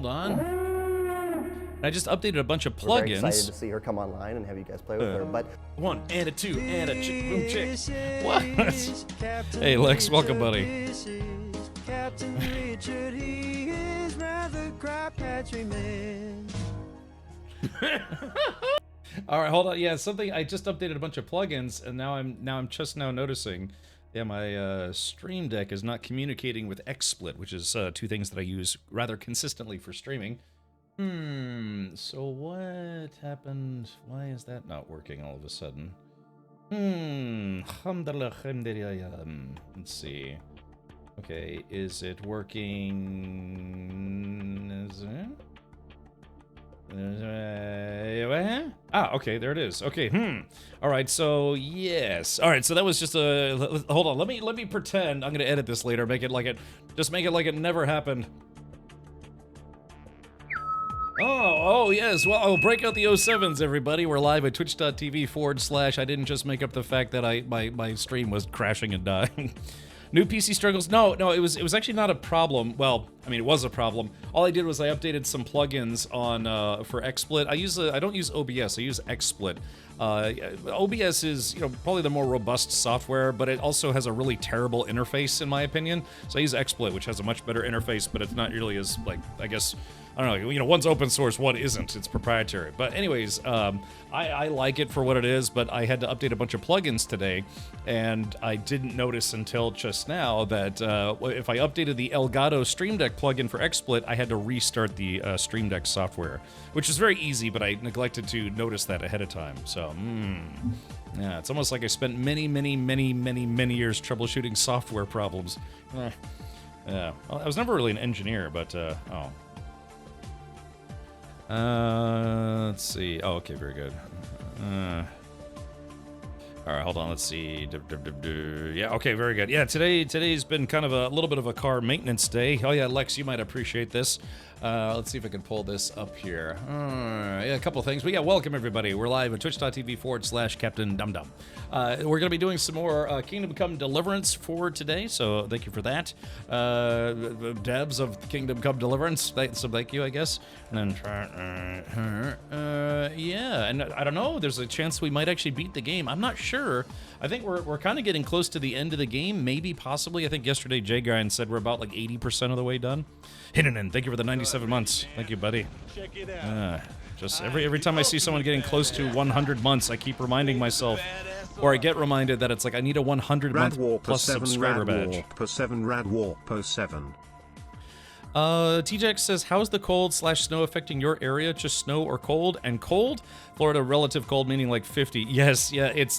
hold on. I just updated a bunch of plugins. We're very excited to see her come online and have you guys play with her. But 1 and a 2 and a chick, boom chick. What? Hey Lex, welcome, buddy. This is Captain Richard. He is rather crap-patching man. All right, hold on. Yeah, something. I just updated a bunch of plugins, and now I'm just now noticing. Yeah, my Stream Deck is not communicating with XSplit, which is two things that I use rather consistently for streaming. So what happened? Why is that not working all of a sudden? Let's see. Okay, is it working? Is it? Okay, there it is. Okay, All right, so yes. All right, so that was just a. Hold on. Let me pretend. I'm gonna edit this later. Make it like it. Just make it like it never happened. Oh, yes. Well, I'll break out the 07s, everybody. We're live at twitch.tv/ I didn't just make up the fact that my stream was crashing and dying. New PC struggles. No, it was actually not a problem. Well, I mean, it was a problem. All I did was I updated some plugins on for XSplit. I don't use OBS. I use XSplit. OBS is, probably the more robust software, but it also has a really terrible interface in my opinion. So I use XSplit, which has a much better interface, but it's not really as, like, I guess, I don't know, one's open source, one isn't. It's proprietary. But anyways, I like it for what it is, but I had to update a bunch of plugins today, and I didn't notice until just now that if I updated the Elgato Stream Deck plugin for XSplit, I had to restart the Stream Deck software, which is very easy, but I neglected to notice that ahead of time. So, yeah, it's almost like I spent many years troubleshooting software problems. Yeah, well, I was never really an engineer, but, let's see. Oh, okay, very good. All right, hold on. Let's see. Yeah, okay, very good. Yeah, today's been kind of a little bit of a car maintenance day. Oh yeah, Lex, you might appreciate this. Let's see if I can pull this up here. Yeah, a couple of things. But yeah, welcome everybody. We're live at twitch.tv/ Captain Dumdum. We're going to be doing some more Kingdom Come Deliverance for today, so thank you for that. Devs of Kingdom Come Deliverance, so thank you, I guess. And then yeah, and I don't know, there's a chance we might actually beat the game. I'm not sure. I think we're kind of getting close to the end of the game, maybe, possibly. I think yesterday J-Grind said we're about like 80% of the way done. Hidden, thank you for the 97 months. Thank you, buddy. Check it out. Just every time I see someone getting close to 100 months, I keep reminding myself, or I get reminded that it's like I need a 100 month plus subscriber badge. TJX says, how's the cold/snow affecting your area? Just snow or cold? And cold? Florida relative cold meaning like 50. Yes, yeah, it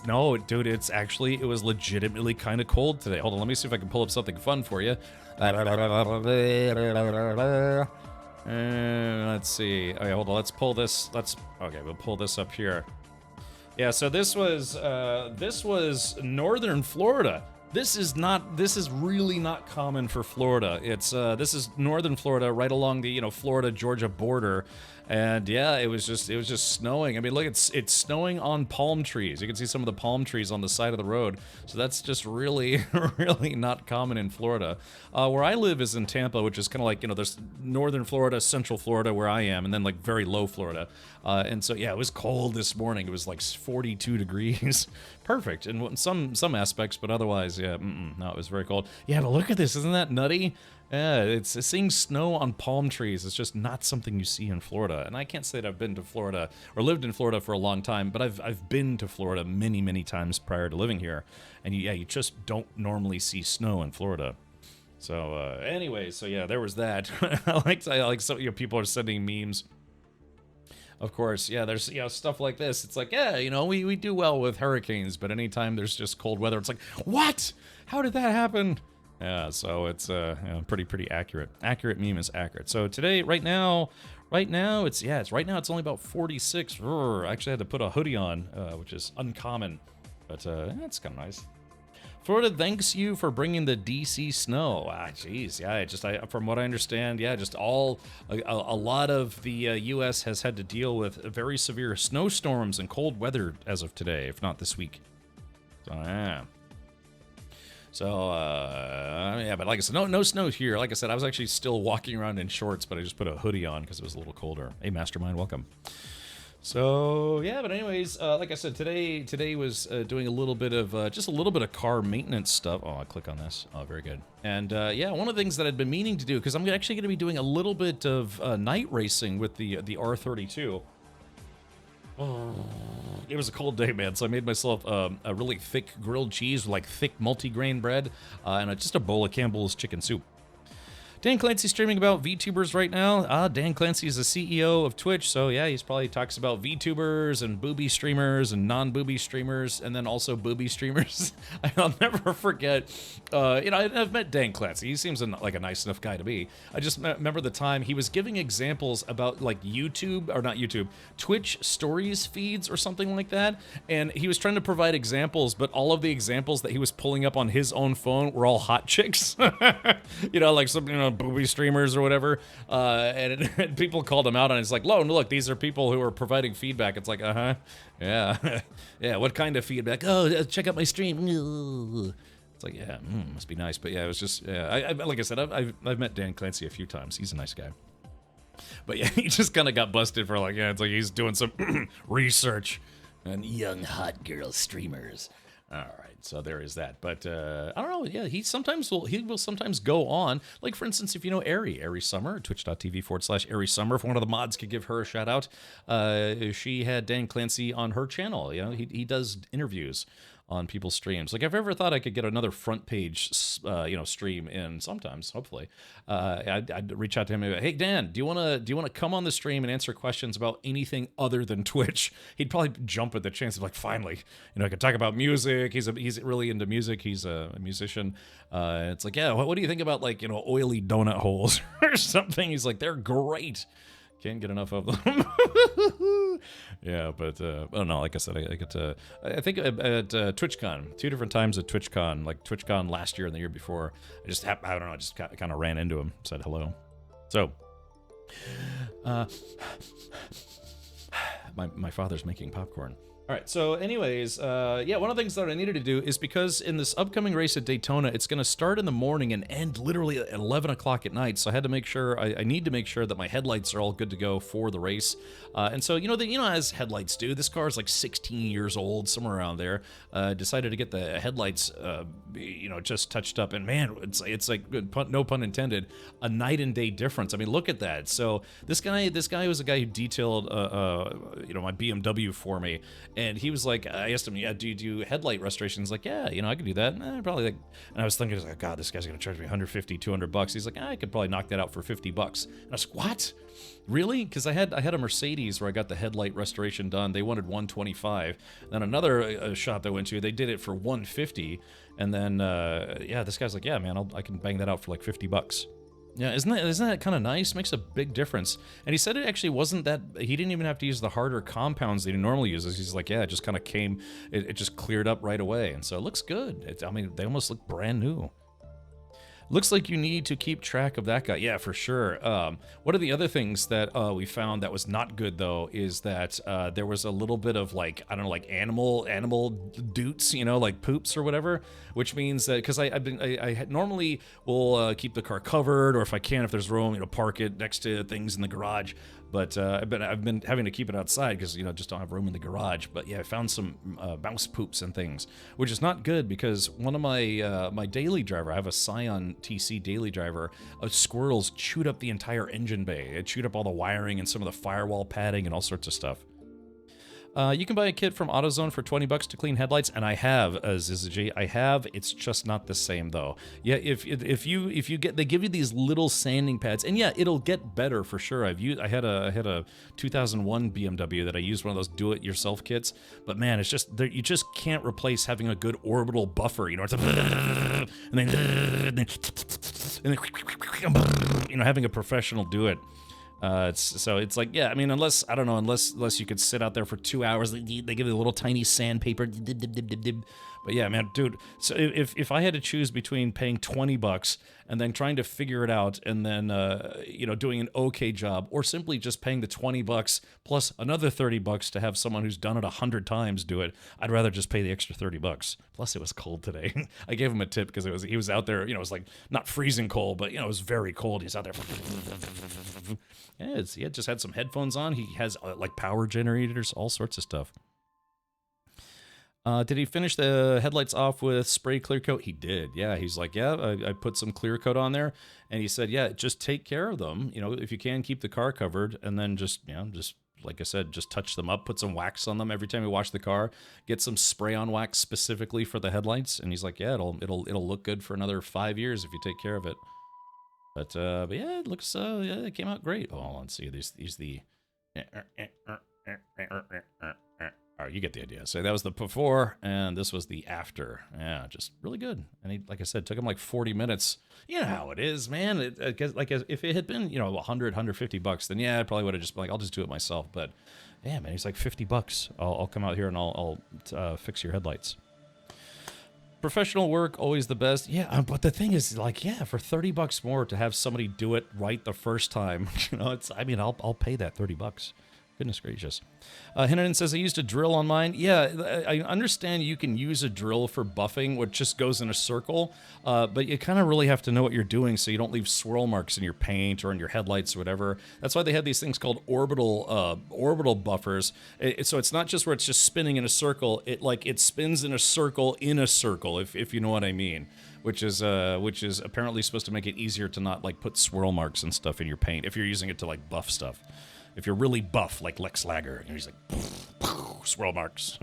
was legitimately kind of cold today. Hold on, let me see if I can pull up something fun for you. Let's see. Okay, hold on, let's pull this. We'll pull this up here. Yeah, so this was northern Florida. This is really not common for Florida. This is northern Florida, right along the Florida-Georgia border, and yeah, it was just snowing. I mean, look, it's snowing on palm trees. You can see some of the palm trees on the side of the road. So that's just really not common in Florida. Where I live is in Tampa, which is kind of like there's northern Florida, central Florida where I am, and then like very low Florida. And so yeah, it was cold this morning. It was like 42 degrees. Perfect in some aspects, but otherwise, yeah, no, it was very cold. Yeah, but look at this, isn't that nutty? Yeah, it's seeing snow on palm trees. It's just not something you see in Florida. And I can't say that I've been to Florida or lived in Florida for a long time, but I've been to Florida many times prior to living here. And you just don't normally see snow in Florida. So anyway, so yeah, there was that. I like some people are sending memes. Of course, yeah, there's stuff like this. It's like, yeah, we do well with hurricanes, but anytime there's just cold weather, it's like, what? How did that happen? Yeah, so it's pretty accurate. Accurate meme is accurate. So today, right now it's only about 46. I actually had to put a hoodie on, which is uncommon, but that's kind of nice. Florida thanks you for bringing the DC snow. Geez, yeah, from what I understand, yeah, just a lot of the U.S. has had to deal with very severe snowstorms and cold weather as of today, if not this week. So, yeah. So, Yeah, but like I said, no snow here. Like I said, I was actually still walking around in shorts, but I just put a hoodie on because it was a little colder. Hey, Mastermind, welcome. So yeah, but anyways, like I said, today was doing a little bit of just a little bit of car maintenance stuff. Oh, I'll click on this. Oh, very good. And yeah, one of the things that I'd been meaning to do, because I'm actually going to be doing a little bit of night racing with the R32. It was a cold day, man, so I made myself a really thick grilled cheese with like thick multi-grain bread and just a bowl of Campbell's chicken soup. Dan Clancy streaming about VTubers right now. Dan Clancy is the CEO of Twitch, so yeah, he's probably talks about VTubers and booby streamers and non-booby streamers, and then also booby streamers. I'll never forget, I've met Dan Clancy. He seems like a nice enough guy to be. I just remember the time he was giving examples about like Twitch stories feeds or something like that, and he was trying to provide examples, but all of the examples that he was pulling up on his own phone were all hot chicks. Like some, booby streamers or whatever, and people called him out on it. It's like, look, these are people who are providing feedback. It's like, yeah, yeah, what kind of feedback? Oh, check out my stream. It's like, yeah, must be nice. But yeah, it was just, yeah, like I said, I've met Dan Clancy a few times. He's a nice guy. But yeah, he just kind of got busted for like, yeah, it's like he's doing some research on young hot girl streamers. All right, so there is that. But I don't know. Yeah, he will sometimes go on. Like for instance, if you know Ari Summer, twitch.tv/Ari Summer. If one of the mods could give her a shout out, she had Dan Clancy on her channel. He does interviews on people's streams. Like, if I ever thought I could get another front page, stream in sometimes, hopefully, I'd reach out to him and be like, hey, Dan, do you want to come on the stream and answer questions about anything other than Twitch? He'd probably jump at the chance of like, finally, I could talk about music. He's really into music. He's a musician. It's like, yeah, what do you think about like, oily donut holes or something? He's like, they're great. Can't get enough of them. Yeah, but no, like I said, I think at TwitchCon, 2 different times at TwitchCon, like TwitchCon last year and the year before, I just kind of ran into him, said hello. So, my father's making popcorn. All right, so anyways, yeah, one of the things that I needed to do is because in this upcoming race at Daytona, it's going to start in the morning and end literally at 11 o'clock at night, so I had to make sure, I need to make sure that my headlights are all good to go for the race. And so, as headlights do, this car is like 16 years old, somewhere around there. Decided to get the headlights, just touched up, and man, it's like, no pun intended, a night and day difference. I mean, look at that. So this guy was a guy who detailed, my BMW for me. And he was like, I asked him, yeah, do you do headlight restorations? Like, yeah, I could do that. Probably like, and I was thinking, God, this guy's going to charge me $150, $200. He's like, I could probably knock that out for $50. And I was like, what? Really? Because I had a Mercedes where I got the headlight restoration done. They wanted $125. Then another shop that I went to, they did it for $150. And then, this guy's like, yeah, man, I can bang that out for like $50. Yeah, isn't that kind of nice? Makes a big difference. And he said it actually wasn't that, he didn't even have to use the harder compounds that he normally uses. He's like, yeah, it just kind of came, it just cleared up right away. And so it looks good. They almost look brand new. Looks like you need to keep track of that guy. Yeah, for sure. One of the other things that we found that was not good, though, is that there was a little bit of, like, I don't know, like animal doots, like poops or whatever, which means that, because I normally will keep the car covered, or if I can, if there's room, park it next to things in the garage. But I've been having to keep it outside because just don't have room in the garage. But yeah, I found some mouse poops and things, which is not good because one of my my daily driver, I have a Scion TC daily driver, squirrels chewed up the entire engine bay. It chewed up all the wiring and some of the firewall padding and all sorts of stuff. You can buy a kit from AutoZone for $20 to clean headlights, and I have, Zizaji, I have. It's just not the same though. Yeah, if you get, they give you these little sanding pads, and yeah, it'll get better for sure. I had a 2001 BMW that I used, one of those do-it-yourself kits, but man, it's just you just can't replace having a good orbital buffer. It's and then having a professional do it. It's like, yeah, I mean, unless you could sit out there for 2 hours, they give you a little tiny sandpaper, But yeah, man, dude. So if I had to choose between paying $20 and then trying to figure it out and then doing an okay job, or simply just paying the $20 plus another $30 to have someone who's done it 100 times do it, I'd rather just pay the extra $30. Plus, it was cold today. I gave him a tip because he was out there. It was like not freezing cold, but it was very cold. He's out there. Yeah, he had just had some headphones on. He has like power generators, all sorts of stuff. Did he finish the headlights off with spray clear coat? He did. Yeah, he's like, yeah, I put some clear coat on there, and he said, yeah, just take care of them. If you can, keep the car covered, and then just like I said, just touch them up, put some wax on them every time you wash the car. Get some spray-on wax specifically for the headlights, and he's like, yeah, it'll look good for another 5 years if you take care of it. But yeah, it looks it came out great. Oh, let's see, these the. Oh, you get the idea. So that was the before, and this was the after. Yeah, just really good. And he, like I said, took him like 40 minutes. You know how it is, man. If it had been, $100, $150, then yeah, I probably would have just been like, I'll just do it myself. But yeah, man, he's like $50. I'll come out here and I'll fix your headlights. Professional work, always the best. Yeah, but the thing is, like, yeah, for $30 more to have somebody do it right the first time, I'll pay that $30. Goodness gracious. Hinnan says, I used a drill on mine. Yeah, I understand you can use a drill for buffing, which just goes in a circle, but you kind of really have to know what you're doing so you don't leave swirl marks in your paint or in your headlights or whatever. That's why they have these things called orbital buffers. So it's not just where it's just spinning in a circle. It spins in a circle, if you know what I mean. Which is apparently supposed to make it easier to not like put swirl marks and stuff in your paint if you're using it to like buff stuff. If you're really buff, like Lex Lager, he's like, swirl marks.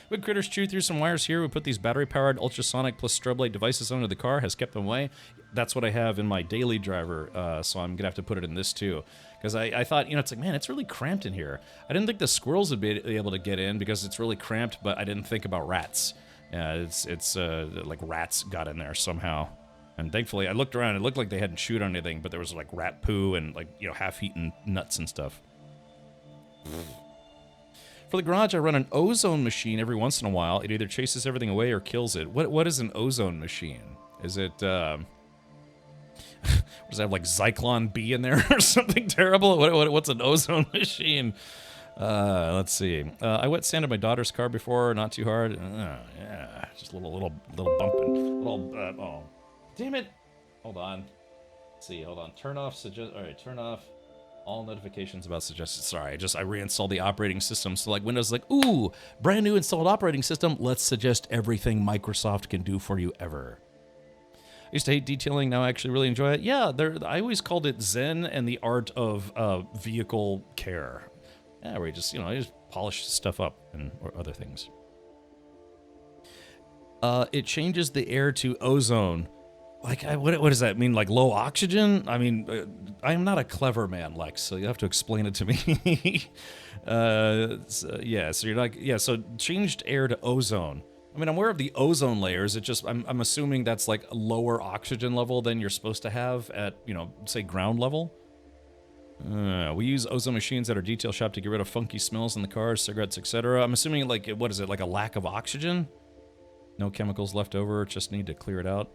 Wood critters chew through some wires here. We put these battery-powered ultrasonic plus strobe light devices under the car. Has kept them away. That's what I have in my daily driver, so I'm going to have to put it in this too. Because I thought, it's like, man, it's really cramped in here. I didn't think the squirrels would be able to get in because it's really cramped, but I didn't think about rats. Yeah, it's like rats got in there somehow. And thankfully, I looked around. It looked like they hadn't chewed on anything, but there was like rat poo and like half-eaten nuts and stuff. For the garage, I run an ozone machine every once in a while. It either chases everything away or kills it. What is an ozone machine? Is it does it have like Zyklon B in there or something terrible? What's an ozone machine? Let's see. I wet sanded my daughter's car before, not too hard. Yeah, just a little bumping. Oh. Damn it! Hold on. Let's see. Hold on. Turn off turn off all notifications about suggested. Sorry, I reinstalled the operating system. So like Windows is like, ooh, brand new installed operating system. Let's suggest everything Microsoft can do for you ever. I used to hate detailing. Now I actually really enjoy it. Yeah, I always called it Zen and the art of vehicle care. Yeah, where you just polish stuff up or other things. It changes the air to ozone. Like, what does that mean? Like low oxygen? I mean, I'm not a clever man, Lex, so you have to explain it to me. So you're like, so changed air to ozone. I mean, I'm aware of the ozone layers. It just, I'm assuming that's like a lower oxygen level than you're supposed to have at, say ground level. We use ozone machines at our detail shop to get rid of funky smells in the cars, cigarettes, etc. I'm assuming like, what is it, like a lack of oxygen? No chemicals left over, just need to clear it out.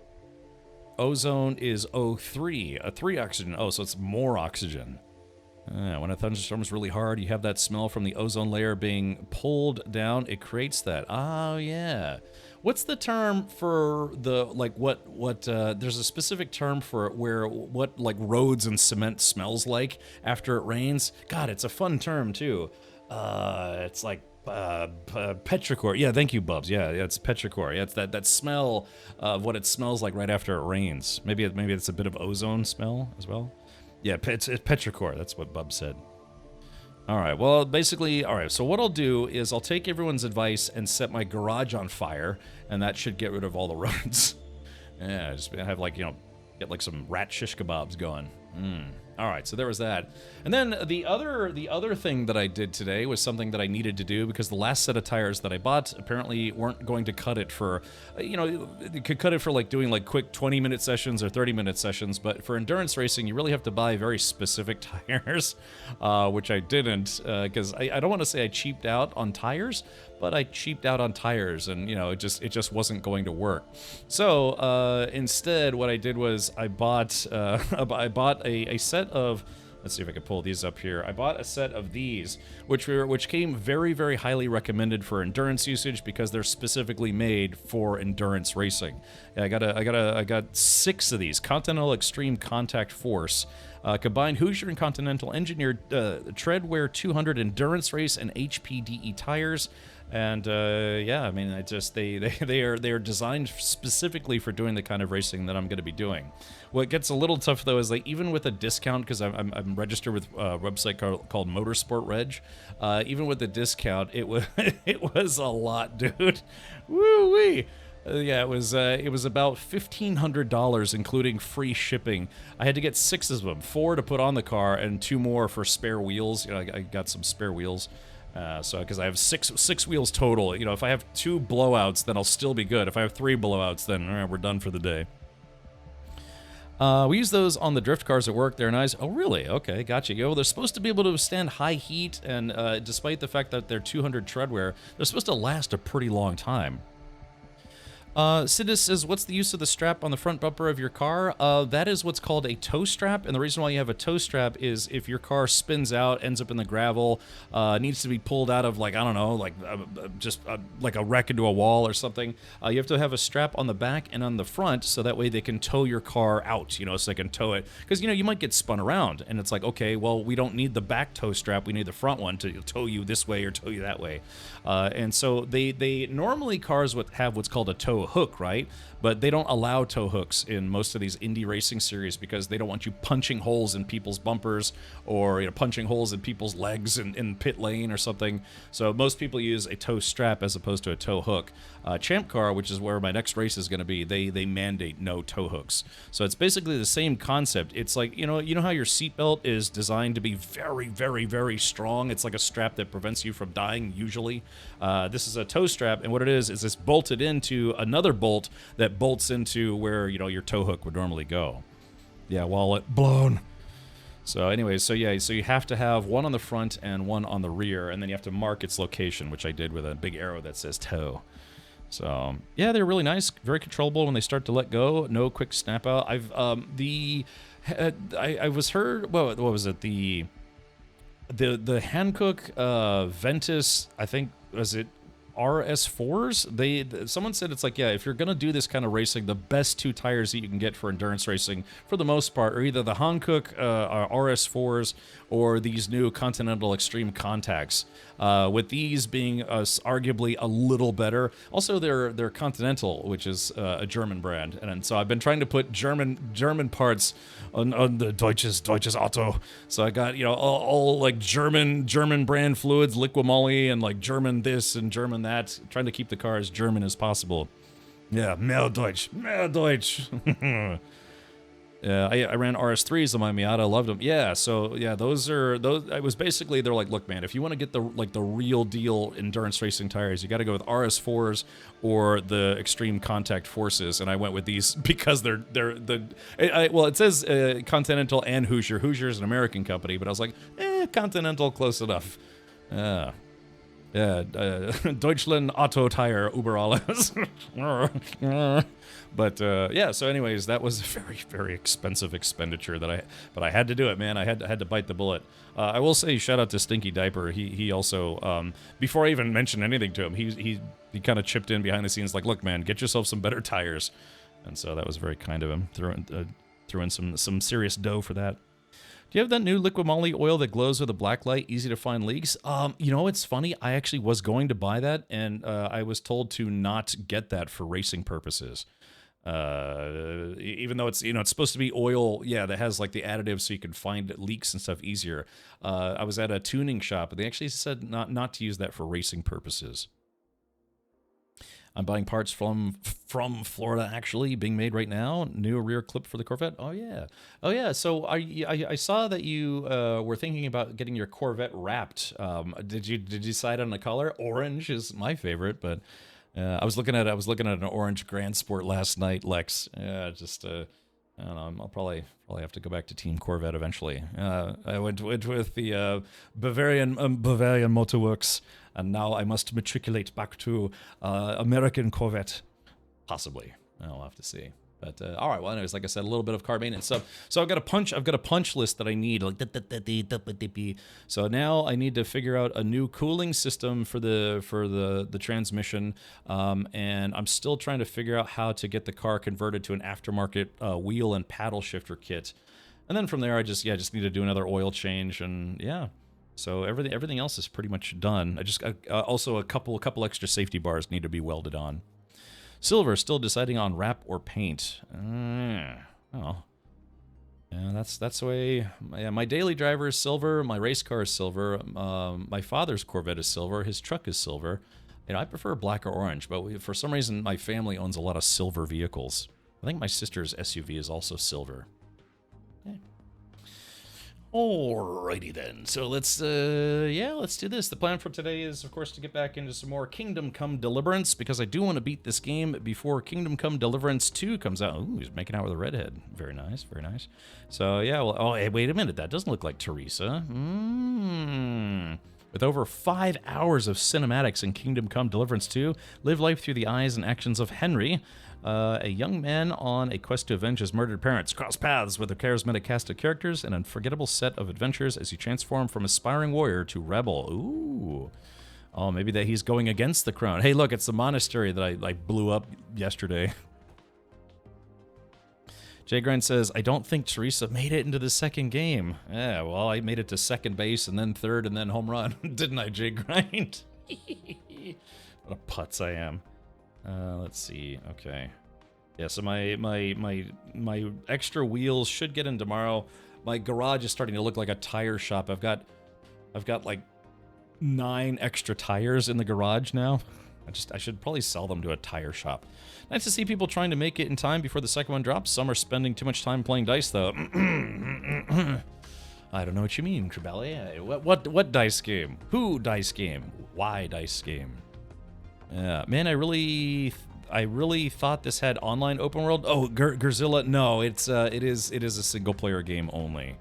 Ozone is O3, a 3 oxygen. Oh, so it's more oxygen. When a thunderstorm is really hard, you have that smell from the ozone layer being pulled down. It creates that. Oh, yeah. What's the term for the, like, there's a specific term for what, like, roads and cement smells like after it rains? God, it's a fun term, too. It's like, petrichor. Yeah, thank you, Bubs. Yeah, it's petrichor. Yeah, it's that smell of what it smells like right after it rains. Maybe it's a bit of ozone smell as well. Yeah, it's petrichor. That's what Bubs said. All right. Well, basically, all right. So what I'll do is I'll take everyone's advice and set my garage on fire, and that should get rid of all the rodents. Yeah, just have like get like some rat shish kebabs going. All right, so there was that. And then the other thing that I did today was something that I needed to do because the last set of tires that I bought apparently weren't going to cut it for, you know, it could cut it for like doing like quick 20-minute sessions or 30-minute sessions, but for endurance racing, you really have to buy very specific tires, which I didn't, because I don't want to say I cheaped out on tires, but I cheaped out on tires, and you know, it just wasn't going to work. So instead, what I did was I bought a set of. Let's see if I can pull these up here. I bought a set of these, which came very, very highly recommended for endurance usage because they're specifically made for endurance racing. Yeah, I got 6 of these Continental Extreme Contact Force. Combined Hoosier and Continental engineered Treadwear 200 endurance race and HPDE tires. And yeah, I mean, they are designed specifically for doing the kind of racing that I'm going to be doing. What gets a little tough though is like even with a discount, because I'm registered with a website called Motorsport Reg. Even with the discount, it was it was a lot, dude. Woo wee. Yeah, it was about $1,500, including free shipping. I had to get 6 of them, 4 to put on the car, and 2 more for spare wheels. You know, I got some spare wheels. So, because I have six wheels total. You know, if I have 2 blowouts, then I'll still be good. If I have 3 blowouts, then we're done for the day. We use those on the drift cars at work. They're nice. Oh, really? Okay, gotcha. Yo, they're supposed to be able to withstand high heat, and despite the fact that they're 200 treadwear, they're supposed to last a pretty long time. Sidus says, what's the use of the strap on the front bumper of your car? That is what's called a tow strap, and the reason why you have a tow strap is if your car spins out, ends up in the gravel, needs to be pulled out of, like, I don't know, like like a wreck into a wall or something, you have to have a strap on the back and on the front so that way they can tow your car out, you know, so they can tow it. Because, you know, you might get spun around, and it's like, okay, well, we don't need the back tow strap, we need the front one to tow you this way or tow you that way. And so they normally cars have what's called a tow hook, right? But they don't allow tow hooks in most of these indie racing series because they don't want you punching holes in people's bumpers or, you know, punching holes in people's legs in pit lane or something. So most people use a tow strap as opposed to a tow hook. Champ Car, which is where my next race is going to be, they mandate no tow hooks. So it's basically the same concept. It's like, you know how your seatbelt is designed to be very, very, very strong. It's like a strap that prevents you from dying usually. This is a tow strap, and what it is it's bolted into another bolt that bolts into where, you know, your tow hook would normally go. Yeah, wallet blown. So anyways, so yeah, so you have to have one on the front and one on the rear, and then you have to mark its location, which I did with a big arrow that says tow. So yeah, they're really nice, very controllable when they start to let go. No quick snap out. I was heard. What was it? The Hankook Ventus, I think, was it RS4s? Someone said it's like, yeah, if you're gonna do this kind of racing, the best 2 tires that you can get for endurance racing, for the most part, are either the Hankook RS4s or these new Continental Extreme Contacts. With these being arguably a little better. Also, they're Continental, which is a German brand, and so I've been trying to put German parts on the Deutsches Auto. So I got, you know, all like German brand fluids, Liquimoly, and like German this and German that, trying to keep the car as German as possible. Yeah, mehr Deutsch. I ran RS3s on my Miata, loved them. Yeah, so yeah, those. I was basically, they're like, look, man, if you want to get the real deal endurance racing tires, you got to go with RS4s or the Extreme Contact Forces, and I went with these because well, it says Continental and Hoosier. Hoosier is an American company, but I was like, Continental, close enough. Deutschland Auto Tire über alles. But yeah, so anyways, that was a very, very expensive expenditure but I had to do it, man. I had to bite the bullet. I will say shout out to Stinky Diaper. He also, before I even mentioned anything to him, he kind of chipped in behind the scenes like, look, man, get yourself some better tires. And so that was very kind of him. Threw in some serious dough for that. Do you have that new Liquimoly oil that glows with a black light, easy to find leaks? You know, it's funny. I actually was going to buy that, and I was told to not get that for racing purposes. Even though it's, you know, it's supposed to be oil, yeah, that has like the additives so you can find leaks and stuff easier. I was at a tuning shop, and they actually said not to use that for racing purposes. I'm buying parts from Florida, actually, being made right now. New rear clip for the Corvette. Oh yeah. So I saw that you were thinking about getting your Corvette wrapped. Did you decide on a color? Orange is my favorite, but I was looking at an orange Grand Sport last night, Lex. I don't know. I'll probably have to go back to Team Corvette eventually. I went with the Bavarian Motorworks, and now I must matriculate back to American Corvette, possibly. I'll have to see. But all right. Well, anyways, like I said, a little bit of car maintenance stuff. So I've got a punch list that I need. So now I need to figure out a new cooling system for the transmission, and I'm still trying to figure out how to get the car converted to an aftermarket wheel and paddle shifter kit. And then from there, I just need to do another oil change, and yeah. So everything else is pretty much done. Also a couple extra safety bars need to be welded on. Silver, still deciding on wrap or paint. Yeah, that's the way. Yeah, my daily driver is silver. My race car is silver. My father's Corvette is silver. His truck is silver. I prefer black or orange, but for some reason, my family owns a lot of silver vehicles. I think my sister's SUV is also silver. Okay. Alrighty then, so let's do this. The plan for today is, of course, to get back into some more Kingdom Come Deliverance, because I do want to beat this game before Kingdom Come Deliverance 2 comes out. Ooh, he's making out with a redhead. Very nice, very nice. So, yeah, well, oh, hey, wait a minute, that doesn't look like Teresa. With over 5 hours of cinematics in Kingdom Come Deliverance 2, live life through the eyes and actions of Henry, a young man on a quest to avenge his murdered parents. Cross paths with a charismatic cast of characters and an unforgettable set of adventures as you transform from aspiring warrior to rebel. Ooh. Oh, maybe that he's going against the crown. Hey, look, it's the monastery that I blew up yesterday. Jay Grind says, I don't think Teresa made it into the second game. Yeah, well, I made it to second base and then third and then home run. Didn't I, Jay Grind? What a putz I am. Let's see. Okay. Yeah, so my extra wheels should get in tomorrow. My garage is starting to look like a tire shop. I've got like 9 extra tires in the garage now. I should probably sell them to a tire shop. Nice to see people trying to make it in time before the second one drops. Some are spending too much time playing dice, though. I don't know what you mean, Trebelli. What dice game? Who dice game? Why dice game? Yeah, man, I really thought this had online open world. Oh, Gerzilla, no, it is a single player game only.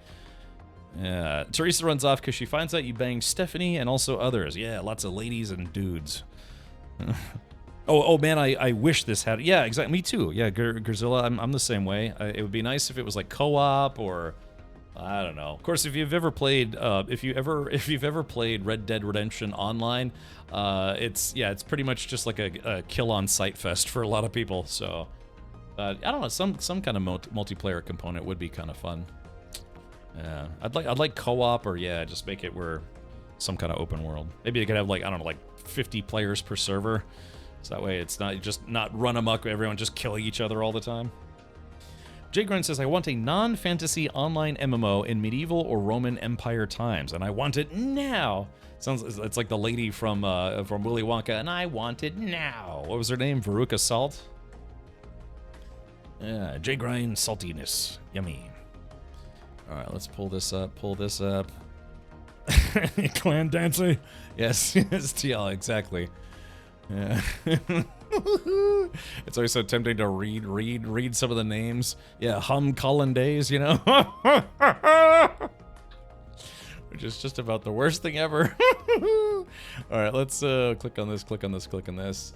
Yeah, Teresa runs off because she finds out you bang Stephanie and also others. Yeah, lots of ladies and dudes. Oh man, I wish this had. Yeah, exactly. Me too. Yeah, Gerzilla, I'm the same way. It would be nice if it was like co-op or I don't know. Of course, if you've ever played if you've ever played Red Dead Redemption Online, it's pretty much just like a kill on sight fest for a lot of people. So I don't know, some kind of multiplayer component would be kind of fun. Yeah, I'd like co-op or yeah, just make it where some kind of open world. Maybe they could have like, I don't know, like 50 players per server. So that way it's not run amok, everyone just killing each other all the time. Jay Grunt says, I want a non-fantasy online MMO in medieval or Roman Empire times, and I want it now. It's like the lady from Willy Wonka, and I want it now. What was her name? Veruca Salt? Yeah, Jay Grind saltiness. Yummy. Alright, let's pull this up. Clan dancing. Yes, yes, TL, exactly. Yeah. It's always so tempting to read some of the names. Yeah, Hollandaise, you know? Which is just about the worst thing ever. Alright, let's click on this.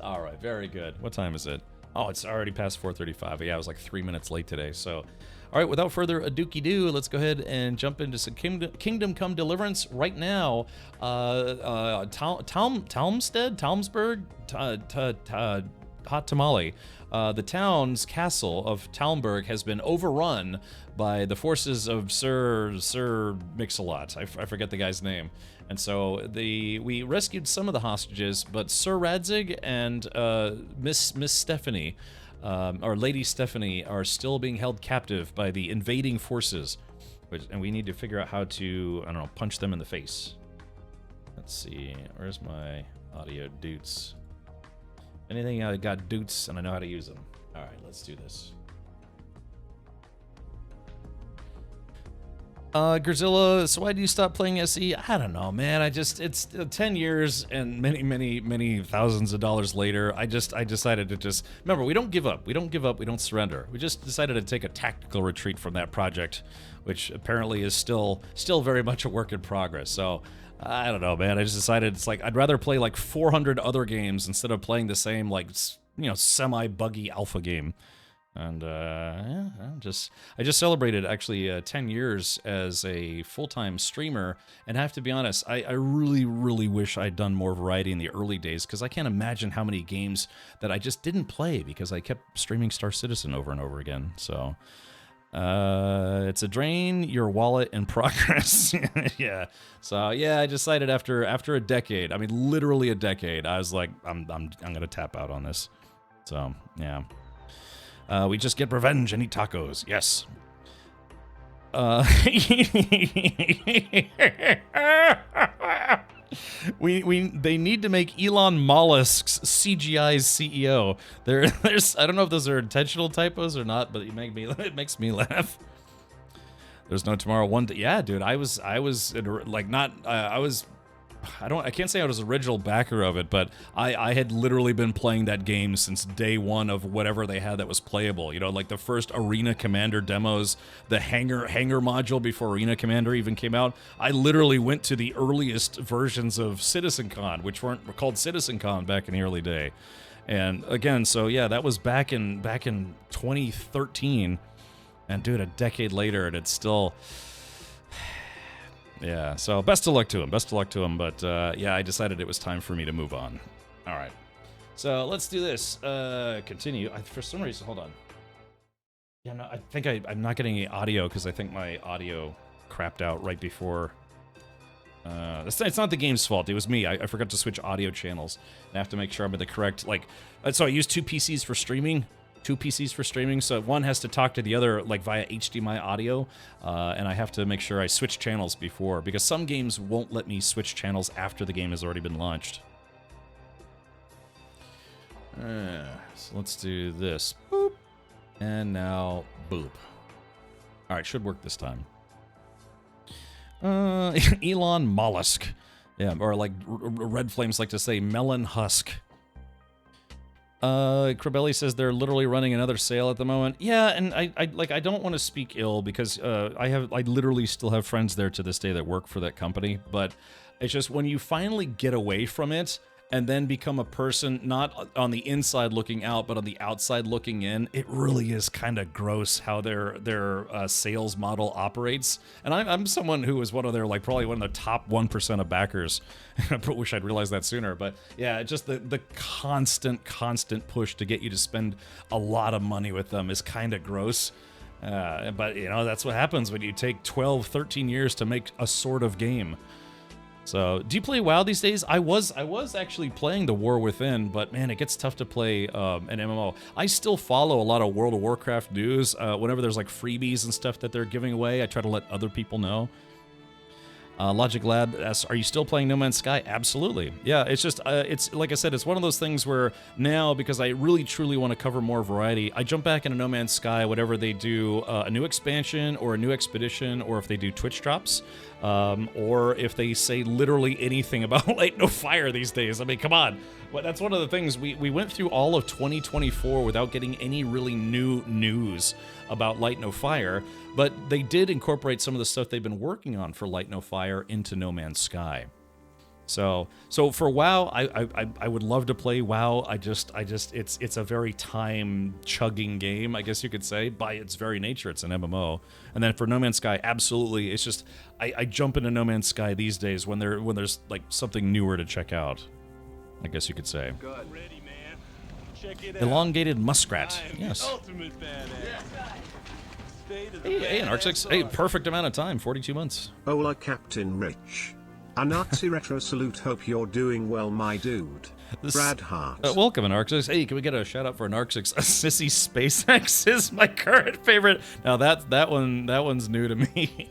Alright, very good. What time is it? Oh, it's already past 4:35. Yeah, I was like 3 minutes late today, so... Alright, without further ado, let's go ahead and jump into some Kingdom Come Deliverance right now. Talmsburg, Hot Tamale. The town's castle of Talmberg has been overrun by the forces of Sir Mix-a-Lot. I forget the guy's name. And so we rescued some of the hostages, but Sir Radzig and Miss Stephanie, or Lady Stephanie, are still being held captive by the invading forces. And we need to figure out how to, I don't know, punch them in the face. Let's see, where's my audio doots? Anything I got doots and I know how to use them. All right, let's do this. Grzilla, so why do you stop playing SE? I don't know, man. It's 10 years and many thousands of dollars later. I decided to just, remember, we don't give up. We don't give up. We don't surrender. We just decided to take a tactical retreat from that project, which apparently is still very much a work in progress. So, I don't know, man. I just decided it's like, I'd rather play like 400 other games instead of playing the same, like, semi-buggy alpha game. And yeah, I just celebrated actually 10 years as a full-time streamer, and I have to be honest, I really wish I'd done more variety in the early days, because I can't imagine how many games that I just didn't play because I kept streaming Star Citizen over and over again. So it's a drain your wallet in progress. Yeah. So yeah, I decided after a decade, I mean literally a decade, I was like, I'm gonna tap out on this. So yeah. We just get revenge and eat tacos. Yes. They need to make Elon Musk's CGI's CEO. There's I don't know if those are intentional typos or not, but it makes me laugh. There's no tomorrow. Yeah, dude. I can't say I was original backer of it, but I had literally been playing that game since day one of whatever they had that was playable. You know, like the first Arena Commander demos, the hangar module before Arena Commander even came out. I literally went to the earliest versions of CitizenCon, which were called CitizenCon back in the early day. And again, so yeah, that was back in 2013. And dude, a decade later, and it's still... Yeah, so best of luck to him, but yeah, I decided it was time for me to move on. All right, so let's do this. Continue. For some reason, hold on. Yeah, no, I think I'm not getting any audio because I think my audio crapped out right before. It's not the game's fault, it was me. I forgot to switch audio channels. I have to make sure I'm at the correct, so I use two PCs for streaming. So one has to talk to the other like via HDMI audio, and I have to make sure I switch channels before, because some games won't let me switch channels after the game has already been launched. So let's do this. Boop. And now, boop. Alright, should work this time. Elon Mollusk. Yeah, or like Red Flames like to say, Melon Husk. Crabelli says they're literally running another sale at the moment. Yeah, and I don't want to speak ill because I literally still have friends there to this day that work for that company, but it's just when you finally get away from it and then become a person not on the inside looking out but on the outside looking in, it really is kind of gross how their sales model operates. And I'm someone who is one of their probably one of the top 1% of backers. I wish I'd realized that sooner, but yeah, just the constant push to get you to spend a lot of money with them is kind of gross. But you know, that's what happens when you take 12, 13 years to make a sort of game. So, do you play WoW these days? I was actually playing the War Within, but man, it gets tough to play an MMO. I still follow a lot of World of Warcraft news. Whenever there's like freebies and stuff that they're giving away, I try to let other people know. Logic Lab asks, are you still playing No Man's Sky? Absolutely. Yeah, it's just, it's like I said, it's one of those things where now, because I really truly want to cover more variety, I jump back into No Man's Sky, whatever they do, a new expansion or a new expedition, or if they do Twitch drops, or if they say literally anything about Light No Fire these days. I mean, come on. But that's one of the things, we went through all of 2024 without getting any really new news about Light No Fire, but they did incorporate some of the stuff they've been working on for Light No Fire into No Man's Sky. So for WoW, I would love to play WoW. It's a very time chugging game, I guess you could say. By its very nature, it's an MMO. And then for No Man's Sky, absolutely, it's just I jump into No Man's Sky these days when there's like something newer to check out, I guess you could say. Good. Ready, man. Check it out. Elongated muskrat. Yes. Ultimate badass. Hey, an Arc-6. Hey, perfect amount of time, 42 months. Hola, Captain Rich. A Nazi retro salute. Hope you're doing well, my dude. Brad Hart. Welcome, an Arc-6. Hey, can we get a shout out for an Arc-6? A Sissy SpaceX is my current favorite. Now that one's new to me.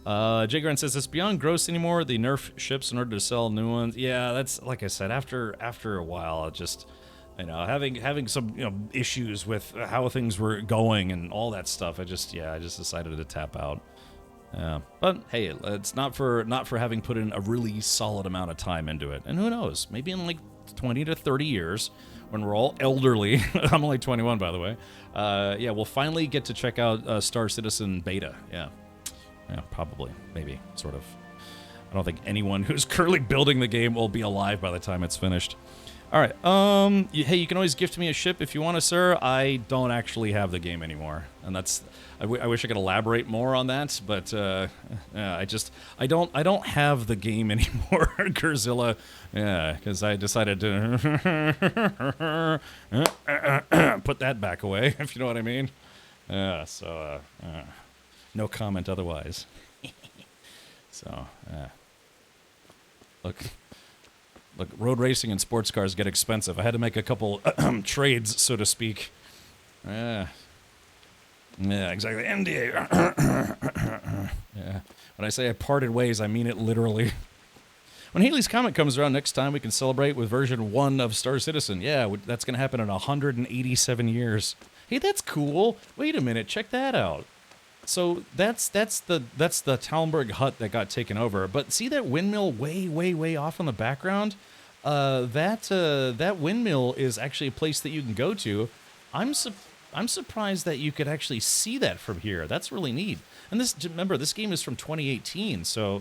Jay Grant says, it's beyond gross anymore. They nerf ships in order to sell new ones. Yeah, that's like I said. After a while, You know, having some issues with how things were going and all that stuff. I just decided to tap out. Yeah, but hey, it's not for having put in a really solid amount of time into it. And who knows? Maybe in like 20 to 30 years, when we're all elderly. I'm only 21, by the way. Yeah, we'll finally get to check out Star Citizen beta. Yeah, probably, maybe, sort of. I don't think anyone who's currently building the game will be alive by the time it's finished. All right. Hey, you can always gift me a ship if you want to, sir. I don't actually have the game anymore, and that's. I wish I could elaborate more on that, but I don't have the game anymore, Gerzilla. Yeah, because I decided to put that back away, if you know what I mean. Yeah. So no comment otherwise. So Look, road racing and sports cars get expensive. I had to make a couple trades, so to speak. Yeah, exactly. NDA. Yeah. When I say I parted ways, I mean it literally. When Haley's Comet comes around next time, we can celebrate with version 1 of Star Citizen. Yeah, that's going to happen in 187 years. Hey, that's cool. Wait a minute, check that out. So that's the Talmberg hut that got taken over. But see that windmill way off in the background? That windmill is actually a place that you can go to. I'm surprised that you could actually see that from here. That's really neat. And remember, this game is from 2018, so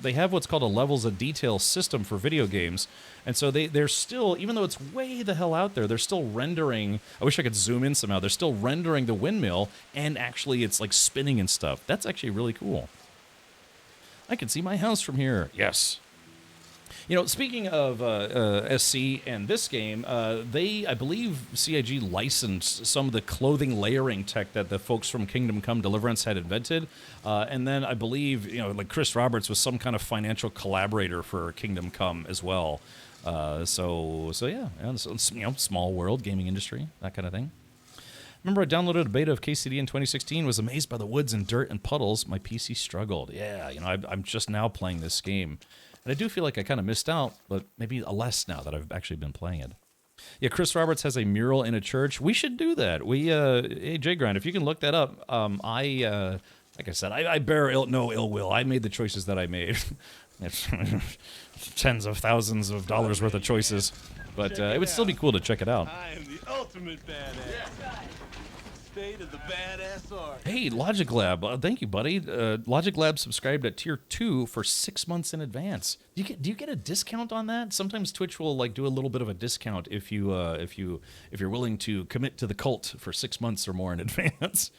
they have what's called a levels of detail system for video games. And so they're still, even though it's way the hell out there, they're still rendering. I wish I could zoom in somehow. They're still rendering the windmill, and actually it's like spinning and stuff. That's actually really cool. I can see my house from here. Yes. Speaking of SC and this game, I believe CIG licensed some of the clothing layering tech that the folks from Kingdom Come Deliverance had invented. And then I believe, like Chris Roberts was some kind of financial collaborator for Kingdom Come as well. So small world, gaming industry, that kind of thing. Remember, I downloaded a beta of KCD in 2016, was amazed by the woods and dirt and puddles. My PC struggled. Yeah, I'm just now playing this game. And I do feel like I kind of missed out, but maybe less now that I've actually been playing it. Yeah, Chris Roberts has a mural in a church. We should do that. Hey, J-Grind, if you can look that up. Like I said, I bear no ill will. I made the choices that I made. It's tens of thousands of dollars worth of choices. But it would still be cool to check it out. I am the ultimate badass. State of the badass art. Hey, Logic Lab, thank you, buddy. Logic Lab subscribed at tier 2 for 6 months in advance. Do you get a discount on that? Sometimes Twitch will do a little bit of a discount if you're willing to commit to the cult for 6 months or more in advance.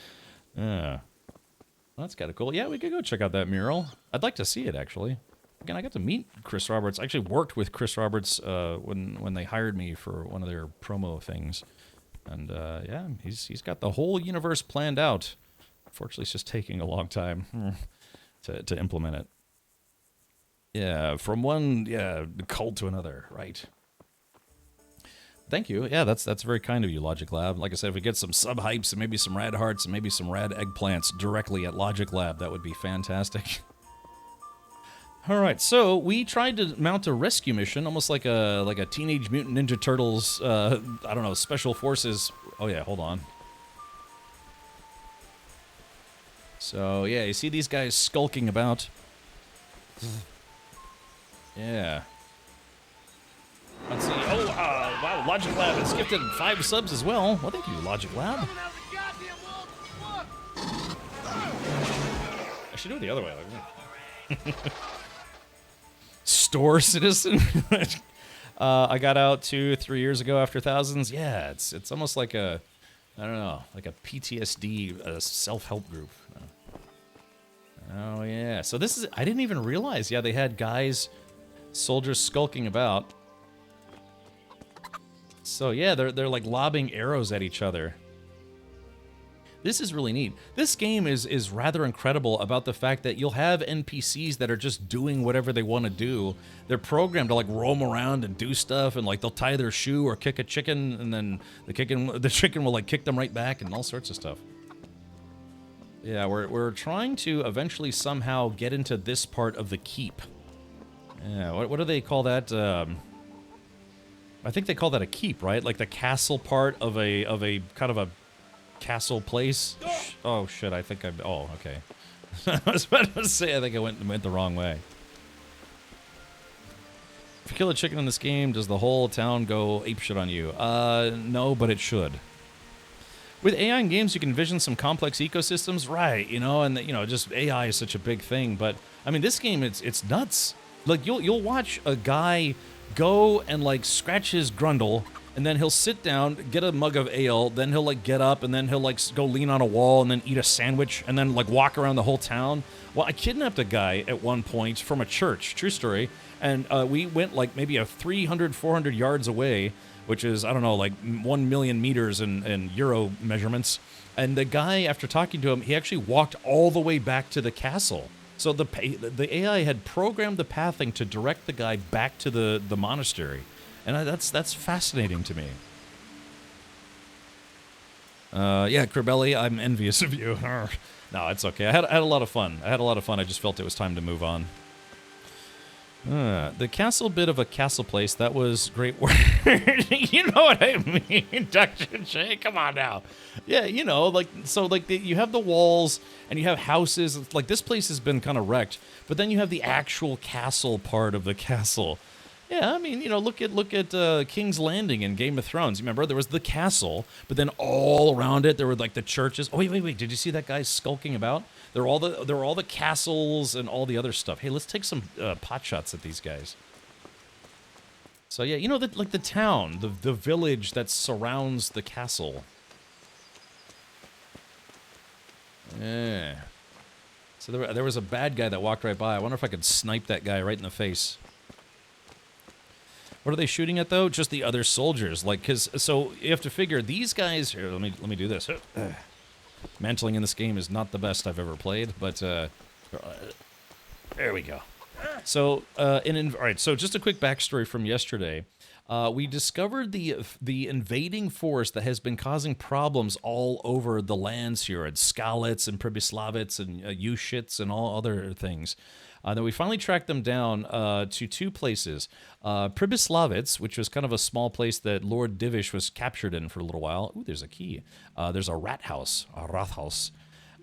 Well, that's kind of cool. Yeah, we could go check out that mural. I'd like to see it actually. Again, I got to meet Chris Roberts. I actually worked with Chris Roberts when they hired me for one of their promo things. And yeah, he's got the whole universe planned out. Unfortunately, it's just taking a long time to implement it. Yeah, from one cult to another, right? Thank you. Yeah, that's very kind of you, Logic Lab. Like I said, if we get some sub hypes and maybe some rad hearts and maybe some rad eggplants directly at Logic Lab, that would be fantastic. All right, so we tried to mount a rescue mission, almost like a Teenage Mutant Ninja Turtles, I don't know, Special Forces. Oh yeah, hold on. So yeah, you see these guys skulking about. Yeah. Let's see. Oh, wow, Logic Lab has gifted 5 subs as well. Well, thank you, Logic Lab. I should do it the other way. Store Citizen. I got out 2-3 years ago after Thousands. Yeah, it's almost like I don't know, like a PTSD self-help group. Oh yeah. So this is, I didn't even realize. Yeah, they had soldiers skulking about. So yeah, they're like lobbing arrows at each other. This is really neat. This game is rather incredible about the fact that you'll have NPCs that are just doing whatever they want to do. They're programmed to like roam around and do stuff, and like they'll tie their shoe or kick a chicken, and then the chicken will like kick them right back and all sorts of stuff. Yeah, we're trying to eventually somehow get into this part of the keep. Yeah, what do they call that? I think they call that a keep, right? Like the castle part of a kind of a castle place. Oh shit! I think I'm. Oh, okay. I was about to say I think I went the wrong way. If you kill a chicken in this game, does the whole town go apeshit on you? No, but it should. With AI in games, you can envision some complex ecosystems, right? You know, and you know, just AI is such a big thing. But I mean, this game, it's nuts. Like you'll watch a guy go and like scratch his grundle, and then he'll sit down, get a mug of ale, then he'll like get up, and then he'll like go lean on a wall, and then eat a sandwich, and then like walk around the whole town. Well, I kidnapped a guy at one point from a church, true story, and we went like maybe 300, 400 yards away, which is, I don't know, like 1 million meters in Euro measurements. And the guy, after talking to him, he actually walked all the way back to the castle. So the AI had programmed the pathing to direct the guy back to the monastery. And that's fascinating to me. Yeah, Cribelli, I'm envious of you. No, it's okay. I had a lot of fun. I just felt it was time to move on. The castle bit of a castle place, that was great work. You know what I mean, Dr. J? Come on now. Yeah, you know, like, so, like, you have the walls, and you have houses. Like, this place has been kind of wrecked, but then you have the actual castle part of the castle. Yeah, I mean, you know, look at King's Landing in Game of Thrones. Remember, there was the castle, but then all around it, there were, like, the churches. Oh, wait. Did you see that guy skulking about? There were all the castles and all the other stuff. Hey, let's take some pot shots at these guys. So yeah, you know, like the town, the village that surrounds the castle. Yeah. So there was a bad guy that walked right by. I wonder if I could snipe that guy right in the face. What are they shooting at though? Just the other soldiers. Like, so you have to figure these guys. Here, let me do this. Mantling in this game is not the best I've ever played, but there we go. So, all right. So, just a quick backstory from yesterday. We discovered the invading force that has been causing problems all over the lands here at Skalitz and Pribyslavitz and Ushitz and all other things. Then we finally tracked them down to two places. Pribyslavitz, which was kind of a small place that Lord Divish was captured in for a little while. Ooh, there's a key. There's a Rathaus.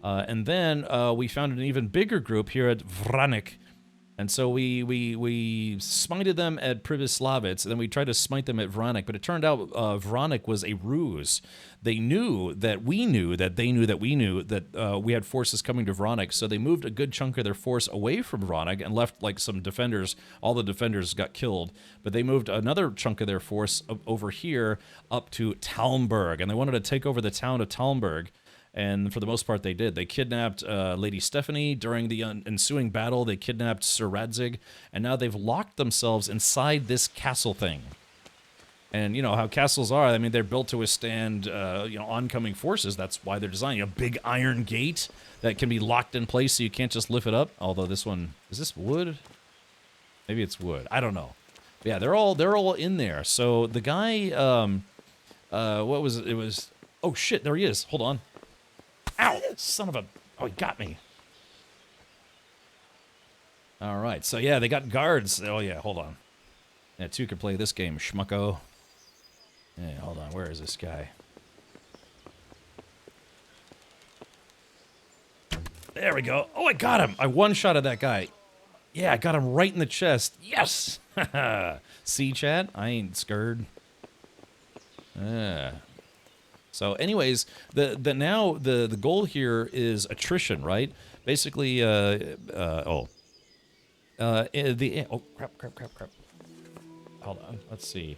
And then we found an even bigger group here at Vranik. And so we smited them at Pribyslavitz, and then we tried to smite them at Vranik, but it turned out Vranik was a ruse. They knew that we knew that they knew that we knew that we had forces coming to Vranik, so they moved a good chunk of their force away from Vranik and left like some defenders. All the defenders got killed, but they moved another chunk of their force over here up to Talmberg, and they wanted to take over the town of Talmberg. And for the most part, they did. They kidnapped Lady Stephanie during the ensuing battle. They kidnapped Sir Radzig, and now they've locked themselves inside this castle thing. And you know how castles are. I mean, they're built to withstand oncoming forces. That's why they're designing a big iron gate that can be locked in place, so you can't just lift it up. Although this one, is this wood? Maybe it's wood. I don't know. But yeah, they're all in there. So the guy, what was it? It was. Oh shit! There he is. Hold on. Ow! Son of a... Oh, he got me. All right. So, yeah, they got guards. Oh, yeah. Hold on. Yeah, two can play this game, schmucko. Yeah, hold on. Where is this guy? There we go. Oh, I got him. I one-shotted that guy. Yeah, I got him right in the chest. Yes! See, chat? I ain't scared. So, anyways, the goal here is attrition, right? Basically, crap. Hold on, let's see.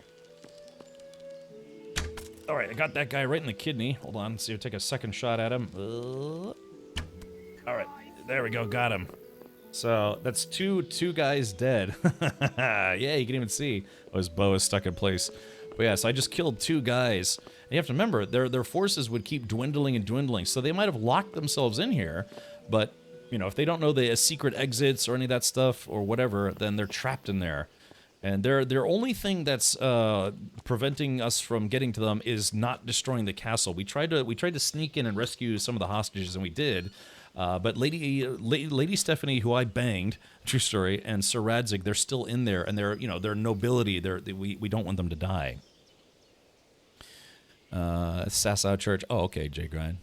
All right, I got that guy right in the kidney. Hold on, let's see. I'll take a second shot at him. All right, there we go, got him. So that's two guys dead. Yeah, you can even see his bow is stuck in place. But yeah, so I just killed two guys. And you have to remember, their forces would keep dwindling and dwindling, so they might have locked themselves in here, but, you know, if they don't know the secret exits or any of that stuff or whatever, then they're trapped in there. And their only thing that's preventing us from getting to them is not destroying the castle. We tried to sneak in and rescue some of the hostages, and we did. But Lady Stephanie, who I banged, true story, and Sir Radzig, they're still in there, and they're nobility. We don't want them to die. Sassow Church. Oh, okay, Jay Grind.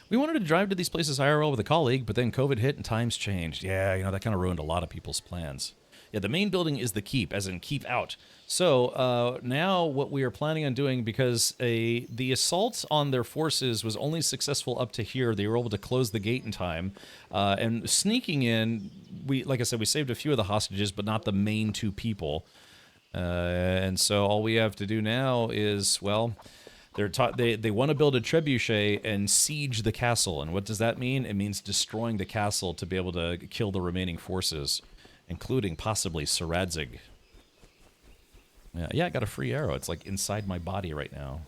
We wanted to drive to these places IRL with a colleague, but then COVID hit and times changed. Yeah, that kind of ruined a lot of people's plans. Yeah, the main building is the keep, as in keep out. So now what we are planning on doing, because the assault on their forces was only successful up to here, they were able to close the gate in time, and sneaking in, like I said, we saved a few of the hostages, but not the main 2 people. And so all we have to do now is, well, they want to build a trebuchet and siege the castle. And what does that mean? It means destroying the castle to be able to kill the remaining forces, including possibly Sir Radzig. Yeah, I got a free arrow. It's like inside my body right now.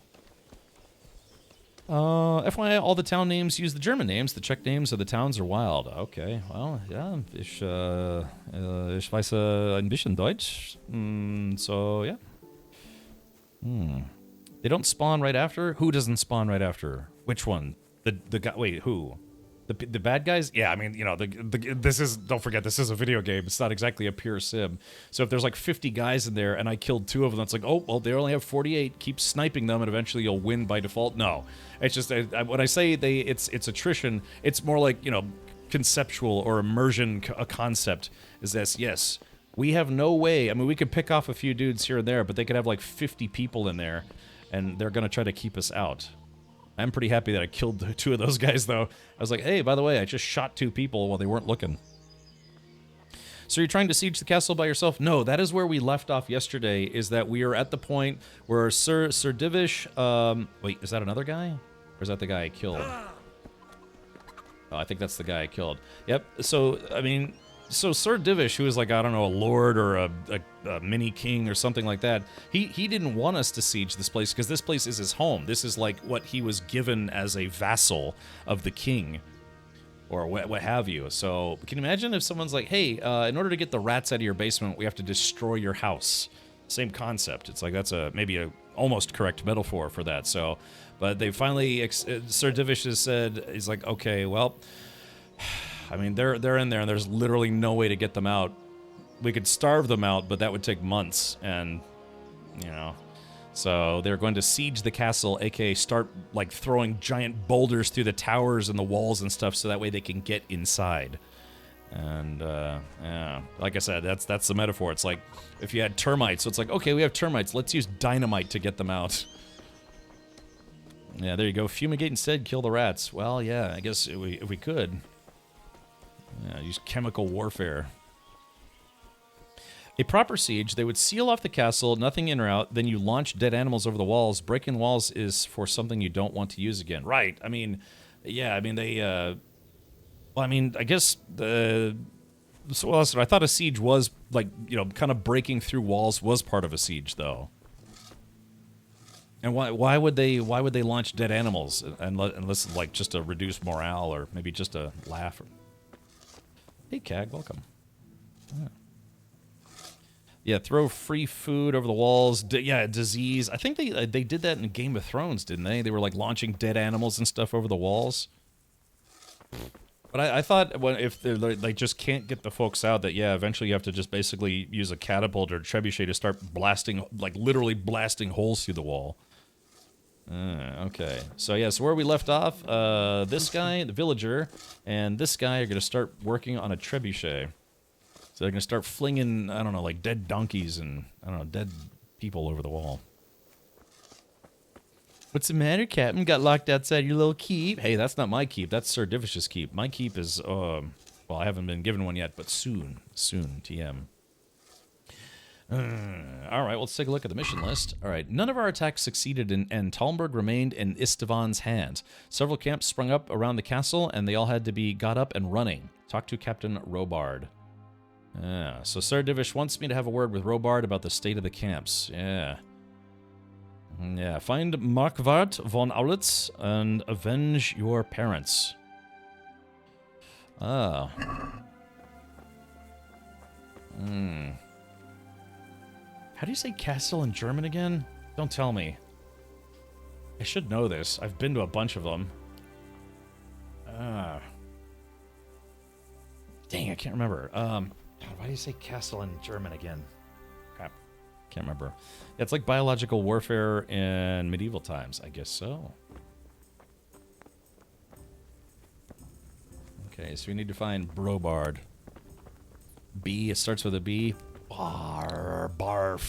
FYI, all the town names use the German names. The Czech names of the towns are wild. Okay, well, yeah, ich weiß ein bisschen Deutsch. So, yeah. They don't spawn right after? Who doesn't spawn right after? Which one? The guy, wait, who? The bad guys? Yeah, I mean, this is, don't forget, this is a video game. It's not exactly a pure sim. So if there's like 50 guys in there and I killed 2 of them, it's like, oh, well, they only have 48. Keep sniping them and eventually you'll win by default. No. It's just, when I say it's attrition, it's more like, conceptual or immersion, a concept is this, yes, we have no way. I mean, we could pick off a few dudes here and there, but they could have like 50 people in there and they're going to try to keep us out. I'm pretty happy that I killed 2 of those guys, though. I was like, hey, by the way, I just shot 2 people while they weren't looking. So you're trying to siege the castle by yourself? No, that is where we left off yesterday, is that we are at the point where Sir Divish... wait, is that another guy? Or is that the guy I killed? Oh, I think that's the guy I killed. Yep, so, I mean... So Sir Divish, who is like, I don't know, a lord or a mini king or something like that, he didn't want us to siege this place because this place is his home. This is like what he was given as a vassal of the king or what have you. So can you imagine if someone's like, hey, in order to get the rats out of your basement, we have to destroy your house. Same concept. It's like that's maybe a almost correct metaphor for that. So, but they finally, Sir Divish has said, he's like, okay, well... I mean, they're in there, and there's literally no way to get them out. We could starve them out, but that would take months, and, So they're going to siege the castle, aka start, like, throwing giant boulders through the towers and the walls and stuff, so that way they can get inside. And, yeah, like I said, that's the metaphor. It's like, if you had termites, so it's like, okay, we have termites, let's use dynamite to get them out. Yeah, there you go. Fumigate instead, kill the rats. Well, yeah, I guess if we could... Yeah, use chemical warfare. A proper siege, they would seal off the castle, nothing in or out, then you launch dead animals over the walls. Breaking walls is for something you don't want to use again. Right, I mean, yeah, I mean, they, well, I mean, I guess I thought a siege was, like, kind of breaking through walls was part of a siege, though. And why would they launch dead animals unless like just to reduce morale or maybe just to laugh? Hey, Cag, welcome. Yeah, throw free food over the walls. Yeah, disease. I think they did that in Game of Thrones, didn't they? They were like launching dead animals and stuff over the walls. But I thought if they just can't get the folks out, that yeah, eventually you have to just basically use a catapult or trebuchet to start blasting, like literally blasting holes through the wall. Okay, so yeah, so where we left off, this guy, the villager, and this guy are going to start working on a trebuchet. So they're going to start flinging, I don't know, like dead donkeys and, I don't know, dead people over the wall. What's the matter, Captain? Got locked outside your little keep? Hey, that's not my keep, that's Sir Divish's keep. My keep is, well, I haven't been given one yet, but soon, TM. All right, let's take a look at the mission list. All right, none of our attacks succeeded, and Talmberg remained in Istvan's hands. Several camps sprung up around the castle, and they all had to be got up and running. Talk to Captain Robard. So Sir Divish wants me to have a word with Robard about the state of the camps. Yeah, find Markwart von Aulitz and avenge your parents. How do you say castle in German again? Don't tell me. I should know this. I've been to a bunch of them. Dang, I can't remember. God, why do you say castle in German again? Crap. Can't remember. It's like biological warfare in medieval times. I guess so. Okay, so we need to find Brobard. B, it starts with a B. Barfenhagen.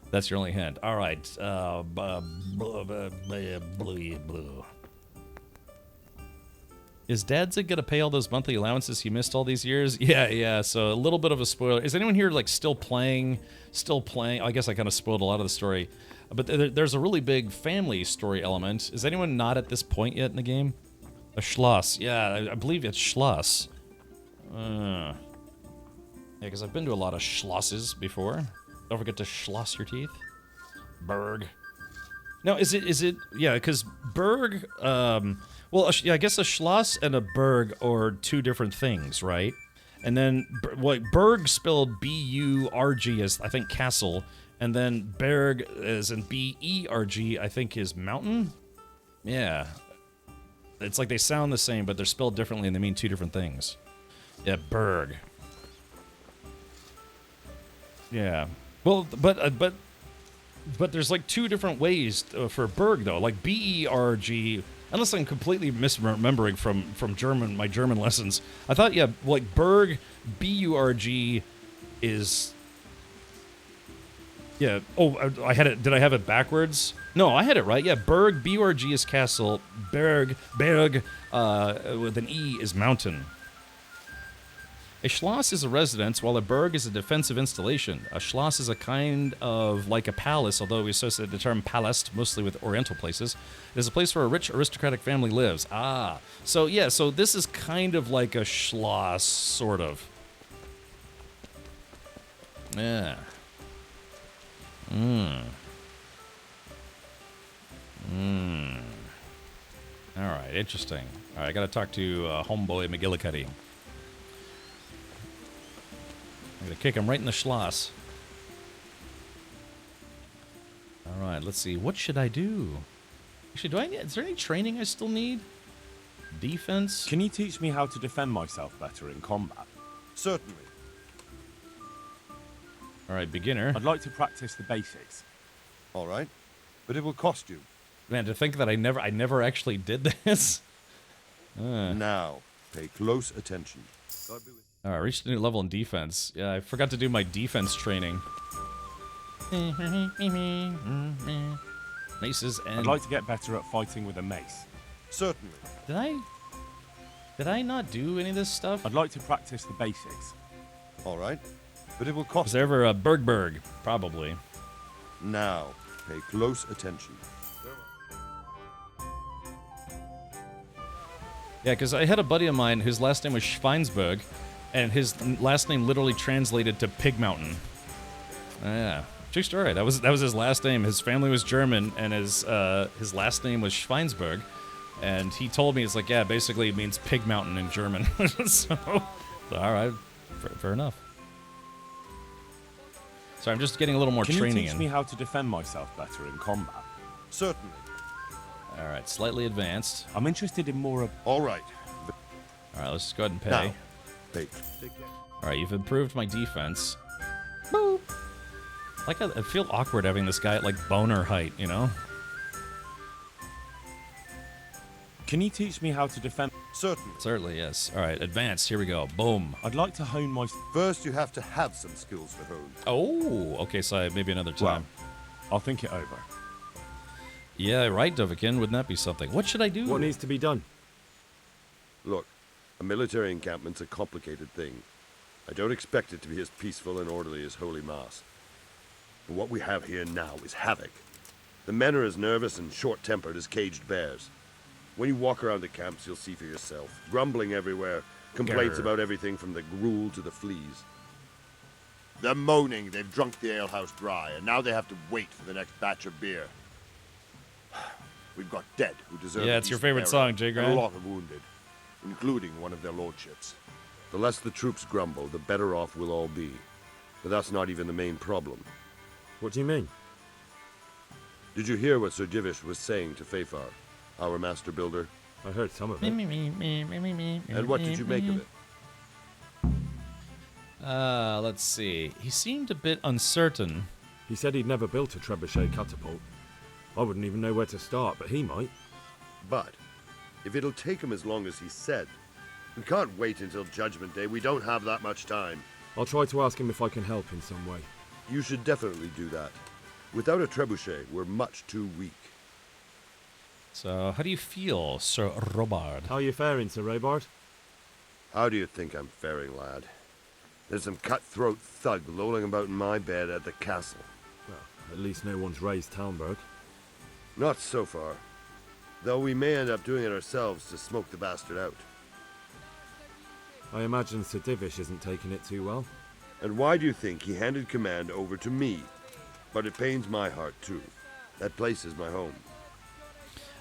That's your only hint. All right. Blue. Is Dadzig gonna pay all those monthly allowances he missed all these years? Yeah. So a little bit of a spoiler. Is anyone here like still playing? I guess I kind of spoiled a lot of the story, but there's a really big family story element. Is anyone not at this point yet in the game? A Schloss. Yeah, I believe it's Schloss. Yeah, because I've been to a lot of Schlosses before. Don't forget to Schloss your teeth. Berg. Now, is it? Yeah, because Berg. Well, yeah, I guess a Schloss and a Berg are two different things, right? And then, Berg spelled B-U-R-G is, I think, castle. And then Berg, as in B-E-R-G, I think is mountain? Yeah. It's like they sound the same, but they're spelled differently and they mean two different things. Yeah, Berg. Yeah. Well, but there's like two different ways for Berg, though. Like B-E-R-G... Unless I'm completely misremembering from German, my German lessons. I thought, yeah, like Berg, B-U-R-G is... Yeah, I had it, did I have it backwards? No, I had it right. Yeah, Berg, B-U-R-G is castle, Berg, with an E is mountain. A Schloss is a residence, while a Berg is a defensive installation. A Schloss is a kind of like a palace, although we associate the term palast mostly with Oriental places. It is a place where a rich aristocratic family lives. Ah, so yeah, so this is kind of like a Schloss, sort of. Yeah. Alright, interesting. Alright, I gotta talk to homeboy McGillicuddy. I'm gonna kick him right in the Schloss. Alright, let's see. What should I do? Actually, is there any training I still need? Defense? Can you teach me how to defend myself better in combat? Certainly. Alright, beginner. I'd like to practice the basics. All right. But it will cost you. Man, to think that I never actually did this. Now, pay close attention. God be with you. Alright, reached a new level in defense. Yeah, I forgot to do my defense training. Maces and... I'd like to get better at fighting with a mace. Certainly. Did I not do any of this stuff? I'd like to practice the basics. All right. But it will cost Was there ever a Berg? Probably. you. Now, pay close attention. Yeah, because I had a buddy of mine whose last name was Schweinsberg, and his last name literally translated to Pig Mountain. Yeah, true story. That was his last name. His family was German, and his last name was Schweinsberg. And he told me, it's like, yeah, basically it means Pig Mountain in German. So, all right, fair enough. So I'm just getting a little more training in. Can you teach me how to defend myself better in combat? Certainly. All right, slightly advanced. I'm interested in more of... All right. All right, let's just go ahead and pay. Now, pay. Take care. All right, you've improved my defense. Boop. Like, I feel awkward having this guy at, like, boner height, you know? Can you teach me how to defend... Certainly. Certainly, yes. All right, advanced. Here we go. Boom. I'd like to hone my... First, you have to have some skills to hone. Oh, okay, so maybe another time. Well, I'll think it over. Yeah, right, Dovikin. Wouldn't that be something? What should I do? What needs to be done? Look, a military encampment's a complicated thing. I don't expect it to be as peaceful and orderly as Holy Mass. But what we have here now is havoc. The men are as nervous and short-tempered as caged bears. When you walk around the camps, you'll see for yourself. Grumbling everywhere, complaints about everything from the gruel to the fleas. They're moaning they've drunk the alehouse dry, and now they have to wait for the next batch of beer. We've got dead who deserve Yeah, a it's your decent favorite burial, song, Jay and Grant. a lot of wounded, including one of their lordships. The less the troops grumble, the better off we'll all be. But that's not even the main problem. What do you mean? Did you hear what Sir Divish was saying to Fafar, our master builder? I heard some of it. And what did you make of it? Let's see. He seemed a bit uncertain. He said he'd never built a trebuchet catapult. I wouldn't even know where to start, but he might. But, if it'll take him as long as he said, we can't wait until Judgment Day. We don't have that much time. I'll try to ask him if I can help in some way. You should definitely do that. Without a trebuchet, we're much too weak. So, how do you feel, Sir Robard? How are you faring, Sir Robard? How do you think I'm faring, lad? There's some cutthroat thug lolling about in my bed at the castle. Well, at least no one's raised Talmberg. Not so far. Though we may end up doing it ourselves to smoke the bastard out. I imagine Sir Divish isn't taking it too well. And why do you think he handed command over to me? But it pains my heart, too. That place is my home.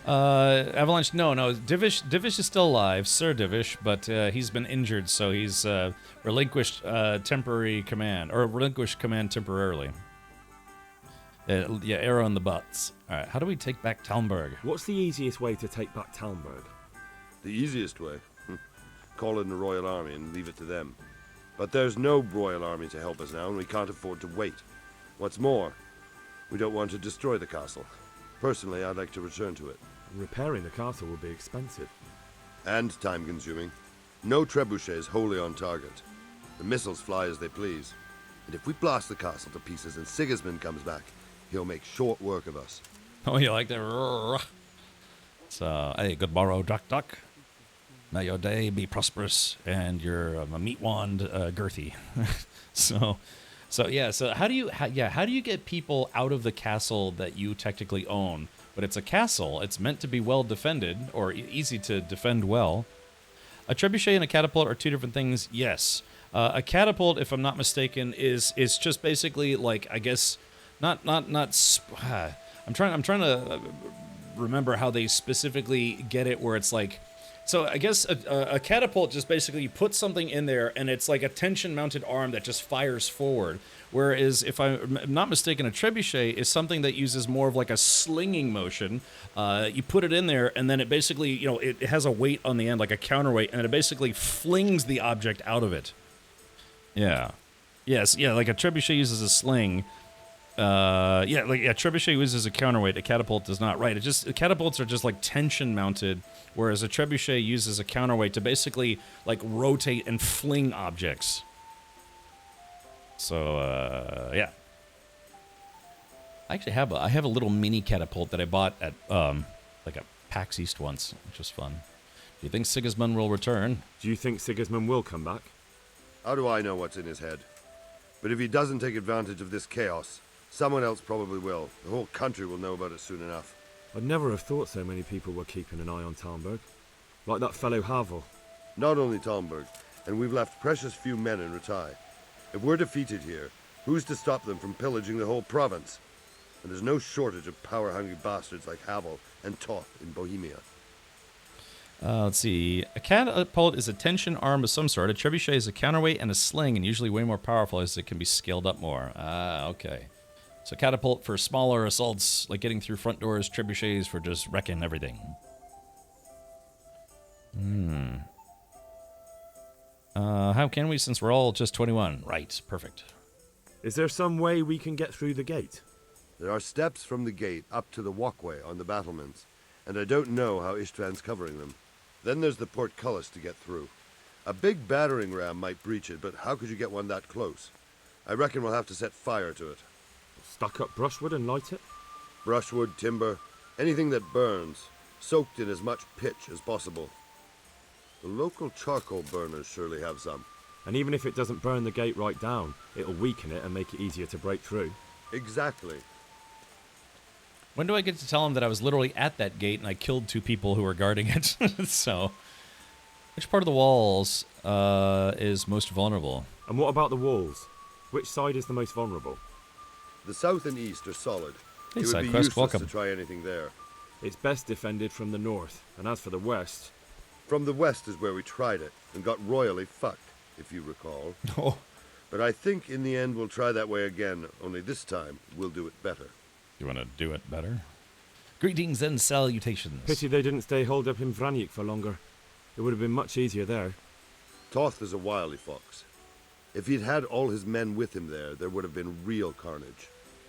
Avalanche, no. Divish is still alive, Sir Divish, but he's been injured, so he's relinquished temporary command, or relinquished command temporarily. Yeah, arrow in the butts. All right, how do we take back Talmberg? What's the easiest way to take back Talmberg? The easiest way? Call in the Royal Army and leave it to them. But there's no Royal Army to help us now, and we can't afford to wait. What's more, we don't want to destroy the castle. Personally, I'd like to return to it. Repairing the castle will be expensive. And time-consuming. No trebuchet is wholly on target. The missiles fly as they please. And if we blast the castle to pieces and Sigismund comes back, he'll make short work of us. Oh, you like that? So, hey, good morrow, Duck. May your day be prosperous and your meat wand girthy. So how do you get people out of the castle that you technically own? But it's a castle. It's meant to be well defended, or easy to defend well. A trebuchet and a catapult are two different things. Yes, a catapult, if I'm not mistaken, is just basically like, I guess, not. I'm trying to remember how they specifically get it, where it's like. So I guess a catapult just basically you put something in there and it's like a tension-mounted arm that just fires forward. Whereas, if I'm not mistaken, a trebuchet is something that uses more of like a slinging motion. You put it in there and then it basically, it has a weight on the end, like a counterweight, and it basically flings the object out of it. Yeah. Yes, yeah, like a trebuchet uses a sling. Trebuchet uses a counterweight. A catapult does not. Right? Catapults are just like tension-mounted. Whereas a trebuchet uses a counterweight to basically like rotate and fling objects. So yeah, I actually have a little mini catapult that I bought at like a PAX East once, which was fun. Do you think Sigismund will return? Do you think Sigismund will come back? How do I know what's in his head? But if he doesn't take advantage of this chaos, someone else probably will. The whole country will know about it soon enough. I'd never have thought so many people were keeping an eye on Talmberg. Like that fellow Havel. Not only Talmberg, and we've left precious few men in Ratai. If we're defeated here, who's to stop them from pillaging the whole province? And there's no shortage of power-hungry bastards like Havel and Toth in Bohemia. Let's see. A catapult is a tension arm of some sort. A trebuchet is a counterweight and a sling, and usually way more powerful as it can be scaled up more. Okay. So catapult for smaller assaults, like getting through front doors, trebuchets for just wrecking everything. How can we, since we're all just 21? Right, perfect. Is there some way we can get through the gate? There are steps from the gate up to the walkway on the battlements, and I don't know how Ishtvan's covering them. Then there's the portcullis to get through. A big battering ram might breach it, but how could you get one that close? I reckon we'll have to set fire to it. Stack up brushwood and light it? Brushwood, timber, anything that burns, soaked in as much pitch as possible. The local charcoal burners surely have some. And even if it doesn't burn the gate right down, it'll weaken it and make it easier to break through. Exactly. When do I get to tell him that I was literally at that gate and I killed 2 people who were guarding it? So, which part of the walls is most vulnerable? And what about the walls? Which side is the most vulnerable? The south and east are solid. Hey, it would be SideQuest, useless welcome. to try anything there. It's best defended from the north, and as for the west... From the west is where we tried it, and got royally fucked, if you recall. Oh, But I think in the end we'll try that way again, only this time we'll do it better. You want to do it better? Greetings and salutations. Pity they didn't stay holed up in Vranyk for longer. It would have been much easier there. Toth is a wily fox. If he'd had all his men with him there would have been real carnage.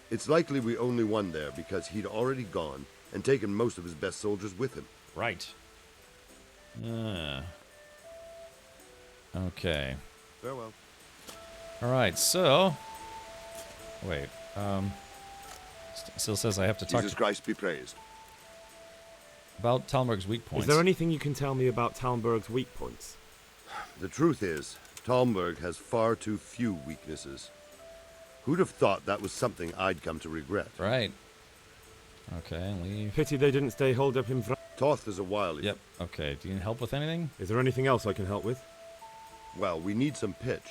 It's likely we only won there because he'd already gone and taken most of his best soldiers with him. Right. Okay. Farewell. All right, so... Wait, still says I have to talk Jesus Christ be praised. about Talmberg's weak points. Is there anything you can tell me about Talmberg's weak points? The truth is, Talmberg has far too few weaknesses. Who'd have thought that was something I'd come to regret? Right. Okay, leave. Pity they didn't stay holed up in Vranyk. Toth is a wily. Yep, okay. Do you need help with anything? Is there anything else I can help with? Well, we need some pitch.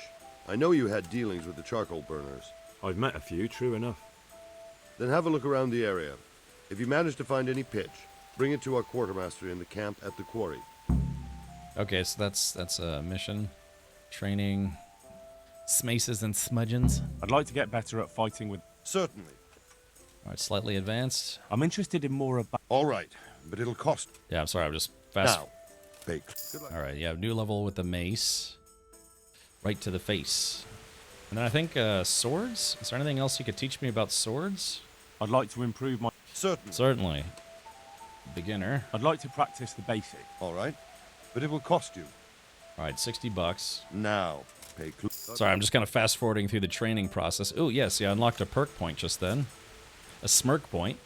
I know you had dealings with the charcoal burners. I've met a few, true enough. Then have a look around the area. If you manage to find any pitch, bring it to our quartermaster in the camp at the quarry. Okay, so that's a mission. Training. Smaces and smudgeons. I'd like to get better at fighting with... Certainly. All right, slightly advanced. I'm interested in more about... All right, but it'll cost. Yeah, I'm sorry, I'm just fast. Now, bake. Good luck. All right, yeah, new level with the mace. Right to the face. And then I think swords? Is there anything else you could teach me about swords? I'd like to improve my... Certainly. Certainly. Beginner. I'd like to practice the basic. All right, but it will cost you. All right, $60. Now, pay close. Sorry, I'm just kind of fast forwarding through the training process. Oh, yes, yeah, I unlocked a perk point just then. A smirk point.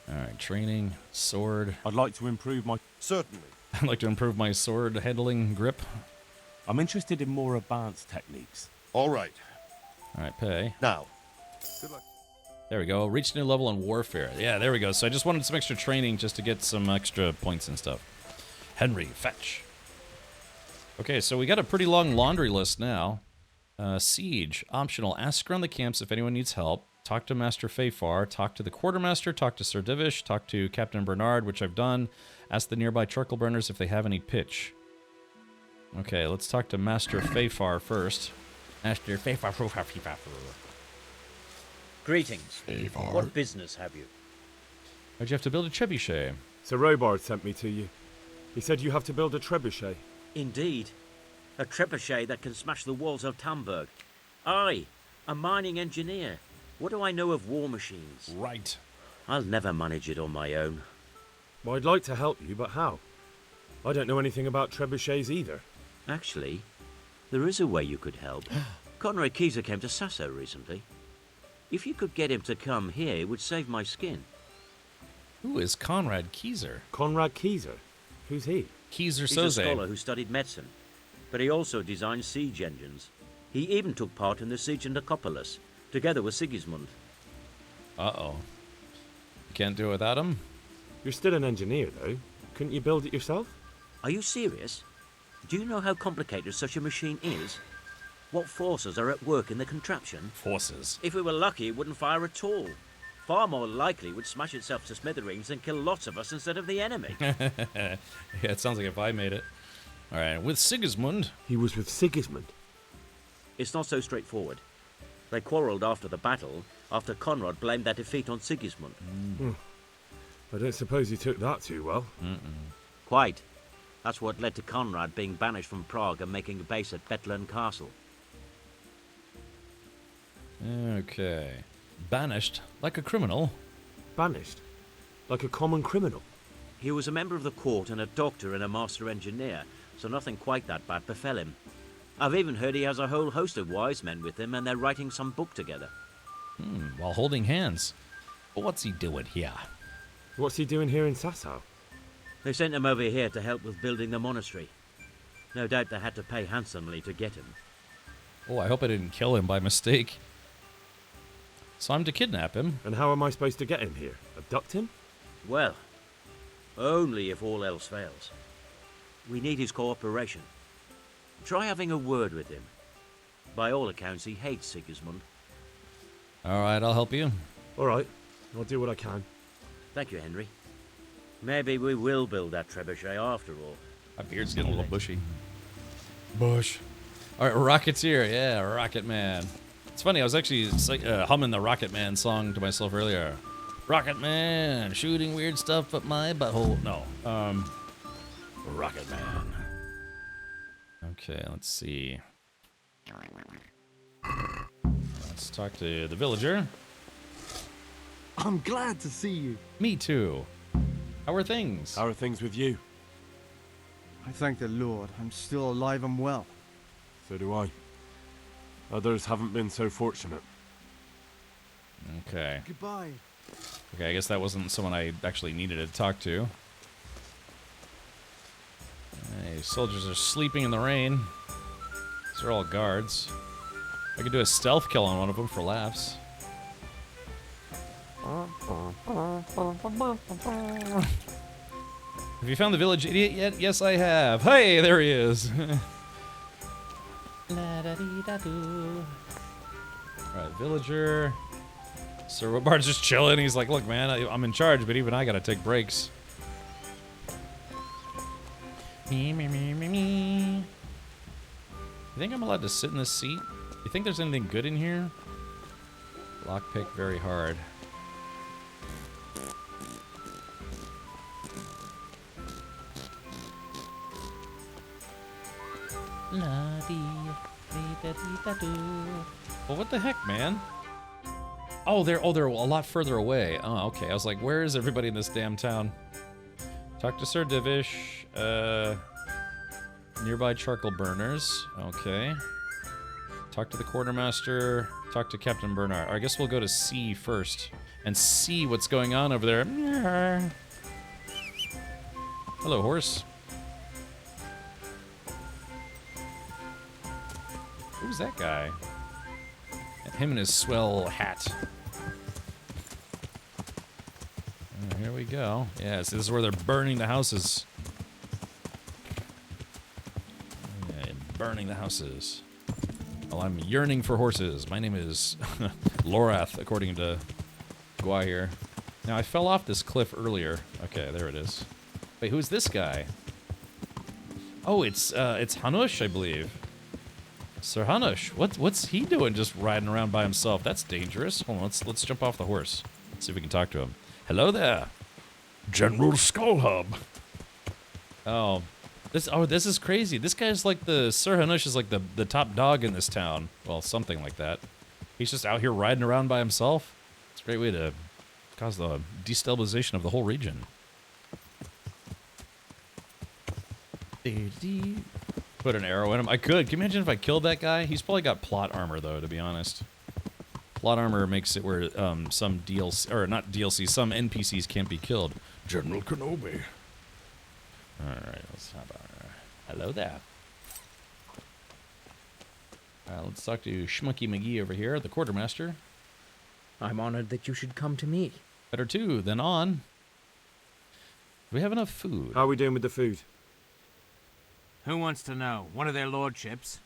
All right, training, sword. I'd like to improve my... Certainly. I'd like to improve my sword handling grip. I'm interested in more advanced techniques. All right. All right, pay. Now. Good luck. There we go. Reached a new level in warfare. Yeah, there we go. So I just wanted some extra training just to get some extra points and stuff. Henry, fetch. Okay, so we got a pretty long laundry list now. Siege, optional. Ask around the camps if anyone needs help. Talk to Master Fafar. Talk to the quartermaster. Talk to Sir Divish. Talk to Captain Bernard, which I've done. Ask the nearby charcoal burners if they have any pitch. Okay, let's talk to Master Fafar first. Master Fafar. Greetings. What business have you? Why'd you have to build a trebuchet? Sir Robard sent me to you. He said you have to build a trebuchet. Indeed. A trebuchet that can smash the walls of Talmberg. I, a mining engineer. What do I know of war machines? Right. I'll never manage it on my own. Well, I'd like to help you, but how? I don't know anything about trebuchets either. Actually, there is a way you could help. Conrad Keyser came to Sasso recently. If you could get him to come here, it would save my skin. Who is Conrad Keyser? Conrad Keyser? Who's he? Keyser He's a Soze. scholar who studied medicine, but he also designed siege engines. He even took part in the siege of Nicopolis, together with Sigismund. Uh-oh. You can't do it without him? You're still an engineer, though. Couldn't you build it yourself? Are you serious? Do you know how complicated such a machine is? What forces are at work in the contraption? Forces. If we were lucky, it wouldn't fire at all. Far more likely, it would smash itself to smithereens and kill lots of us instead of the enemy. Yeah, it sounds like if I made it. All right, with Sigismund. He was with Sigismund. It's not so straightforward. They quarrelled after the battle, after Conrad blamed their defeat on Sigismund. I don't suppose he took that too well. Quite. That's what led to Conrad being banished from Prague and making a base at Bethlen Castle. Okay. Banished like a criminal. Banished. Like a common criminal. He was a member of the court and a doctor and a master engineer, so nothing quite that bad befell him. I've even heard he has a whole host of wise men with him and they're writing some book together. While holding hands. But what's he doing here? What's he doing here in Sasau? They sent him over here to help with building the monastery. No doubt they had to pay handsomely to get him. Oh, I hope I didn't kill him by mistake. So I'm to kidnap him. And how am I supposed to get him here? Abduct him? Well, only if all else fails. We need his cooperation. Try having a word with him. By all accounts, he hates Sigismund. All right, I'll help you. All right. I'll do what I can. Thank you, Henry. Maybe we will build that trebuchet after all. My beard's getting a little bushy. Bush. All right, Rocketeer. Yeah, Rocket Man. It's funny. I was actually humming the Rocket Man song to myself earlier. Rocket Man, shooting weird stuff up my butthole. No. Rocket Man. Okay, let's see. Let's talk to the villager. I'm glad to see you. Me too. How are things? How are things with you? I thank the Lord I'm still alive and well. So do I. Others haven't been so fortunate. Okay. Goodbye. Okay, I guess that wasn't someone I actually needed to talk to. Hey, soldiers are sleeping in the rain. These are all guards. I could do a stealth kill on one of them for laughs. Have you found the village idiot yet? Yes, I have. Hey, there he is. Alright, villager. Sir Woodbard's just chilling. He's like, look, man, I'm in charge, but even I gotta take breaks. Me. You think I'm allowed to sit in this seat? You think there's anything good in here? Lockpick very hard. Well, what the heck, man? Oh, they're a lot further away. Oh, okay. I was like, where is everybody in this damn town? Talk to Sir Divish. Nearby charcoal burners. Okay. Talk to the quartermaster. Talk to Captain Bernard. I guess we'll go to C first and see what's going on over there. Hello, horse. Who's that guy? Him and his swell hat. Here we go. Yes, this is where they're burning the houses. Yeah, burning the houses. Well, I'm yearning for horses. My name is Lorath, according to Gua here. Now, I fell off this cliff earlier. Okay, there it is. Wait, who's this guy? Oh, it's Hanush, I believe. Sir Hanush, what's he doing just riding around by himself? That's dangerous. Hold on, let's jump off the horse. See if we can talk to him. Hello there. General Skullhub. Oh, this is crazy. This guy's like Sir Hanush is like the top dog in this town. Well, something like that. He's just out here riding around by himself. It's a great way to cause the destabilization of the whole region. Put an arrow in him. I could. Can you imagine if I killed that guy? He's probably got plot armor, though, to be honest. Plot armor makes it where some DLC, or not DLC, some NPCs can't be killed. General Kenobi. Alright, let's hop on. Hello there. Alright, let's talk to Schmucky McGee over here, the quartermaster. I'm honored that you should come to me. Better too, than on. Do we have enough food? How are we doing with the food? Who wants to know? One of their lordships?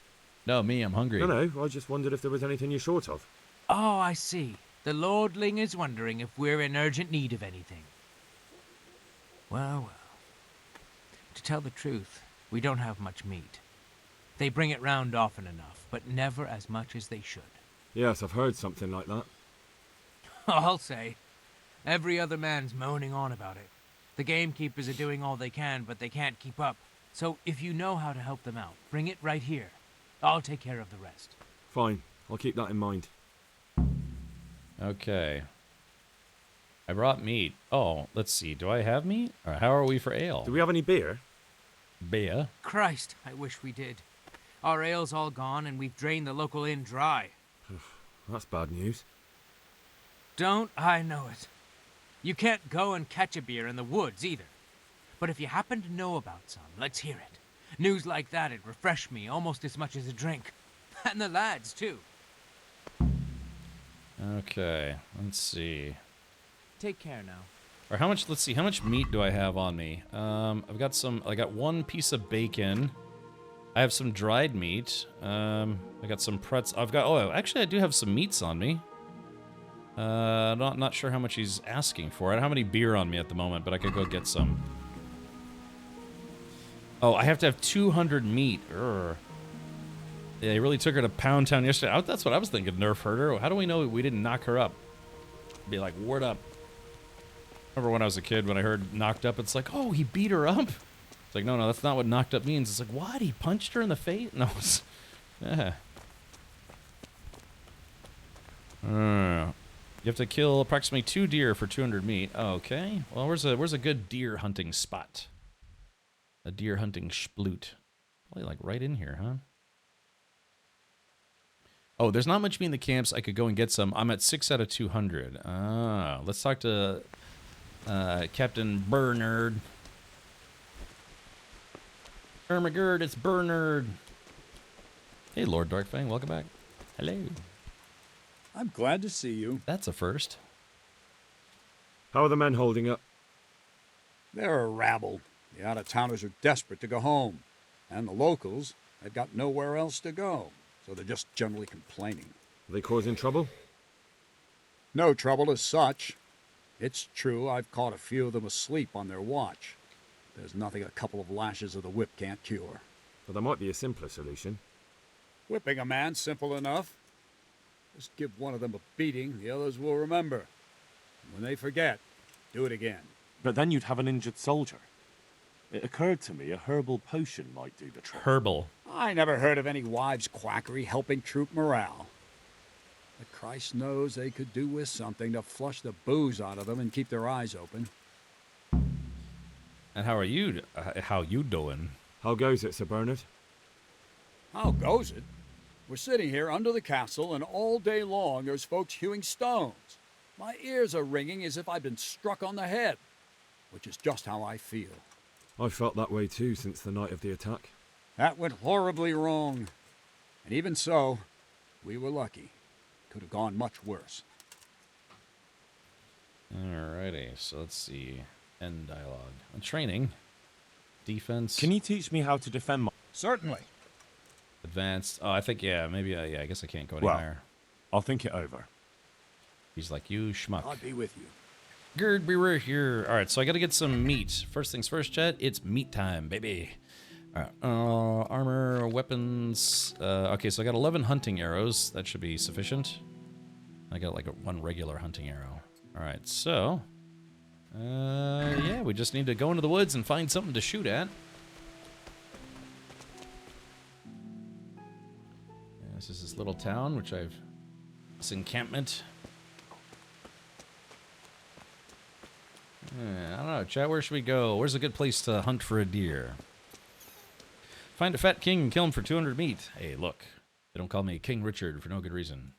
No, me, I'm hungry. No, I just wondered if there was anything you're short of. Oh, I see. The lordling is wondering if we're in urgent need of anything. Well. To tell the truth, we don't have much meat. They bring it round often enough, but never as much as they should. Yes, I've heard something like that. I'll say. Every other man's moaning on about it. The gamekeepers are doing all they can, but they can't keep up. So if you know how to help them out, bring it right here. I'll take care of the rest. Fine, I'll keep that in mind. Okay. I brought meat. Oh, let's see. Do I have meat? Or how are we for ale? Do we have any beer? Beer? Christ, I wish we did. Our ale's all gone and we've drained the local inn dry. That's bad news. Don't I know it? You can't go and catch a beer in the woods either. But if you happen to know about some, let's hear it. News like that'd refresh me almost as much as a drink. And the lads, too. Okay, let's see. Take care now. Or how much, let's see, how much meat do I have on me? I got one piece of bacon. I have some dried meat. I got some pretzels. Actually I do have some meats on me. Not sure how much he's asking for. I don't have any beer on me at the moment, but I could go get some. Oh, I have to have 200 meat. Urgh. Yeah, he really took her to Pound Town yesterday. That's what I was thinking, nerf hurt her. How do we know we didn't knock her up? Be like, word up. Remember when I was a kid, when I heard knocked up, it's like, oh, he beat her up? It's like, no, that's not what knocked up means. It's like, what? He punched her in the face? No, it's... Yeah. You have to kill approximately 2 deer for 200 meat. Okay. Well, where's a good deer hunting spot? A deer hunting sploot. Probably like right in here, huh? Oh, there's not much meat in the camps. I could go and get some. I'm at 6 out of 200. Ah, let's talk to Captain Bernard. Ermagerd, it's Bernard. Hey, Lord Darkfang, welcome back. Hello. I'm glad to see you. That's a first. How are the men holding up? They're a rabble. The out-of-towners are desperate to go home. And the locals, they've got nowhere else to go. So they're just generally complaining. Are they causing trouble? No trouble as such. It's true I've caught a few of them asleep on their watch. There's nothing a couple of lashes of the whip can't cure. But there might be a simpler solution. Whipping a man, simple enough. Just give one of them a beating, the others will remember. And when they forget, do it again. But then you'd have an injured soldier. It occurred to me a herbal potion might do the trick. Herbal. I never heard of any wives' quackery helping troop morale. But Christ knows they could do with something to flush the booze out of them and keep their eyes open. And how are you? How you doing? How goes it, Sir Bernard? How goes it? We're sitting here under the castle, and all day long there's folks hewing stones. My ears are ringing as if I'd been struck on the head, which is just how I feel. I felt that way too since the night of the attack. That went horribly wrong. And even so, we were lucky. Could have gone much worse. Alrighty, so let's see. End dialogue. Training. Defense. Can you teach me how to defend my... Certainly. Advanced. Oh, I think, yeah, maybe, yeah, I guess I can't go any Well, higher. I'll think it over. He's like, you schmuck. I'll be with you. Gerd, be right here. Alright, so I gotta get some meat. First things first, chat, it's meat time, baby. Alright, armor, weapons. Okay, so I got 11 hunting arrows. That should be sufficient. I got like one regular hunting arrow. Alright, so... yeah, we just need to go into the woods and find something to shoot at. Yeah, this is this little town, which I've... This encampment. I don't know, chat, where should we go? Where's a good place to hunt for a deer? Find a fat king and kill him for 200 meat. Hey, look. They don't call me King Richard for no good reason.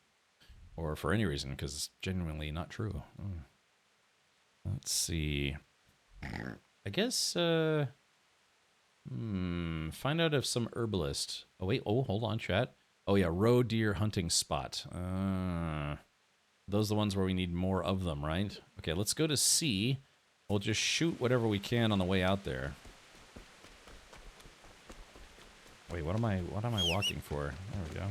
Or for any reason, because it's genuinely not true. Let's see. I guess, find out if some herbalist... Oh, wait. Oh, hold on, chat. Oh, yeah. Roe deer hunting spot. Those are the ones where we need more of them, right? Okay, let's go to C. We'll just shoot whatever we can on the way out there. Wait, what am I walking for? There we go.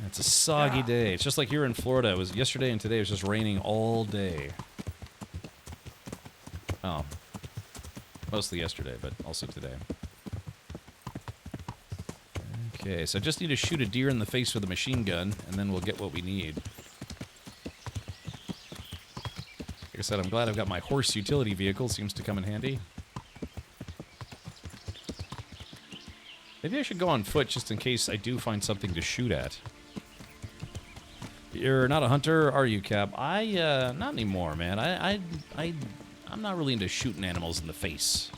It's a soggy day. It's just like here in Florida. It was yesterday and today. It was just raining all day. Oh. Mostly yesterday, but also today. Okay, so I just need to shoot a deer in the face with a machine gun, and then we'll get what we need. Like I said, I'm glad I've got my horse utility vehicle. Seems to come in handy. Maybe I should go on foot just in case I do find something to shoot at. You're not a hunter, are you, Cap? Not anymore, man. I'm not really into shooting animals in the face.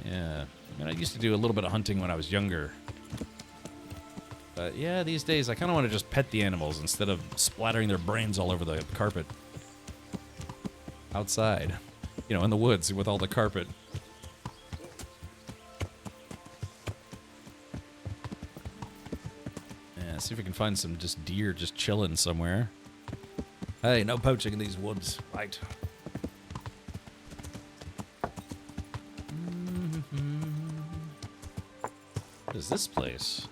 Yeah. I mean, I used to do a little bit of hunting when I was younger. But yeah, these days I kind of want to just pet the animals instead of splattering their brains all over the carpet. Outside. You know, in the woods with all the carpet. Yeah, see if we can find some just deer just chilling somewhere. Hey, no poaching in these woods. Right. What is this place?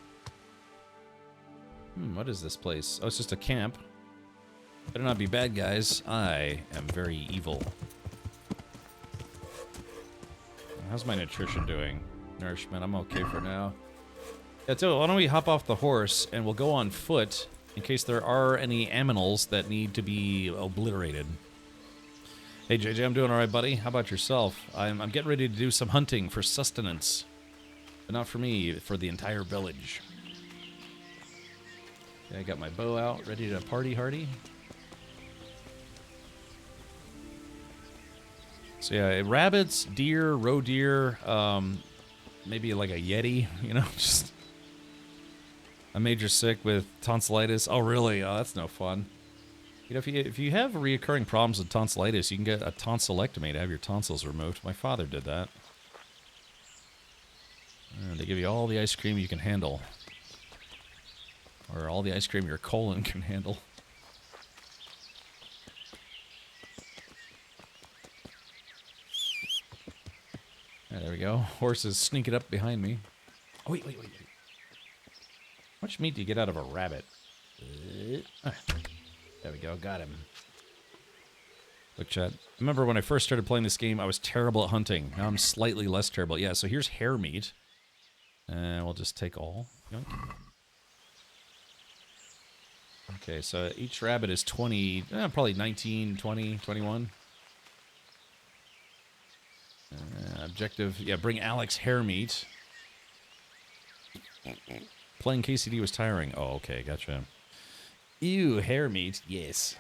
What is this place? Oh, it's just a camp. Better not be bad guys. I am very evil. How's my nutrition doing? nourishment. I'm okay for now. Yeah, so why don't we hop off the horse and we'll go on foot in case there are any aminals that need to be obliterated. Hey, JJ, I'm doing all right, buddy. How about yourself? I'm getting ready to do some hunting for sustenance. But not for me, for the entire village. Okay, I got my bow out, ready to party hardy. So yeah, rabbits, deer, roe deer, maybe like a yeti, you know, just... I'm major sick with tonsillitis. Oh, really? Oh, that's no fun. You know, if you have reoccurring problems with tonsillitis, you can get a tonsillectomy to have your tonsils removed. My father did that. And they give you all the ice cream you can handle. Or all the ice cream your colon can handle. Yeah, there we go. Horse is sneaking up behind me. Oh, wait. How much meat do you get out of a rabbit? There we go, got him. Look, chat. Remember when I first started playing this game, I was terrible at hunting. Now I'm slightly less terrible. Yeah, so here's hare meat. And we'll just take all. Yoink. Okay, so each rabbit is 20, probably 19, 20, 21. Objective, yeah, bring Alex hare meat. Playing KCD was tiring. Oh, okay, gotcha. Ew, hare meat, yes.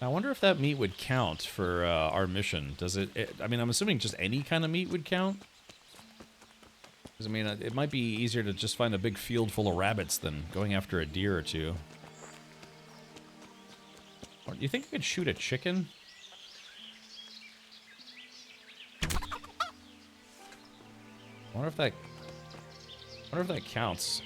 I wonder if that meat would count for our mission. Does it, I mean, I'm assuming just any kind of meat would count. Because, I mean, it might be easier to just find a big field full of rabbits than going after a deer or two. Or, do you think I could shoot a chicken? I wonder if that counts.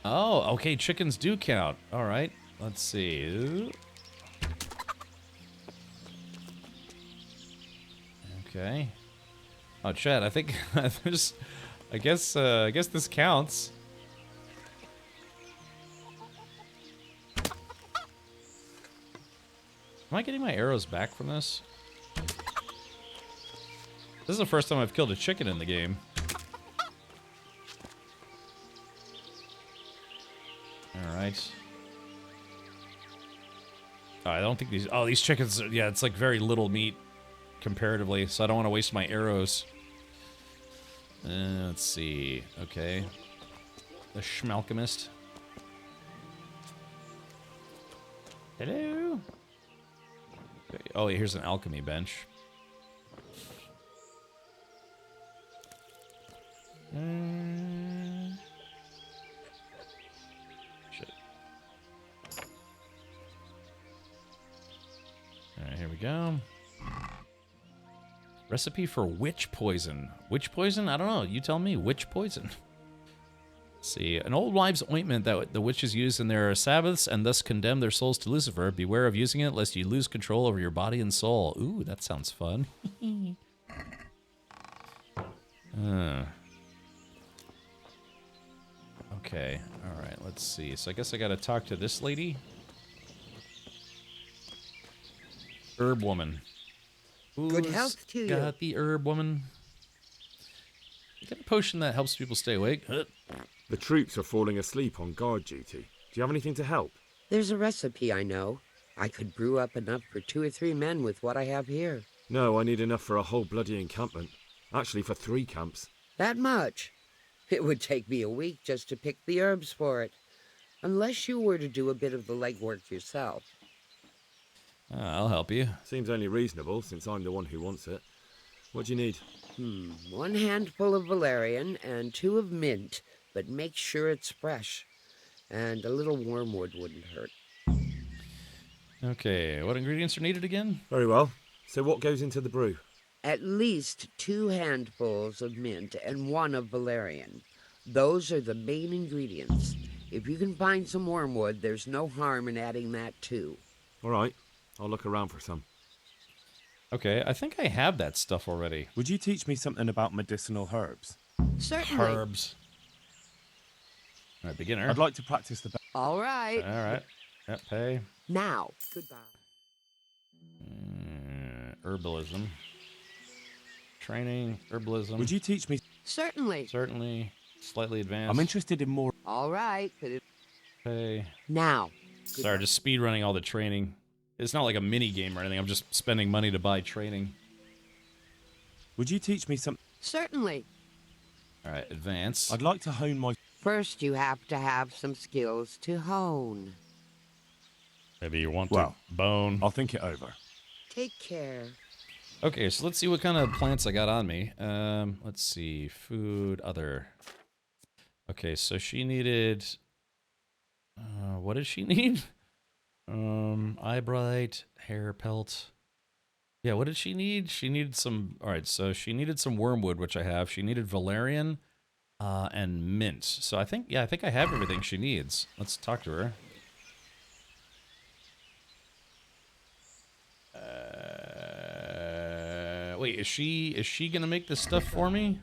Oh, okay, chickens do count. All right, let's see. Okay. Oh, Chad, I think I guess this counts. Am I getting my arrows back from this? This is the first time I've killed a chicken in the game. Alright. Oh, I don't think these... Oh, these chickens... Yeah, it's like very little meat comparatively, so I don't want to waste my arrows. Let's see. Okay. The Schmalchemist. Hello? Okay. Oh, here's an alchemy bench. Shit. Alright, here we go. Recipe for witch poison. Witch poison? I don't know. You tell me. Witch poison. Let's see. An old wives' ointment that the witches use in their Sabbaths and thus condemn their souls to Lucifer. Beware of using it lest you lose control over your body and soul. Ooh, that sounds fun. Okay, alright, let's see. So I guess I gotta talk to this lady. Herb woman. Good health to you. Got the herb woman. You got a potion that helps people stay awake? The troops are falling asleep on guard duty. Do you have anything to help? There's a recipe I know. I could brew up enough for 2 or 3 men with what I have here. No, I need enough for a whole bloody encampment. Actually, for 3 camps. That much? It would take me a week just to pick the herbs for it. Unless you were to do a bit of the legwork yourself. I'll help you. Seems only reasonable, since I'm the one who wants it. What do you need? 1 handful of valerian and 2 of mint, but make sure it's fresh. And a little wormwood wouldn't hurt. Okay, what ingredients are needed again? Very well. So what goes into the brew? At least 2 handfuls of mint and 1 of valerian. Those are the main ingredients. If you can find some wormwood, there's no harm in adding that too. All right. I'll look around for some. Okay, I think I have that stuff already. Would you teach me something about medicinal herbs? Certainly. Herbs. All right, beginner. I'd like to practice the... All right. All right. Yep, pay. Now, goodbye. herbalism. Training, herbalism. Would you teach me? Certainly. Certainly. Slightly advanced. I'm interested in more. All right. Okay. Now. Sorry, just speed running all the training. It's not like a mini game or anything. I'm just spending money to buy training. Would you teach me some? Certainly. All right, advance. I'd like to hone my. First, you have to have some skills to hone. Maybe you want to bone. I'll think it over. Take care. Okay, so let's see what kind of plants I got on me. Let's see. Food, other. Okay, so she needed... what did she need? Eye bright, hair pelt. Yeah, what did she need? She needed some... Alright, so she needed some wormwood, which I have. She needed valerian and mint. So I think I have everything she needs. Let's talk to her. Wait, is she gonna make this stuff for me?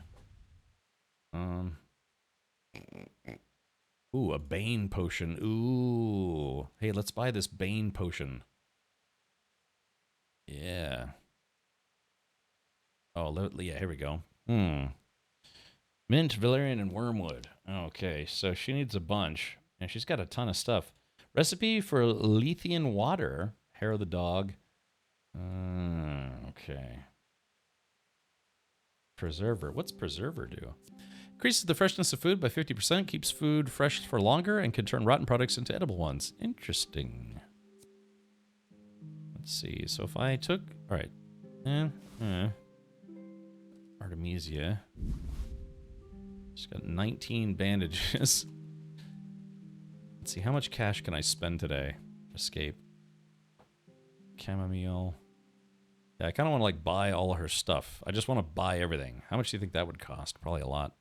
Ooh, a Bane potion. Ooh. Hey, let's buy this Bane potion. Yeah. Oh, yeah, here we go. Mint, valerian, and wormwood. Okay, so she needs a bunch. And she's got a ton of stuff. Recipe for Lethean water. Hair of the dog. Okay. Preserver. What's preserver do? Increases the freshness of food by 50%, keeps food fresh for longer, and can turn rotten products into edible ones. Interesting. Let's see. So if I took... Alright. Artemisia. She's got 19 bandages. Let's see. How much cash can I spend today? Escape. Chamomile. Yeah, I kind of want to, like, buy all of her stuff. I just want to buy everything. How much do you think that would cost? Probably a lot.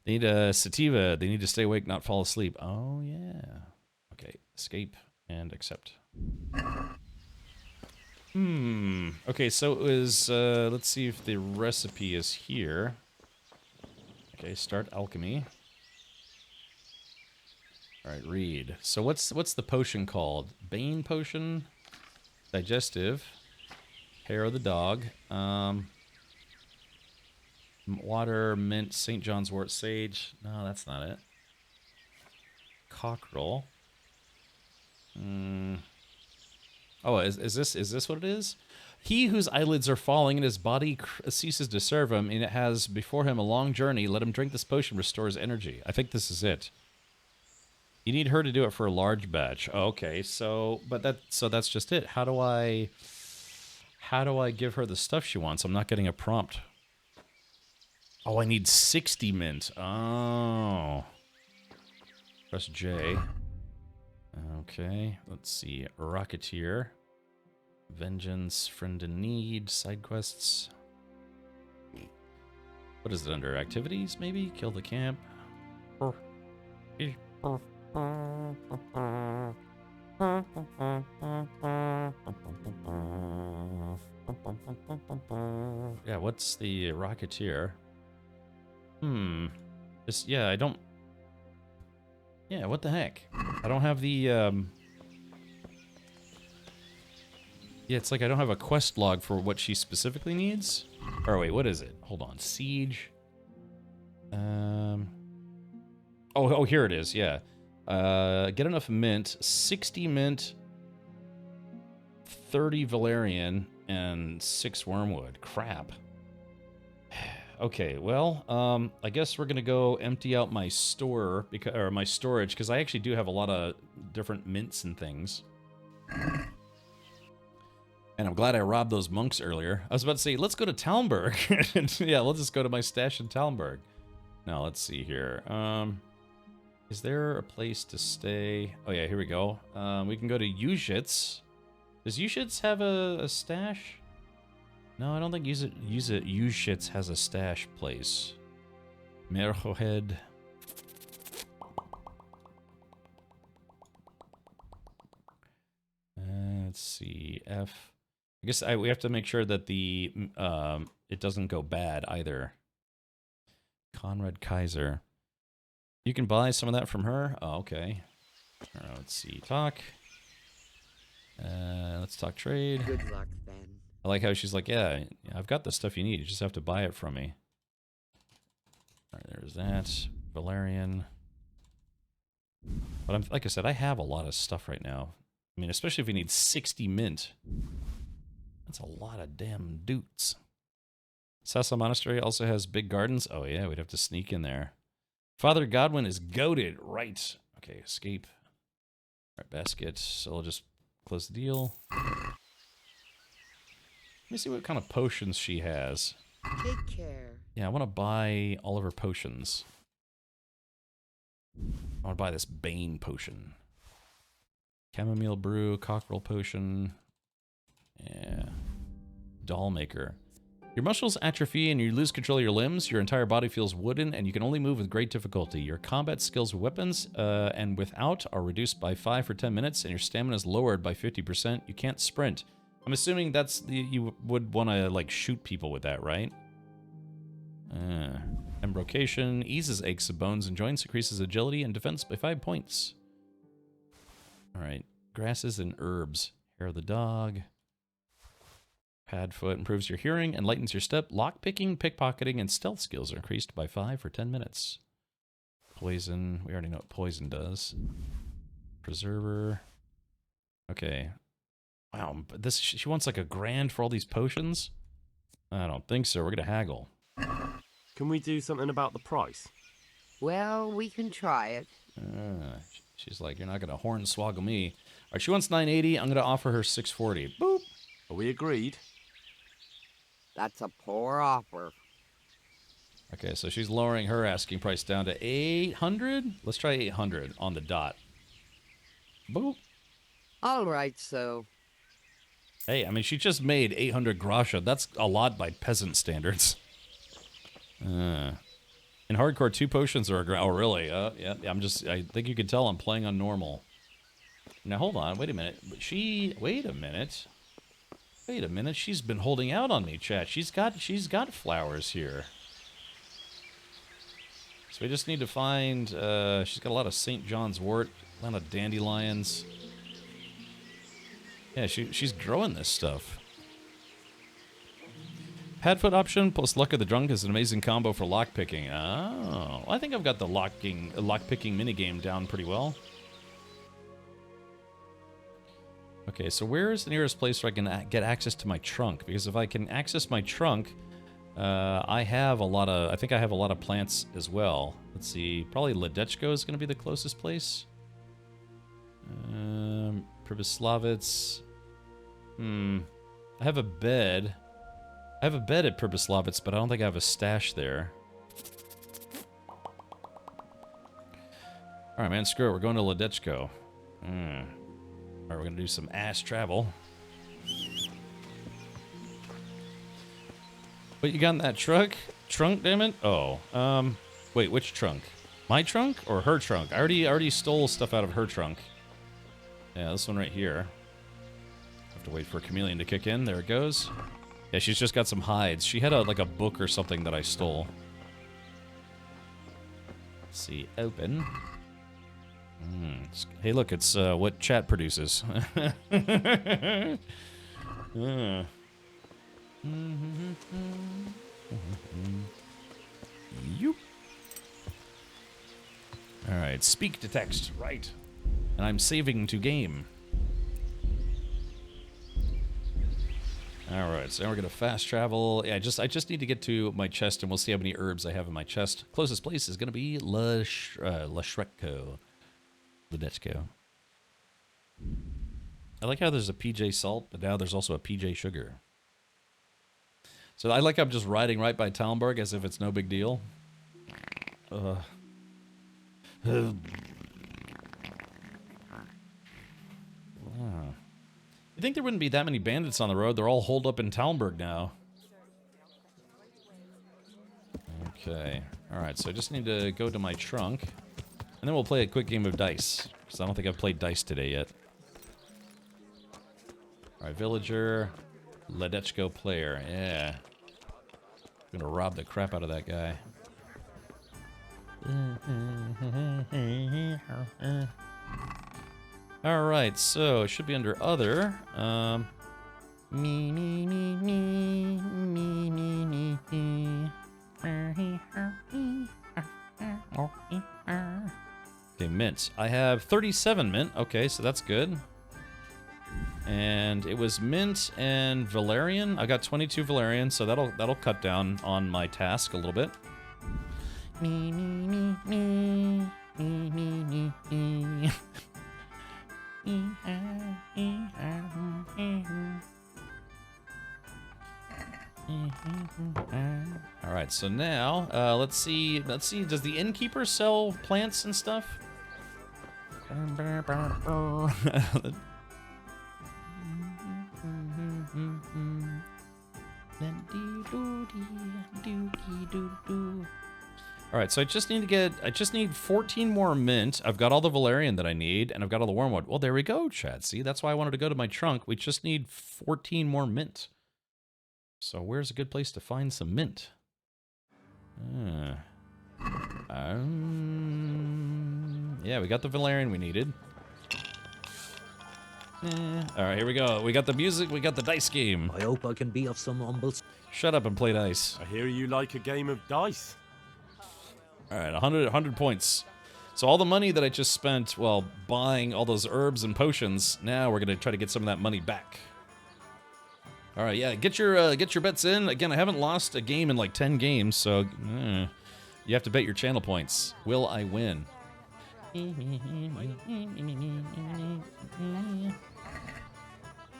They need a sativa. They need to stay awake, not fall asleep. Oh, yeah. Okay, escape and accept. Okay, so it was, let's see if the recipe is here. Okay, start alchemy. All right, read. So what's the potion called? Bane potion, digestive, hair of the dog, water, mint, St. John's wort, sage. No, that's not it. Cockerel. Oh, is this what it is? He whose eyelids are falling and his body ceases to serve him, and it has before him a long journey. Let him drink this potion, restores energy. I think this is it. You need her to do it for a large batch. Oh, okay, so that's just it. How do I give her the stuff she wants? I'm not getting a prompt. Oh, I need 60 mint. Oh. Press J. Okay, let's see. Rocketeer. Vengeance, Friend in Need, side quests. What is it under? Activities, maybe? Kill the camp. Yeah, what's the Rocketeer? Yeah, I don't... Yeah, what the heck? I don't have the, Yeah, it's like I don't have a quest log for what she specifically needs. Or wait, what is it? Hold on. Siege. Oh, here it is, yeah. Get enough mint. 60 mint, 30 valerian, and 6 wormwood. Crap. Okay, well, I guess we're gonna go empty out my store, or my storage, because I actually do have a lot of different mints and things. And I'm glad I robbed those monks earlier. I was about to say, let's go to Talmberg. Yeah, let's just go to my stash in Talmberg. Now, let's see here. Is there a place to stay? Oh yeah, here we go. We can go to Ushitz. Does Ushitz have a stash? No, I don't think Ushitz has a stash place. Merhohead. Let's see, F. I guess we have to make sure that the it doesn't go bad either. Conrad Kaiser. You can buy some of that from her? Oh, okay. All right, let's see. Talk. Let's talk trade. Good luck, then. I like how she's like, yeah, I've got the stuff you need. You just have to buy it from me. All right, there's that. Valerian. But like I said, I have a lot of stuff right now. I mean, especially if you need 60 mint. That's a lot of damn doots. Sassa Monastery also has big gardens. Oh, yeah, we'd have to sneak in there. Father Godwin is goated. Right. Okay, escape. All right, basket. So we'll just close the deal. Let me see what kind of potions she has. Take care. Yeah, I want to buy all of her potions. I want to buy this Bane potion. Chamomile brew, cockerel potion. Yeah. Doll maker. Your muscles atrophy and you lose control of your limbs. Your entire body feels wooden and you can only move with great difficulty. Your combat skills with weapons and without are reduced by 5 for 10 minutes and your stamina is lowered by 50%. You can't sprint. I'm assuming that's you would want to like shoot people with that, right? Embrocation eases aches of bones and joints, increases agility and defense by 5 points. Alright. Grasses and herbs. Hair of the dog. Padfoot improves your hearing and lightens your step. Lockpicking, pickpocketing, and stealth skills are increased by 5 for 10 minutes. Poison. We already know what poison does. Preserver. Okay. Wow, but this she wants like $1,000 for all these potions? I don't think so. We're gonna haggle. Can we do something about the price? Well, we can try it. She's like, you're not gonna hornswoggle me. All right, she wants 980. I'm gonna offer her 640. Boop. Are we agreed? That's a poor offer. Okay, so she's lowering her asking price down to 800. Let's try 800 on the dot. Boop. All right, so. Hey, I mean, she just made 800 grasha. That's a lot by peasant standards. In hardcore, 2 potions are oh, really? Yeah, I think you can tell I'm playing on normal. Now, hold on. Wait a minute. Wait a minute. Wait a minute. She's been holding out on me, chat. She's got flowers here. So we just need to find, she's got a lot of St. John's wort, a lot of dandelions. Yeah, she's growing this stuff. Padfoot option plus Luck of the Drunk is an amazing combo for lockpicking. Oh, I think I've got the lockpicking minigame down pretty well. Okay, so where is the nearest place where I can get access to my trunk? Because if I can access my trunk, I think I have a lot of plants as well. Let's see, probably Ledechko is going to be the closest place. Pribyslavitz. I have a bed. I have a bed at Pribyslavitz, but I don't think I have a stash there. Alright, man, screw it. We're going to Ledechko. Alright, we're going to do some ass travel. What you got in that truck? Trunk, damn it? Oh, wait, which trunk? My trunk or her trunk? I already stole stuff out of her trunk. Yeah, this one right here. Have to wait for Chameleon to kick in. There it goes. Yeah, she's just got some hides. She had like a book or something that I stole. Let's see, open. Hey, look, it's what chat produces. Yoop. Alright, speak to text. Right. And I'm saving to game. Alright, so now we're going to fast travel. Yeah, I just need to get to my chest, and we'll see how many herbs I have in my chest. Closest place is going to be Ledechko. I like how there's a PJ Salt, but now there's also a PJ Sugar. So I like I'm just riding right by Talmberg as if it's no big deal. You think there wouldn't be that many bandits on the road? They're all holed up in Talmberg now. Okay. Alright, so I just need to go to my trunk. And then we'll play a quick game of dice. Because I don't think I've played dice today yet. Alright, villager. Ledechko player. Yeah. I'm gonna rob the crap out of that guy. Alright, so it should be under other. Me, me, me, me, me, me, me, me. Okay, mint. I have 37 mint. Okay, so that's good. And it was mint and Valerian. I got 22 Valerian, so that'll cut down on my task a little bit. Me, me, me, me, me, me, me, All right, so now let's see. Does the innkeeper sell plants and stuff? All right, so I just need 14 more mint. I've got all the Valerian that I need, and I've got all the wormwood. Well, there we go, Chad. See, that's why I wanted to go to my trunk. We just need 14 more mint. So where's a good place to find some mint? Yeah, we got the Valerian we needed. All right, here we go. We got the music, we got the dice game. I hope I can be of some humble... Shut up and play dice. I hear you like a game of dice. All right, 100 points. So all the money that I just spent, well, buying all those herbs and potions, now we're going to try to get some of that money back. All right, yeah, get your bets in. Again, I haven't lost a game in like 10 games, so you have to bet your channel points. Will I win? All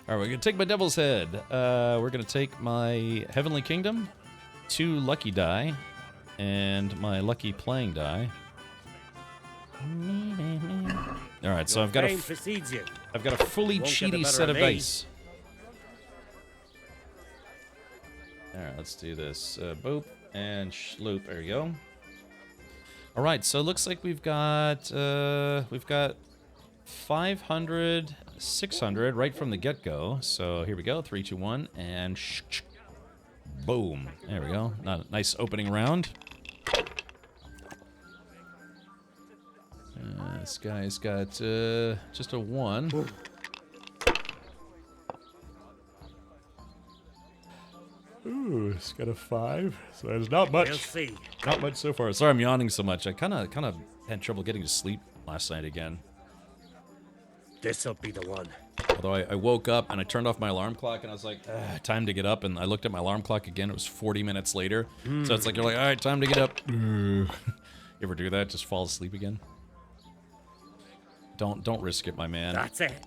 right, we're going to take my Devil's Head. We're going to take my Heavenly Kingdom, 2 lucky die, and my lucky playing die. All right, so I've got a fully cheaty set of dice. All right, let's do this. Boop and shloop. There you go. All right, so it looks like we've got 500, 600 right from the get-go. So here we go. 3, 2, 1, and boom. There we go. Not a nice opening round. This guy's got just a 1. Ooh, it's got a 5, so there's not much. We'll see. Not much so far. Sorry, I'm yawning so much. I kind of had trouble getting to sleep last night again. This'll be the one. Although I woke up and I turned off my alarm clock and I was like, time to get up. And I looked at my alarm clock again. It was 40 minutes later. So it's like, you're like, all right, time to get up. You ever do that? Just fall asleep again? Don't risk it, my man. That's it.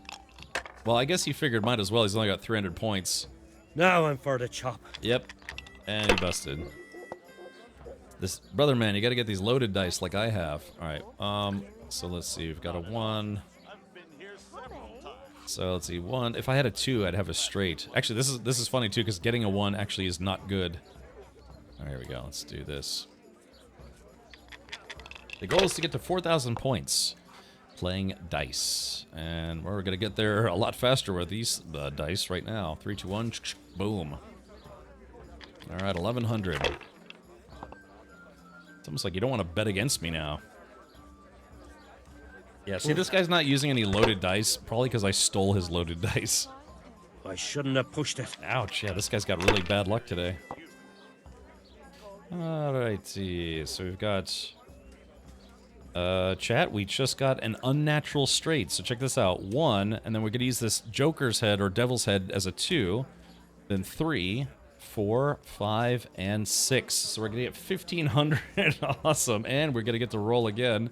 Well, I guess he figured might as well. He's only got 300 points. Now I'm for the chop. Yep. And he busted. This brother man, you got to get these loaded dice like I have. All right. So let's see. We've got a 1. So let's see. 1. If I had a 2, I'd have a straight. Actually, this is funny too because getting a 1 actually is not good. All right, here we go. Let's do this. The goal is to get to 4,000 points playing dice, and we're gonna get there a lot faster with these dice right now. 3, 2, 1, boom. All right, 1,100. It's almost like you don't want to bet against me now. Yeah, see, this guy's not using any loaded dice, probably because I stole his loaded dice. I shouldn't have pushed it. Ouch, yeah, this guy's got really bad luck today. Alrighty, so we've got... chat, we just got an unnatural straight, so check this out. 1, and then we're going to use this Joker's head or Devil's head as a 2, then 3, 4, 5, and 6. So we're going to get 1,500. Awesome, and we're going to get to roll again.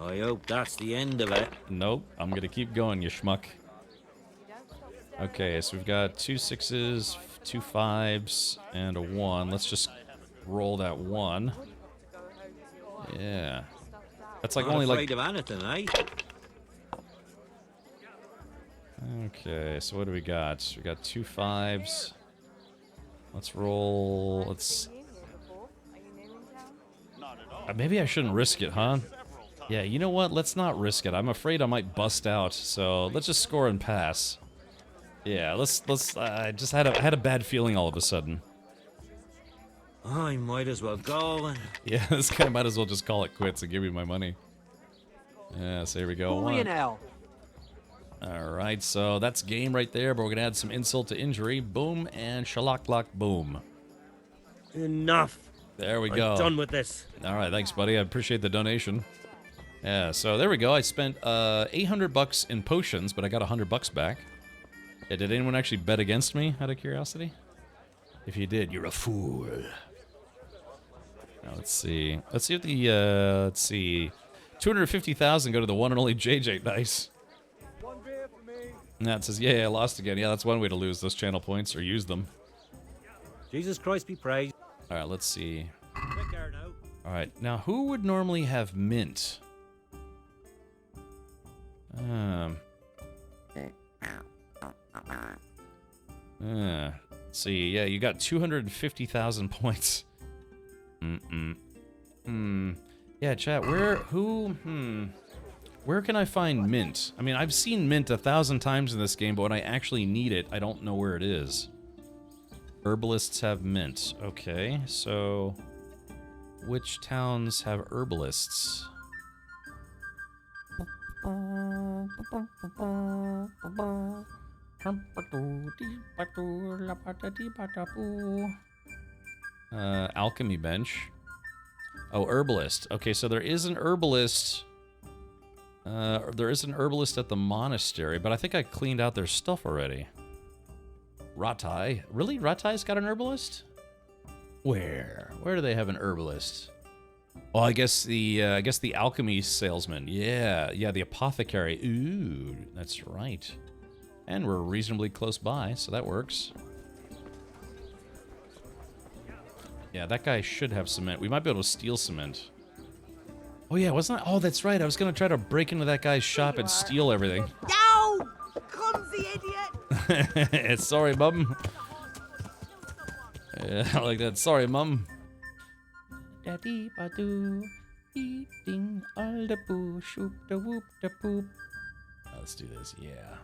I hope that's the end of it. Nope, I'm going to keep going, you schmuck. Okay, so we've got 2 6s, 2 5s, and a 1. Let's just roll that 1. Yeah. That's like only like... afraid of anything, eh? Okay, so what do we got? We got 2 5s. Let's roll... Let's... maybe I shouldn't risk it, huh? Yeah, you know what? Let's not risk it. I'm afraid I might bust out, so let's just score and pass. Yeah, let's I just had a bad feeling all of a sudden. I might as well go and... Yeah, this guy might as well just call it quits and give me my money. Yeah, so here we go. Who are you now? All right, so that's game right there, but we're gonna add some insult to injury. Boom and shalock-lock boom. Enough. There we go. I'm done with this. All right, thanks, buddy. I appreciate the donation. Yeah, so there we go. I spent 800 bucks in potions, but I got 100 bucks back. Yeah, did anyone actually bet against me, out of curiosity? If you did, you're a fool. Now, let's see. Let's see if the, let's see. 250,000 go to the one and only JJ. Nice. Now it says, yeah, I lost again. Yeah, that's one way to lose those channel points, or use them. Jesus Christ be praised. All right, let's see. Take care now. All right, now who would normally have mint? Let's see. Yeah, you got 250,000 points. Yeah, chat. Where can I find mint? I mean, I've seen mint 1,000 times in this game, but when I actually need it, I don't know where it is. Herbalists have mint. Okay, so which towns have herbalists? Alchemy bench. Oh, herbalist. Okay, so there is an herbalist. There is an herbalist at the monastery, but I think I cleaned out their stuff already. Ratai. Really? Ratai's got an herbalist? Where? Where do they have an herbalist? Oh, I guess the alchemy salesman. Yeah, the apothecary. Ooh, that's right. And we're reasonably close by, so that works. Yeah, that guy should have cement. We might be able to steal cement. Oh yeah, wasn't I? Oh, that's right. I was gonna try to break into that guy's shop and steal everything. No! Clumsy idiot! Sorry, Mum. Yeah, I like that. Sorry, Mum. Daddy Badu, eating all the boo, shoop the whoop the poop. Let's do this, yeah.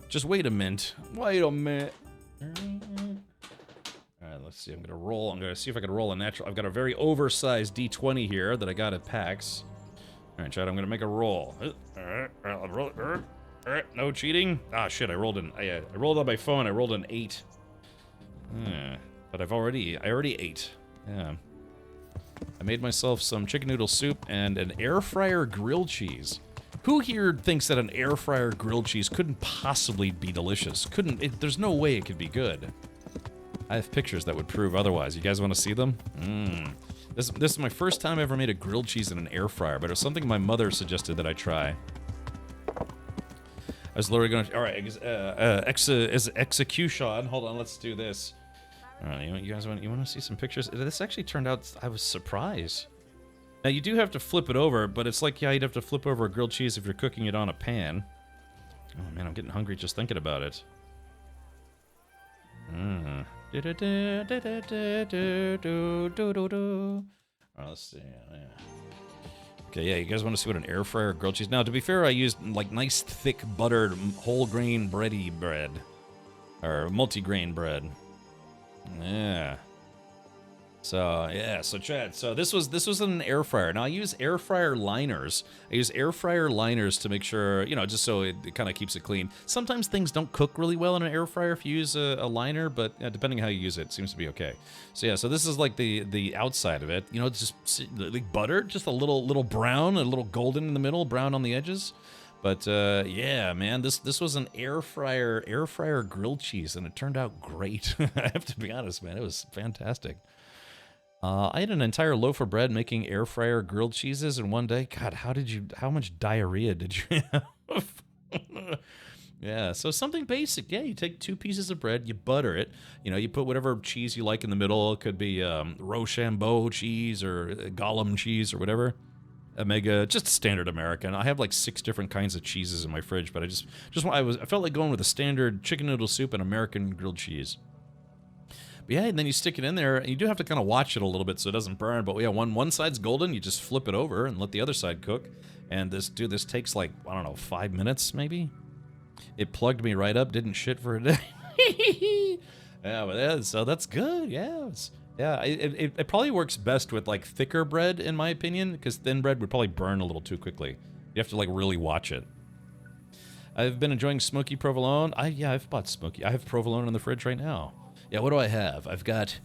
Just wait a minute. Wait a minute. Alright, let's see. I'm gonna roll. I'm gonna see if I can roll a natural. I've got a very oversized D20 here that I got at PAX. Alright, Chad, I'm gonna make a roll. No cheating. Ah, shit, I rolled I rolled on my phone. I rolled an 8. But I already ate. Yeah. I made myself some chicken noodle soup and an air fryer grilled cheese. Who here thinks that an air fryer grilled cheese couldn't possibly be delicious? There's no way it could be good. I have pictures that would prove otherwise. You guys want to see them? This is my first time I ever made a grilled cheese in an air fryer, but it was something my mother suggested that I try. I was literally going to... Alright, execution. Hold on, let's do this. Alright, you guys want to see some pictures? This actually turned out... I was surprised. Now, you do have to flip it over, but it's like, yeah, you'd have to flip over a grilled cheese if you're cooking it on a pan. Oh, man, I'm getting hungry just thinking about it. Alright, let's see. Okay, yeah, you guys want to see what an air fryer grilled cheese... Now, to be fair, I used, like, nice, thick, buttered, whole grain bready bread. Or multi-grain bread. Yeah. So, yeah, so Chad, so this was an air fryer. Now, I use air fryer liners. I use air fryer liners to make sure, you know, just so it kind of keeps it clean. Sometimes things don't cook really well in an air fryer if you use a liner, but depending on how you use it, it seems to be okay. So, yeah, so this is like the outside of it. You know, it's just like butter, just a little brown, a little golden in the middle, brown on the edges. But, yeah, man, this was an air fryer grilled cheese, and it turned out great. I have to be honest, man, it was fantastic. I had an entire loaf of bread making air fryer grilled cheeses in one day. God, how much diarrhea did you have? Yeah, so something basic. Yeah, you take 2 pieces of bread, you butter it. You know, you put whatever cheese you like in the middle. It could be Rochambeau cheese or Gollum cheese or whatever. Omega, just standard American. I have like 6 different kinds of cheeses in my fridge, but I felt like going with a standard chicken noodle soup and American grilled cheese. But yeah, and then you stick it in there, and you do have to kind of watch it a little bit so it doesn't burn. But yeah, one side's golden, you just flip it over and let the other side cook. And this takes like, I don't know, 5 minutes maybe? It plugged me right up, didn't shit for a day. Yeah, but yeah, so that's good, yeah. Yeah, it probably works best with like thicker bread, in my opinion, because thin bread would probably burn a little too quickly. You have to like really watch it. I've been enjoying smoky provolone. I've bought smoky. I have provolone in the fridge right now. Yeah, what do I have? I've got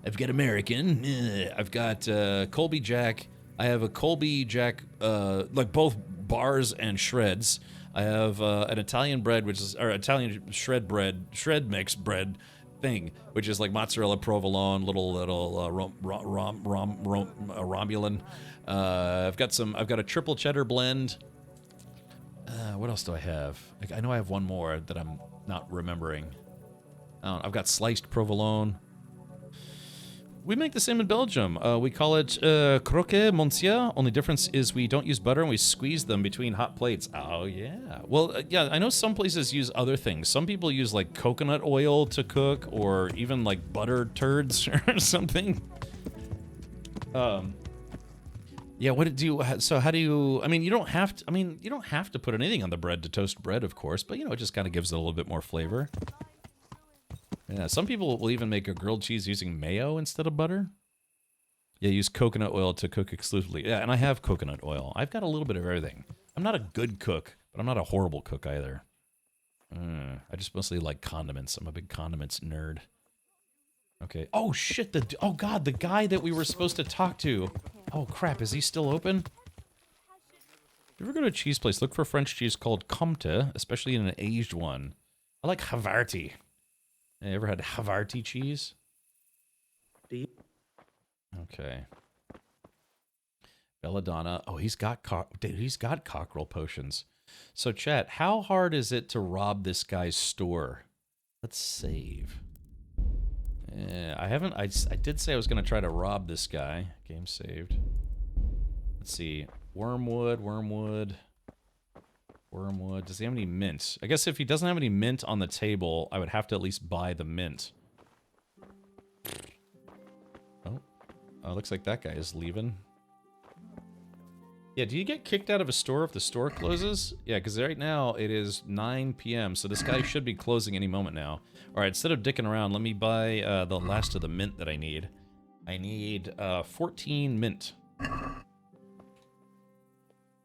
American. I've got Colby Jack. I have a Colby Jack, like both bars and shreds. I have an Italian bread, which is, or Italian shred mix bread thing, which is like mozzarella provolone, little Romulan. I've got a triple cheddar blend. What else do I have? I know I have one more that I'm not remembering. I've got sliced provolone. We make the same in Belgium. We call it croque monsieur. Only difference is we don't use butter and we squeeze them between hot plates. Oh, yeah. Well, yeah, I know some places use other things. Some people use, like, coconut oil to cook or even, like, butter turds or something. Yeah, so how do you, I mean, you don't have to put anything on the bread to toast bread, of course, but, you know, it just kind of gives it a little bit more flavor. Yeah, some people will even make a grilled cheese using mayo instead of butter. Yeah, use coconut oil to cook exclusively. Yeah, and I have coconut oil. I've got a little bit of everything. I'm not a good cook, but I'm not a horrible cook either. I just mostly like condiments. I'm a big condiments nerd. Okay. Oh, shit. Oh, God, the guy that we were supposed to talk to. Oh, crap. Is he still open? If you ever go to a cheese place, look for French cheese called Comte, especially in an aged one. I like Havarti. You ever had Havarti cheese? Okay. Belladonna. Oh, he's got cockerel potions. So, chat, how hard is it to rob this guy's store? Let's save. Yeah, I did say I was going to try to rob this guy. Game saved. Let's see. Wormwood. Does he have any mint? I guess if he doesn't have any mint on the table, I would have to at least buy the mint. Oh, looks like that guy is leaving. Yeah, do you get kicked out of a store if the store closes? Yeah, because right now it is 9 p.m., so this guy should be closing any moment now. Alright, instead of dicking around, let me buy the last of the mint that I need. I need 14 mint.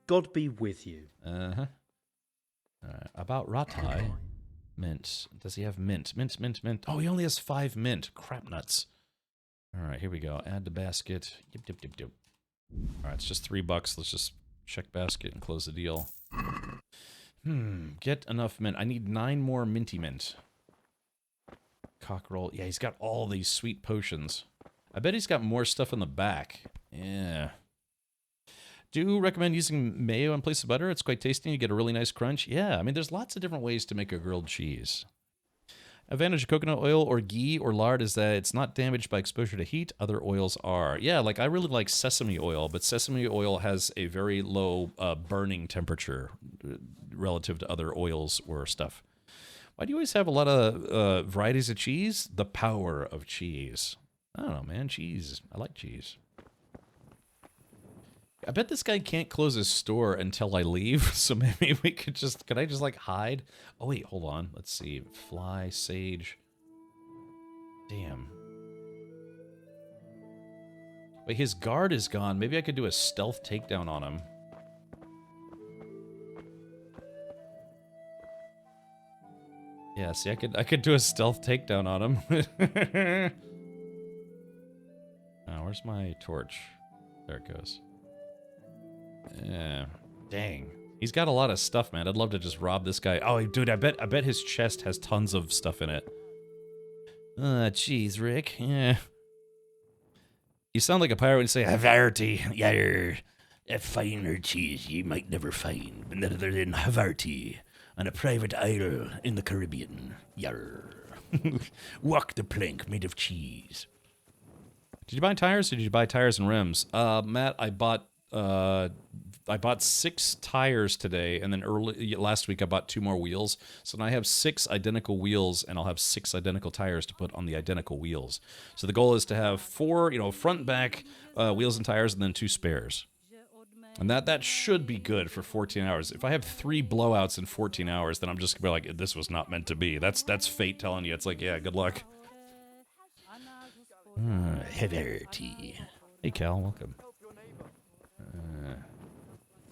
God be with you. Uh-huh. About Ratai. Mint. Does he have mint? Mint. Oh, he only has 5 mint. Crap nuts. Alright, here we go. Add to basket. Yep. Alright, it's just $3. Let's just check basket and close the deal. Get enough mint. I need 9 more minty mint. Cockerel. Yeah, he's got all these sweet potions. I bet he's got more stuff in the back. Yeah. Do recommend using mayo in place of butter. It's quite tasty. You get a really nice crunch. Yeah, I mean, there's lots of different ways to make a grilled cheese. Advantage of coconut oil or ghee or lard is that it's not damaged by exposure to heat. Other oils are. Yeah, like I really like sesame oil, but sesame oil has a very low burning temperature relative to other oils or stuff. Why do you always have a lot of varieties of cheese? The power of cheese. I don't know, man. Cheese. I like cheese. I bet this guy can't close his store until I leave, so maybe we could I just, like, hide? Oh, wait, hold on. Let's see. Fly, sage. Damn. Wait, his guard is gone. Maybe I could do a stealth takedown on him. Yeah, see, I could do a stealth takedown on him. Oh, where's my torch? There it goes. Yeah. Dang. He's got a lot of stuff, man. I'd love to just rob this guy. Oh, dude, I bet his chest has tons of stuff in it. Jeez, Rick. Yeah. You sound like a pirate when you say, Havarti. Yeah, a finer cheese you might never find other than Havarti on a private isle in the Caribbean. Yarr. Walk the plank made of cheese. Did you buy tires or did you buy tires and rims? Matt, I bought 6 tires today, and then last week I bought 2 more wheels. So now I have 6 identical wheels, and I'll have 6 identical tires to put on the identical wheels. So the goal is to have 4, front and back wheels and tires, and then 2 spares. And that should be good for 14 hours. If I have 3 blowouts in 14 hours, then I'm just gonna be like, this was not meant to be. That's fate telling you. It's like, yeah, good luck. Heverty. Hey, Cal, welcome.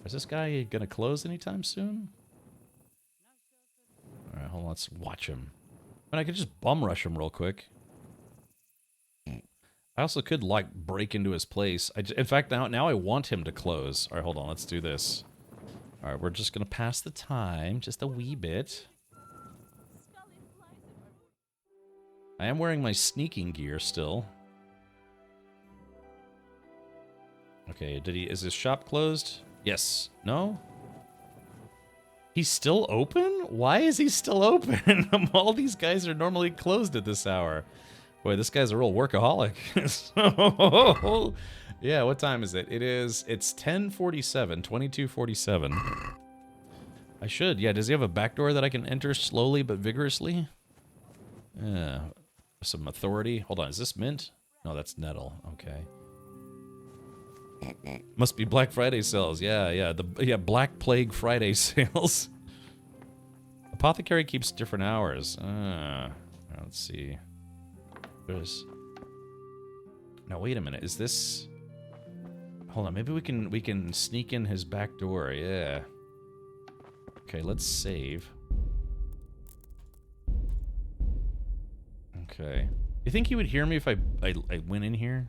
Is this guy gonna close anytime soon? Alright, hold on, let's watch him. I could just bum rush him real quick. I also could, like, break into his place. In fact, now I want him to close. Alright, hold on, let's do this. Alright, we're just gonna pass the time, just a wee bit. I am wearing my sneaking gear still. Okay, is his shop closed? Yes. No? He's still open? Why is he still open? All these guys are normally closed at this hour. Boy, this guy's a real workaholic. So, yeah, what time is it? It's 10:47, 22:47. I should, yeah, does he have a back door that I can enter slowly but vigorously? Yeah, some authority. Hold on, is this mint? No, that's nettle, okay. Must be Black Friday sales. Yeah, Black Plague Friday sales. Apothecary keeps different hours. Let's see. Now wait a minute. Is this? Hold on. Maybe we can sneak in his back door. Yeah. Okay. Let's save. Okay. You think he would hear me if I went in here?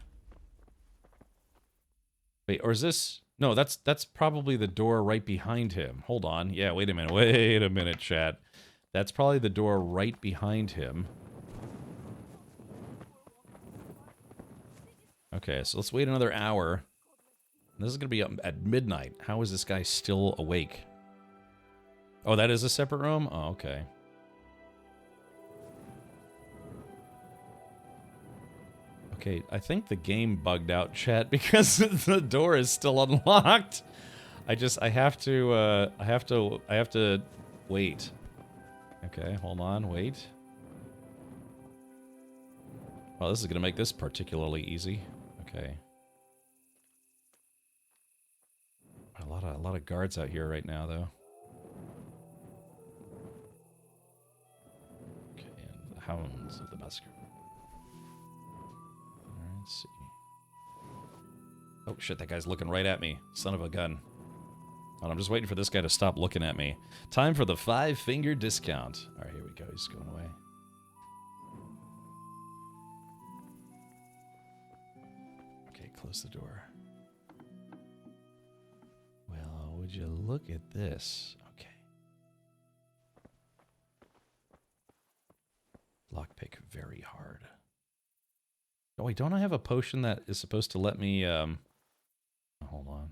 Wait, or is this... No, that's probably the door right behind him. Hold on. Yeah, wait a minute, chat. That's probably the door right behind him. Okay, so let's wait another hour. This is going to be at midnight. How is this guy still awake? Oh, that is a separate room? Oh, okay. Okay, I think the game bugged out, chat, because the door is still unlocked. I have to wait. Okay, hold on, wait. Well, this is gonna make this particularly easy. Okay. A lot of guards out here right now, though. Okay, and the Hounds of the Massacre. Let's see. Oh shit, that guy's looking right at me. Son of a gun. Oh, I'm just waiting for this guy to stop looking at me. Time for the 5-finger discount. Alright, here we go. He's going away. Okay, close the door. Well, would you look at this? Okay. Lockpick very hard. Oh wait, don't I have a potion that is supposed to let me, hold on.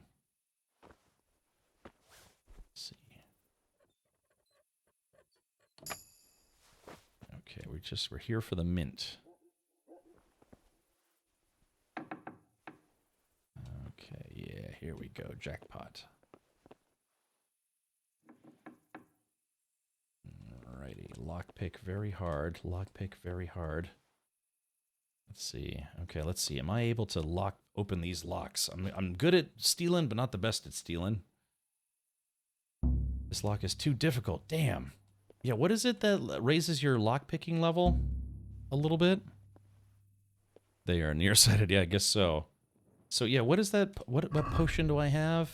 Let's see. Okay, we're here for the mint. Okay, yeah, here we go, jackpot. Alrighty, lockpick very hard, lockpick very hard. Let's see. Okay, let's see. Am I able to open these locks? I'm good at stealing, but not the best at stealing. This lock is too difficult. Damn. Yeah, what is it that raises your lock-picking level a little bit? They are nearsighted. Yeah, I guess so. So, yeah, what is that? What potion do I have?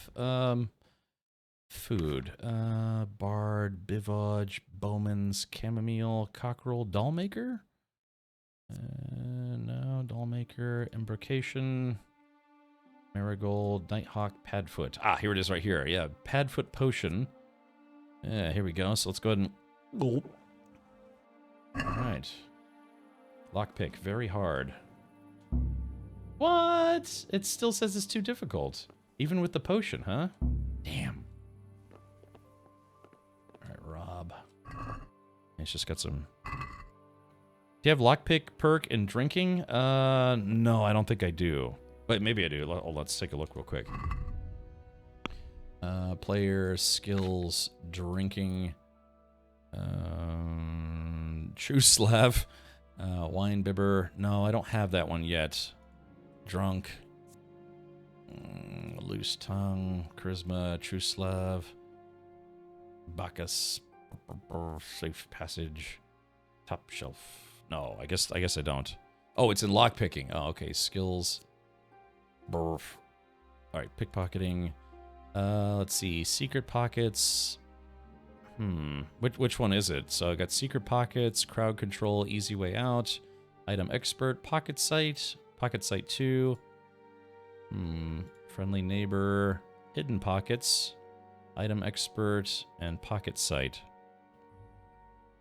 Food. Bard, Bivage, Bowman's, Chamomile, Cockerel, Dollmaker? No, Dollmaker, Imbrication, Marigold, Nighthawk, Padfoot. Ah, here it is right here. Yeah, Padfoot Potion. Yeah, here we go. So let's go ahead and... Alright. Lockpick, very hard. What? It still says it's too difficult. Even with the potion, huh? Damn. Alright, Rob. It's just got some... Do you have lockpick perk and drinking? No, I don't think I do. But maybe I do. Let's take a look real quick. Player, skills, drinking, True Slav, Wine Bibber. No, I don't have that one yet. Drunk, Loose Tongue, Charisma, True Slav, Bacchus, Safe Passage, Top Shelf. No, I guess I don't. Oh, it's in lockpicking. Oh, okay. Skills. All right, pickpocketing. Let's see. Secret pockets. Which one is it? So I got secret pockets, crowd control, easy way out, item expert, pocket sight 2. Friendly neighbor, hidden pockets, item expert, and pocket sight.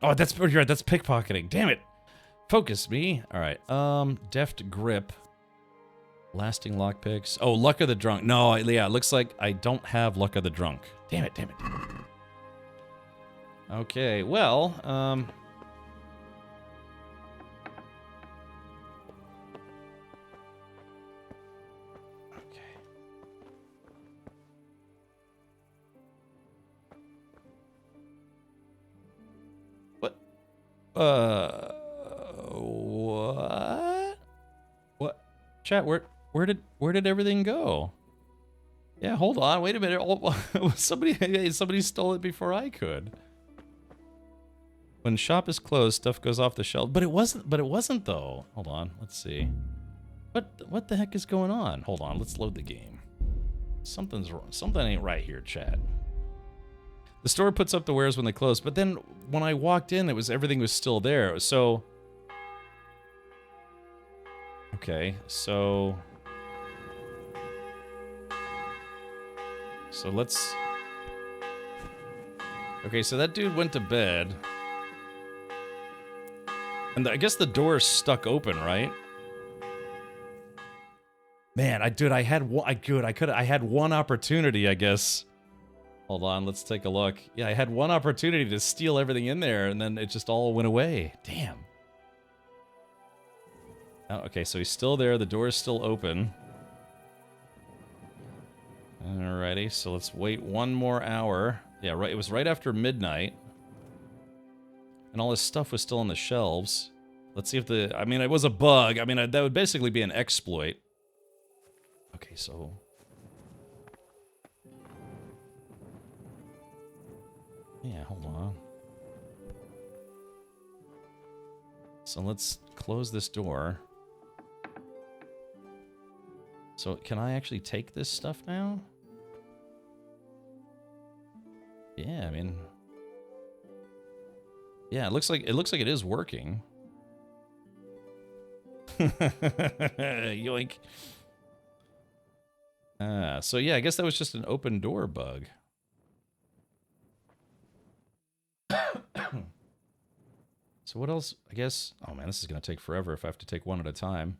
Oh, that's you're right. That's pickpocketing. Damn it. Focus me. All right. Deft grip. Lasting lockpicks. Oh, luck of the drunk. No, yeah, it looks like I don't have luck of the drunk. Damn it. Okay, well, okay. What? What? What? Chat, where did everything go? Yeah, hold on, wait a minute. Somebody stole it before I could. When shop is closed, stuff goes off the shelf. But it wasn't though. Hold on, let's see. What the heck is going on? Hold on, let's load the game. Something's wrong. Something ain't right here, chat. The store puts up the wares when they close, but then when I walked in, everything was still there. So okay, so let's. Okay, so that dude went to bed. And I guess the door's stuck open, right? Man, I had one opportunity, I guess. Hold on, let's take a look. Yeah, I had one opportunity to steal everything in there, and then it just all went away. Damn. Oh, okay, so he's still there. The door is still open. Alrighty, so let's wait one more hour. Yeah, right. It was right after midnight. And all this stuff was still on the shelves. Let's see if I mean, it was a bug. I mean, that would basically be an exploit. Okay, so. Yeah, hold on. So let's close this door. So can I actually take this stuff now? Yeah, I mean. Yeah, it looks like it is working. Yoink. So yeah, I guess that was just an open door bug. So what else? I guess. Oh man, this is gonna take forever if I have to take one at a time.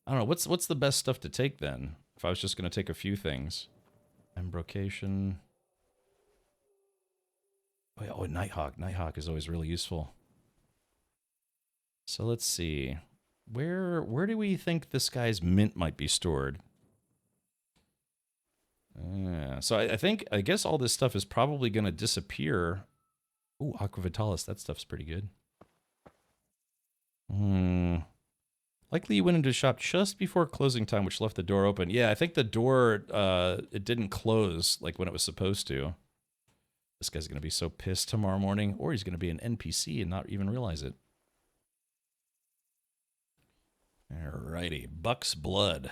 I don't know. What's the best stuff to take then? If I was just gonna take a few things. Embrocation. Oh, yeah, Nighthawk. Nighthawk is always really useful. So let's see. Where do we think this guy's mint might be stored? So I guess all this stuff is probably going to disappear. Ooh, Aqua Vitalis. That stuff's pretty good. Likely you went into the shop just before closing time, which left the door open. Yeah, I think the door, it didn't close like when it was supposed to. This guy's going to be so pissed tomorrow morning, or he's going to be an NPC and not even realize it. Alrighty, Buck's blood.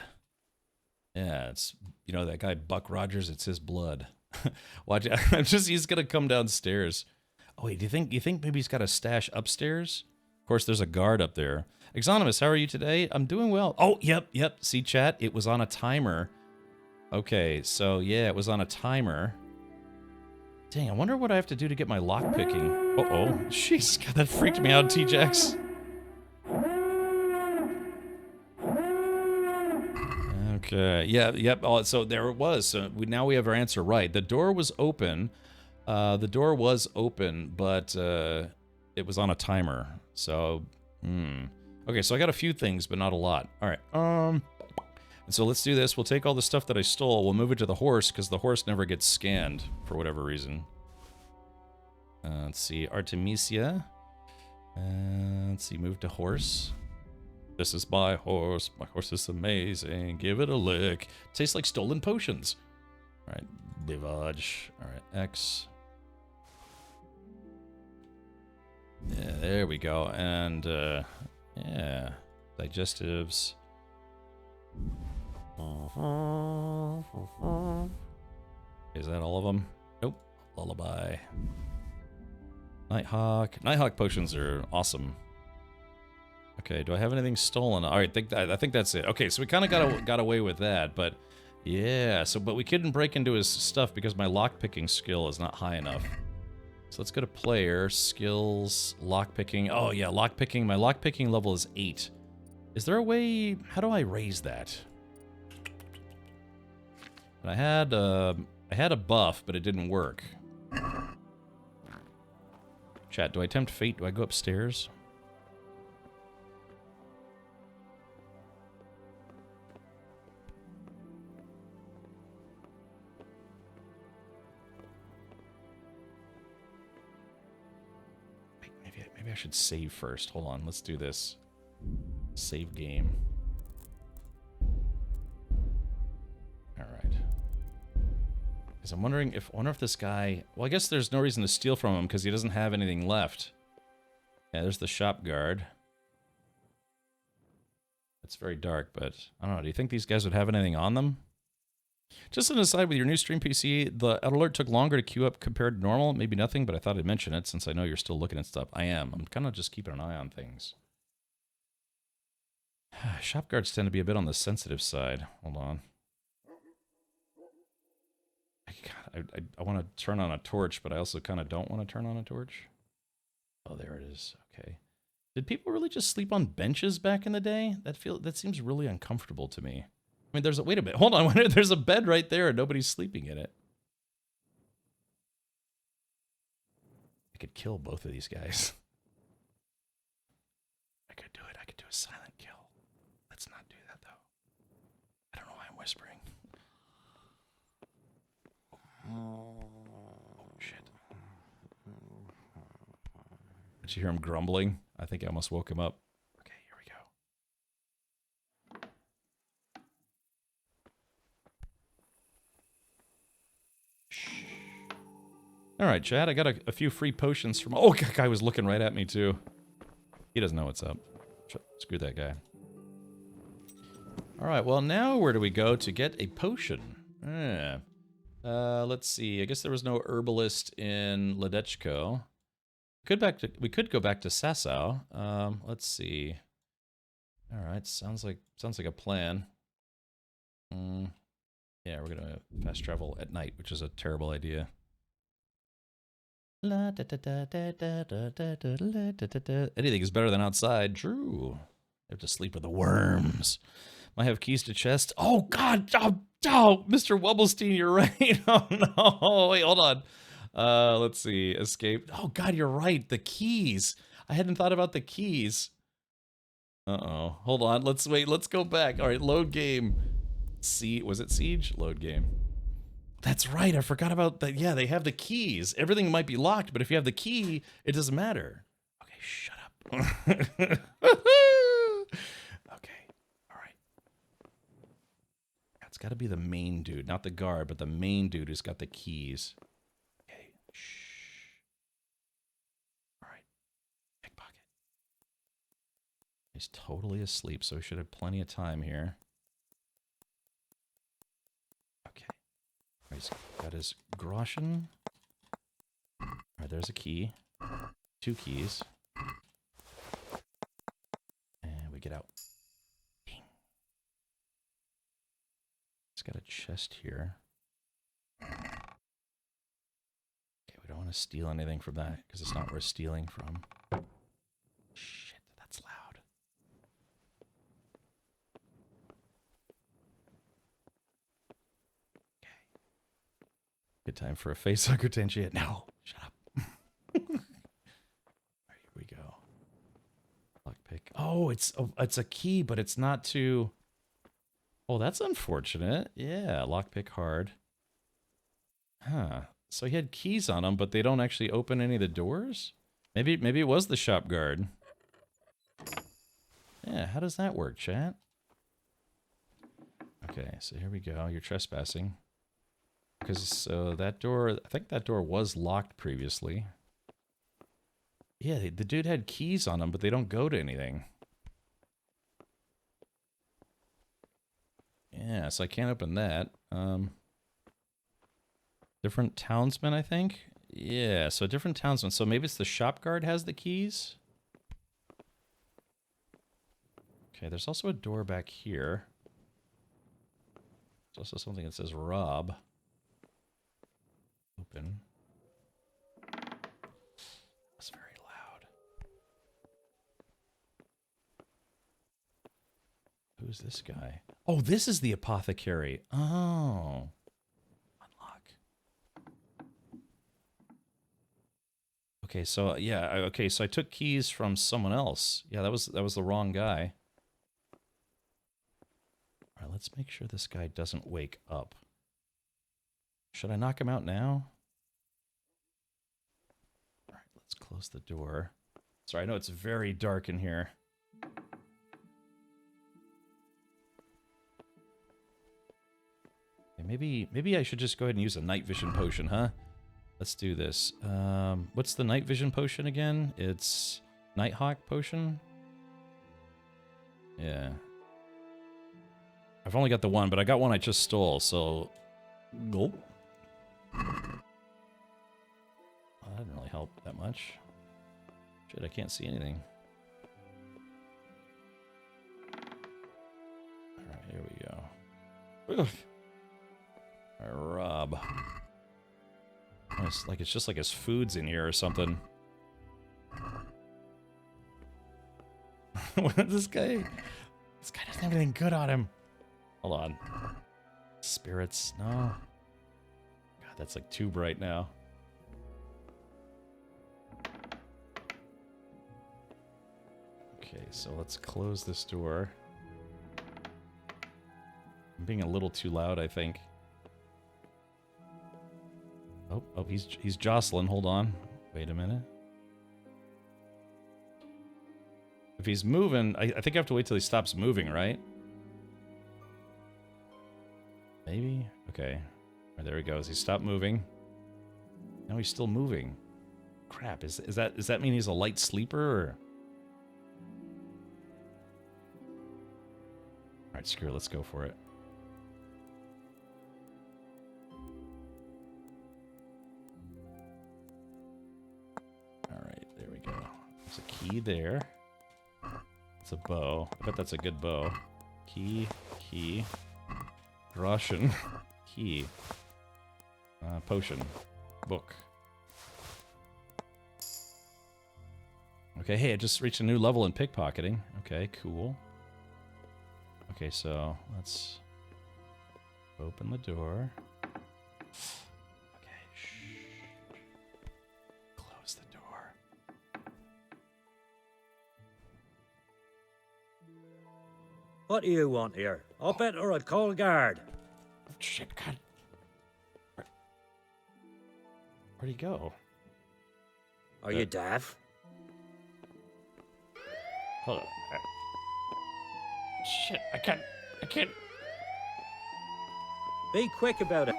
Yeah, it's, you know, that guy Buck Rogers, it's his blood. Watch, he's going to come downstairs. Oh, wait, do you think maybe he's got a stash upstairs? Of course, there's a guard up there. Exonymous, how are you today? I'm doing well. Oh, yep. See, chat, it was on a timer. Okay, so yeah, it was on a timer. Dang, I wonder what I have to do to get my lockpicking. Uh-oh. Jeez, God, that freaked me out, T-Jax. Okay, yep. Oh, so there it was. So now we have our answer right. The door was open. But it was on a timer. So, Okay, so I got a few things, but not a lot. All right. And so let's do this. We'll take all the stuff that I stole. We'll move it to the horse, because the horse never gets scanned for whatever reason. Let's see. Artemisia. Let's see. Move to horse. This is my horse. My horse is amazing. Give it a lick. Tastes like stolen potions. All right. Bivage. All right. X. Yeah, there we go. And, yeah. Digestives. Is that all of them? Nope. Lullaby. Nighthawk. Nighthawk potions are awesome. Okay, do I have anything stolen? All right, I think that's it. Okay, so we kind of got away with that, but yeah. But we couldn't break into his stuff because my lockpicking skill is not high enough. So let's go to player skills lockpicking. Oh yeah, lockpicking. My lockpicking level is 8. Is there a way? How do I raise that? I had a buff, but it didn't work. Chat, do I tempt fate? Do I go upstairs? Maybe I should save first. Hold on, let's do this. Save game. All right. Because I'm wondering if this guy. Well, I guess there's no reason to steal from him because he doesn't have anything left. Yeah, there's the shop guard. It's very dark, but I don't know. Do you think these guys would have anything on them? Just an aside, with your new stream PC, the alert took longer to queue up compared to normal. Maybe nothing, but I thought I'd mention it since I know you're still looking at stuff. I am. I'm kind of just keeping an eye on things. Shop guards tend to be a bit on the sensitive side. Hold on. I want to turn on a torch, but I also kind of don't want to turn on a torch. Oh, there it is. Okay. Did people really just sleep on benches back in the day? That seems really uncomfortable to me. I mean, wait a minute. Hold on. There's a bed right there and nobody's sleeping in it. I could kill both of these guys. I could do it. I could do a silent kill. Let's not do that, though. I don't know why I'm whispering. Oh, shit. Did you hear him grumbling? I think I almost woke him up. Okay, here we go. All right, Chad, I got a few free potions from... Oh, that guy was looking right at me, too. He doesn't know what's up. Screw that guy. All right, well, now where do we go to get a potion? Let's see. I guess there was no herbalist in Ledechko. We could go back to Sasau. Let's see. All right, sounds like a plan. Yeah, we're gonna fast travel at night, which is a terrible idea. Anything is better than outside. True. I have to sleep with the worms. Might have keys to chest. Oh God! Oh, Mr. Wubblestein, you're right. Oh no! Wait, hold on. Let's see. Escape. Oh God, you're right. The keys. I hadn't thought about the keys. Uh-oh. Hold on. Let's go back. All right, load game. Was it Siege? Load game. That's right. I forgot about that. Yeah, they have the keys. Everything might be locked, but if you have the key, it doesn't matter. Okay, shut up. Okay. All right. It's got to be the main dude, not the guard, but the main dude who's got the keys. Okay. Shh. All right. Pickpocket. He's totally asleep, so we should have plenty of time here. He's got his groschen. All right, there's a key. 2 keys. And we get out. Ding. It's got a chest here. Okay, we don't want to steal anything from that because it's not worth stealing from. Shit, that's loud. Good time for a facehugger, Tangier. No, shut up. All right, here we go. Lockpick. Oh, it's a key, but it's not to... Oh, that's unfortunate. Yeah, lockpick hard. Huh. So he had keys on him, but they don't actually open any of the doors? Maybe it was the shop guard. Yeah, how does that work, chat? Okay, so here we go. You're trespassing. Because that door, I think that door was locked previously. Yeah, the dude had keys on him, but they don't go to anything. Yeah, so I can't open that. Different townsman, I think? Yeah, so different townsman. So maybe it's the shop guard has the keys? Okay, there's also a door back here. There's also something that says Rob. Open. That's very loud. Who's this guy? Oh, this is the apothecary. Oh. Unlock. Okay, so yeah, okay, so I took keys from someone else. Yeah, that was the wrong guy. All right, let's make sure this guy doesn't wake up. Should I knock him out now? All right, let's close the door. Sorry, I know it's very dark in here. Okay, maybe I should just go ahead and use a night vision potion, huh? Let's do this. What's the night vision potion again? It's Nighthawk potion? Yeah. I've only got the one, but I got one I just stole, so... Gulp. Well, that didn't really help that much. Shit, I can't see anything. Alright, here we go. Ugh. Alright, Rob. Oh, it's just like his food's in here or something. This guy doesn't have anything good on him. Hold on. Spirits, no. God, that's like too bright now. Okay, so let's close this door. I'm being a little too loud, I think. Oh, he's jostling. Hold on. Wait a minute. If he's moving, I think I have to wait till he stops moving, right? Maybe? Okay. Right, there he goes. He stopped moving. No, he's still moving. Crap, does that mean he's a light sleeper, or? Alright, screw it, let's go for it. Alright, there we go. There's a key there. It's a bow. I bet that's a good bow. Key. Russian. Key. Potion. Book. Okay, hey, I just reached a new level in pickpocketing. Okay, cool. Okay, so let's open the door. Okay, shh. Close the door. What do you want here? Up it or I'd call a guard. Shit, God. Where'd he go? Are you deaf? Hold on. Shit, I can't. Be quick about it.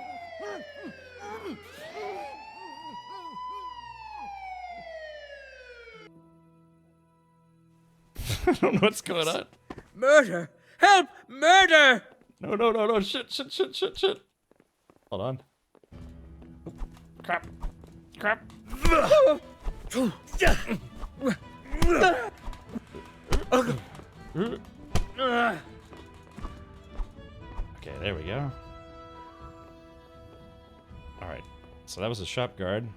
I don't know what's going on. Murder! Help! Murder! No. Shit. Hold on. Crap. Okay, there we go. Alright, so that was a shop guard.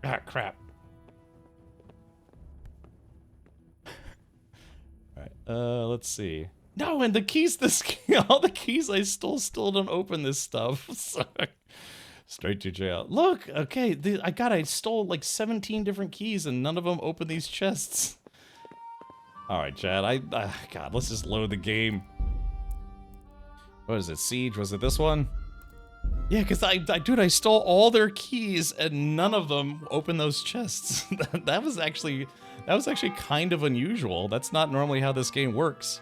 Ah, crap. Alright, let's see. No, and the keys, all the keys I stole still don't open this stuff. Sorry. Straight to jail. Look, okay, I stole like 17 different keys and none of them open these chests. Alright, Chad, God, let's just load the game. What is it, Siege? Was it this one? Yeah, because dude, I stole all their keys and none of them open those chests. that was actually kind of unusual. That's not normally how this game works.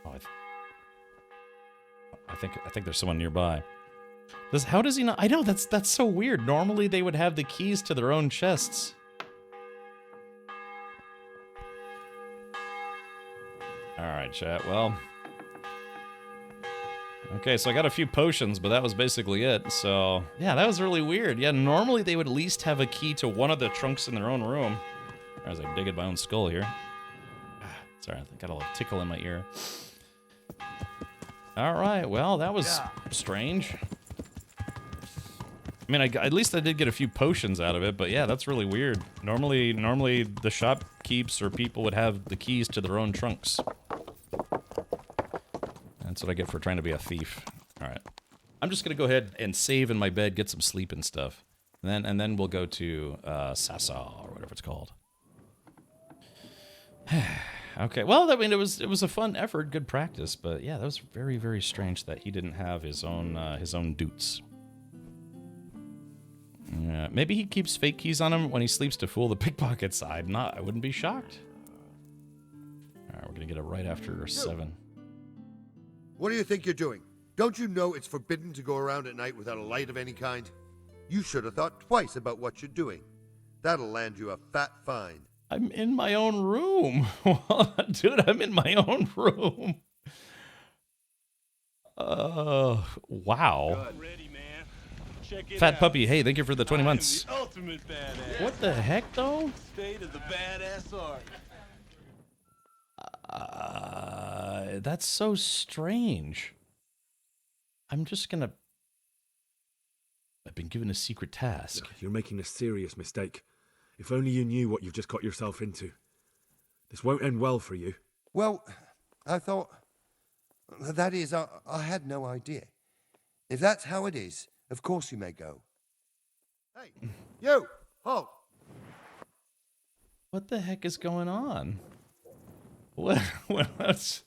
Oh, I think there's someone nearby. How does he not? I know, that's so weird. Normally they would have the keys to their own chests. Alright, chat, well. Okay, so I got a few potions, but that was basically it. So, yeah, that was really weird. Yeah, normally they would at least have a key to one of the trunks in their own room. As I dig at my own skull here. Sorry, I got a little tickle in my ear. Alright, well, that was strange. I mean, at least I did get a few potions out of it, but yeah, that's really weird. Normally the shopkeepers or people would have the keys to their own trunks. That's what I get for trying to be a thief. Alright. I'm just gonna go ahead and save in my bed, get some sleep and stuff. And then we'll go to Sasa, or whatever it's called. Okay, well, I mean, it was a fun effort, good practice, but yeah, that was very, very strange that he didn't have his own doots. Maybe he keeps fake keys on him when he sleeps to fool the pickpockets. I wouldn't be shocked. All right, we're gonna get it right after 7. What do you think you're doing? Don't you know it's forbidden to go around at night without a light of any kind? You should have thought twice about what you're doing. That'll land you a fat fine. I'm in my own room. Dude, I'm in my own room. Wow. Ready, man. Check it Fat out. Puppy, hey, thank you for the 20 months. The ultimate badass. What the heck, though? State of the badass art. That's so strange. I'm just gonna... I've been given a secret task. You're making a serious mistake. If only you knew what you've just got yourself into. This won't end well for you. Well, I thought... That is, I had no idea. If that's how it is, of course you may go. Hey, you! Halt! What the heck is going on? What's...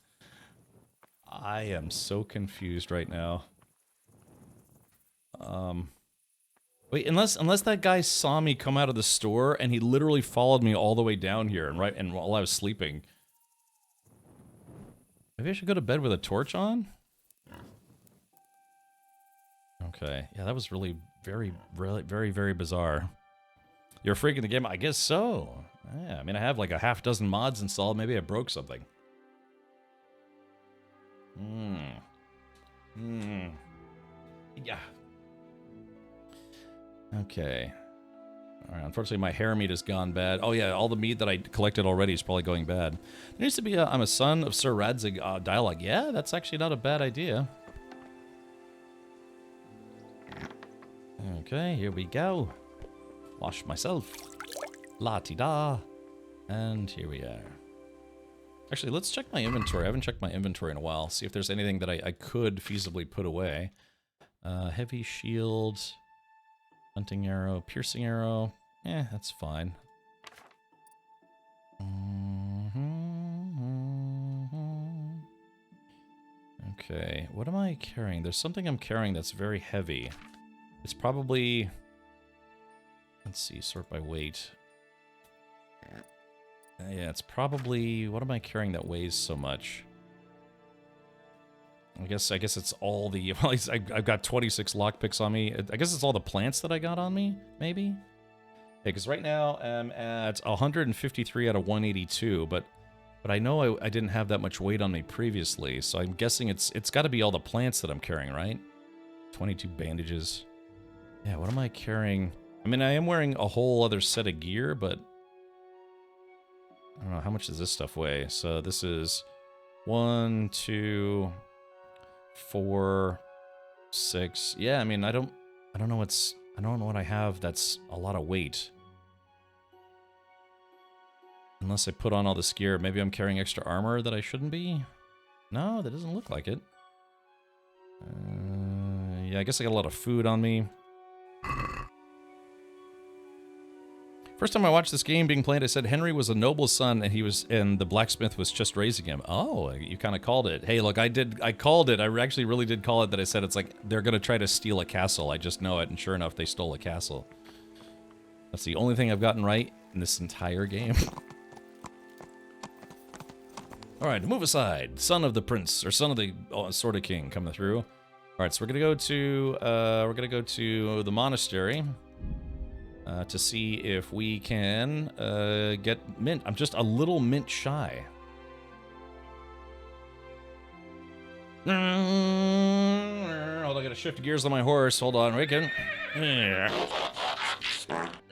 I am so confused right now. Wait, unless that guy saw me come out of the store and he literally followed me all the way down here and while I was sleeping. Maybe I should go to bed with a torch on? Okay, yeah, that was really very, very bizarre. You're freaking the game? I guess so. Yeah, I mean, I have like a half dozen mods installed. Maybe I broke something. Yeah. Okay. Alright, unfortunately my hair meat has gone bad. Oh yeah, all the meat that I collected already is probably going bad. There needs to be a I'm a son of Sir Radzig dialogue. Yeah, that's actually not a bad idea. Okay, here we go. Wash myself. La-ti-da. And here we are. Actually, let's check my inventory. I haven't checked my inventory in a while. See if there's anything that I could feasibly put away. Heavy shield. Hunting arrow. Piercing arrow. Eh, that's fine. Okay, what am I carrying? There's something I'm carrying that's very heavy. It's probably... Let's see, sort by weight. Yeah, it's probably... What am I carrying that weighs so much? I guess it's all the... Well, I've got 26 lockpicks on me. I guess it's all the plants that I got on me, maybe? Yeah, because right now I'm at 153 out of 182, but I know I didn't have that much weight on me previously, so I'm guessing it's got to be all the plants that I'm carrying, right? 22 bandages. Yeah, what am I carrying? I mean, I am wearing a whole other set of gear, but... I don't know, how much does this stuff weigh? So this is 1, 2, 4, 6. Yeah, I mean, I don't know what I have that's a lot of weight. Unless I put on all this gear. Maybe I'm carrying extra armor that I shouldn't be? No, that doesn't look like it. Yeah, I guess I got a lot of food on me. First time I watched this game being played, I said Henry was a noble son, and the blacksmith was just raising him. Oh, you kind of called it. Hey, look, I called it. I actually really did call it that. I said it's like they're gonna try to steal a castle. I just know it, and sure enough, they stole a castle. That's the only thing I've gotten right in this entire game. All right, move aside. Son of the prince, or son of the Sword of King coming through. right, so we're gonna go to the monastery to see if we can get mint. I'm just a little mint shy. Hold on, I gotta shift gears on my horse. Hold on, we can. Yeah,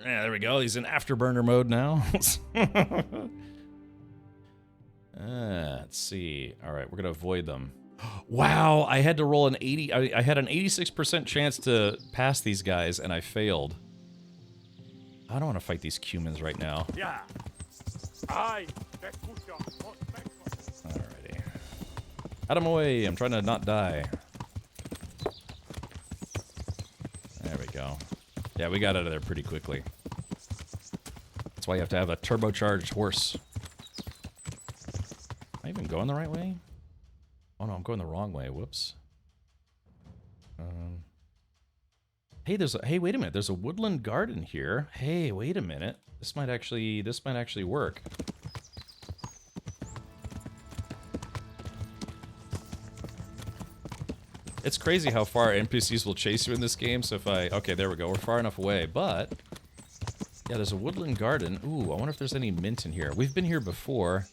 there we go. He's in afterburner mode now. Let's see. All right, we're gonna avoid them. Wow, I had to roll an 80. I had an 86% chance to pass these guys, and I failed. I don't want to fight these cumins right now. Yeah. Alrighty. Out of my way. I'm trying to not die. There we go. Yeah, we got out of there pretty quickly. That's why you have to have a turbocharged horse. Am I even going the right way? Oh no, I'm going the wrong way. Whoops. Hey, hey, wait a minute. There's a woodland garden here. Hey, wait a minute. This might actually work. It's crazy how far NPCs will chase you in this game. So if okay, there we go. We're far enough away, but yeah, there's a woodland garden. Ooh, I wonder if there's any mint in here. We've been here before.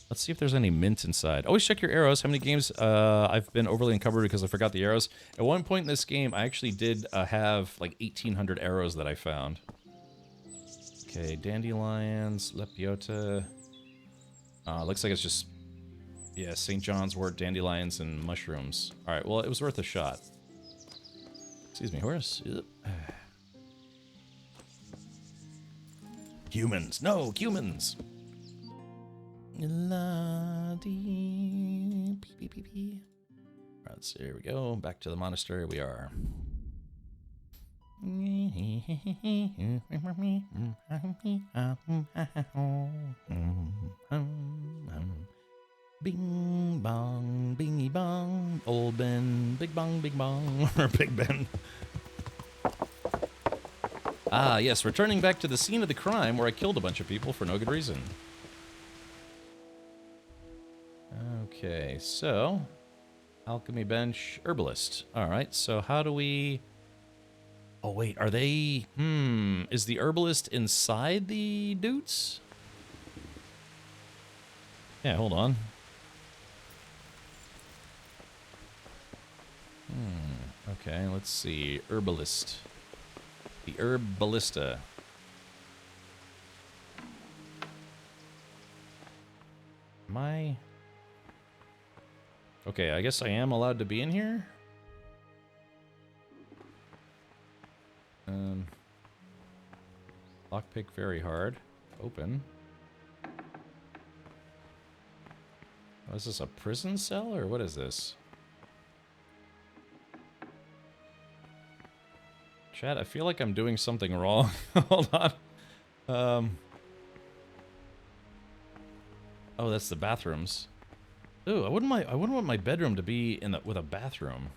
Let's see if there's any mint inside. Always check your arrows. How many games I've been overly encumbered because I forgot the arrows. At one point in this game, I actually did have like 1,800 arrows that I found. Okay, dandelions, lepiota. Looks like it's just, yeah, St. John's wort, dandelions, and mushrooms. All right, well, it was worth a shot. Excuse me, horse. Humans. No, humans. Alright, so here we go. Back to the monastery we are. Bing bong, bingy bong, old Ben, big bong, or Big Ben. Ah, yes, returning back to the scene of the crime where I killed a bunch of people for no good reason. Okay, so alchemy bench, herbalist. All right, so how do we? Oh wait, are they? Is the herbalist inside the dudes? Yeah, hold on. Okay, let's see. Herbalist. The herbalista. Am I? Okay, I guess I am allowed to be in here. Lockpick very hard. Open. Oh, is this a prison cell or what is this? Chat, I feel like I'm doing something wrong. Hold on. Oh, that's the bathrooms. Ooh, I wouldn't want my bedroom to be in with a bathroom.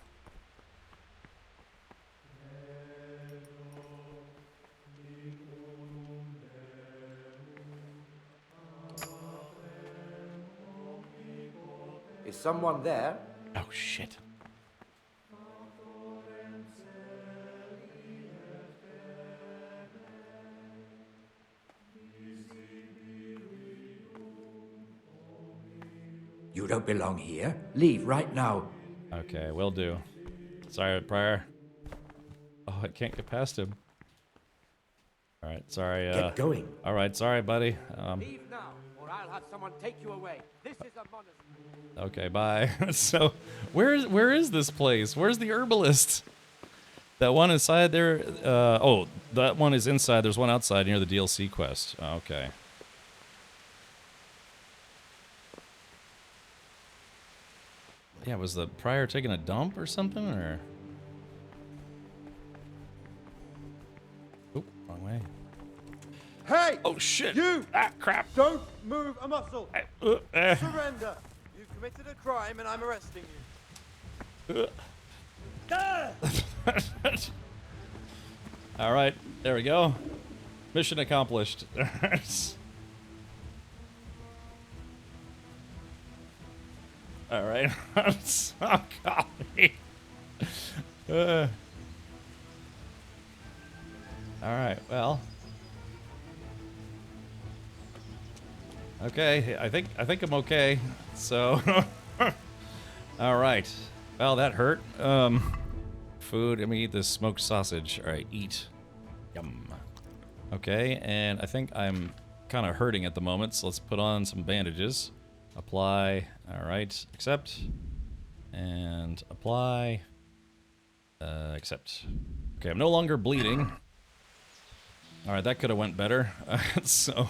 Is someone there? Oh shit. You don't belong here. Leave right now. Okay, will do. Sorry, Prior. Oh, I can't get past him. All right, sorry. Get going. All right, sorry, buddy. Leave now, or I'll have someone take you away. This is a monastery. Okay, bye. So, where is this place? Where's the herbalist? That one inside there. Oh, that one is inside. There's one outside near the DLC quest. Oh, okay. Yeah, was the Prior taking a dump or something, or? Oop, wrong way. Hey! Oh shit! You! Ah, crap! Don't move a muscle! Surrender! You've committed a crime and I'm arresting you. All right, there we go. Mission accomplished. All right. Oh, golly. Alright, well. Okay, I think I'm okay. So alright. Well, that hurt. Food, let me eat this smoked sausage. Alright, eat. Yum. Okay, and I think I'm kind of hurting at the moment, so let's put on some bandages. Apply. Alright, accept. And apply. Accept. Okay, I'm no longer bleeding. Alright, that could have went better. So.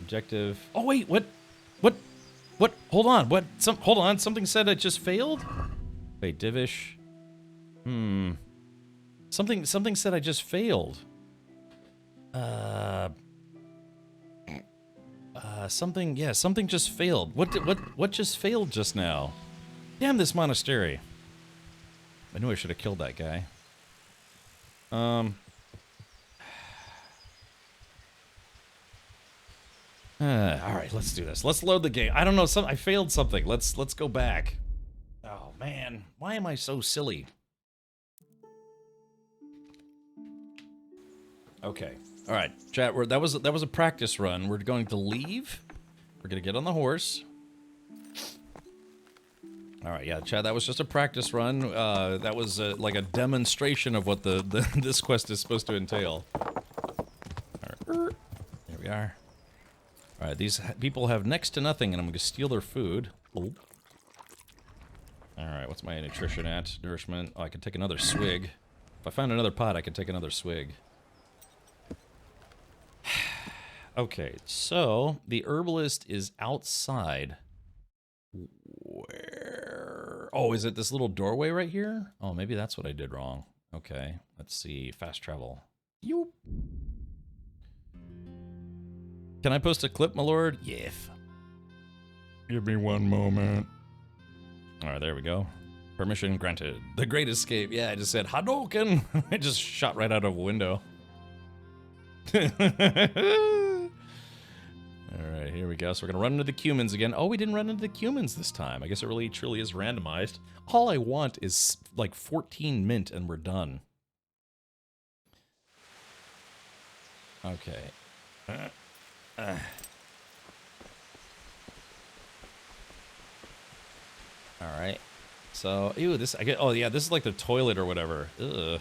Objective. Oh, wait, what? What? What? Hold on, what? Hold on, something said it just failed? Wait, Divish. Something said I just failed. Something just failed. What just failed just now? Damn this monastery. I knew I should have killed that guy. Alright, let's do this. Let's load the game. I don't know, I failed something. Let's go back. Oh man, why am I so silly? Okay. Alright, chat, that was a practice run. We're going to leave. We're gonna get on the horse. Alright, yeah, chat, that was just a practice run. That was like a demonstration of what this quest is supposed to entail. Alright, here we are. Alright, these people have next to nothing, and I'm gonna steal their food. Oh. Alright, what's my nutrition at? Nourishment. Oh, I can take another swig. If I find another pot, I can take another swig. Okay, so the herbalist is outside. Where? Oh, is it this little doorway right here? Oh, maybe that's what I did wrong. Okay, let's see. Fast travel. Yoop. Can I post a clip, my lord? Yes. Give me one moment. Alright, there we go. Permission granted. The Great Escape. Yeah, I just said Hadouken. I just shot right out of a window. Alright, here we go. So we're gonna run into the Cumins again. Oh, we didn't run into the Cumins this time. I guess it really truly is randomized. All I want is like 14 mint and we're done. Okay. Alright. So, ew, this, I get, oh yeah, this is like the toilet or whatever. Ugh.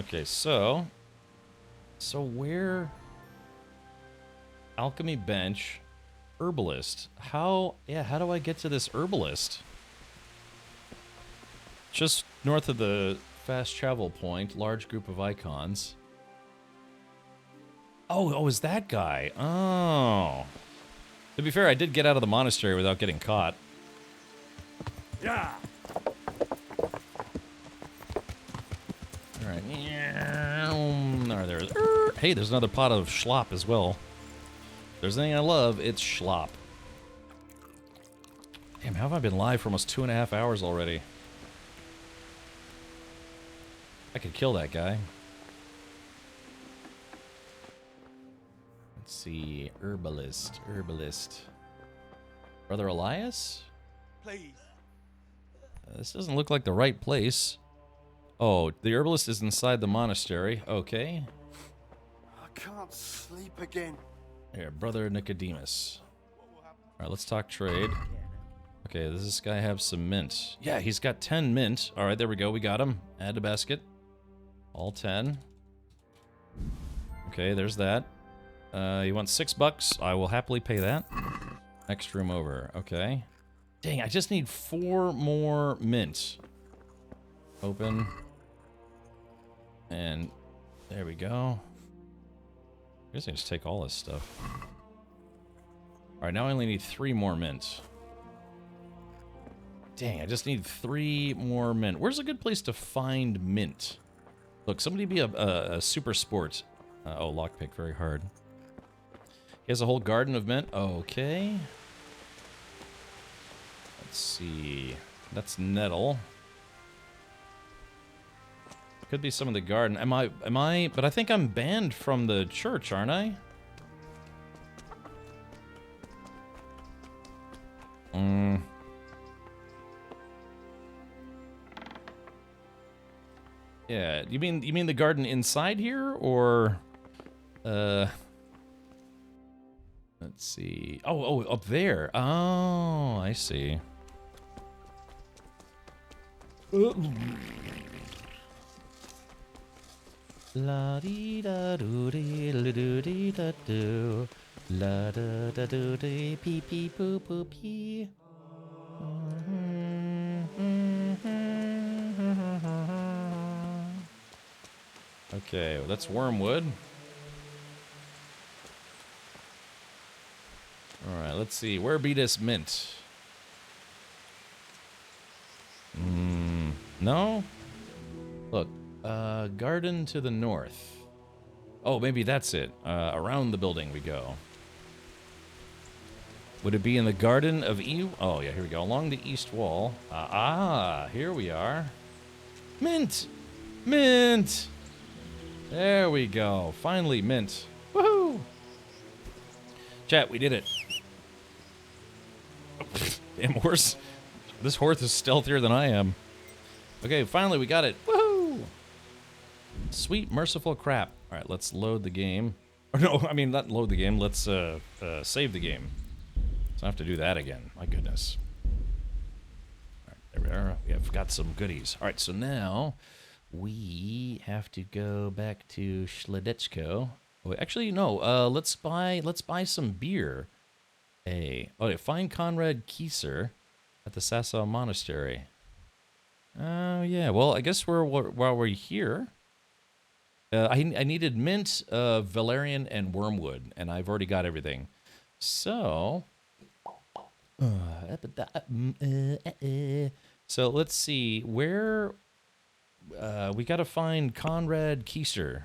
Okay, so where, alchemy bench, herbalist. How do I get to this herbalist? Just north of the fast travel point, large group of icons. Oh, is that guy? Oh. To be fair, I did get out of the monastery without getting caught. Yeah. Alright. Hey, there's another pot of schlop as well. If there's anything I love, it's schlop. Damn, how have I been live for almost 2.5 hours already? I could kill that guy. Let's see. Herbalist. Brother Elias? Please. This doesn't look like the right place. Oh, the herbalist is inside the monastery. Okay. I can't sleep again. Here, Brother Nicodemus. Alright, let's talk trade. Okay, does this guy have some mint? Yeah, he's got 10 mint. Alright, there we go. We got him. Add to basket. All 10. Okay, there's that. You want $6? I will happily pay that. Next room over. Okay. Dang, I just need 4 more mint. Open. And there we go. I guess I just take all this stuff. Alright, now I only need 3 more mint. Dang, I just need 3 more mint. Where's a good place to find mint? Look, somebody be a super sport. Oh, lockpick, very hard. He has a whole garden of mint. Okay. Let's see. That's nettle. Could be some of the garden. Am I, but I think I'm banned from the church, aren't I? Yeah, you mean the garden inside here, or let's see. Oh, up there. Oh, I see. La dee da doo dee la doo dee da doo. La da da doo dee pee pee poo poo pee. Okay, well, that's wormwood. Alright, let's see. Where be this mint? No? Look, garden to the north. Oh, maybe that's it. Around the building we go. Would it be in the garden of Eve? Oh, yeah, here we go. Along the east wall. Here we are. Mint! Mint! There we go. Finally, mint. Woohoo! Chat, we did it. Damn horse. This horse is stealthier than I am. Okay, finally we got it. Woohoo! Sweet, merciful crap. Alright, let's load the game. Or no, I mean, not load the game. Let's save the game. So I have to do that again. My goodness. Alright, there we are. We have got some goodies. Alright, so now we have to go back to Schledechko. Oh, actually, no. Let's buy some beer. Hey. Oh, yeah, find Conrad Kieser at the Sassa Monastery. Oh, yeah. Well, I guess while we're here, I needed mint, valerian, and wormwood, and I've already got everything. So, let's see where we got to find Conrad Kieser.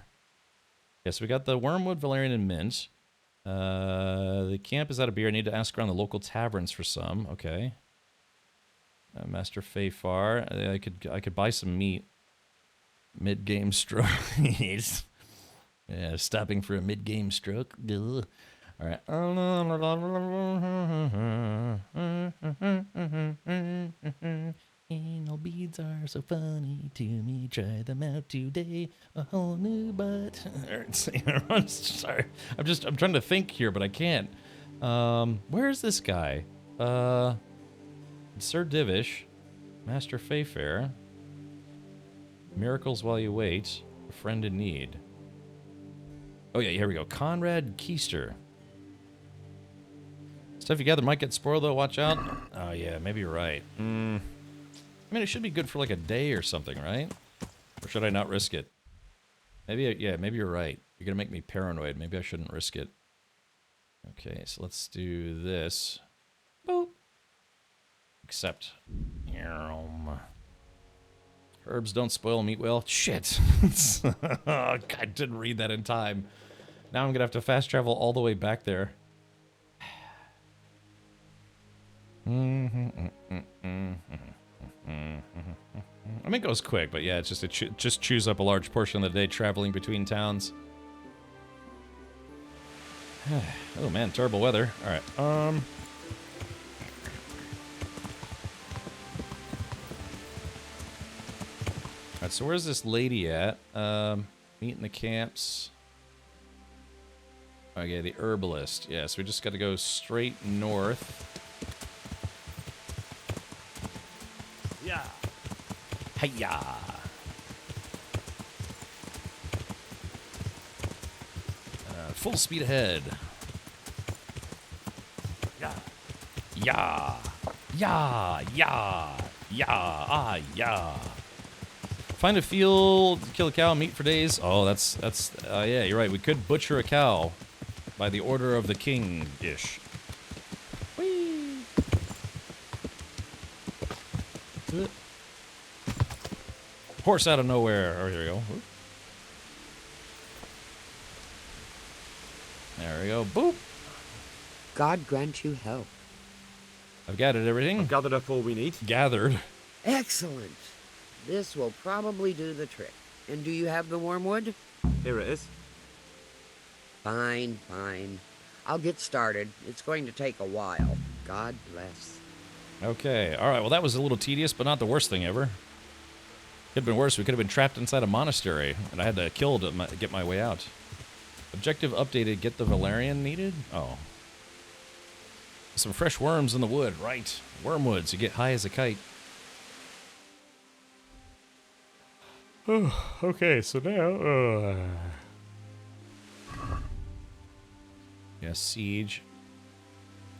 Yes, we got the wormwood, valerian, and mint. The camp is out of beer. I need to ask around the local taverns for some. Okay. Master Fayfar. I could buy some meat. Mid-game stroke. Yeah, stopping for a mid-game stroke. Ugh. All right. Anal beads are so funny to me. Try them out today. A whole new butt. I'm sorry. I'm trying to think here, but I can't. Where is this guy? Sir Divish, Master Fayfair. Miracles while you wait. A friend in need. Oh yeah, here we go. Conrad Keister. Stuff you gather might get spoiled though. Watch out. Oh yeah, maybe you're right. I mean, it should be good for like a day or something, right? Or should I not risk it? Maybe, yeah, maybe you're right. You're gonna make me paranoid. Maybe I shouldn't risk it. Okay, so let's do this. Boop. Accept. Herbs don't spoil meat well. Shit. Oh, God, I didn't read that in time. Now I'm gonna have to fast travel all the way back there. I mean, it goes quick, but yeah, it's just just chews up a large portion of the day traveling between towns. Oh man, terrible weather. All right. Alright, so where's this lady at? Meet in the camps. Okay, the herbalist. Yeah, so we just gotta go straight north. Yeah. Hiya. Full speed ahead. Yeah. Yeah. Yeah. Yeah. Yeah. Yeah. Find a field, kill a cow, meat for days. Oh, that's yeah, you're right. We could butcher a cow by the order of the king-ish. Whee! Horse out of nowhere. Oh, here we go. There we go. Boop. God grant you help. I've gathered everything. I've gathered up all we need. Gathered. Excellent. This will probably do the trick. And do you have the wormwood? Here it is. Fine, fine. I'll get started. It's going to take a while. God bless. Okay. All right. Well, that was a little tedious, but not the worst thing ever. Could have been worse. We could have been trapped inside a monastery, and I had to kill to get my way out. Objective updated. Get the Valerian needed? Oh. Some fresh worms in the wood. Right. Wormwoods. You get high as a kite. Oh, okay, so now... Yeah, siege.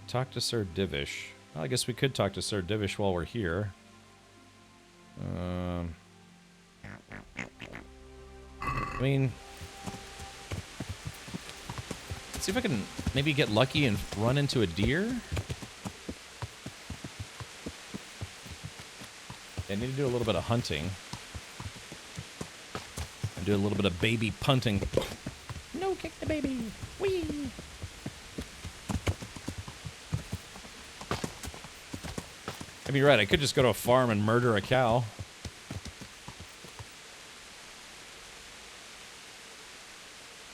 Talk to Sir Divish. Well, I guess we could talk to Sir Divish while we're here. I mean... Let's see if I can maybe get lucky and run into a deer. I need to do a little bit of hunting. And do a little bit of baby punting. No, kick the baby. Whee! I mean, you're right. I could just go to a farm and murder a cow.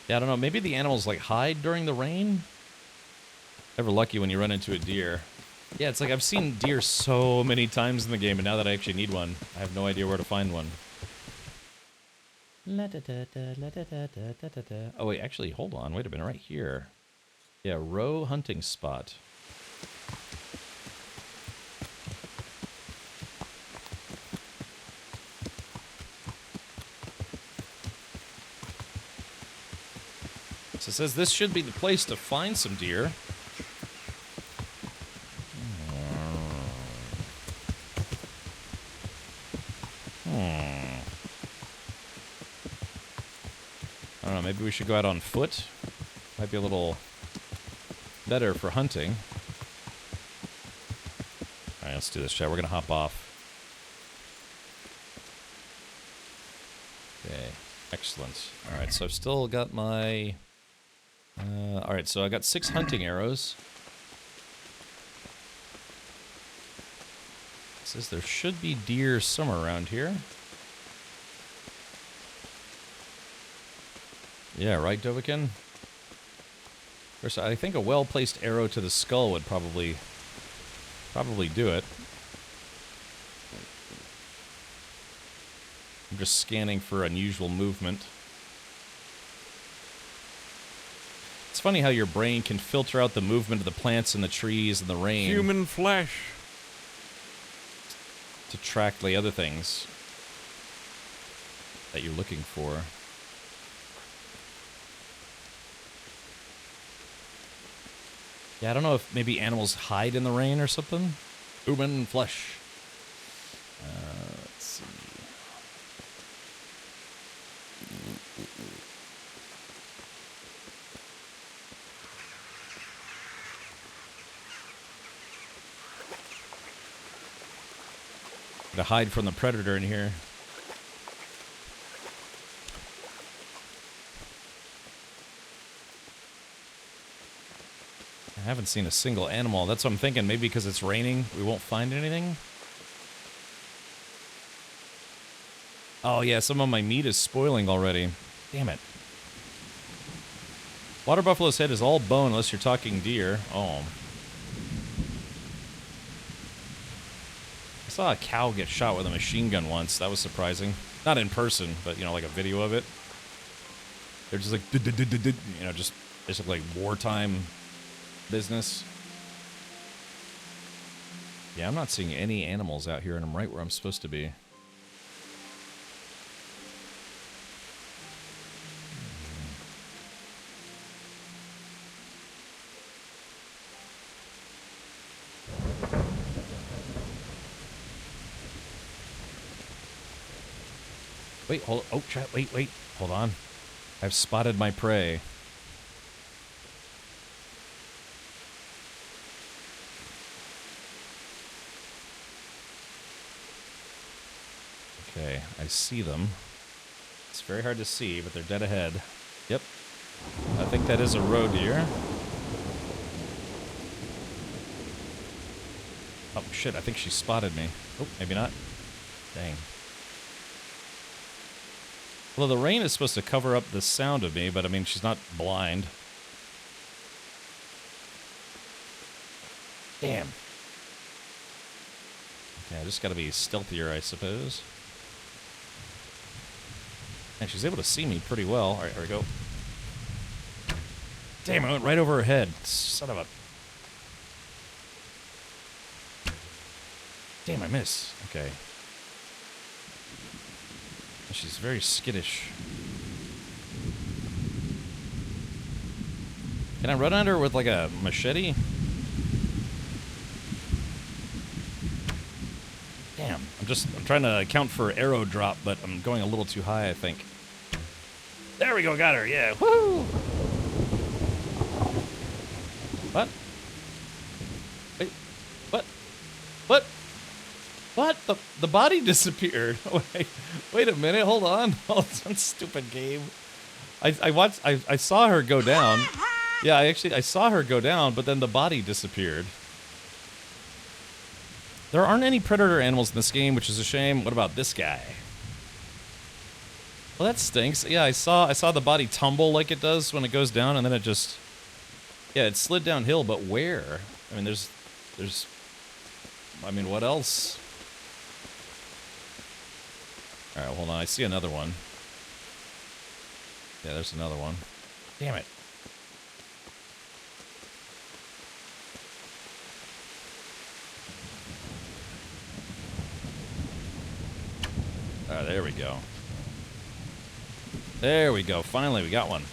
Yeah, I don't know. Maybe the animals, like, hide during the rain? Never lucky when you run into a deer. Yeah, it's like I've seen deer so many times in the game, and now that I actually need one, I have no idea where to find one. Oh, wait, actually, hold on. Wait a minute, right here. Yeah, row hunting spot. So it says this should be the place to find some deer. I don't know, maybe we should go out on foot. Might be a little better for hunting. Alright, let's do this, chat. We're gonna hop off. Okay, excellent. Alright, so I've still got my... Alright, so I got 6 hunting arrows. It says there should be deer somewhere around here. Yeah, right, Dovikin? Of course, I think a well-placed arrow to the skull would probably do it. I'm just scanning for unusual movement. It's funny how your brain can filter out the movement of the plants and the trees and the rain. Human flesh. To track the other things that you're looking for. Yeah, I don't know if maybe animals hide in the rain or something. Human flesh. Let's see. To hide from the predator in here. I haven't seen a single animal. That's what I'm thinking. Maybe because it's raining, we won't find anything. Oh yeah, some of my meat is spoiling already. Damn it. Water buffalo's head is all bone unless you're talking deer. Oh. I saw a cow get shot with a machine gun once. That was surprising. Not in person, but, you know, like a video of it. They're just like, you know, just basically like wartime business. Yeah, I'm not seeing any animals out here, and I'm right where I'm supposed to be. Wait, hold. Oh, chat. Wait. Hold on. I've spotted my prey. Okay, I see them. It's very hard to see, but they're dead ahead. Yep. I think that is a roe deer. Oh, shit, I think she spotted me. Oh, maybe not. Dang. Well, the rain is supposed to cover up the sound of me, but I mean, she's not blind. Damn. Okay, I just gotta be stealthier, I suppose. And she's able to see me pretty well. All right, here we go. Damn, I went right over her head. Son of a... Damn, I missed. Okay. She's very skittish. Can I run at her with like a machete? Damn, I'm trying to account for arrow drop, but I'm going a little too high, I think. There we go, got her, yeah, woo! What? Wait, what? What? What? The body disappeared. Wait a minute, hold on. Oh, that's stupid game. I saw her go down. Yeah, I saw her go down, but then the body disappeared. There aren't any predator animals in this game, which is a shame. What about this guy? Well, that stinks. Yeah, I saw the body tumble like it does when it goes down, and then it just... Yeah, it slid downhill, but where? I mean, there's... I mean, what else? Alright, hold on. I see another one. Yeah, there's another one. Damn it. Alright, there we go. There we go. Finally, we got one.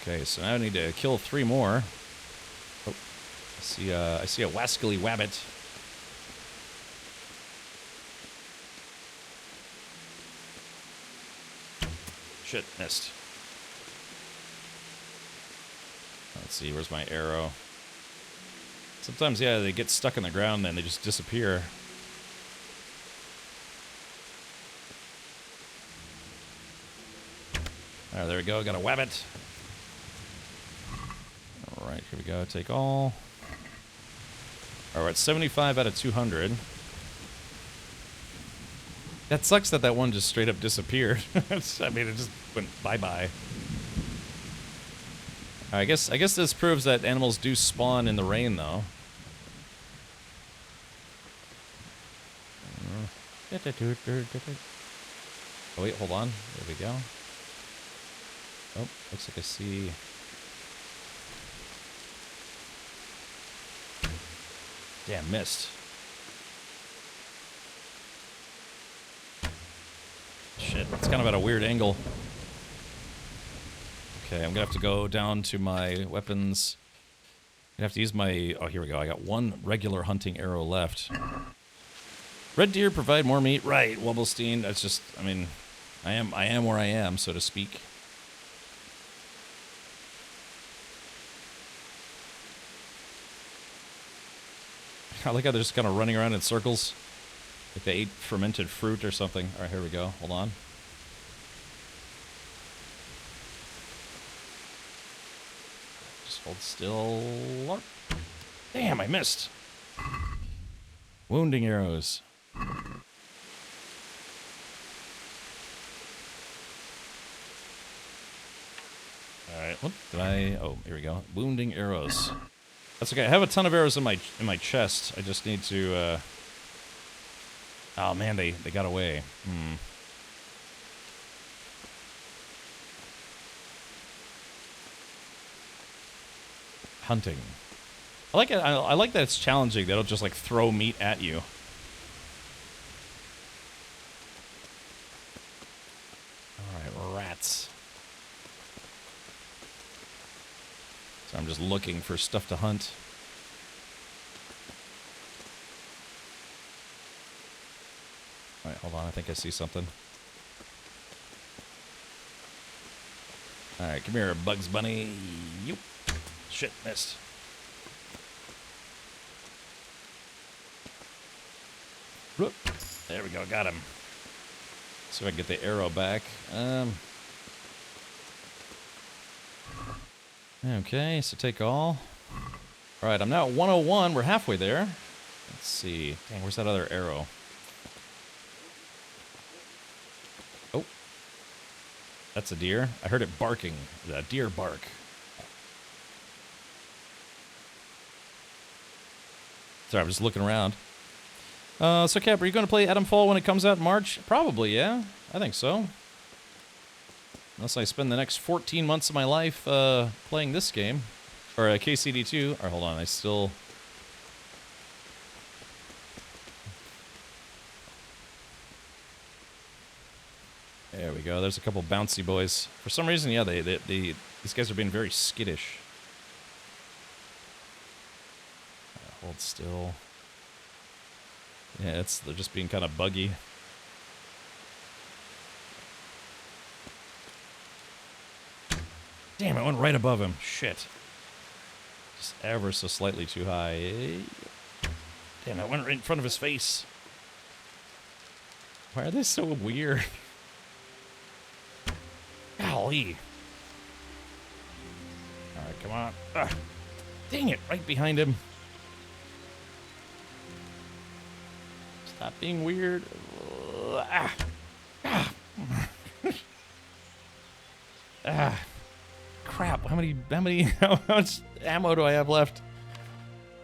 Okay, so now I need to kill 3 more. Oh, I see a wascally wabbit. Shit, missed. Let's see, where's my arrow? Sometimes, yeah, they get stuck in the ground and they just disappear. Alright, there we go. Got a wabbit. Alright, here we go. Take all. Alright, 75 out of 200. That sucks that one just straight up disappeared. I mean, it just went bye-bye. I guess this proves that animals do spawn in the rain, though. Oh, wait, hold on. There we go. Oh, looks like I see... Damn, missed. Shit, it's kind of at a weird angle. Okay, I'm gonna have to go down to my weapons. I'm gonna have to use my... Oh, here we go. I got 1 regular hunting arrow left. Red deer provide more meat. Right, Wobblestein. That's just... I mean, I am where I am, so to speak. I like how they're just kind of running around in circles. Like they ate fermented fruit or something. Alright, here we go. Hold on. Just hold still. Damn, I missed. Wounding arrows. Alright, what did I... Oh, here we go. Wounding arrows. That's okay. I have a ton of arrows in my chest. I just need to, Oh, man, they got away. Hunting. I like it. I like that it's challenging. They don't just, like, throw meat at you. Alright, rats. So I'm just looking for stuff to hunt. Alright, hold on. I think I see something. Alright, come here, Bugs Bunny. Yoop. Shit, missed. Whoop. There we go, got him. See if I can get the arrow back. Okay, so take all. Alright, I'm now at 101. We're halfway there. Let's see. Dang, where's that other arrow? Oh. That's a deer. I heard it barking. A deer bark. Sorry, I'm just looking around. So Cap, are you going to play Adamfall when it comes out in March? Probably, yeah. I think so. Unless I spend the next 14 months of my life playing this game. Or KCD2. Alright, hold on, I still... There we go, there's a couple bouncy boys. For some reason, yeah, these guys are being very skittish. Hold still. Yeah, they're just being kind of buggy. Damn, I went right above him. Shit. Just ever so slightly too high. Damn, I went right in front of his face. Why are they so weird? Golly. Alright, come on. Ugh. Dang it, right behind him. Stop being weird. Ah. Ah. Ah. Crap, how much ammo do I have left?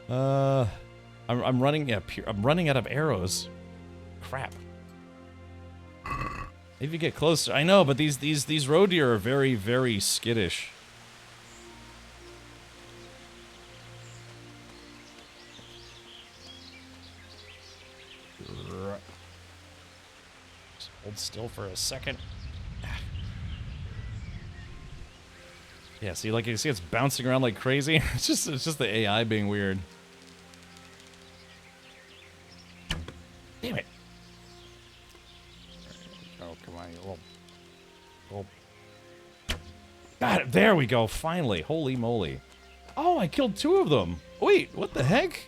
I'm running out of arrows. Crap. If you get closer, I know, but these roe deer are very, very skittish. Just hold still for a second. Yeah, see, like you see, it's bouncing around like crazy. It's just the AI being weird. Damn it! Oh, come on, oh. Got it! There we go! Finally! Holy moly! Oh, I killed 2 of them. Wait, what the heck?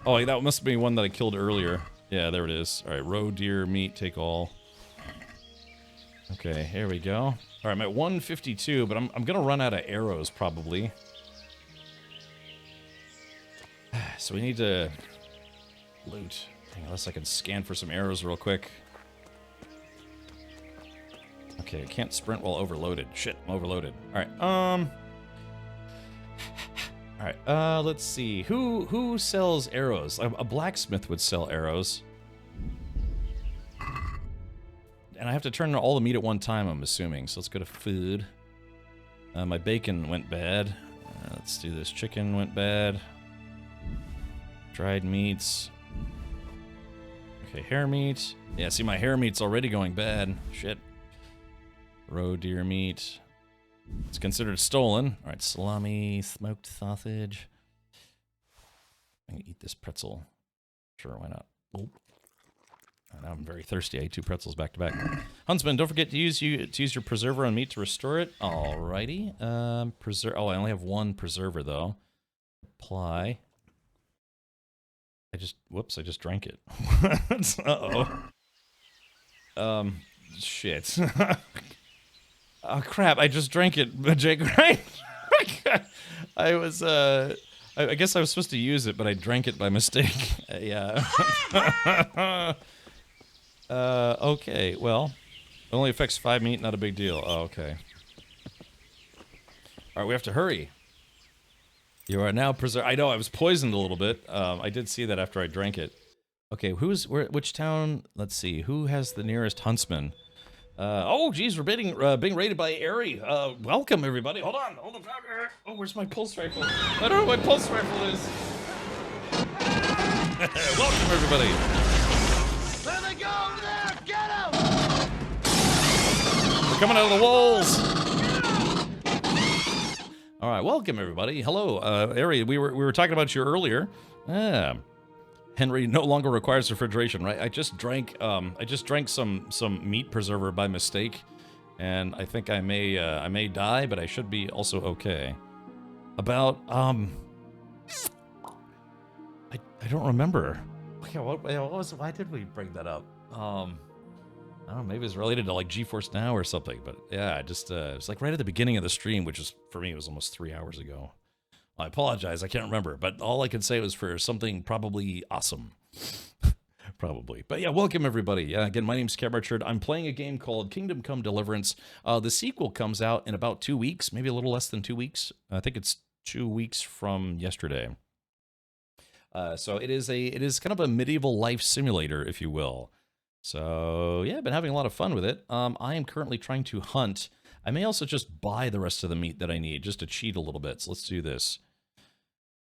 Oh, that must be one that I killed earlier. Yeah, there it is. All right, roe deer meat, take all. Okay, here we go. All right, I'm at 152, but I'm gonna run out of arrows probably. So we need to loot. Dang, unless I can scan for some arrows real quick. Okay, I can't sprint while overloaded. Shit, I'm overloaded. All right, All right, let's see. Who sells arrows? A blacksmith would sell arrows. And I have to turn all the meat at one time, I'm assuming. So let's go to food. My bacon went bad. Let's do this. Chicken went bad. Dried meats. Okay, hair meat. Yeah, see, my hair meat's already going bad. Shit. Roe deer meat. It's considered stolen. All right, salami, smoked sausage. I'm gonna eat this pretzel. Sure, why not? Oh. Now I'm very thirsty. I ate 2 pretzels back to back. Huntsman, don't forget to use your preserver on meat to restore it. Alrighty. Oh, I only have 1 preserver though. Apply. Whoops, I just drank it. Uh-oh. Shit. Oh crap, I just drank it, Jake, right? I was, I guess I was supposed to use it, but I drank it by mistake. Yeah. Okay, well, it only affects 5 meat, not a big deal. Oh, okay. Alright, we have to hurry. You are now preserved. I know, I was poisoned a little bit. I did see that after I drank it. Okay, which town? Let's see, who has the nearest huntsman? Oh, geez, we're being raided by Airy. Welcome, everybody. Hold on. Oh, where's my pulse rifle? I don't know what my pulse rifle is. Welcome, everybody. There they go over there! Get them! They're coming out of the walls. All right, welcome, everybody. Hello, Airy. We were talking about you earlier. Henry no longer requires refrigeration, right? I just drank some meat preserver by mistake, and I think I may die, but I should be also okay. About I don't remember. Okay, what was, why did we bring that up? I don't know, maybe it's related to like GeForce Now or something, but yeah, just it was like right at the beginning of the stream, which is for me it was almost 3 hours ago. I apologize, I can't remember, but all I can say was for something probably awesome. Probably. But yeah, welcome everybody. Again, my name's Cam Richard. I'm playing a game called Kingdom Come Deliverance. The sequel comes out in about 2 weeks, maybe a little less than 2 weeks. I think it's 2 weeks from yesterday. So it is kind of a medieval life simulator, if you will. So yeah, I've been having a lot of fun with it. I am currently trying to hunt. I may also just buy the rest of the meat that I need, just to cheat a little bit. So let's do this.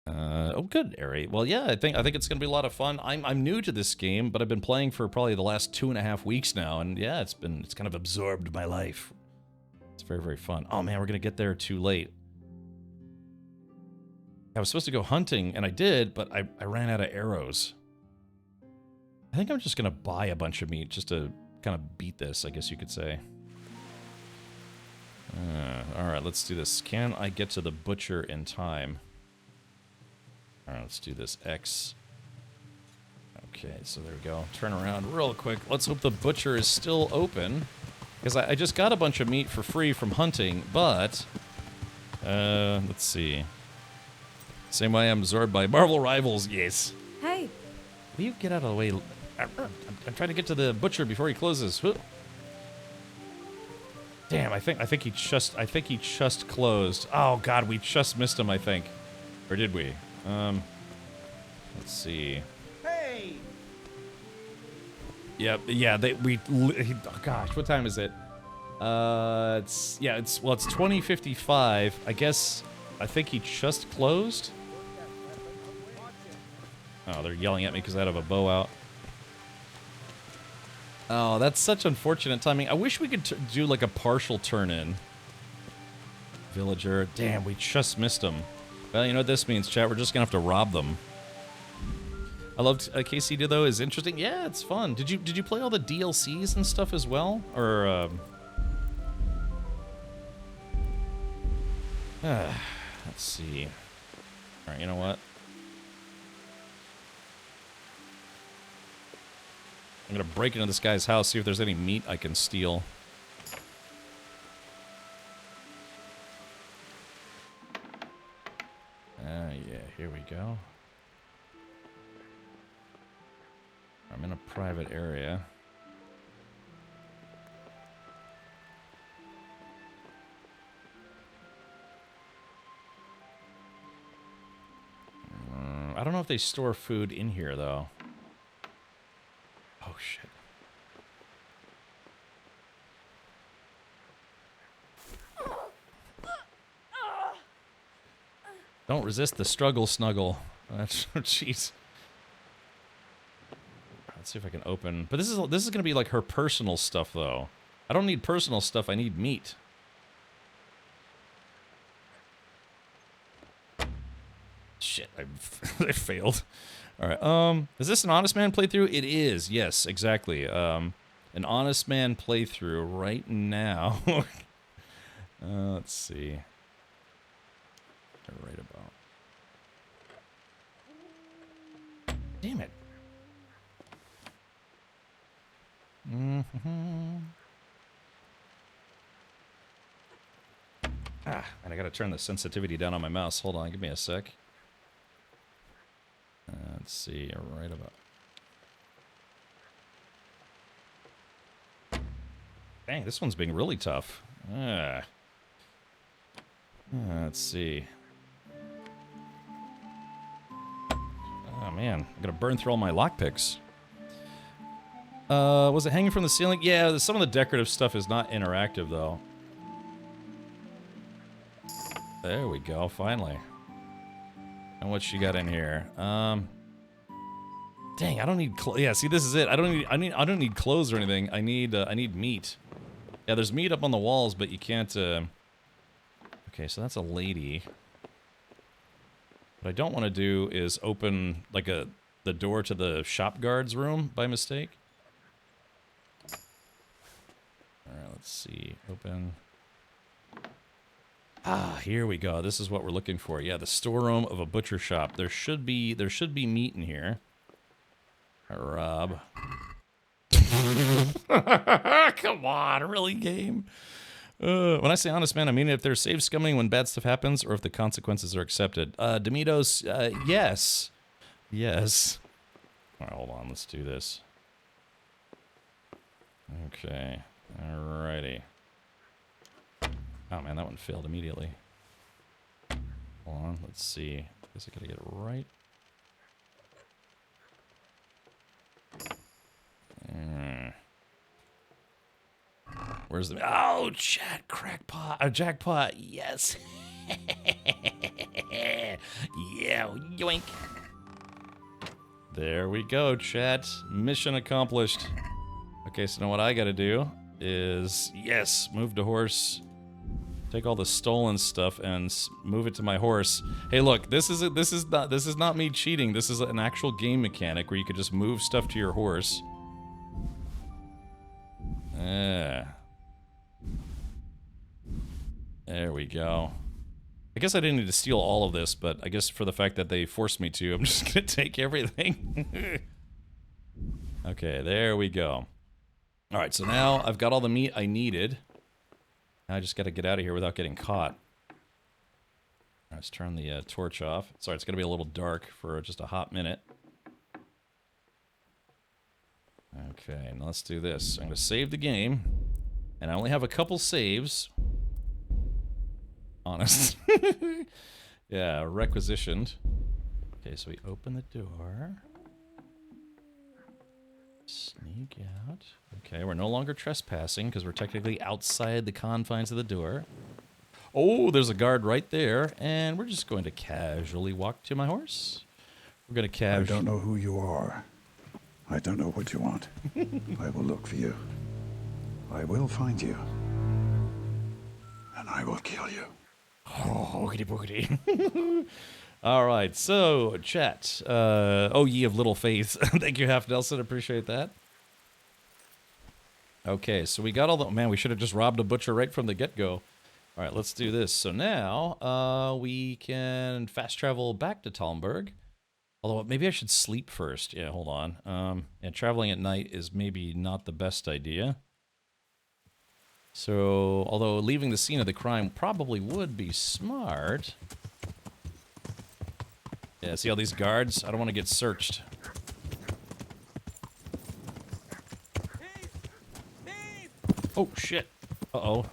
Oh, good, Ari. Well, yeah, I think it's gonna be a lot of fun. I'm new to this game, but I've been playing for probably the last 2.5 weeks now, and yeah, it's kind of absorbed my life. It's very, very fun. Oh man, we're gonna get there too late. I was supposed to go hunting, and I did, but I ran out of arrows. I think I'm just gonna buy a bunch of meat just to kind of beat this, I guess you could say. Alright, let's do this. Can I get to the butcher in time? Alright, let's do this. X. Okay, so there we go. Turn around real quick. Let's hope the butcher is still open. Because I just got a bunch of meat for free from hunting, but... let's see. Same way I'm absorbed by Marvel Rivals, yes. Hey. Will you get out of the way? I'm trying to get to the butcher before he closes. Damn, I think he just closed. Oh god, we just missed him, I think. Or did we? Let's see. Hey! Yeah, oh gosh, what time is it? It's 20:55. I guess I think he just closed. Oh, they're yelling at me because I have a bow out. Oh, that's such unfortunate timing. I wish we could do like a partial turn-in. Villager. Damn, we just missed him. Well, you know what this means, chat. We're just gonna have to rob them. I loved KCD though. Is interesting. Yeah, it's fun. Did you play all the DLCs and stuff as well, or? Let's see. All right, you know what? I'm gonna break into this guy's house, see if there's any meat I can steal. Yeah, here we go. I'm in a private area. I don't know if they store food in here, though. Oh, shit. Don't resist the struggle snuggle. That's jeez. Let's see if I can open. But this is gonna be like her personal stuff, though. I don't need personal stuff. I need meat. Shit, I failed. All right. Is this an Honest Man playthrough? It is. Yes, exactly. An Honest Man playthrough right now. Let's see. Right about. Damn it. And I gotta turn the sensitivity down on my mouse. Hold on, give me a sec. Let's see, right about. Dang, this one's being really tough. Let's see. Oh man, I'm gonna burn through all my lockpicks. Was it hanging from the ceiling? Yeah, some of the decorative stuff is not interactive though. There we go, finally. And what she got in here? Dang, I don't need yeah, see this is it. I don't need clothes or anything. I need meat. Yeah, there's meat up on the walls, but you can't okay, so that's a lady. What I don't want to do is open like the door to the shop guard's room by mistake. Alright, let's see. Open. Ah, here we go. This is what we're looking for. Yeah, the storeroom of a butcher shop. There should be meat in here. Rob. Come on, really, game? When I say honest man, I mean if there's safe scumming when bad stuff happens, or if the consequences are accepted. Demitos, yes. Yes. Alright, hold on, let's do this. Okay. Alrighty. Oh man, that one failed immediately. Hold on, let's see. Guess I gotta get it right. Where's the... Oh, chat, crackpot, jackpot, yes. Yeah, yoink. There we go, chat. Mission accomplished. Okay, so now what I gotta do is, yes, move to horse. Take all the stolen stuff and move it to my horse. Hey, look, this is not me cheating. This is an actual game mechanic where you could just move stuff to your horse. There we go. I guess I didn't need to steal all of this, but I guess for the fact that they forced me to, I'm just gonna take everything. Okay, there we go. Alright, so now I've got all the meat I needed. Now I just gotta get out of here without getting caught. Let's turn the torch off. Sorry, it's gonna be a little dark for just a hot minute. Okay, now let's do this. I'm gonna save the game. And I only have a couple saves. Honest. Yeah, requisitioned. Okay, so we open the door. Sneak out. Okay, we're no longer trespassing because we're technically outside the confines of the door. Oh, there's a guard right there, and we're just going to casually walk to my horse. We're going to I don't know who you are. I don't know what you want. I will look for you. I will find you. And I will kill you. Oh, boogity boogity. Alright, so, chat. Oh, ye of little faith. Thank you, Half Nelson. Appreciate that. Okay, so we got all the... Man, we should have just robbed a butcher right from the get-go. Alright, let's do this. So now, we can fast travel back to Talmberg. Although, maybe I should sleep first. Yeah, hold on. And traveling at night is maybe not the best idea. So, although leaving the scene of the crime probably would be smart. Yeah, see all these guards? I don't want to get searched. Oh, shit. Uh-oh.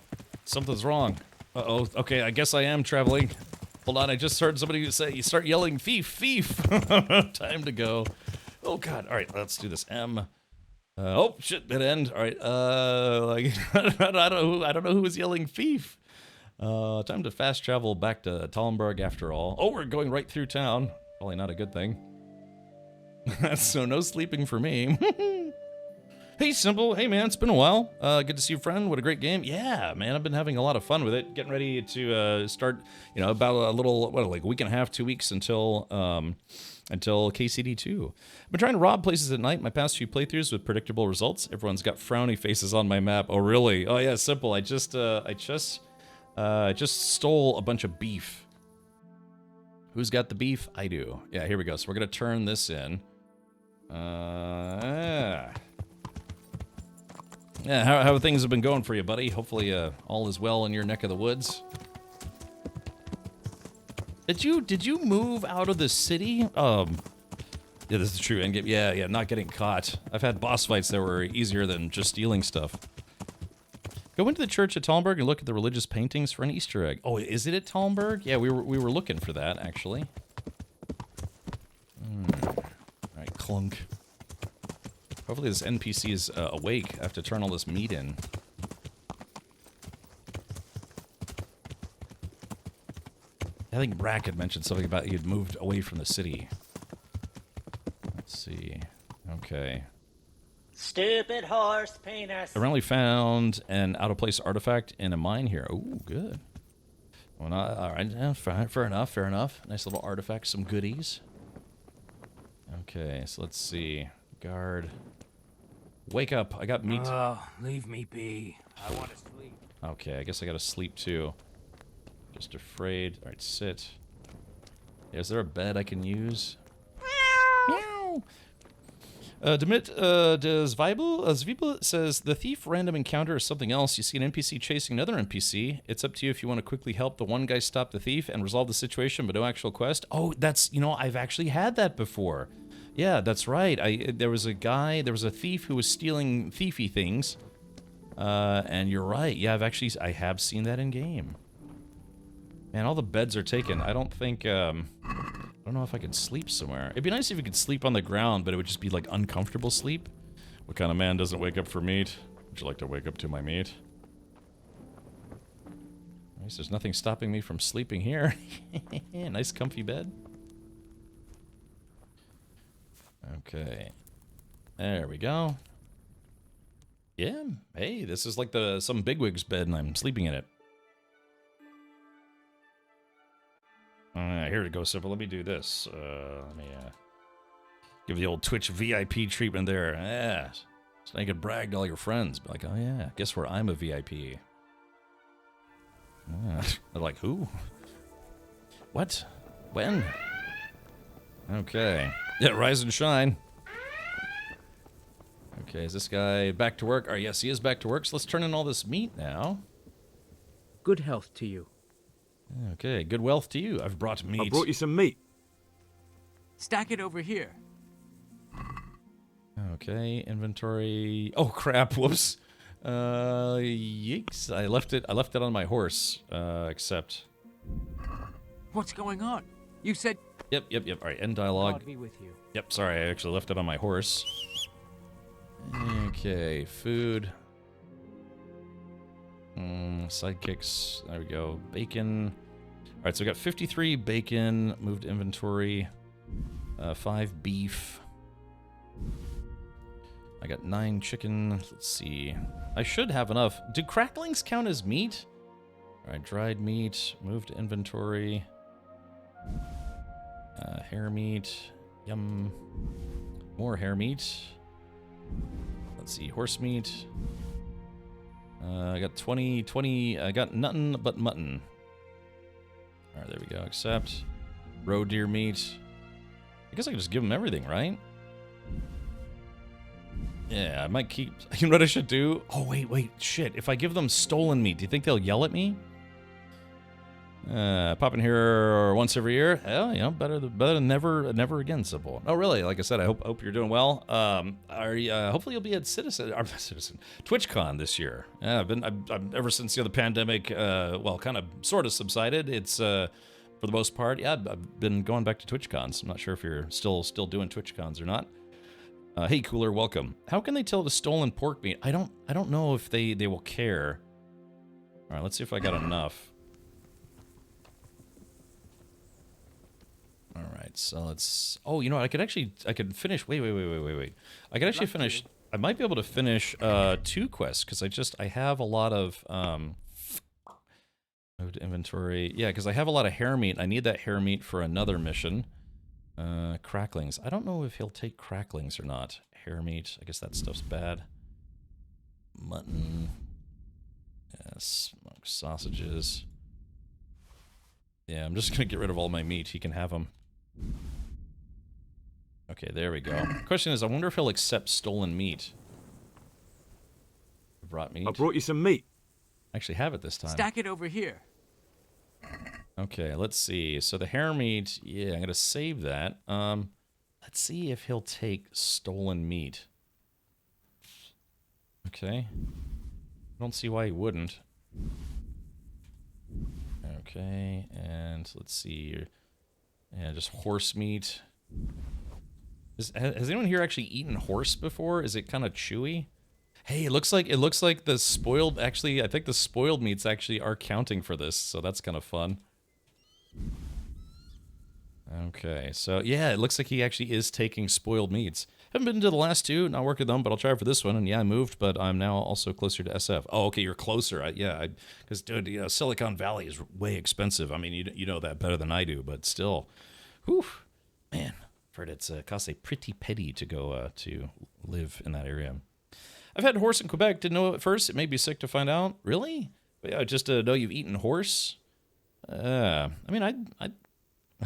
Something's wrong. Uh-oh. Okay, I guess I am traveling. Hold on, I just heard somebody say, you start yelling, thief, thief. Time to go. Oh, God. All right, let's do this. M. Oh, shit, dead end. All right, like, I don't know who was yelling thief. Time to fast travel back to Talmberg after all. Oh, we're going right through town. Probably not a good thing. So no sleeping for me. Hey, Simple. Hey, man, it's been a while. Good to see you, friend. What a great game. Yeah, man, I've been having a lot of fun with it. Getting ready to start, you know, about a little, like a week and a half, 2 weeks until KCD2. I've been trying to rob places at night. My past few playthroughs with predictable results. Everyone's got frowny faces on my map. Oh, really? Oh, yeah, Simple. I just stole a bunch of beef. Who's got the beef? I do. Yeah, here we go. So we're gonna turn this in. Yeah, how things have been going for you, buddy? Hopefully, all is well in your neck of the woods. Did you move out of the city? Yeah, this is true. And yeah, not getting caught. I've had boss fights that were easier than just stealing stuff. Go into the church at Talmberg and look at the religious paintings for an Easter egg. Oh, is it at Talmberg? Yeah, we were looking for that, actually. Alright, clunk. Hopefully this NPC is awake. I have to turn all this meat in. I think Brack had mentioned something about he had moved away from the city. Let's see. Okay. Stupid horse penis. I randomly found an out-of-place artifact in a mine here. Ooh, good. Well, not, all right, yeah, fair enough. Nice little artifact, some goodies. Okay, so let's see. Guard. Wake up, I got meat. Oh, leave me be. I want to sleep. Okay, I guess I gotta sleep too. Just afraid. All right, sit. Is there a bed I can use? Meow. Zwiebel says, the thief random encounter is something else. You see an NPC chasing another NPC. It's up to you if you want to quickly help the one guy stop the thief and resolve the situation, but no actual quest. Oh, that's, you know, I've actually had that before. Yeah, that's right. There was a thief who was stealing thiefy things. And you're right. Yeah, I have seen that in game. Man, all the beds are taken. I don't think, I don't know if I could sleep somewhere. It'd be nice if you could sleep on the ground, but it would just be like uncomfortable sleep. What kind of man doesn't wake up for meat? Would you like to wake up to my meat? At least there's nothing stopping me from sleeping here. Nice comfy bed. Okay. There we go. Yeah, hey, this is like some bigwig's bed and I'm sleeping in it. Here we go, Simple. Let me do this. Let me give the old Twitch VIP treatment there. Yeah. So you can brag to all your friends. Be like, oh yeah, guess where I'm a VIP. They're like, who? What? When? Okay. Yeah, rise and shine. Okay, is this guy back to work? Oh, yes, he is back to work. So let's turn in all this meat now. Good health to you. Okay, good wealth to you. I've brought meat. I brought you some meat. Stack it over here. Okay, inventory. Oh crap! Whoops. Yeeks. I left it on my horse. Except. What's going on? You said. Yep. All right, end dialogue. God be with you. Yep. Sorry, I actually left it on my horse. Okay, food. Sidekicks. There we go. Bacon. All right, so we got 53 bacon. Moved inventory. 5 beef. I got 9 chicken. Let's see. I should have enough. Do cracklings count as meat? All right, dried meat. Moved inventory. Hair meat. Yum. More hair meat. Let's see. Horse meat. I got 20. I got nothing but mutton. All right, there we go. Accept. Roe deer meat. I guess I can just give them everything, right? Yeah, I might keep... You know what I should do? Oh, wait, shit. If I give them stolen meat, do you think they'll yell at me? Pop in here once every year. Hell, you know, better than never again, Simple. Oh, really? Like I said, I hope you're doing well. Hopefully you'll be at TwitchCon this year. Yeah, I've ever since the pandemic, well, kind of sort of subsided. It's for the most part, yeah, I've been going back to TwitchCons. I'm not sure if you're still doing TwitchCons or not. Hey, Cooler, welcome. How can they tell the stolen pork meat? I don't know if they will care. All right, let's see if I got enough. All right, so let's... Oh, you know what? I could finish... Wait. I could actually finish... I might be able to finish 2 quests, because I have a lot of... Moved inventory. Yeah, because I have a lot of hair meat. I need that hair meat for another mission. Cracklings. I don't know if he'll take cracklings or not. Hair meat. I guess that stuff's bad. Mutton. Smoked sausages. Yeah, I'm just going to get rid of all my meat. He can have them. Okay, there we go. Question is, I wonder if he'll accept stolen meat. I brought meat. I brought you some meat. I actually have it this time. Stack it over here. Okay, let's see. So the hair meat, yeah, I'm going to save that. Let's see if he'll take stolen meat. Okay. I don't see why he wouldn't. Okay, and let's see. Yeah, just horse meat. Has anyone here actually eaten horse before? Is it kind of chewy? Hey, it looks like the spoiled. Actually, I think the spoiled meats actually are counting for this, so that's kind of fun. Okay, so yeah, it looks like he actually is taking spoiled meats. Haven't been to the last 2, not working them, but I'll try for this one. And yeah, I moved, but I'm now also closer to SF. Oh, okay, you're closer. Because dude, Silicon Valley is way expensive. I mean, you know that better than I do, but still, whew, man, I've heard it's costs a pretty penny to go to live in that area. I've had horse in Quebec. Didn't know at first. It made me sick to find out. Really? But yeah, just to know you've eaten horse. I mean,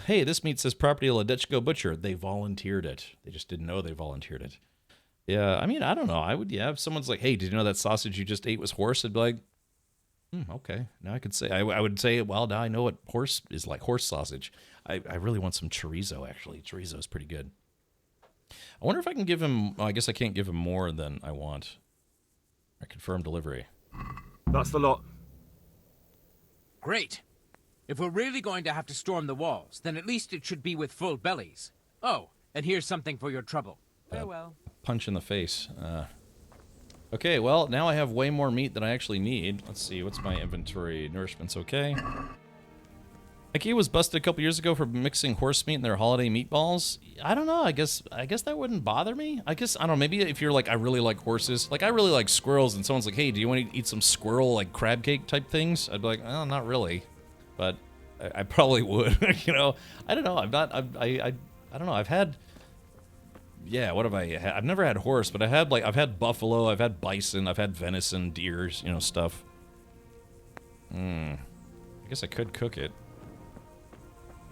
hey, this meat says property of Ledechko Butcher. They volunteered it. They just didn't know they volunteered it. Yeah, I mean, I don't know. I would, yeah, if someone's like, hey, did you know that sausage you just ate was horse? I'd be like, okay. Now I could say, I would say, well, now I know what horse is like, horse sausage. I really want some chorizo, actually. Chorizo is pretty good. I wonder if I can give him, well, I guess I can't give him more than I want. I confirm delivery. That's the lot. Great. If we're really going to have to storm the walls, then at least it should be with full bellies. Oh, and here's something for your trouble. Farewell. Punch in the face. Okay, well, now I have way more meat than I actually need. Let's see, what's my inventory? Nourishment's okay. IKEA was busted a couple years ago for mixing horse meat in their holiday meatballs. I don't know, I guess that wouldn't bother me. I don't know, maybe if you're like, I really like horses. Like, I really like squirrels, and someone's like, hey, do you want to eat some squirrel, like, crab cake type things? I'd be like, oh, not really. But I probably would, you know? I don't know, I don't know, I've had... Yeah, what have I had? I've never had horse, but I've had buffalo, I've had bison, I've had venison, deers, you know, stuff. I guess I could cook it.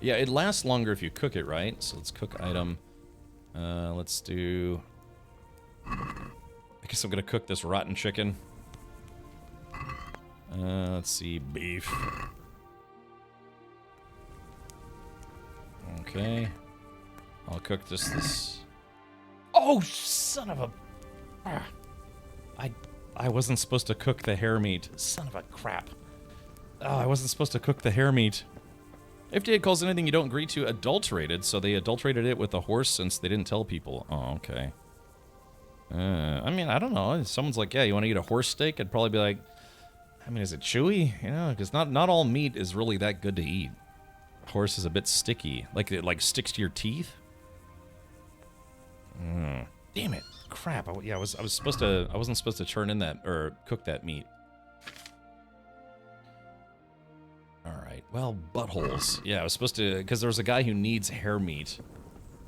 Yeah, it lasts longer if you cook it, right? So let's cook item. Let's do... I guess I'm gonna cook this rotten chicken. Let's see, beef. Okay. I'll cook just this... Oh, son of a... I wasn't supposed to cook the hare meat. Son of a crap. Oh, I wasn't supposed to cook the hare meat. FDA calls anything you don't agree to adulterated, so they adulterated it with a horse since they didn't tell people. Oh, okay. I mean, I don't know. If someone's like, yeah, you want to eat a horse steak? I'd probably be like, I mean, is it chewy? You know, because not all meat is really that good to eat. Horse is a bit sticky. Like, it like sticks to your teeth. Damn it! Crap! I wasn't supposed to turn in that or cook that meat. All right. Well, buttholes. Yeah, I was supposed to, because there was a guy who needs hare meat,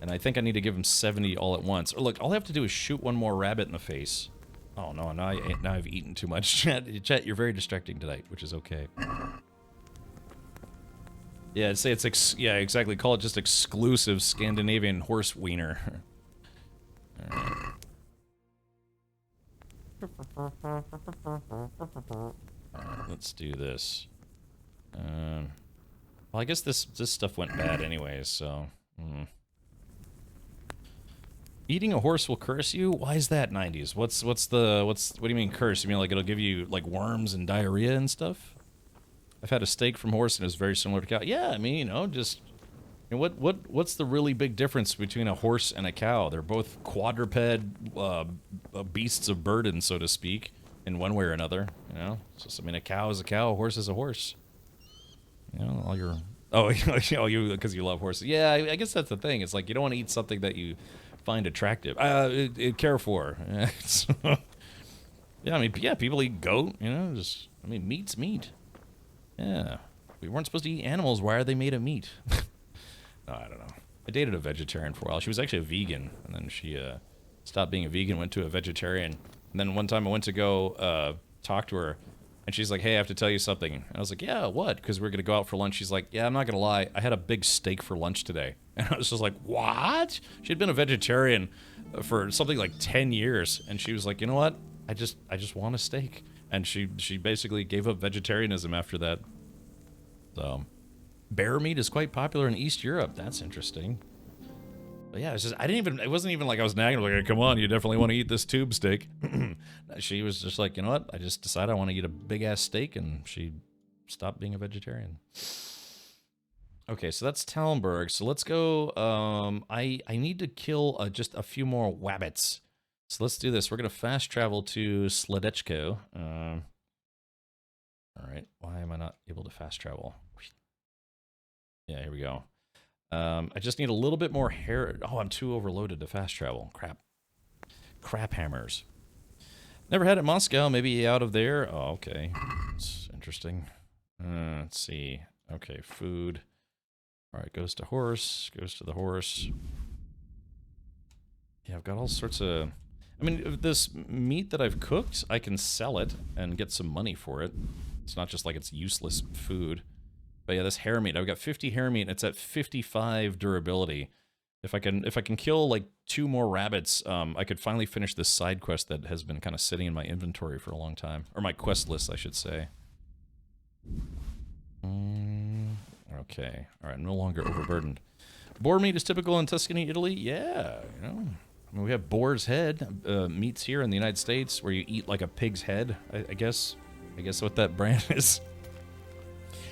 and I think I need to give him 70 all at once. Or look, all I have to do is shoot one more rabbit in the face. Oh no! Now I've eaten too much. Chat, you're very distracting tonight, which is okay. Yeah, I'd say it's yeah, exactly. Call it just exclusive Scandinavian horse wiener. Let's do this. Well, I guess this stuff went bad anyways, so... Eating a horse will curse you? Why is that, 90s? What do you mean curse? You mean like it'll give you like worms and diarrhea and stuff? I've had a steak from horse and it was very similar to cow. Yeah, I mean, you know, just... And what's the really big difference between a horse and a cow? They're both quadruped beasts of burden, so to speak, in one way or another. You know, so I mean, a cow is a cow, a horse is a horse. You know, all your you because you love horses. Yeah, I guess that's the thing. It's like you don't want to eat something that you find attractive, care for. Yeah, I mean, yeah, people eat goat. You know, just I mean, meat's meat. Yeah, we weren't supposed to eat animals. Why are they made of meat? I don't know. I dated a vegetarian for a while. She was actually a vegan, and then she stopped being a vegan, went to a vegetarian. And then one time I went to go talk to her, and she's like, hey, I have to tell you something. And I was like, yeah, what? Because we're going to go out for lunch. She's like, yeah, I'm not going to lie. I had a big steak for lunch today. And I was just like, what? She had been a vegetarian for something like 10 years. And she was like, you know what? I just want a steak. And she basically gave up vegetarianism after that. So... Bear meat is quite popular in East Europe. That's interesting. But yeah, it's just it wasn't even like I was nagging her, like, come on, you definitely want to eat this tube steak. She was just like, you know what? I just decided I want to eat a big ass steak, and she stopped being a vegetarian. Okay, so that's Talmberg. So let's go. I need to kill just a few more wabbits. So let's do this. We're gonna fast travel to Sledechko. All right. Why am I not able to fast travel? Yeah, here we go. I just need a little bit more hair. Oh, I'm too overloaded to fast travel. Crap. Crap hammers. Never had it in Moscow. Maybe out of there. Oh, okay. It's interesting. Let's see. Okay, food. All right, goes to horse. Goes to the horse. Yeah, I've got all sorts of... I mean, this meat that I've cooked, I can sell it and get some money for it. It's not just like it's useless food. But yeah, this hare meat, I've got 50 hare meat, and it's at 55 durability. If I can kill like 2 more rabbits, I could finally finish this side quest that has been kind of sitting in my inventory for a long time. Or my quest list, I should say. Okay, all right, I'm no longer overburdened. Boar meat is typical in Tuscany, Italy? Yeah, you know. I mean, we have boar's head meats here in the United States where you eat like a pig's head, I guess. I guess what that brand is.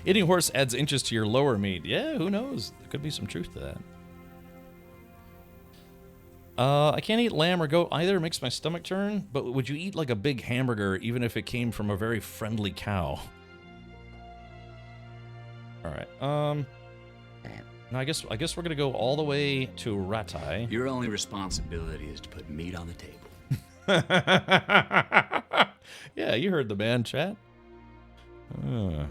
Eating horse adds inches to your lower meat. Yeah, who knows? There could be some truth to that. I can't eat lamb or goat either. It makes my stomach turn. But would you eat like a big hamburger even if it came from a very friendly cow? All right. No, I guess we're gonna go all the way to Ratai. Your only responsibility is to put meat on the table. Yeah, you heard the man, chat. All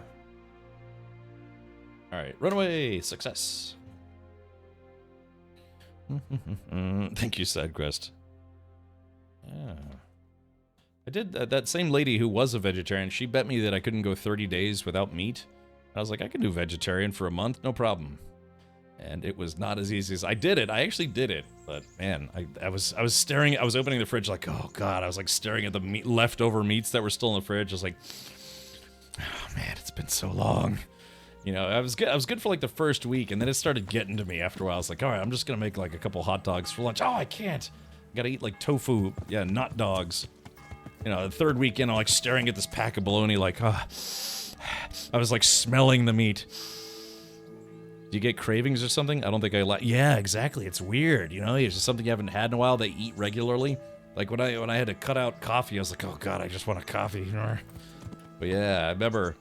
right, runaway success. Thank you, SideQuest. Yeah. I did that same lady who was a vegetarian. She bet me that I couldn't go 30 days without meat. I was like, I can do vegetarian for a month, no problem. And it was not as easy as I did it. I actually did it, but man, I was staring. I was opening the fridge like, oh god. I was like staring at the leftover meats that were still in the fridge. I was like, oh man, it's been so long. You know, I was good for like the first week, and then it started getting to me after a while. I was like, all right, I'm just gonna make like a couple hot dogs for lunch. Oh, I can't. I gotta eat like tofu. Yeah, not dogs. You know, the third week in, I'm like staring at this pack of bologna like, I was like smelling the meat. Do you get cravings or something? I don't think I like. Yeah, exactly. It's weird. You know, it's just something you haven't had in a while. They eat regularly. Like when I had to cut out coffee, I was like, oh god, I just want a coffee. But yeah, I remember.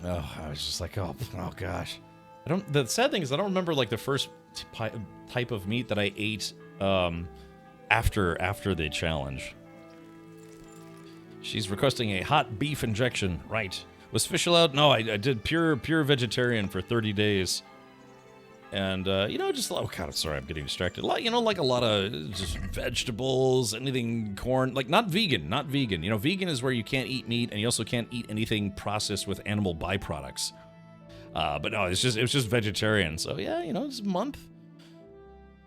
Oh, I was just like, oh gosh. The sad thing is I don't remember like the first type of meat that I ate after the challenge. She's requesting a hot beef injection. Right. Was fish allowed? No, I did pure vegetarian for 30 days. And, you know, just, oh god, sorry, I'm getting distracted. You know, like a lot of just vegetables, anything, corn, like not vegan. You know, vegan is where you can't eat meat and you also can't eat anything processed with animal byproducts. But no, it was just vegetarian. So yeah, you know, it's a month.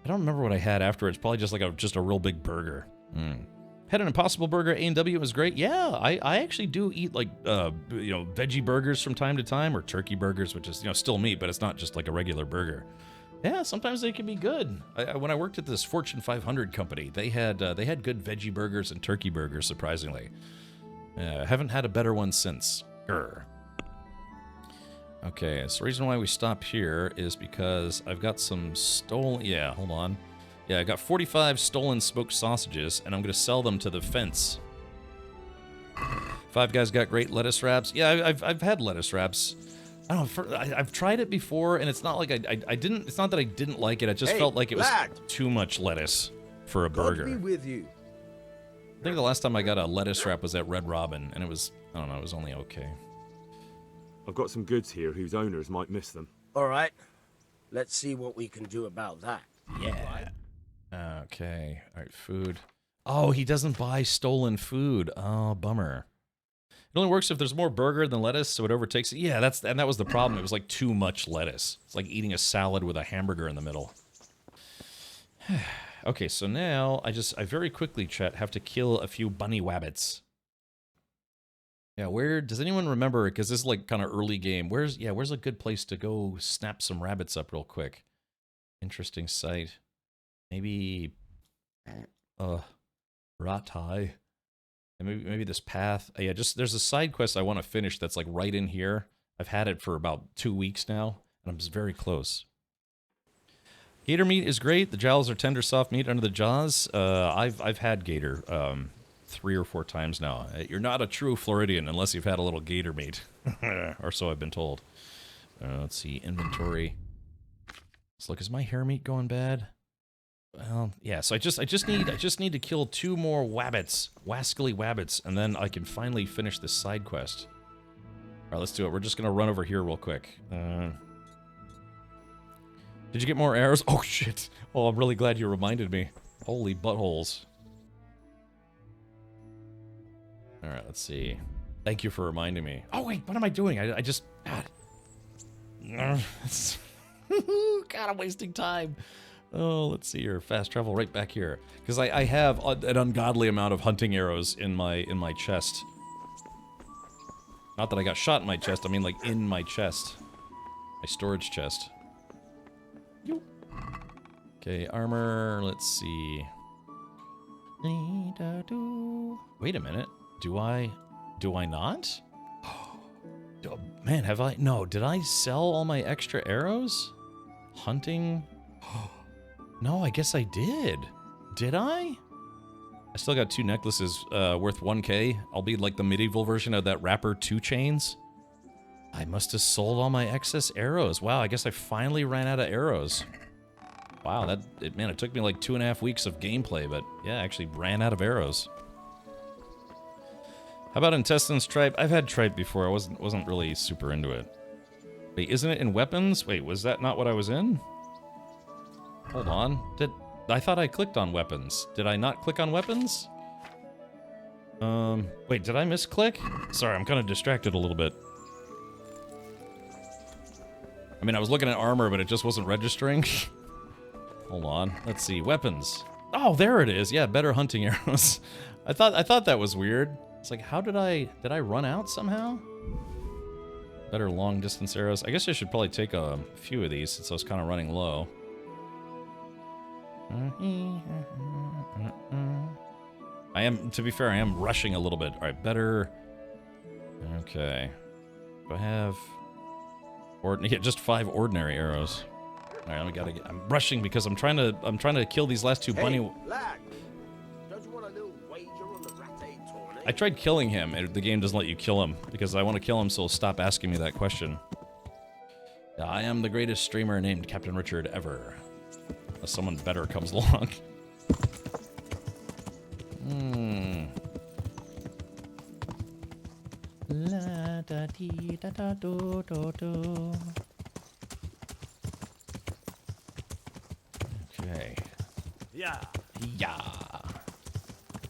I don't remember what I had afterwards. Probably just like a real big burger. Had an Impossible Burger at A&W. It was great. Yeah, I actually do eat like, you know, veggie burgers from time to time, or turkey burgers, which is, you know, still meat, but it's not just like a regular burger. Yeah, sometimes they can be good. When I worked at this Fortune 500 company, they had good veggie burgers and turkey burgers, surprisingly. Haven't had a better one since. Grr. Okay, so the reason why we stop here is because I've got some stolen... Yeah, hold on. Yeah, I got 45 stolen smoked sausages, and I'm going to sell them to the fence. Five Guys got great lettuce wraps. Yeah, I've had lettuce wraps. I don't know, I've tried it before, and it's not like I didn't... It's not that I didn't like it, I just felt like it was too much lettuce for a burger. God be with you. I think the last time I got a lettuce wrap was at Red Robin, and it was... I don't know, it was only okay. I've got some goods here whose owners might miss them. All right. Let's see what we can do about that. Yeah. Okay. All right, food. Oh, he doesn't buy stolen food. Oh, bummer. It only works if there's more burger than lettuce, so it overtakes it. Yeah, that was the problem. It was like too much lettuce. It's like eating a salad with a hamburger in the middle. Okay, so now I very quickly, chat, have to kill a few bunny wabbits. Yeah, where does anyone remember? Because this is like kind of early game. Where's a good place to go snap some rabbits up real quick? Interesting site. Maybe, Ratai. And maybe this path. Yeah, there's a side quest I want to finish that's like right in here. I've had it for about 2 weeks now, and I'm just very close. Gator meat is great. The jowls are tender, soft meat under the jaws. I've had gator 3 or 4 times now. You're not a true Floridian unless you've had a little gator meat, or so I've been told. Let's see, inventory. Let's look. Is my hair meat going bad? Well, yeah. So I just need to kill 2 more wabbits, wascally wabbits, and then I can finally finish this side quest. All right, let's do it. We're just gonna run over here real quick. Did you get more arrows? Oh shit! Oh, I'm really glad you reminded me. Holy buttholes! All right, let's see. Thank you for reminding me. Oh wait, what am I doing? I just God. God, I'm wasting time. Oh, let's see here. Fast travel right back here. Because I have an ungodly amount of hunting arrows in my chest. Not that I got shot in my chest, I mean like in my chest. My storage chest. Okay, armor, let's see. Wait a minute. Do I not? Oh, man, have I? No, did I sell all my extra arrows? Hunting? No, I guess I did. Did I? I still got 2 necklaces worth 1K. I'll be like the medieval version of that rapper 2 Chainz. I must have sold all my excess arrows. Wow, I guess I finally ran out of arrows. Wow, man, it took me like 2.5 weeks of gameplay, but yeah, I actually ran out of arrows. How about Intestines Tripe? I've had Tripe before. I wasn't really super into it. Wait, isn't it in weapons? Wait, was that not what I was in? Hold on. I thought I clicked on weapons. Did I not click on weapons? Wait, did I misclick? Sorry, I'm kind of distracted a little bit. I mean, I was looking at armor, but it just wasn't registering. Hold on. Let's see. Weapons. Oh, there it is. Yeah, better hunting arrows. I thought that was weird. It's like, how did I run out somehow? Better long distance arrows. I guess I should probably take a few of these since I was kind of running low. I am, to be fair, I am rushing a little bit. All right, better. Okay. Do I have yeah, just 5 ordinary arrows. All right, I'm rushing because I'm trying to kill these last 2 bunny. Lad, don't you want a little wager on the Rattay tournament? I tried killing him, and the game doesn't let you kill him because I want to kill him, so stop asking me that question. Yeah, I am the greatest streamer named Captain Richard ever. Unless someone better comes along. La da dee da da do do do. Okay. Yeah. Yeah.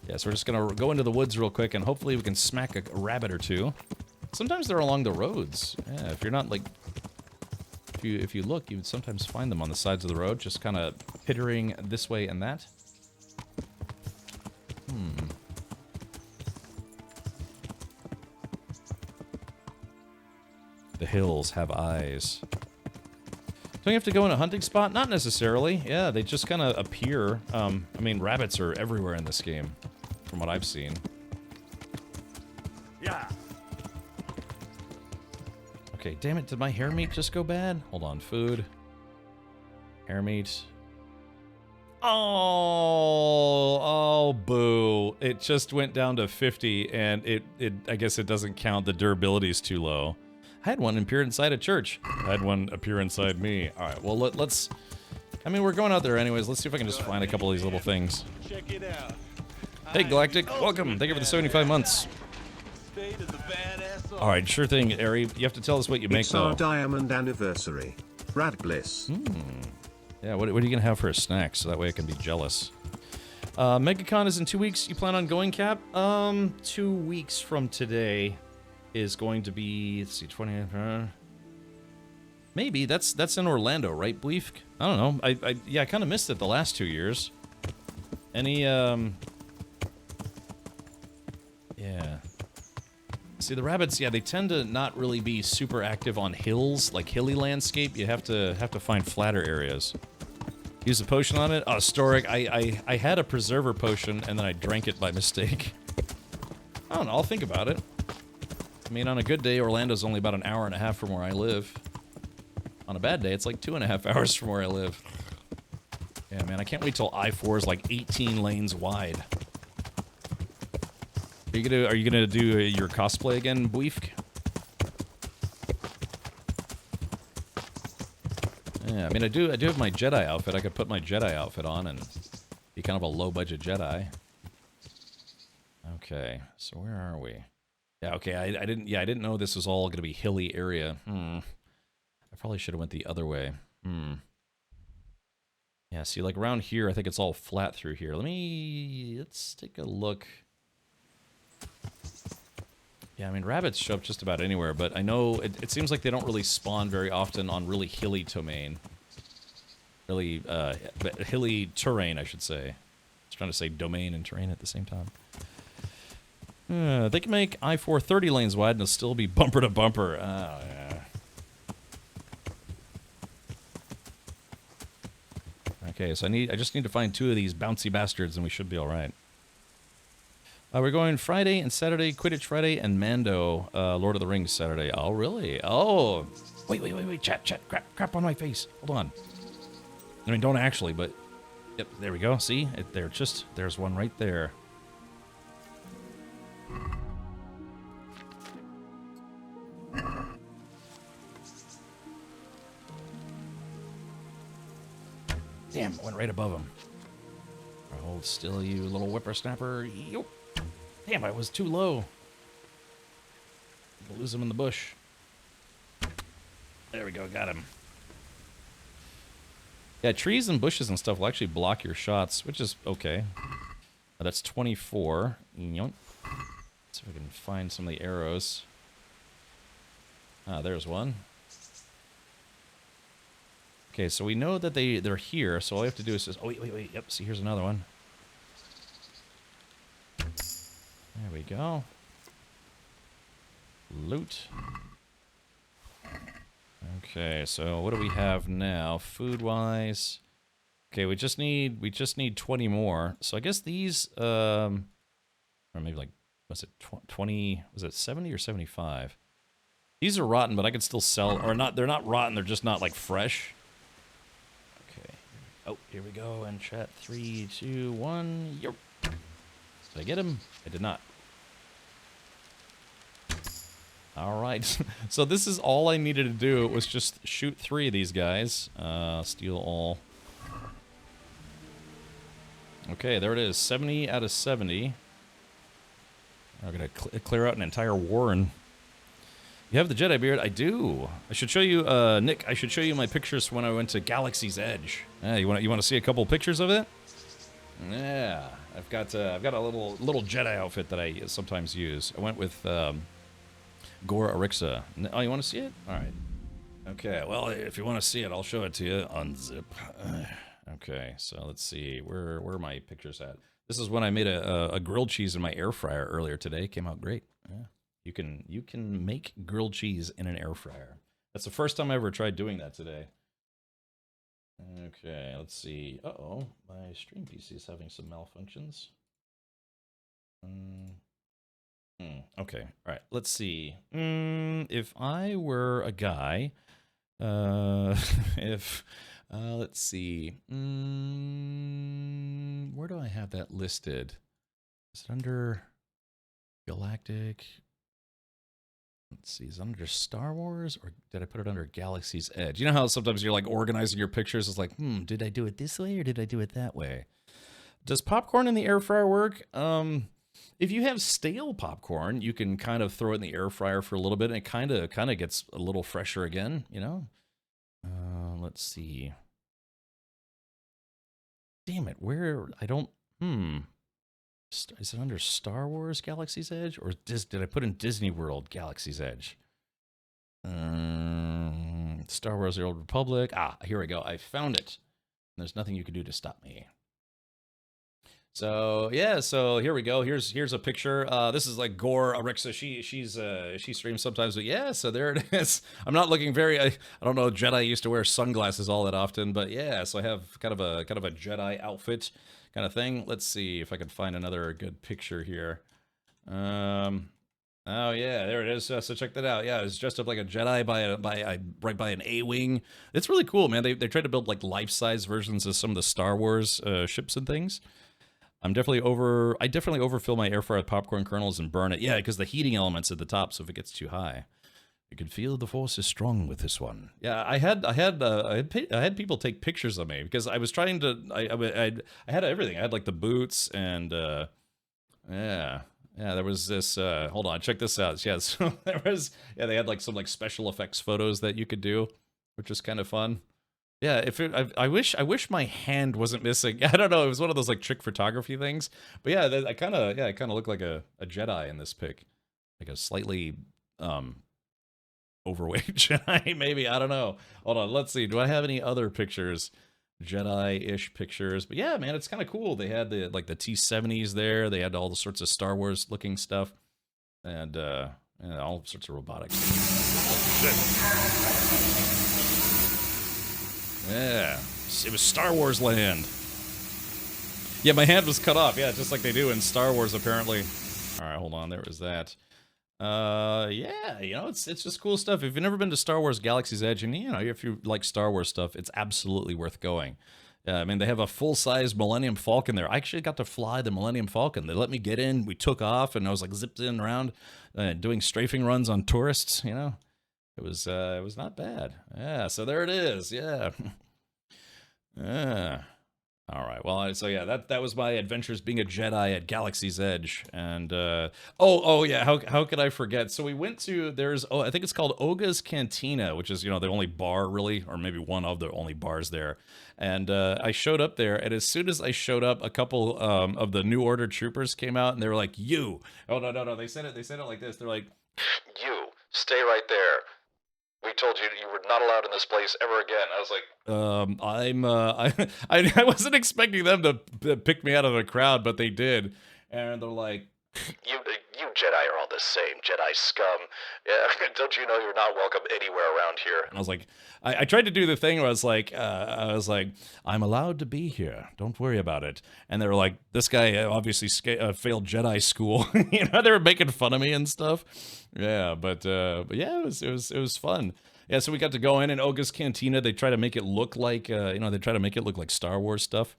Yeah, so we're just gonna go into the woods real quick, and hopefully we can smack a rabbit or 2. Sometimes they're along the roads. Yeah, if you're not like, if you look, you would sometimes find them on the sides of the road, just kind of pittering this way and that. The hills have eyes. Don't you have to go in a hunting spot? Not necessarily. Yeah, they just kind of appear. I mean, rabbits are everywhere in this game, from what I've seen. Yeah. Okay, damn it, did my hair meat just go bad? Hold on, food. Hair meat. Oh, boo. It just went down to 50, and I guess it doesn't count. The durability's too low. I had one appear inside a church. I had one appear inside me. All right, well, let's... I mean, we're going out there anyways. Let's see if I can just find a couple of these little things. Check it out. Hey, Galactic. Welcome. Thank you for the 75 months. All right, sure thing, Ari. You have to tell us what you make, though. It's our diamond anniversary. Brad Bliss. Yeah, what are you going to have for a snack so that way I can be jealous? MegaCon is in 2 weeks. You plan on going, Cap? 2 weeks from today is going to be, let's see, 20... maybe. That's in Orlando, right, Bleef? I don't know. I kind of missed it the last 2 years. Any, yeah. See, the rabbits, yeah, they tend to not really be super active on hills, like hilly landscape. You have to find flatter areas. Use a potion on it? Oh, Storic, I had a preserver potion, and then I drank it by mistake. I don't know, I'll think about it. I mean, on a good day, Orlando's only about an hour and a half from where I live. On a bad day, it's like 2.5 hours from where I live. Yeah, man, I can't wait till I-4 is like 18 lanes wide. Are you gonna do your cosplay again, Bleefk? Yeah, I mean, I do have my Jedi outfit. I could put my Jedi outfit on and be kind of a low-budget Jedi. Okay, so where are we? Yeah, okay, I didn't know this was all gonna be hilly area. I probably should have went the other way. Yeah, see, like around here, I think it's all flat through here. Let's take a look. Yeah, I mean, rabbits show up just about anywhere, but I know it seems like they don't really spawn very often on really hilly domain. Really, hilly terrain, I should say. I was trying to say domain and terrain at the same time. They can make I-4 30 lanes wide and it'll still be bumper to bumper. Oh, yeah. Okay, so I just need to find 2 of these bouncy bastards and we should be all right. We're going Friday and Saturday, Quidditch Friday, and Mando, Lord of the Rings Saturday. Oh, really? Oh! Wait, chat, crap on my face. Hold on. I mean, don't actually, but... Yep, there we go. See? There's one right there. Damn, it went right above him. Hold still, you little whippersnapper. Yo. Damn, I was too low. We'll lose him in the bush. There we go, got him. Yeah, trees and bushes and stuff will actually block your shots, which is okay. That's 24. Let's see if I can find some of the arrows. Ah, there's one. Okay, so we know that they're here, so all we have to do is just... Oh, wait. Yep, see, here's another one. There we go. Loot. Okay, so what do we have now? Food-wise... Okay, we just need 20 more. So I guess these... or maybe like... Was it 20... Was it 70 or 75? These are rotten, but I could still sell... Or not, they're not rotten, they're just not, like, fresh. Oh, here we go, and chat. 3, 2, 1. Yep. Did I get him? I did not. Alright. So this is all I needed to do. Was just shoot 3 of these guys. Steal all. Okay, there it is. 70 out of 70. I'm going to clear out an entire warren. You have the Jedi beard? I do. I should show you, Nick, I should show you my pictures when I went to Galaxy's Edge. Yeah, you want to see a couple pictures of it? Yeah, I've got a little Jedi outfit that I sometimes use. I went with Gor Arixa. Oh, you want to see it? All right. Okay, well, if you want to see it, I'll show it to you. Unzip. Okay, so let's see. Where are my pictures at? This is when I made a grilled cheese in my air fryer earlier today. Came out great. Yeah. You can make grilled cheese in an air fryer. That's the first time I ever tried doing that today. Okay, let's see. Uh-oh, my stream PC is having some malfunctions. Okay, all right, let's see. If I were a guy, let's see. Where do I have that listed? Is it under Galactic? Let's see, is it under Star Wars, or did I put it under Galaxy's Edge? You know how sometimes you're like organizing your pictures, it's like, did I do it this way or did I do it that way? Does popcorn in the air fryer work? If you have stale popcorn, you can kind of throw it in the air fryer for a little bit, and it kind of gets a little fresher again, you know? Let's see. Damn it, where, I don't, Is it under Star Wars Galaxy's Edge? Or did I put in Disney World Galaxy's Edge? Star Wars The Old Republic. Ah, here we go. I found it. There's nothing you can do to stop me. So, yeah, so here we go. Here's a picture. This is like Gor Arixa. She streams sometimes, but yeah, so there it is. I'm not looking very, I don't know, Jedi used to wear sunglasses all that often, but yeah, so I have kind of a Jedi outfit kind of thing. Let's see if I can find another good picture here. Oh yeah, there it is. So check that out. Yeah, I was dressed up like a Jedi right by an A-wing. It's really cool, man. They tried to build like life-size versions of some of the Star Wars ships and things. I definitely overfill my air fryer with popcorn kernels and burn it. Yeah, because the heating element's at the top, so if it gets too high, you can feel the force is strong with this one. Yeah, I had people take pictures of me because I was trying to. I had everything. I had like the boots and yeah. There was this. Hold on, check this out. Yeah, so they had like some like special effects photos that you could do, which was kind of fun. Yeah, I wish my hand wasn't missing. I don't know. It was one of those like trick photography things. But yeah, I kind of look like a Jedi in this pic, like a slightly overweight Jedi, maybe. I don't know. Hold on, let's see. Do I have any other pictures? Jedi-ish pictures. But yeah, man, it's kind of cool. They had the T-70s there. They had all the sorts of Star Wars looking stuff, and all sorts of robotics. Shit. Yeah, it was Star Wars land. Yeah, my hand was cut off. Yeah, just like they do in Star Wars, apparently. All right, hold on. There was that. Yeah, you know, it's just cool stuff. If you've never been to Star Wars Galaxy's Edge, and you know, if you like Star Wars stuff, it's absolutely worth going. I mean, they have a full-size Millennium Falcon there. I actually got to fly the Millennium Falcon. They let me get in. We took off, and I was like zipped in around, doing strafing runs on tourists. You know, it was not bad. Yeah. So there it is. Yeah. Yeah. All right. Well, so yeah, that was my adventures being a Jedi at Galaxy's Edge, and oh yeah, how could I forget? So we went to I think it's called Oga's Cantina, which is the only bar really, or maybe one of the only bars there. And I showed up there, and as soon as I showed up, a couple of the New Order troopers came out, and they were like, "You." Oh no, they said it like this. They're like, "You stay right there. We told you you were not allowed in this place ever again." I was like, I wasn't expecting them to pick me out of the crowd, but they did. And they're like, you Jedi are all the same, Jedi scum. Yeah, don't you know you're not welcome anywhere around here? And I was like, I tried to do the thing where I was like, I'm allowed to be here. Don't worry about it. And they were like, this guy obviously failed Jedi school. They were making fun of me and stuff. Yeah, but yeah, it was fun. Yeah, so we got to go in Oga's Cantina. They try to make it look like they try to make it look like Star Wars stuff.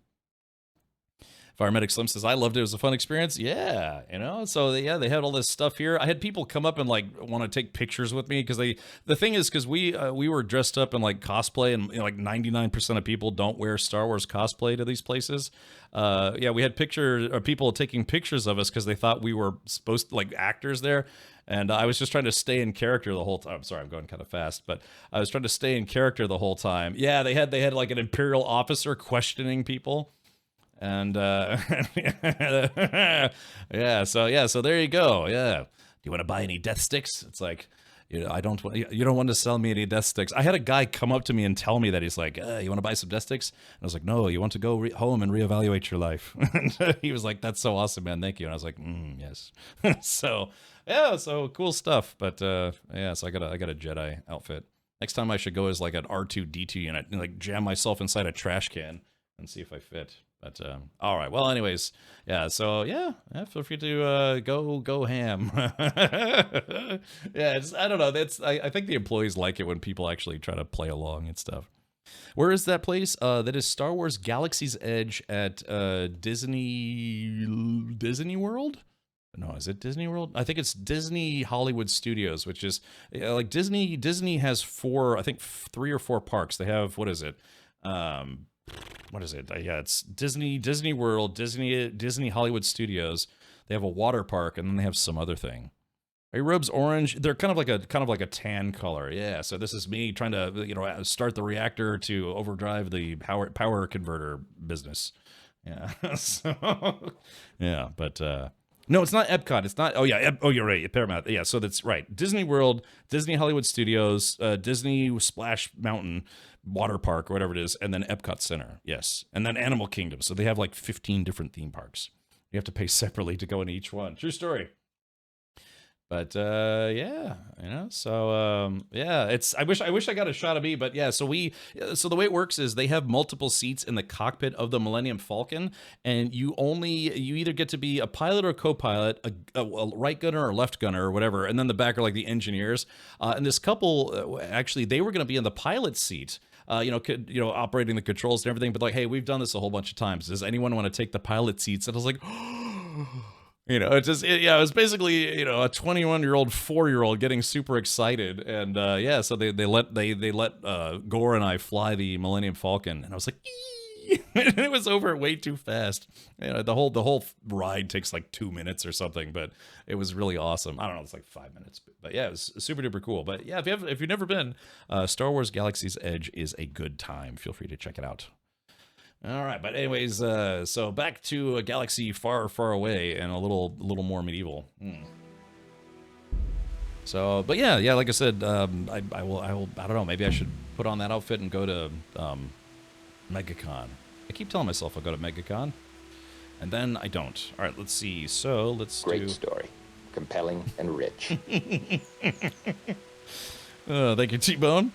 Firemedic Slim says, I loved it. It was a fun experience. Yeah, so yeah, they had all this stuff here. I had people come up and like want to take pictures with me because the thing is, because we were dressed up in like cosplay, and like 99% of people don't wear Star Wars cosplay to these places. Yeah, we had people taking pictures of us because they thought we were supposed to, like, actors there. And I was just trying to stay in character the whole time. I'm sorry, I'm going kind of fast, but I was trying to stay in character the whole time. Yeah, they had like an Imperial officer questioning people. And yeah, so there you go. Yeah, do you want to buy any death sticks? It's like, you don't want to sell me any death sticks. I had a guy come up to me and tell me that he's like, you want to buy some death sticks? And I was like, no, you want to go home and reevaluate your life. And he was like, that's so awesome, man, thank you. And I was like, yes. So yeah, so cool stuff. But yeah, so I got a Jedi outfit. Next time I should go as like an R2-D2 unit and like jam myself inside a trash can and see if I fit. But all right. Well, anyways, yeah. So yeah, feel free to go ham. Yeah, I don't know. I think the employees like it when people actually try to play along and stuff. Where is that place? That is Star Wars Galaxy's Edge at Disney World. No, is it Disney World? I think it's Disney Hollywood Studios, which is like Disney. Disney has 3 or 4 parks. They have, what is it? What is it? Yeah, it's Disney World, Disney Hollywood Studios. They have a water park, and then they have some other thing. Are your robes orange? They're kind of like a tan color. Yeah. So this is me trying to start the reactor to overdrive the power converter business. Yeah. So yeah, but no, it's not Epcot. It's not. Oh yeah. Oh, you're right. Paramount. Yeah. So that's right. Disney World, Disney Hollywood Studios, Disney Splash Mountain water park or whatever it is, and then Epcot Center. Yes. And then Animal Kingdom. So they have like 15 different theme parks. You have to pay separately to go in each one. True story. But yeah, so yeah, I wish I got a shot of me, but yeah, so the way it works is they have multiple seats in the cockpit of the Millennium Falcon, and you either get to be a pilot or a co-pilot, a right gunner or left gunner or whatever, and then the back are like the engineers. And this couple actually, they were going to be in the pilot seat. Operating the controls and everything, but like, hey, we've done this a whole bunch of times. Does anyone want to take the pilot seats? And I was like, it was basically, a 21-year-old, 4-year-old getting super excited. And yeah, so they let Gore and I fly the Millennium Falcon, and I was like, and it was over way too fast. The whole ride takes like 2 minutes or something, but it was really awesome. I don't know, it's like 5 minutes, but yeah, it was super duper cool. But yeah, if you've never been, Star Wars Galaxy's Edge is a good time. Feel free to check it out. All right, but anyways, so back to a galaxy far, far away and a little more medieval. So, but yeah, like I said, I don't know, maybe I should put on that outfit and go to MegaCon. I keep telling myself I'll go to MegaCon, and then I don't. All right, let's see. So let's Great story, compelling and rich. Thank you, T-Bone.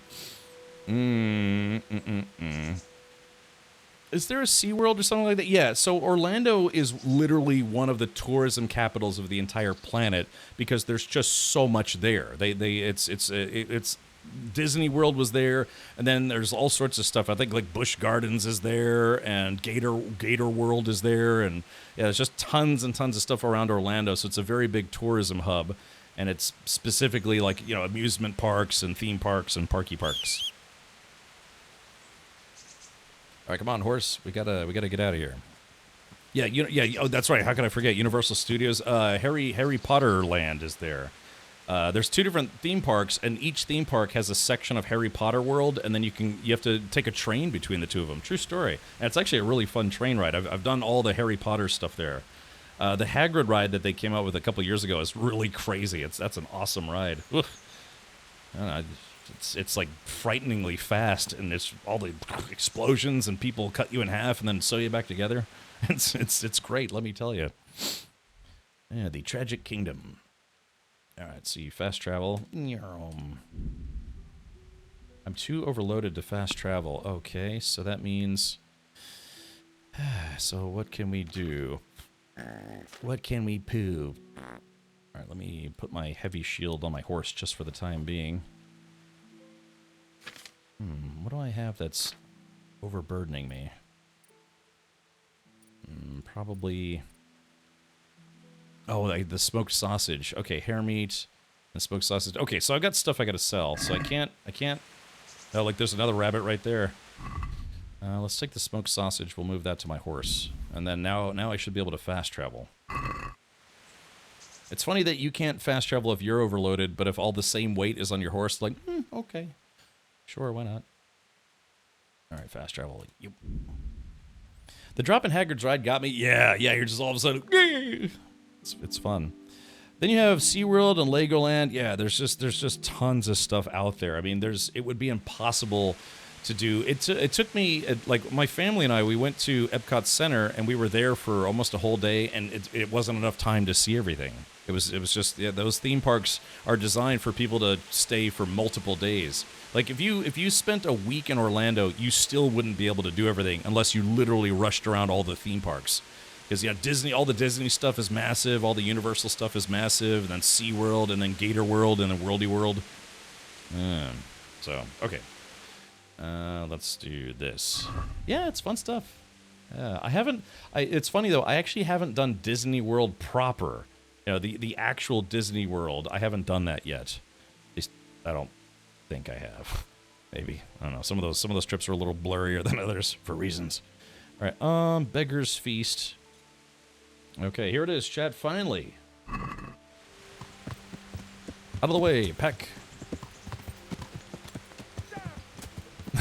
Is there a SeaWorld or something like that? Yeah, so Orlando is literally one of the tourism capitals of the entire planet because there's just so much there. It's Disney World was there, and then there's all sorts of stuff. I think like Busch Gardens is there, and Gator World is there, and yeah, there's just tons and tons of stuff around Orlando. So it's a very big tourism hub, and it's specifically like, you know, amusement parks and theme parks and parky parks. All right, come on, horse. We gotta get out of here. Yeah, oh, that's right. How could I forget? Universal Studios. Harry Potter Land is there. There's 2 different theme parks, and each theme park has a section of Harry Potter World, and then you have to take a train between the 2 of them. True story. And it's actually a really fun train ride. I've done all the Harry Potter stuff there. The Hagrid ride that they came out with a couple years ago is really crazy. That's an awesome ride. Oof. I don't know, it's like frighteningly fast, and it's all the explosions and people cut you in half and then sew you back together. It's great, let me tell you. Yeah, the Tragic Kingdom. All right, see, fast travel. I'm too overloaded to fast travel. Okay, so that means... So what can we do? What can we poo? All right, let me put my heavy shield on my horse just for the time being. What do I have that's overburdening me? Probably... Oh, the smoked sausage. Okay, hair meat and smoked sausage. Okay, so I've got stuff I gotta sell, so I can't... Oh, like there's another rabbit right there. Let's take the smoked sausage. We'll move that to my horse. And then now I should be able to fast travel. It's funny that you can't fast travel if you're overloaded, but if all the same weight is on your horse, like, okay. Sure, why not? All right, fast travel. Yep. The drop in Hagrid's ride got me. Yeah, you're just all of a sudden... It's fun. Then you have SeaWorld and Legoland. Yeah, there's just tons of stuff out there. I mean, it would be impossible to do. It took me, like, my family and I, we went to Epcot Center, and we were there for almost a whole day, and it wasn't enough time to see everything. It was just, yeah, those theme parks are designed for people to stay for multiple days. Like, if you spent a week in Orlando, you still wouldn't be able to do everything unless you literally rushed around all the theme parks. Because, yeah, Disney, all the Disney stuff is massive, all the Universal stuff is massive, and then SeaWorld, and then Gator World, and then Worldy World. So, okay. Let's do this. Yeah, it's fun stuff. It's funny, though, I actually haven't done Disney World proper. You know, the actual Disney World, I haven't done that yet. At least, I don't think I have. Maybe. I don't know. Some of those trips are a little blurrier than others, for reasons. All right, Beggar's Feast. Okay, here it is, chat, finally. Out of the way, Peck.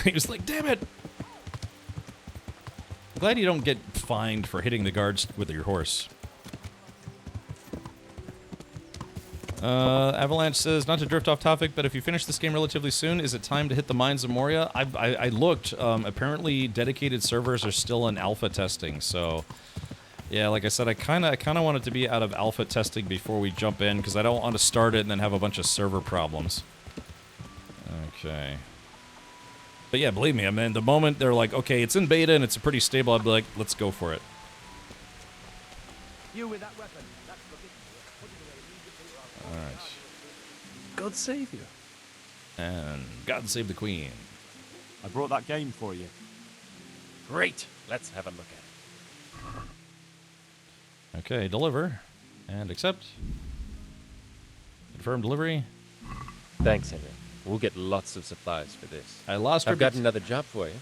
He was like, damn it! I'm glad you don't get fined for hitting the guards with your horse. Avalanche says, not to drift off topic, but if you finish this game relatively soon, is it time to hit the Mines of Moria? I looked. Apparently, dedicated servers are still in alpha testing, so... Yeah, like I said, I kind of want it to be out of alpha testing before we jump in, because I don't want to start it and then have a bunch of server problems. Okay. But yeah, believe me, I mean, the moment they're like, okay, it's in beta and it's pretty stable, I'll be like, let's go for it. You with that weapon. That's All right. God save you. And God save the Queen. I brought that game for you. Great. Let's have a look at it. Okay, deliver. And accept. Confirm delivery. Thanks, Henry. We'll get lots of supplies for this. I've got another job for you.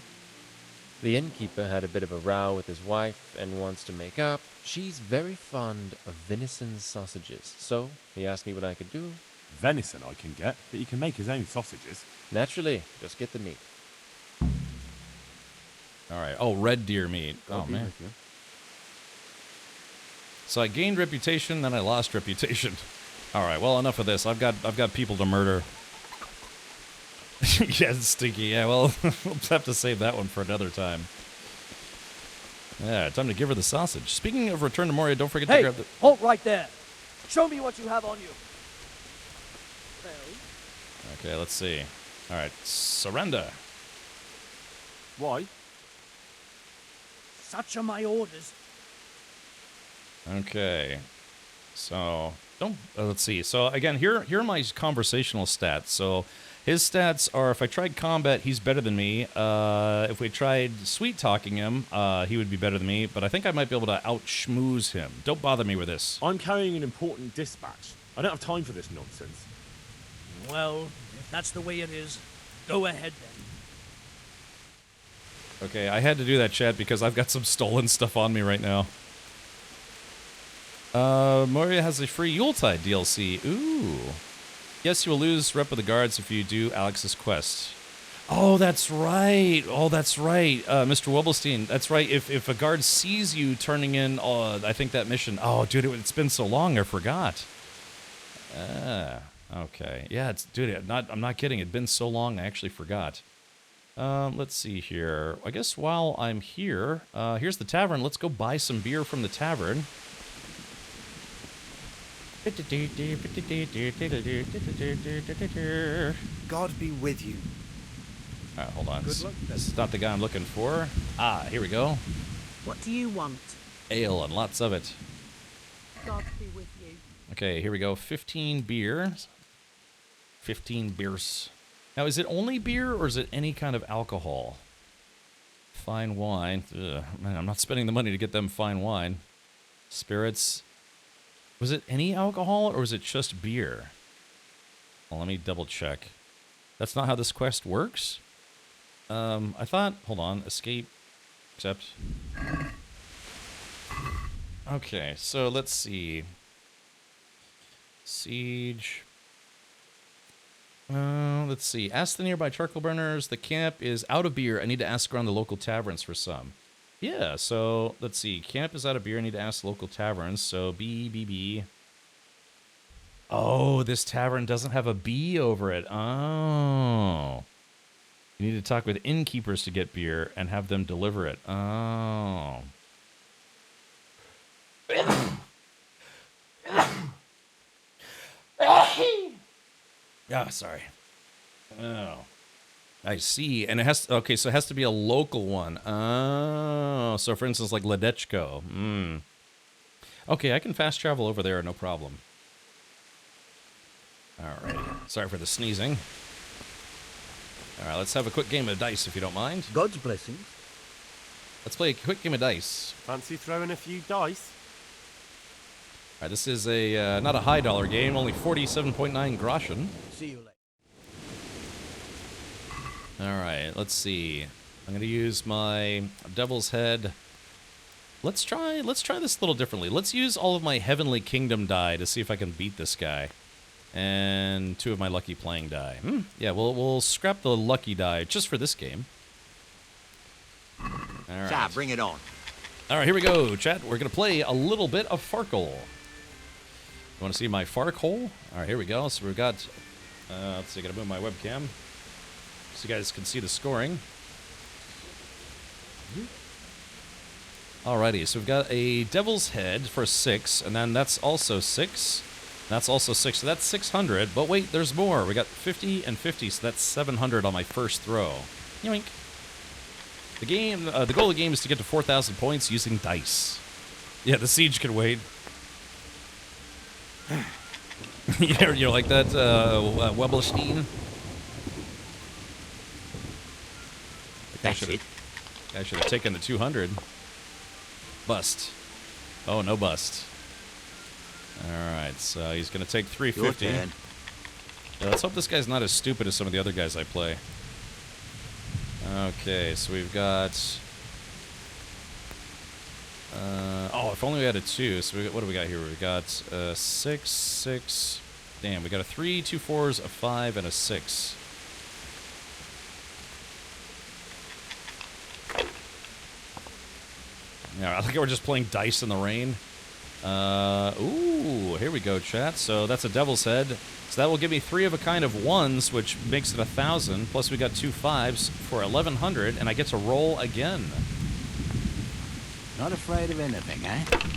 The innkeeper had a bit of a row with his wife and wants to make up. She's very fond of venison sausages, so he asked me what I could do. Venison I can get, but he can make his own sausages. Naturally, just get the meat. All right. Oh, red deer meat. I'll oh be man. with you. So I gained reputation, then I lost reputation. All right. Well, enough of this. I've got people to murder. Yeah, it's stinky. Yeah. Well, we'll have to save that one for another time. Yeah, time to give her the sausage. Speaking of Return to Moria, don't forget to grab the... Halt right there. Show me what you have on you. Okay, let's see. All right, surrender. Why? Such are my orders. Okay, so don't. Let's see. So again, here are my conversational stats. So His stats are, if I tried combat, he's better than me. If we tried sweet-talking him, he would be better than me, but I think I might be able to out-schmooze him. Don't bother me with this. I'm carrying an important dispatch. I don't have time for this nonsense. Well, if that's the way it is, go ahead then. Okay, I had to do that, chat, because I've got some stolen stuff on me right now. Moria has a free Yuletide DLC. Ooh. Yes, you will lose rep of the guards if you do Alex's quest. Oh, that's right. Oh, that's right. Mr. Wobblestein, that's right. If a guard sees you turning in, I think that mission. Oh, dude, it's been so long, I forgot. Okay. Yeah, dude, I'm not kidding. It'd been so long, I actually forgot. Let's see here. I guess while I'm here, here's the tavern. Let's go buy some beer from the tavern. God be with you. Alright, hold on. Good luck, This is not the guy I'm looking for. Ah, here we go. What do you want? Ale and lots of it. God be with you. Okay, here we go. 15 beers. 15 beers. Now, is it only beer or is it any kind of alcohol? Fine wine. Ugh, man, I'm not spending the money to get them fine wine. Spirits. Was it any alcohol or was it just beer? Well, let me double check. That's not how this quest works? I thought... Hold on. Escape. Accept. Okay, so let's see. Siege. Let's see. Ask the nearby charcoal burners. The camp is out of beer. I need to ask around the local taverns for some. Yeah, so let's see. Camp is out of beer. I need to ask local taverns. So B. Oh, this tavern doesn't have a B over it. Oh. You need to talk with innkeepers to get beer and have them deliver it. Oh. Yeah, sorry. Oh. I see. And it has to, okay, so it has to be a local one. Oh. So for instance, like Ledechko. Hmm. Okay, I can fast travel over there, no problem. Alright. Sorry for the sneezing. Alright, let's have a quick game of dice if you don't mind. God's blessings. Let's play a quick game of dice. Fancy throwing a few dice? Alright, this is a not a high dollar game, only 47.9 groschen. See you later. Alright, let's see. I'm gonna use my Devil's Head. Let's try this a little differently. Let's use all of my Heavenly Kingdom die to see if I can beat this guy. And 2 of my Lucky Playing die. Yeah, we'll scrap the Lucky die just for this game. Alright. Yeah, bring it on. Alright, here we go, chat. We're gonna play a little bit of Farkle. You wanna see my Farkle? Alright, here we go. So we've got let's see, I gotta move my webcam so you guys can see the scoring. Alrighty, so we've got a Devil's Head for 6, and then that's also 6. That's also 6, so that's 600. But wait, there's more. We got 50 and 50, so that's 700 on my first throw. Yoink. The game, the goal of the game is to get to 4,000 points using dice. Yeah, the siege can wait. You're like that, Webelstein? That's it. I should have taken the 200. Bust. Oh, no bust. Alright, so he's going to take 350. Your turn. Yeah, let's hope this guy's not as stupid as some of the other guys I play. Okay, so we've got... oh, if only we had a 2. So what do we got here? We got 6, 6... Damn, we got a 3, 2 4s, a 5, and a 6. Yeah, I think we're just playing dice in the rain. Ooh, here we go, chat. So that's a Devil's Head. So that will give me 3 of a kind of 1s, which makes it 1,000. Plus we got 2 5s for 1,100, and I get to roll again. Not afraid of anything, eh? Can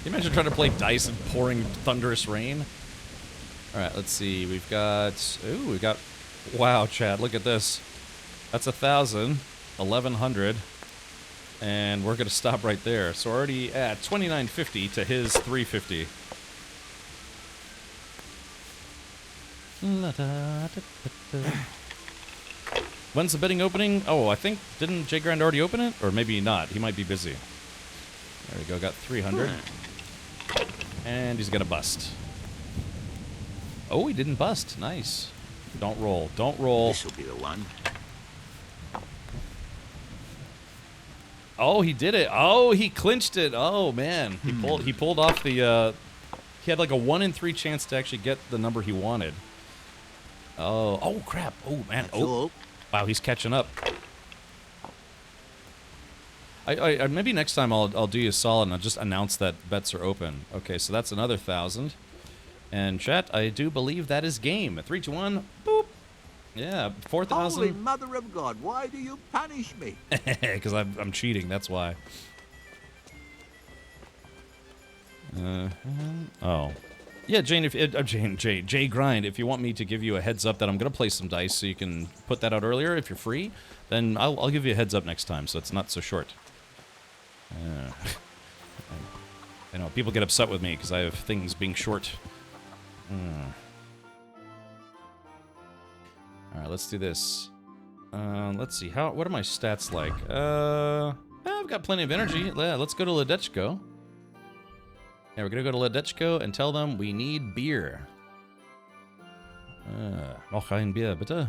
you imagine trying to play dice in pouring thunderous rain? Alright, let's see. We've got... Ooh, we got... Wow, chat, look at this. That's 1,000, 1,100. And we're going to stop right there. So we're already at 2950 to his 350. When's the betting opening? Oh, I think, didn't Jay Grind already open it? Or maybe not. He might be busy. There we go, got 300. And he's gonna bust. Oh, he didn't bust. Nice. Don't roll. Don't roll. This'll be the one. Oh, he did it. Oh, he clinched it. Oh, man. He pulled off the, he had like a 1 in 3 chance to actually get the number he wanted. Oh, crap. Oh, man. Oh, wow, he's catching up. I maybe next time I'll do you a solid and I'll just announce that bets are open. Okay, so that's another 1,000. And chat, I do believe that is game. 3, 2, 1, boop. Yeah, 4,000. Holy mother of God, why do you punish me? Because I'm cheating, that's why. Oh. Yeah, Jane, Jay Grind, if you want me to give you a heads up that I'm going to play some dice so you can put that out earlier if you're free, then I'll give you a heads up next time so it's not so short. I know, people get upset with me because I have things being short. Alright, let's do this. Let's see, what are my stats like? I've got plenty of energy. Yeah, let's go to Ledechko. Yeah, we're gonna go to Ledechko and tell them we need beer. Noch ein Bier, bitte.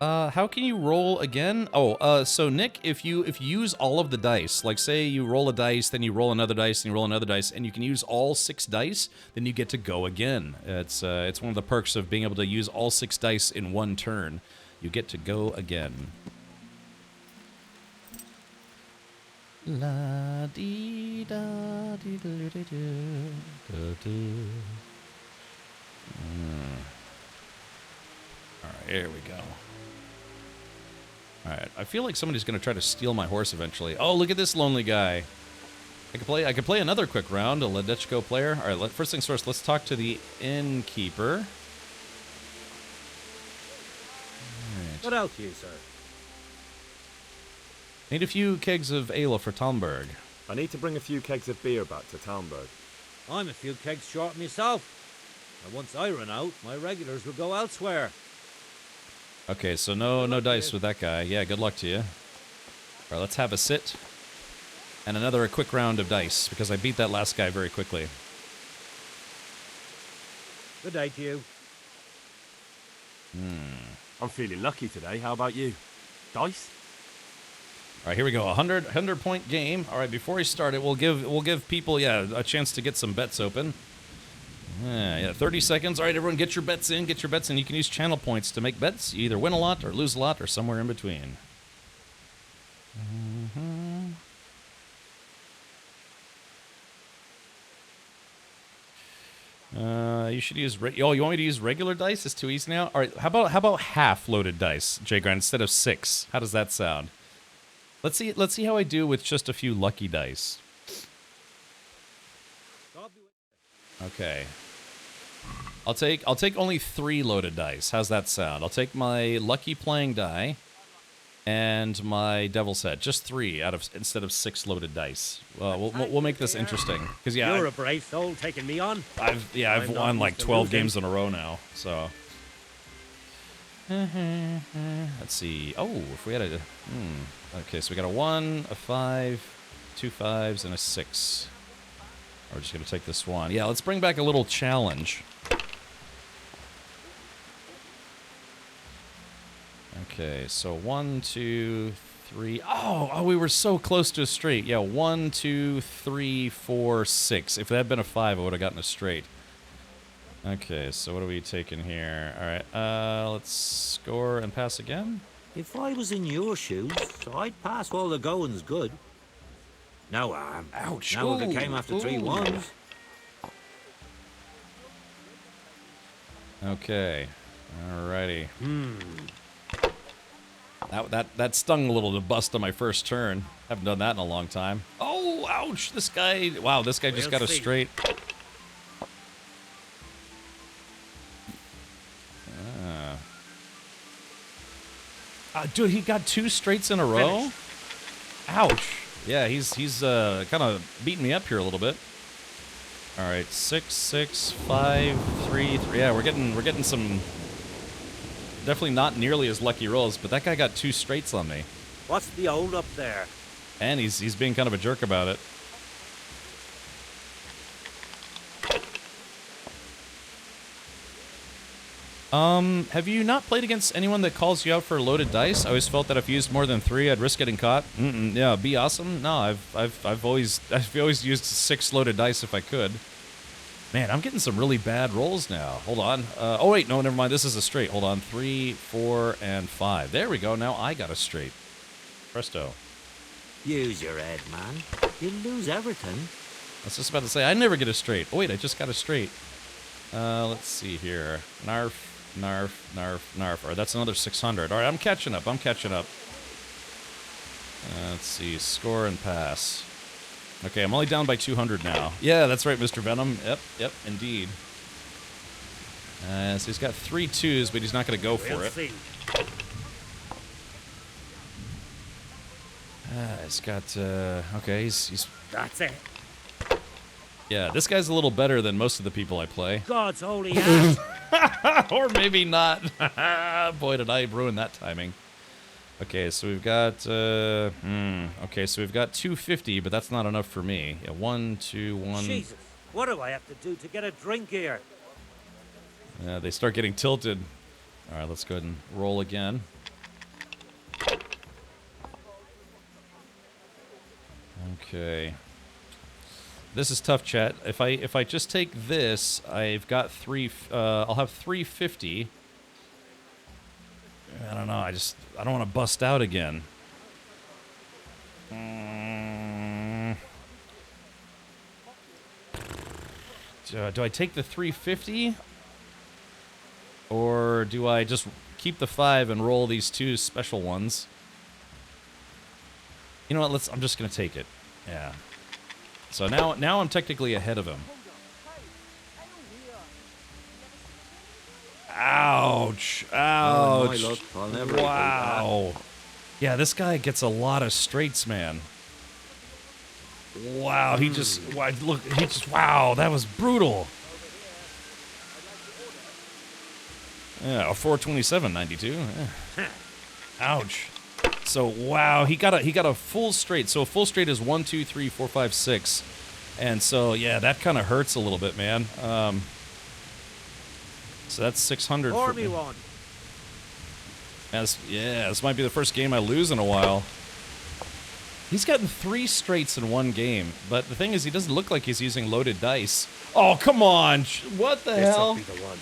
How can you roll again? Oh, so Nick, if you use all of the dice, like say you roll a dice, then you roll another dice, and you roll another dice, and you can use all 6 dice, then you get to go again. It's one of the perks of being able to use all 6 dice in one turn. You get to go again. La dee da dee doo doo doo doo. Alright, here we go. Alright, I feel like somebody's gonna try to steal my horse eventually. Oh, look at this lonely guy. I could play another quick round, a Ledechko player. Alright, first things first, let's talk to the innkeeper. Right. What else you, sir? Need a few kegs of ale for Talmberg. I need to bring a few kegs of beer back to Talmberg. I'm a few kegs short myself. And once I run out, my regulars will go elsewhere. Okay, so no dice with that guy. Yeah, good luck to you. Alright, let's have a sit. And a quick round of dice, because I beat that last guy very quickly. Good day to you. I'm feeling lucky today. How about you? Dice? All right, here we go. 100 point game. All right, before we start it, we'll give people a chance to get some bets open. Yeah, 30 seconds. All right, everyone, get your bets in. Get your bets in. You can use channel points to make bets. You either win a lot or lose a lot or somewhere in between. You should use. You want me to use regular dice? It's too easy now. All right, how about half loaded dice, Jay Grind, instead of 6? How does that sound? Let's see how I do with just a few lucky dice. Okay. I'll take only 3 loaded dice. How's that sound? I'll take my lucky playing die and my devil's head. Just 3 instead of 6 loaded dice. We'll make this interesting. Cause You're a brave soul taking me on. I've won like 12 games in a row now. So. Let's see. Oh, if we had a. Okay, so we got a 1, a 5, 2 5s, and a 6. We're just gonna take this one. Yeah, let's bring back a little challenge. Okay, so 1, 2, 3. Oh, we were so close to a straight. Yeah, 1, 2, 3, 4, 6. If that had been a 5, I would have gotten a straight. Okay, so what are we taking here? All right, let's score and pass again. If I was in your shoes, I'd pass while the going's good. No, ouch. Now if it came after 3 ones. Okay, alrighty. That stung a little to bust on my first turn. Haven't done that in a long time. Oh, ouch! This guy. Wow, this guy just got a straight. Dude, he got 2 straights in a row? Ouch. Yeah, he's kind of beating me up here a little bit. All right, 6, 6, 5, 3, 3. Yeah, we're getting some definitely not nearly as lucky rolls, but that guy got 2 straights on me. What's the hold up there? And he's being kind of a jerk about it. Have you not played against anyone that calls you out for loaded dice? I always felt that if you used more than 3, I'd risk getting caught. Yeah, be awesome. No, I've always used 6 loaded dice if I could. Man, I'm getting some really bad rolls now. Hold on. Oh wait, no, never mind. This is a straight. Hold on. 3, 4, and 5. There we go. Now I got a straight. Presto. Use your head, man. You lose everything. I was just about to say I never get a straight. Oh wait, I just got a straight. Let's see here. Narf. Narf, narf, narf. All right, that's another 600. All right, I'm catching up. Let's see. Score and pass. Okay, I'm only down by 200 now. Yeah, that's right, Mr. Venom. Yep, indeed. So he's got 3 2s, but he's not going to go for it. He's got, okay, he's... That's it. Yeah, this guy's a little better than most of the people I play. God's holy ass. Or maybe not. Boy, did I ruin that timing. Okay, so we've got, okay, so we've got 250, but that's not enough for me. Yeah, 1, 2, 1. Jesus, what do I have to do to get a drink here? They start getting tilted. All right, let's go ahead and roll again. Okay. This is tough, chat. If I just take this, I've got I'll have 350. I don't know. I don't want to bust out again. Do I take the 350? Or do I just keep the 5 and roll these 2 special ones? You know what? I'm just going to take it. Yeah. So now I'm technically ahead of him. Ouch. Ouch. Look, I'll never wow. Yeah, this guy gets a lot of straights, man. Wow, he just wow, that was brutal. Yeah, a 427.92. Yeah. Ouch. So wow, he got a full straight. So a full straight is 1, 2, 3, 4, 5, 6. And so yeah, that kind of hurts a little bit, man. So that's 600 for me. One. Yeah, this might be the first game I lose in a while. He's gotten 3 straights in one game, but the thing is, he doesn't look like he's using loaded dice. Oh, come on! What the hell? This'll be the one.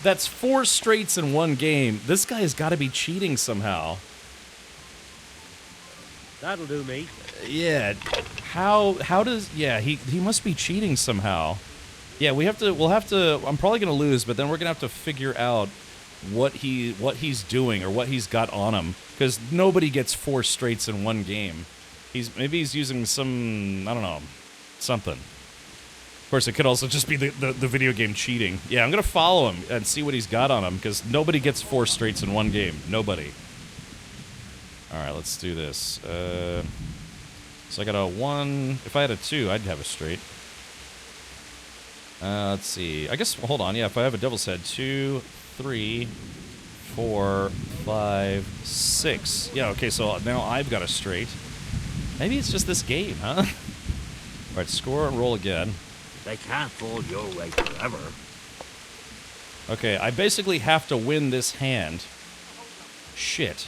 That's 4 straights in one game. This guy has got to be cheating somehow. That'll do me. Yeah. How does... Yeah, he must be cheating somehow. Yeah, we'll have to... I'm probably going to lose, but then we're going to have to figure out what he's doing or what he's got on him. Because nobody gets 4 straights in one game. Maybe he's using some... I don't know. Something. Of course, it could also just be the video game cheating. Yeah, I'm going to follow him and see what he's got on him, because nobody gets 4 straights in one game. Nobody. Alright, let's do this. So I got a 1. If I had a 2, I'd have a straight. Let's see. I guess, well, hold on. Yeah, if I have a devil's head. 2, 3, 4, 5, 6. Yeah, okay, so now I've got a straight. Maybe it's just this game, huh? Alright, score and roll again. They can't fall your way forever. Okay, I basically have to win this hand. Shit.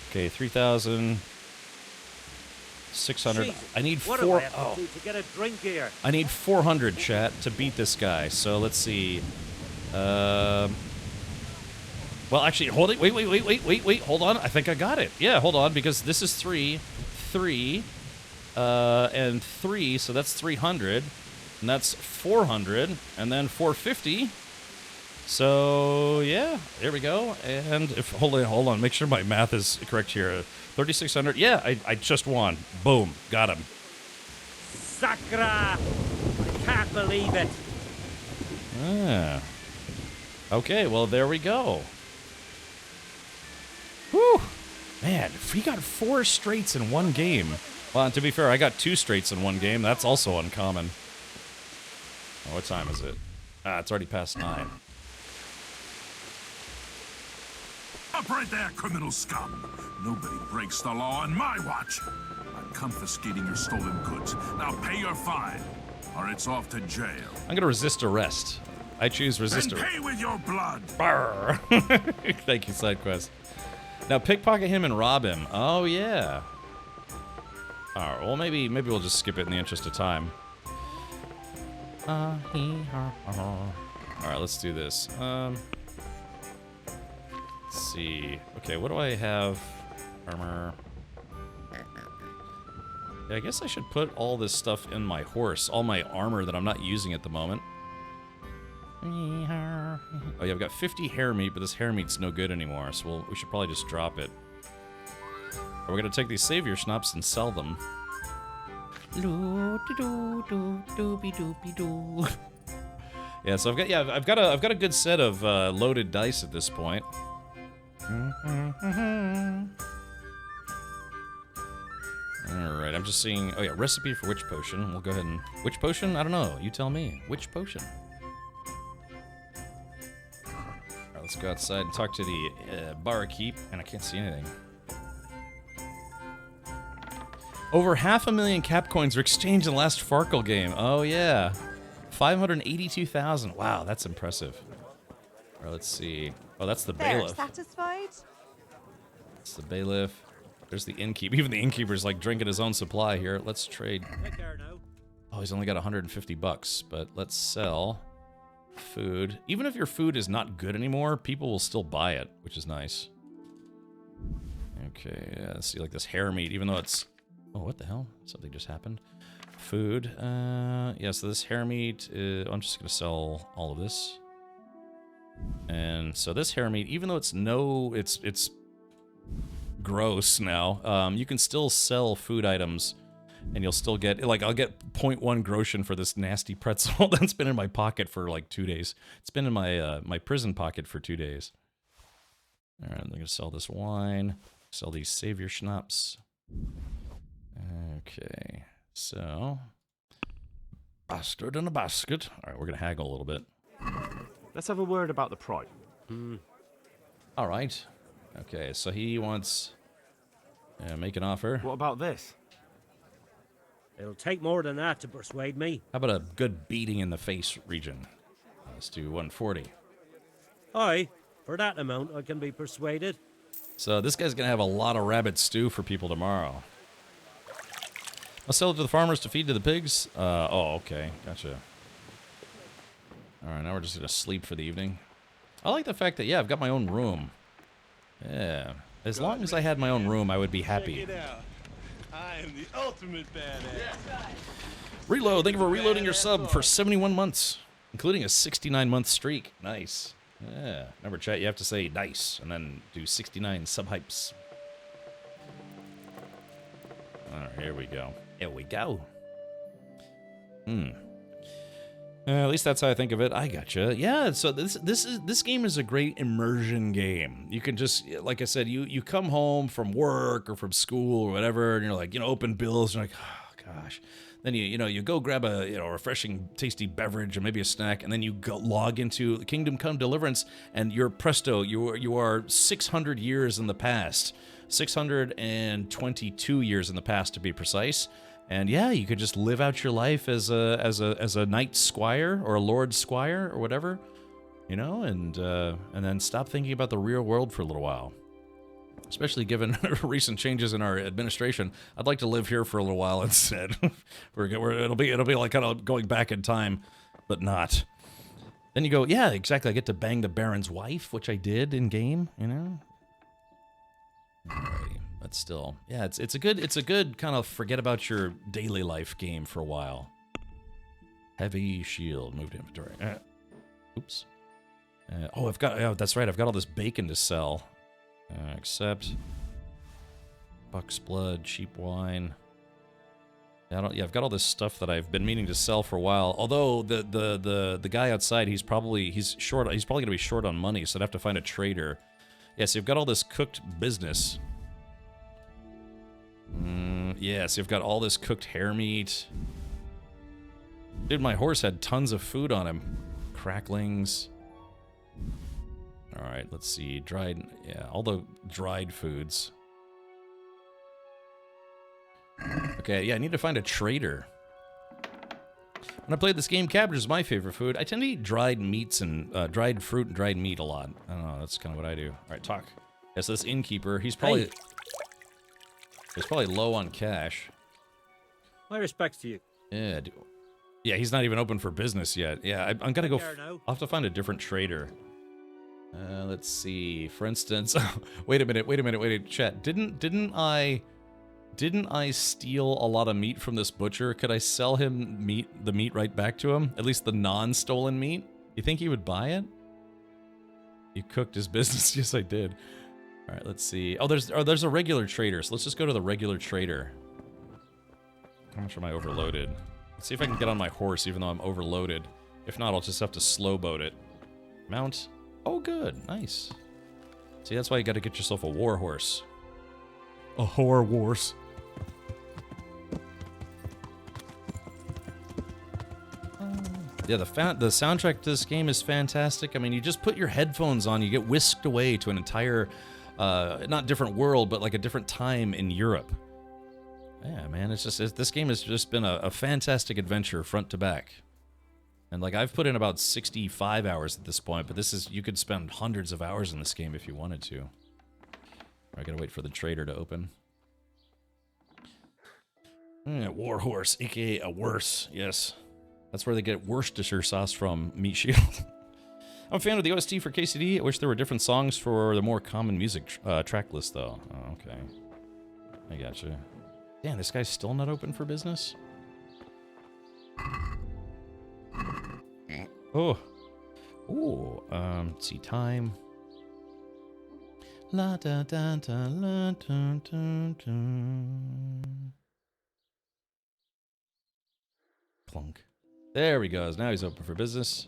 Okay, 3,600. Jesus, I need what 4. do I have to do to get a drink here? I need 400, chat, to beat this guy. So let's see. Well, actually, hold it. Wait. Hold on. I think I got it. Yeah, hold on, because this is 3, and 3. So that's 300, and that's 400, and then 450. So yeah, there we go. And if hold on, make sure my math is correct here. 3,600. Yeah, I just won. Boom, got him. Sakra! I can't believe it. Ah. Okay, well there we go. Whew. Man, if he got 4 straights in one game, Well, and to be fair, I got 2 straights in one game. That's also uncommon. Oh, what time is it? Ah, it's already past 9. Up right there, criminal scum! Nobody breaks the law on my watch. I'm confiscating your stolen goods. Now pay your fine, or it's off to jail. I'm gonna resist arrest. I choose resist And arrest. pay with your blood! Brr. Thank you, side quest. Now pickpocket him and rob him. Oh yeah. Alright, well maybe we'll just skip it in the interest of time. Alright, let's do this. Let's see. Okay, what do I have? Armor. Yeah, I guess I should put all this stuff in my horse. All my armor that I'm not using at the moment. Oh yeah, I've got 50 hair meat, but this hair meat's no good anymore, so we should probably just drop it. Or we're gonna take these savior schnapps and sell them. Yeah, so I've got a good set of loaded dice at this point. Alright, I'm just seeing... Oh yeah, recipe for witch potion. We'll go ahead and... Witch potion? I don't know. You tell me. Witch potion. Alright, let's go outside and talk to the barkeep. And I can't see anything. Over 500,000 cap coins were exchanged in the last Farkle game. Oh yeah. 582,000. Wow, that's impressive. Alright, let's see. Oh, that's the There, bailiff. satisfied? It's the bailiff. There's the innkeeper. Even the innkeeper's like drinking his own supply here. Let's trade. Oh, he's only got 150 bucks, but let's sell food. Even if your food is not good anymore, people will still buy it, which is nice. Okay, yeah, let's see, like this hair meat, even though it's... Oh, what the hell? Something just happened. Food. Yeah, so this hair meat, I'm just going to sell all of this. And so this hair meat, even though it's it's gross now, you can still sell food items and you'll still get, like, I'll get 0.1 groschen for this nasty pretzel that's been in my pocket for like 2 days. It's been in my my prison pocket for 2 days. All right, I'm going to sell this wine, sell these savior schnapps. Okay, so bastard in a basket. All right, we're going to haggle a little bit. Let's have a word about the price. All right. Okay, so he wants make an offer. What about this? It'll take more than that to persuade me. How about a good beating in the face region? Let's do 140. Aye, for that amount I can be persuaded. So this guy's going to have a lot of rabbit stew for people tomorrow. I'll sell it to the farmers to feed to the pigs. Oh, okay. Gotcha. All right, now we're just going to sleep for the evening. I like the fact that, yeah, I've got my own room. Yeah. As long as I had my own room, I would be happy. Check it out. I am the ultimate badass. Reload. Thank you for reloading your sub for 71 months, including a 69-month streak. Nice. Yeah. Remember, chat, you have to say nice and then do 69 sub-hypes. All right, here we go. Here we go. At least that's how I think of it. I gotcha. Yeah, so this game is a great immersion game. You can just, like I said, you come home from work or from school or whatever, and you're like, open bills, and you're like, oh gosh. Then you go grab a refreshing, tasty beverage and maybe a snack, and then you go log into Kingdom Come Deliverance, and you're presto, you are 600 years in the past, 622 years in the past to be precise. And yeah, you could just live out your life as a knight squire or a lord squire or whatever, and then stop thinking about the real world for a little while. Especially given recent changes in our administration, I'd like to live here for a little while instead. It'll be like kind of going back in time, but not. Then you go, yeah, exactly. I get to bang the Baron's wife, which I did in game. Alrighty. But still, yeah, it's a good kind of forget about your daily life game for a while. Heavy shield, move to inventory. Oops. That's right. I've got all this bacon to sell. Accept. Buck's blood, cheap wine. I've got all this stuff that I've been meaning to sell for a while. Although the guy outside, he's probably short. He's probably gonna be short on money, so I'd have to find a trader. Yeah, so you've got all this cooked business. Yeah, so you've got all this cooked hare meat. Dude, my horse had tons of food on him. Cracklings. Alright, let's see. Dried, yeah, all the dried foods. Okay, yeah, I need to find a trader. When I played this game, cabbage is my favorite food. I tend to eat dried meats and dried fruit and dried meat a lot. I don't know, that's kind of what I do. Alright, talk. Yeah, so this innkeeper, he's probably... He's probably low on cash. My respects to you. Yeah, yeah, he's not even open for business yet. Yeah, I'm gonna go... I'll have to find a different trader. Let's see. For instance... wait a minute, chat. Didn't I steal a lot of meat from this butcher? Could I sell him the meat right back to him? At least the non-stolen meat? You think he would buy it? You cooked his business? Yes, I did. Alright, let's see. Oh, there's a regular trader, so let's just go to the regular trader. How much am I overloaded? Let's see if I can get on my horse even though I'm overloaded. If not, I'll just have to slow boat it. Mount. Oh, good. Nice. See, that's why you gotta get yourself a war horse. A whore horse. Yeah, the soundtrack to this game is fantastic. I mean, you just put your headphones on, you get whisked away to an entire, not different world, but like a different time in Europe. Yeah, man, this game has just been a fantastic adventure front to back. And like, I've put in about 65 hours at this point, but you could spend hundreds of hours in this game if you wanted to. I gotta wait for the trader to open. Warhorse, aka a worse, yes. That's where they get Worcestershire sauce from, Meat Shield. I'm a fan of the OST for KCD. I wish there were different songs for the more common music track list, though. Oh, okay. I gotcha. Damn, this guy's still not open for business? Oh. Ooh, let's see, time. La da da da la da da da. Clunk. There he goes. Now he's open for business.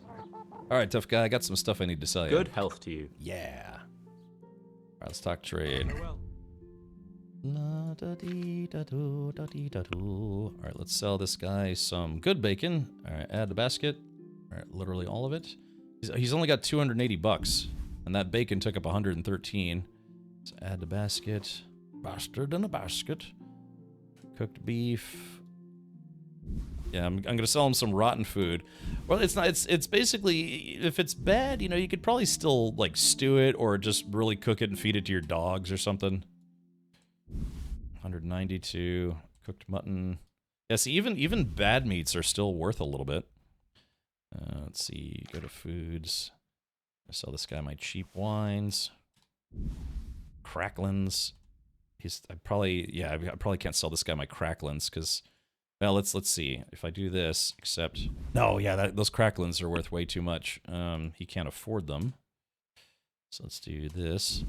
Alright, tough guy. I got some stuff I need to sell you. Good health to you. Yeah. Alright, let's talk trade. Alright, let's sell this guy some good bacon. Alright, add to basket. Alright, literally all of it. He's only got 280 bucks. And that bacon took up 113. Let's add to basket. Bastard in a basket. Cooked beef. Yeah, I'm gonna sell him some rotten food. Well, it's not. It's basically, if it's bad, you know, you could probably still like stew it or just really cook it and feed it to your dogs or something. 192 cooked mutton. Yeah, see, even bad meats are still worth a little bit. Let's see. Go to foods. I sell this guy my cheap wines. Cracklins. I probably can't sell this guy my cracklins because. Well, let's see. If I do this, except... No, yeah, those cracklins are worth way too much. He can't afford them. So let's do this.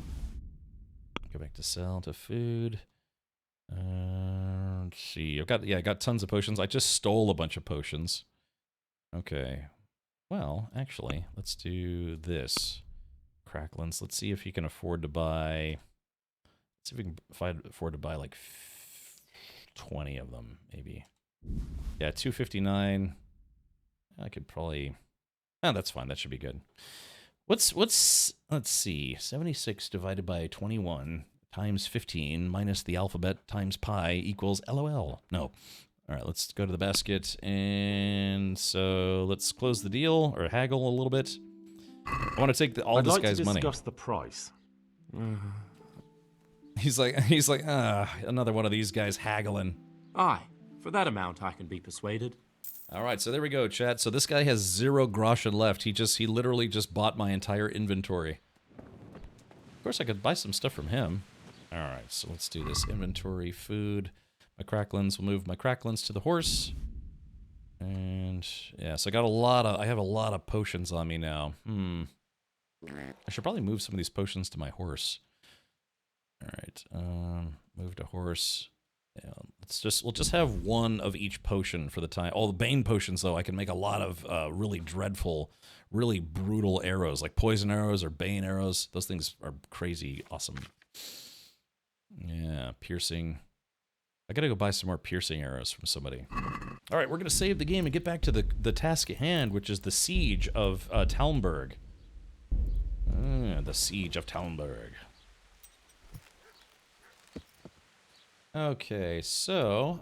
Go back to sell, to food. Let's see. I got tons of potions. I just stole a bunch of potions. Okay. Well, actually, let's do this. Cracklins. Let's see if he can afford to buy... Let's see if I afford to buy like 20 of them, maybe. Yeah, 259. I could probably... Oh, that's fine. That should be good. Let's see. 76 divided by 21 times 15 minus the alphabet times pi equals LOL. No. All right, let's go to the basket. And so let's close the deal or haggle a little bit. I want to take all this guy's money. I'd like to discuss the price. He's like, another one of these guys haggling. Aye, for that amount I can be persuaded. All right, so there we go, chat. So this guy has 0 groschen left. He literally just bought my entire inventory. Of course, I could buy some stuff from him. All right, so let's do this. Inventory, food, my cracklins. We'll move my cracklins to the horse. And yeah, so I have a lot of potions on me now. I should probably move some of these potions to my horse. All right, move to horse. Yeah, we'll just have one of each potion for the time. All the Bane potions, though, I can make a lot of really dreadful, really brutal arrows, like poison arrows or Bane arrows. Those things are crazy awesome. Yeah, piercing. I gotta go buy some more piercing arrows from somebody. All right, we're gonna save the game and get back to the task at hand, which is the siege of Talmberg. The siege of Talmberg. Okay, so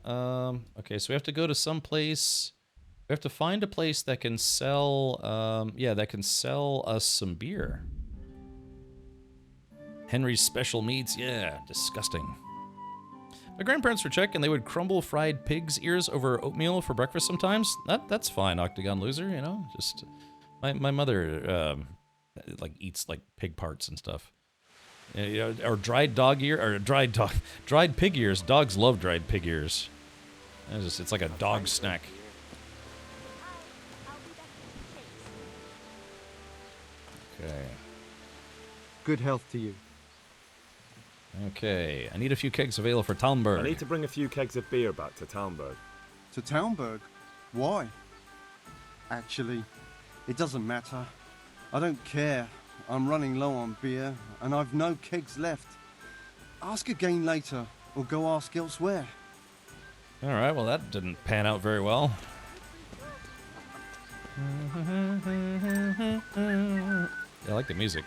we have to go to some place. We have to find a place that can sell, that can sell us some beer. Henry's Special Meats, yeah, disgusting. My grandparents were Czech, and they would crumble fried pig's ears over oatmeal for breakfast sometimes. That's fine, Octagon Loser, you know? Just, my mother, like, eats, like, pig parts and stuff. Or dried dog ear, or dried pig ears. Dogs love dried pig ears. It's like a dog snack. Okay. Good health to you. Okay, I need a few kegs of ale for Talmberg. I need to bring a few kegs of beer back to Talmberg. To Talmberg? Why? Actually, it doesn't matter. I don't care. I'm running low on beer, and I've no kegs left. Ask again later, or go ask elsewhere. Alright, well that didn't pan out very well. Yeah, I like the music.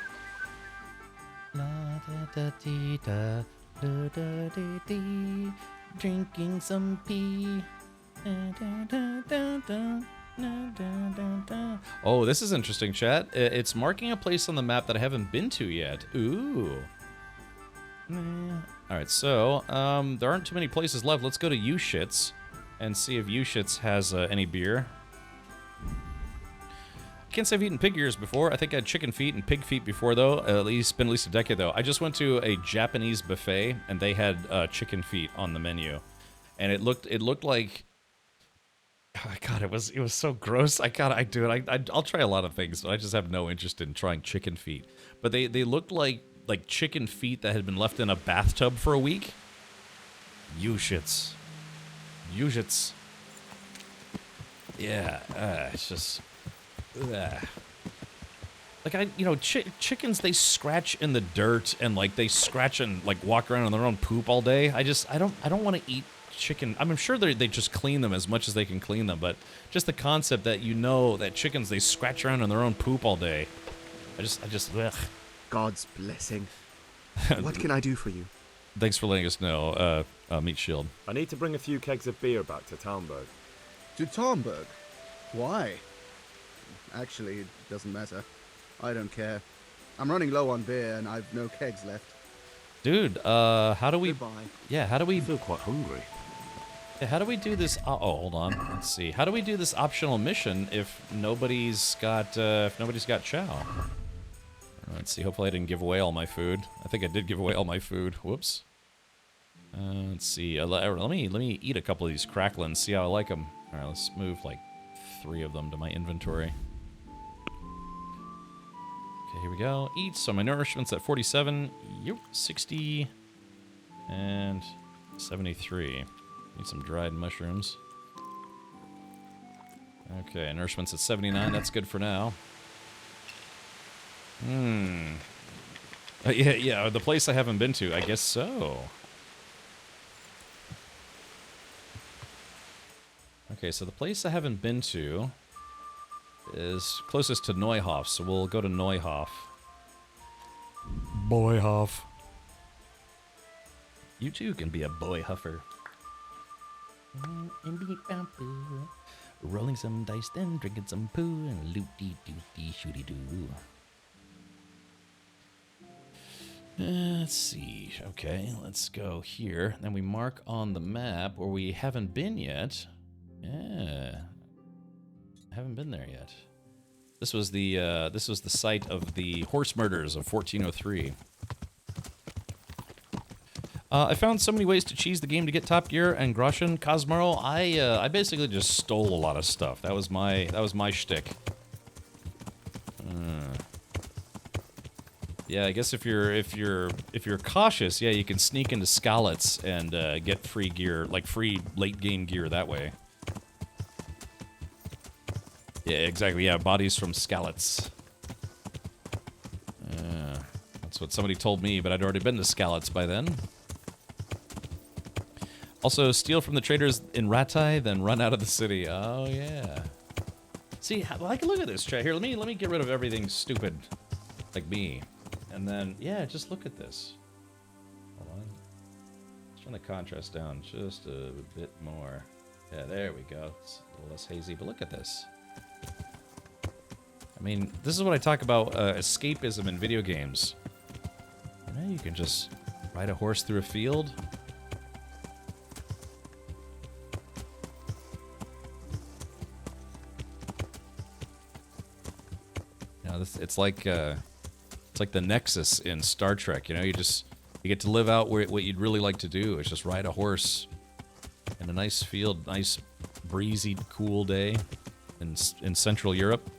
Drinking some pee. Oh, this is interesting, chat. It's marking a place on the map that I haven't been to yet. Ooh. Alright, so, there aren't too many places left. Let's go to U-Shits and see if U-Shits has any beer. Can't say I've eaten pig ears before. I think I had chicken feet and pig feet before, though. It's been at least a decade, though. I just went to a Japanese buffet, and they had chicken feet on the menu. And it looked like... Oh, God, it was so gross. I'll try a lot of things, but I just have no interest in trying chicken feet. But they looked like chicken feet that had been left in a bathtub for a week. U-Shits. U-Shits. Yeah, it's just... Like, chickens, they scratch in the dirt and, like, they scratch and, like, walk around on their own poop all day. I don't want to eat chicken. I'm sure they just clean them as much as they can clean them, but just the concept that that chickens, they scratch around on their own poop all day. Ugh. God's blessing. What can I do for you? Thanks for letting us know, Meat Shield. I need to bring a few kegs of beer back to Talmberg. To Talmberg? Why? Actually, it doesn't matter. I don't care. I'm running low on beer and I've no kegs left. Dude, how do we... Goodbye. Yeah, how do we... I feel quite hungry. Yeah, how do we do this... Oh, hold on. Let's see. How do we do this optional mission if nobody's got chow? Let's see. Hopefully I didn't give away all my food. I think I did give away all my food. Whoops. Let's see. Let me eat a couple of these cracklins, see how I like them. All right, let's move, like, 3 of them to my inventory. Okay, here we go. Eat. So my nourishment's at 47. Yep, 60. And 73. Need some dried mushrooms. Okay, nourishment's at 79. That's good for now. Yeah, the place I haven't been to. I guess so. Okay, so the place I haven't been to is closest to Neuhof, so we'll go to Neuhof. Boyhoff. You too can be a boy huffer. Rolling some dice, then drinking some poo, and loot-dee-doot-dee shooty-doo. Let's see. Okay, let's go here. Then we mark on the map where we haven't been yet. Yeah, I haven't been there yet. This was the site of the horse murders of 1403. I found so many ways to cheese the game to get Top Gear and Groschen. Cosmaro, I basically just stole a lot of stuff. That was my shtick. Yeah, I guess if you're cautious, yeah, you can sneak into Skalitz and get free gear, like free late game gear that way. Yeah, exactly. Yeah, bodies from Skalitz. That's what somebody told me, but I'd already been to Skalitz by then. Also, steal from the traders in Ratai, then run out of the city. Oh, yeah. See, like, look at this, chat. Here, let me get rid of everything stupid, like me. And then, yeah, just look at this. Hold on. Let's turn the contrast down just a bit more. Yeah, there we go. It's a little less hazy, but look at this. I mean, this is what I talk about escapism in video games. You know, you can just ride a horse through a field. You know, it's like the Nexus in Star Trek. You know, you get to live out what you'd really like to do. It's just ride a horse in a nice field, nice breezy, cool day in Central Europe.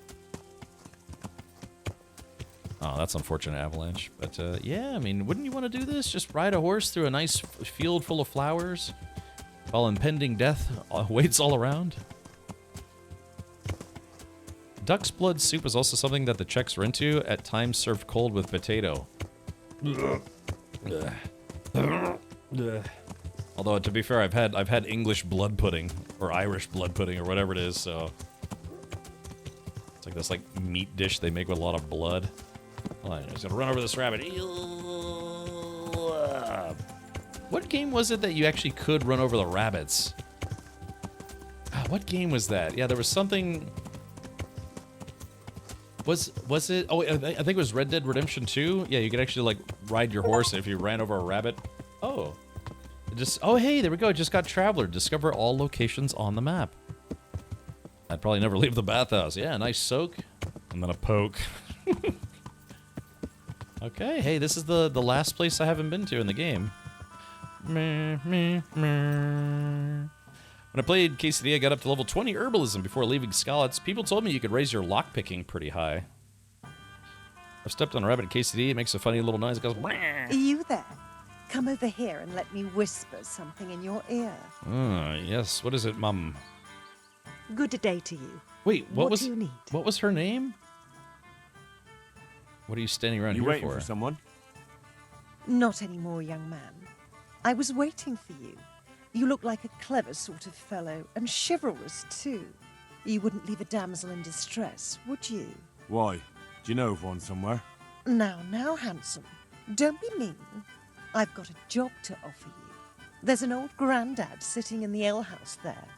Oh, that's unfortunate, Avalanche. But, yeah, I mean, wouldn't you want to do this? Just ride a horse through a nice field full of flowers while impending death waits all around? Duck's blood soup is also something that the Czechs were into, at times served cold with potato. Although, to be fair, I've had English blood pudding, or Irish blood pudding, or whatever it is, so... It's like this, like, meat dish they make with a lot of blood. Hold on, I was gonna run over this rabbit. What game was it that you actually could run over the rabbits? What game was that? Yeah, there was something... Was it... Oh, I think it was Red Dead Redemption 2? Yeah, you could actually, like, ride your horse if you ran over a rabbit. Oh. Oh, hey, there we go. I just got Traveler. Discover all locations on the map. I'd probably never leave the bathhouse. Yeah, nice soak. And then a poke. Okay, hey, this is the last place I haven't been to in the game. When I played KCD, I got up to level 20 herbalism before leaving Skalitz. People told me you could raise your lockpicking pretty high. I've stepped on a rabbit at KCD. It makes a funny little noise. It goes... Are you there? Come over here and let me whisper something in your ear. Yes. What is it, Mum? Good day to you. Wait, what do you need? What was her name? What are you standing around here for? You waiting for someone? Not anymore, young man. I was waiting for you. You look like a clever sort of fellow, and chivalrous, too. You wouldn't leave a damsel in distress, would you? Why? Do you know of one somewhere? Now, handsome. Don't be mean. I've got a job to offer you. There's an old grandad sitting in the alehouse there.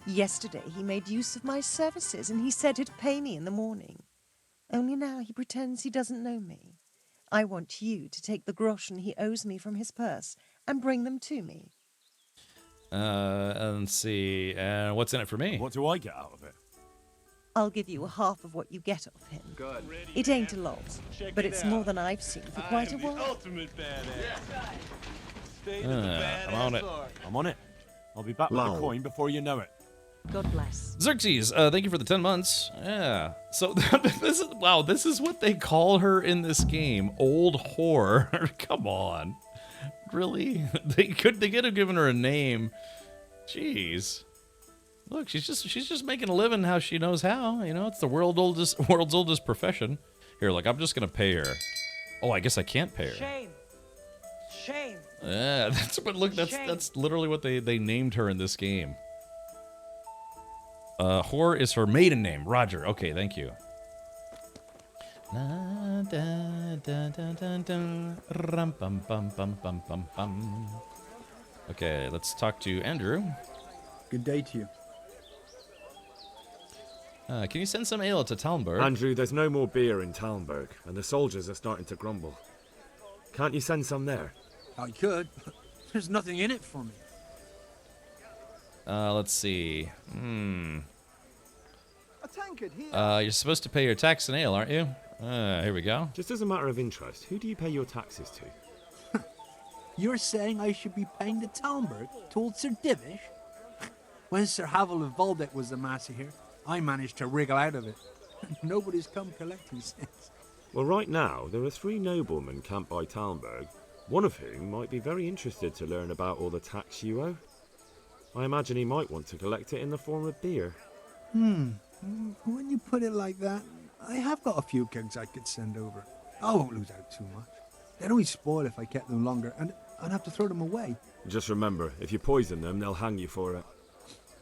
Yesterday he made use of my services, and he said he'd pay me in the morning. Only now he pretends he doesn't know me. I want you to take the groschen he owes me from his purse and bring them to me. Let's see. What's in it for me? What do I get out of it? I'll give you half of what you get off him. Good. It ain't a lot, but it's more than I've seen for quite a while. Ultimate badass. I'm on it. I'm on it. I'll be back with the coin before you know it. God bless. Xerxes, thank you for the 10 months. Yeah. So, this is what they call her in this game. Old whore. Come on. Really? They could have given her a name. Jeez. Look, she's just making a living how she knows how. You know, it's the world's oldest profession. Here, look, I'm just gonna pay her. Oh, I guess I can't pay her. Shame. Yeah, that's literally what they named her in this game. Whore is her maiden name. Roger. Okay, thank you. Okay, let's talk to Andrew. Good day to you. Can you send some ale to Talmberg? Andrew, there's no more beer in Talmberg, and the soldiers are starting to grumble. Can't you send some there? I could. There's nothing in it for me. Let's see. A tankard here. You're supposed to pay your tax in ale, aren't you? Here we go. Just as a matter of interest, who do you pay your taxes to? You're saying I should be paying the Talmberg to old Sir Divish? When Sir Havel of Waldeck was the master here, I managed to wriggle out of it. Nobody's come collecting since. Well, right now, there are 3 noblemen camped by Talmberg, one of whom might be very interested to learn about all the tax you owe. I imagine he might want to collect it in the form of beer. When you put it like that, I have got a few kegs I could send over. I won't lose out too much. They'd only spoil if I kept them longer, and I'd have to throw them away. Just remember, if you poison them, they'll hang you for it.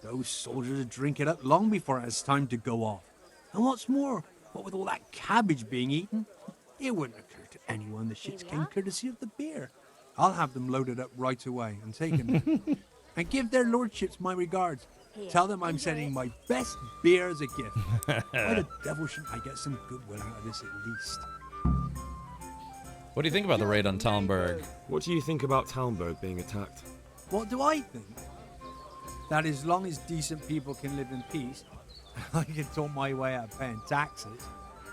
Those soldiers would drink it up long before it has time to go off. And what's more, what with all that cabbage being eaten, it wouldn't occur to anyone the shits came courtesy of the beer. I'll have them loaded up right away and taken. And give their lordships my regards. Tell them I'm sending my best beer as a gift. Why the devil shouldn't I get some goodwill out of this at least? What do you think about the raid on Talmberg? What do you think about Talmberg being attacked? What do I think? That as long as decent people can live in peace, I can talk my way out of paying taxes.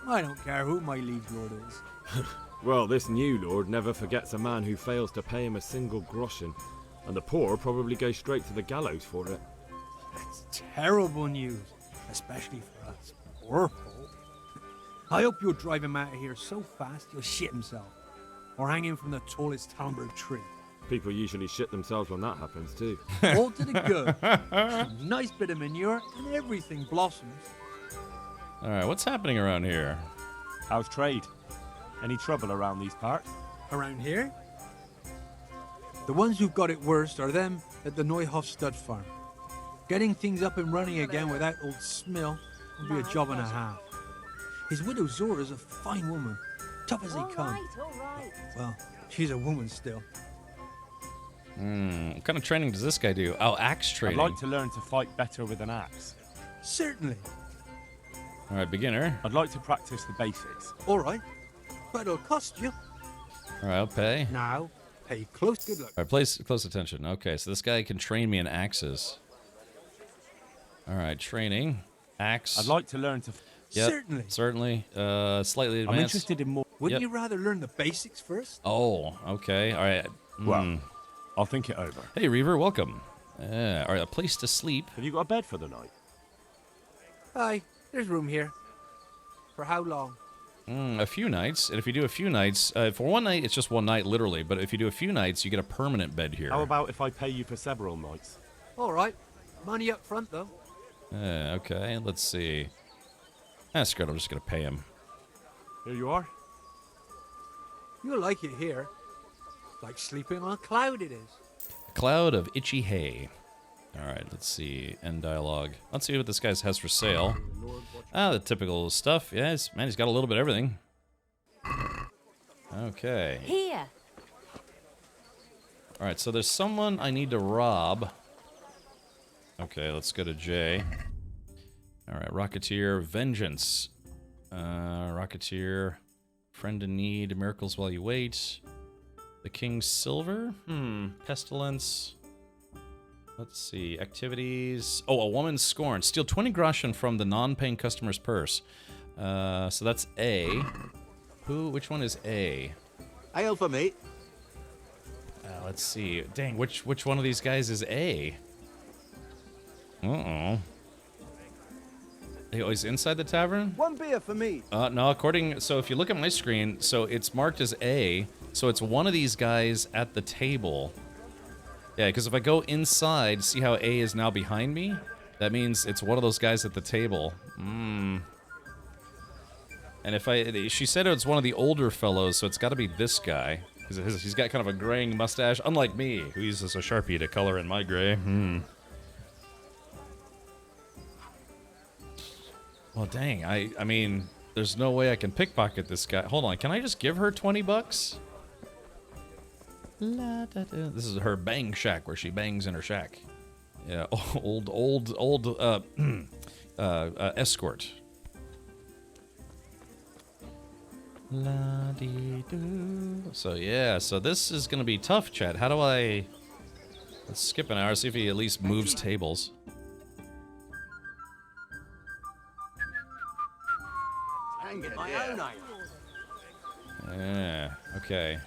I don't care who my liege lord is. Well, this new lord never forgets a man who fails to pay him a single groschen, and the poor probably go straight to the gallows for it. That's terrible news, especially for us poor folk. I hope you'll drive him out of here so fast he'll shit himself, or hang him from the tallest Talmberg tree. People usually shit themselves when that happens too. All to the good. Nice bit of manure and everything blossoms. Alright, what's happening around here? How's trade? Any trouble around these parts? Around here? The ones who've got it worst are them at the Neuhof stud farm. Getting things up and running again without old Smill will be a job and a half. His widow Zora's a fine woman, tough as they come. Well, she's a woman still. What kind of training does this guy do? Oh, axe training. I'd like to learn to fight better with an axe. Certainly. Alright, beginner. I'd like to practice the basics. All right, but it'll cost you. Alright, I'll pay. Now, pay close good luck. Alright, close attention. Okay, so this guy can train me in axes. Alright, training. Axe. I'd like to learn to... Yep, Certainly. certainly. Slightly advanced. I'm interested in more... Wouldn't you rather learn the basics first? Oh, okay. Alright. Well, I'll think it over. Hey, Reaver, welcome. Alright, a place to sleep. Have you got a bed for the night? Aye, there's room here. For how long? A few nights. And if you do a few nights, for one night, it's just one night, literally. But if you do a few nights, you get a permanent bed here. How about if I pay you for several nights? All right. Money up front, though. Okay, let's see. Screw it, I'm just going to pay him. Here you are. You'll like it here. Like sleeping on a cloud it is. A cloud of itchy hay. Alright, let's see. End dialogue. Let's see what this guy has for sale. The typical stuff. Yes, man, he's got a little bit of everything. Okay. Here. Alright, so there's someone I need to rob. Okay, let's go to J. Alright, Rocketeer, Vengeance. Rocketeer, Friend in Need, Miracles While You Wait. The King's Silver? Pestilence. Let's see, activities. Oh, a woman's scorn. Steal 20 groschen from the non-paying customer's purse. So that's A. Which one is A? Ale for me. Let's see. Dang, which one of these guys is A? Uh-oh. Oh, he's inside the tavern? One beer for me. No, so if you look at my screen, so it's marked as A, so it's one of these guys at the table. Yeah, because if I go inside, see how A is now behind me? That means it's one of those guys at the table. And she said it's one of the older fellows, so it's got to be this guy. He's got kind of a graying mustache, unlike me, who uses a Sharpie to color in my gray. Well, dang, I mean, there's no way I can pickpocket this guy. Hold on, can I just give her 20 bucks? This is her bang shack, where she bangs in her shack. Yeah, old escort. So yeah, so this is gonna be tough, chat. How do I... Let's skip an hour, see if he at least moves tables. Yeah, okay.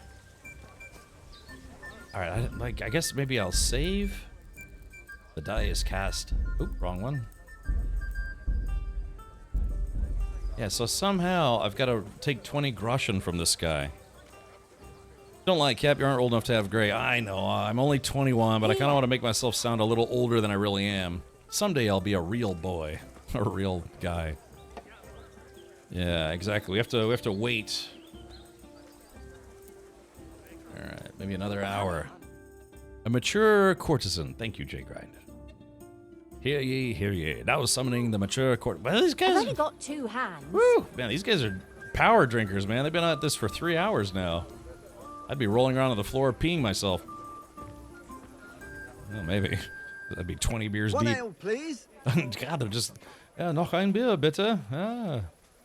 Alright, I guess maybe I'll save. The die is cast. Oop, wrong one. Yeah, so somehow I've got to take 20 groschen from this guy. Don't lie, Cap, you aren't old enough to have gray. I know, I'm only 21, but I kind of want to make myself sound a little older than I really am. Someday I'll be a real boy. A real guy. Yeah, exactly. We have to wait. All right, maybe another hour. A mature courtesan. Thank you, J Grind. Hear ye, hear ye. Now summoning the mature court. Well, these guys. I've only got 2 hands. Woo! Man, these guys are power drinkers, man. They've been at this for 3 hours now. I'd be rolling around on the floor peeing myself. Well, maybe. That'd be 20 beers One deep. ale, please. God, they're just... noch ein Bier, bitte.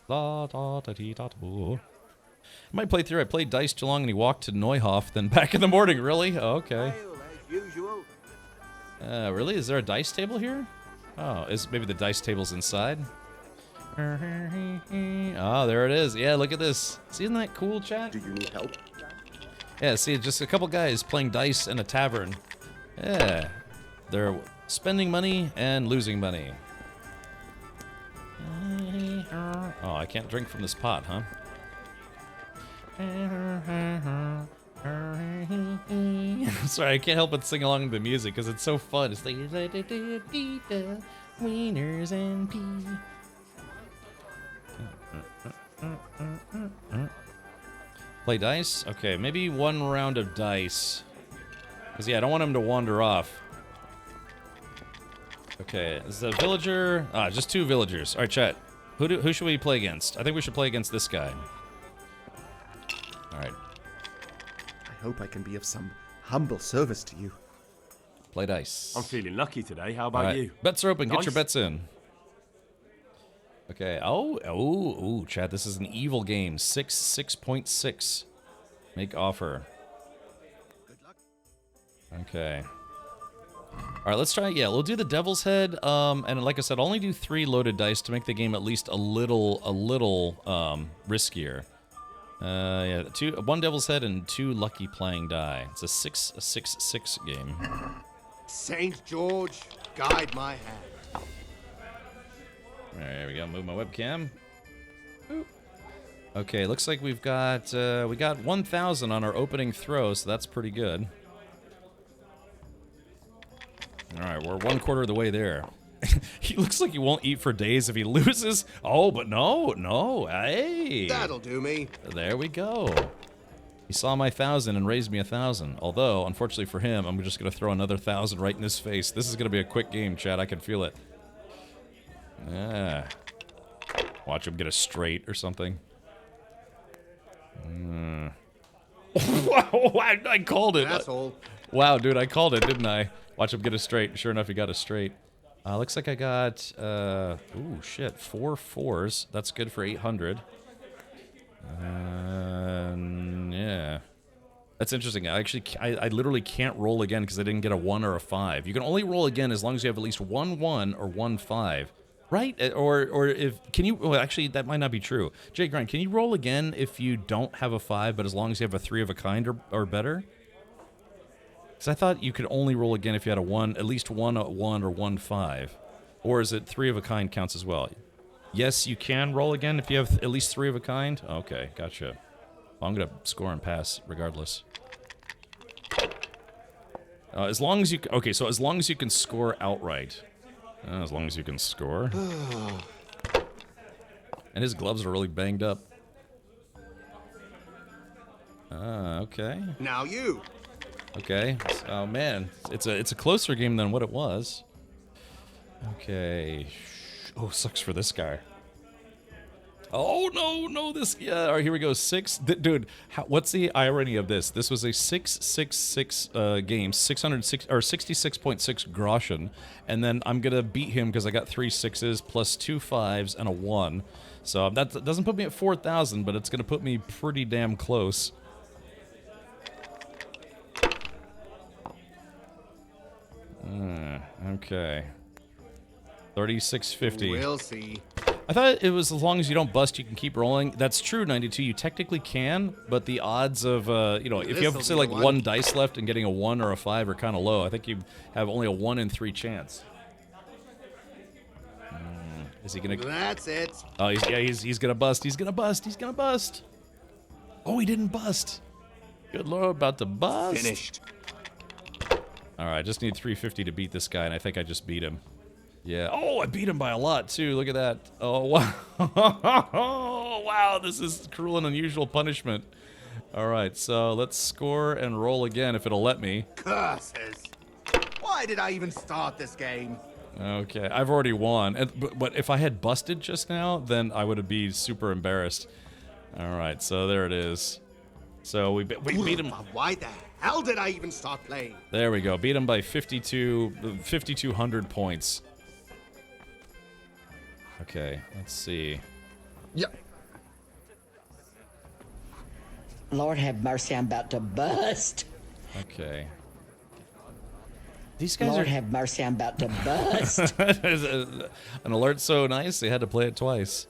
La, da, da, dee, da, da, boo. I might play through. I played dice too long and he walked to Neuhoff, then back in the morning. Really? Oh, okay. Usual. Really? Is there a dice table here? Oh, is maybe the dice table's inside? Oh, there it is. Yeah, look at this. See, isn't that cool, chat? Do you need help? Yeah, see, just a couple guys playing dice in a tavern. Yeah. They're spending money and losing money. Oh, I can't drink from this pot, huh? Sorry, I can't help but sing along to the music because it's so fun. It's like wieners and pea. Play dice? Okay, maybe one round of dice. Because, yeah, I don't want him to wander off. Okay, is the villager... Ah, just 2 villagers. Alright, chat. Who should we play against? I think we should play against this guy. Alright. I hope I can be of some humble service to you. Play dice. I'm feeling lucky today. How about you? Bets are open. Get Nice. your bets in. Okay. Oh, chat. This is an evil game. 6.6. Make offer. Okay. All right, let's try. Yeah, we'll do the Devil's Head. And like I said, only do 3 loaded dice to make the game at least a little riskier. Yeah, 1 Devil's Head and 2 lucky playing die. It's a 6 game. Saint George, guide my hand. There we go. Move my webcam. Boop. Okay, looks like we got 1,000 on our opening throw, so that's pretty good. All right, we're 1/4 of the way there. He looks like he won't eat for days if he loses. Oh, but no. Hey. That'll do me. There we go. He saw my 1,000 and raised me 1,000. Although, unfortunately for him, I'm just going to throw another 1,000 right in his face. This is going to be a quick game, Chad. I can feel it. Yeah. Watch him get a straight or something. Wow, I called it. Asshole. Wow, dude, I called it, didn't I? Watch him get a straight. Sure enough, he got a straight. Looks like I got, ooh, shit, 4 4s. That's good for 800. Yeah. That's interesting. I literally can't roll again because I didn't get a 1 or a 5. You can only roll again as long as you have at least 1 1 or 1 5. Right? Or if, can you, well, actually, that might not be true. Jay Grind, can you roll again if you don't have a 5, but as long as you have a 3 of a kind or better? Because I thought you could only roll again if you had a 1, at least 1 1 or 1 5. Or is it 3 of a kind counts as well? Yes, you can roll again if you have at least 3 of a kind? Okay, gotcha. Well, I'm going to score and pass regardless. As long as you... Okay, so as long as you can score outright. As long as you can score. And his gloves are really banged up. Okay. Now you. Okay. Oh man, it's a closer game than what it was. Okay. Oh, sucks for this guy. Oh no, this. Yeah. All right, here we go. 6. Dude, what's the irony of this? This was a 666 game, 606 or 66.6 groschen, and then I'm gonna beat him because I got 3 6s plus 2 5s and a 1. So that doesn't put me at 4,000, but it's gonna put me pretty damn close. Okay. 3650. We'll see. I thought it was as long as you don't bust, you can keep rolling. That's true, 92. You technically can, but the odds of, if you have, say, like 1 dice left and getting a 1 or a 5 are kind of low. I think you have only a 1 in 3 chance. Is he gonna? That's it. Oh, he's gonna bust. He's gonna bust. He's gonna bust. Oh, he didn't bust. Good lord, about to bust. Finished. All right, I just need 350 to beat this guy, and I think I just beat him. Yeah. Oh, I beat him by a lot, too. Look at that. Oh, wow. Oh, wow, this is cruel and unusual punishment. All right, so let's score and roll again if it'll let me. Curses! Why did I even start this game? Okay, I've already won. But if I had busted just now, then I would be super embarrassed. All right, so there it is. So we beat him. Why the hell did I even start playing? There we go. Beat him by 5,200 points. Okay, let's see. Yep. Lord have mercy, I'm about to bust. Okay. These guys Lord are... have mercy, I'm about to bust. An alert so nice, they had to play it twice.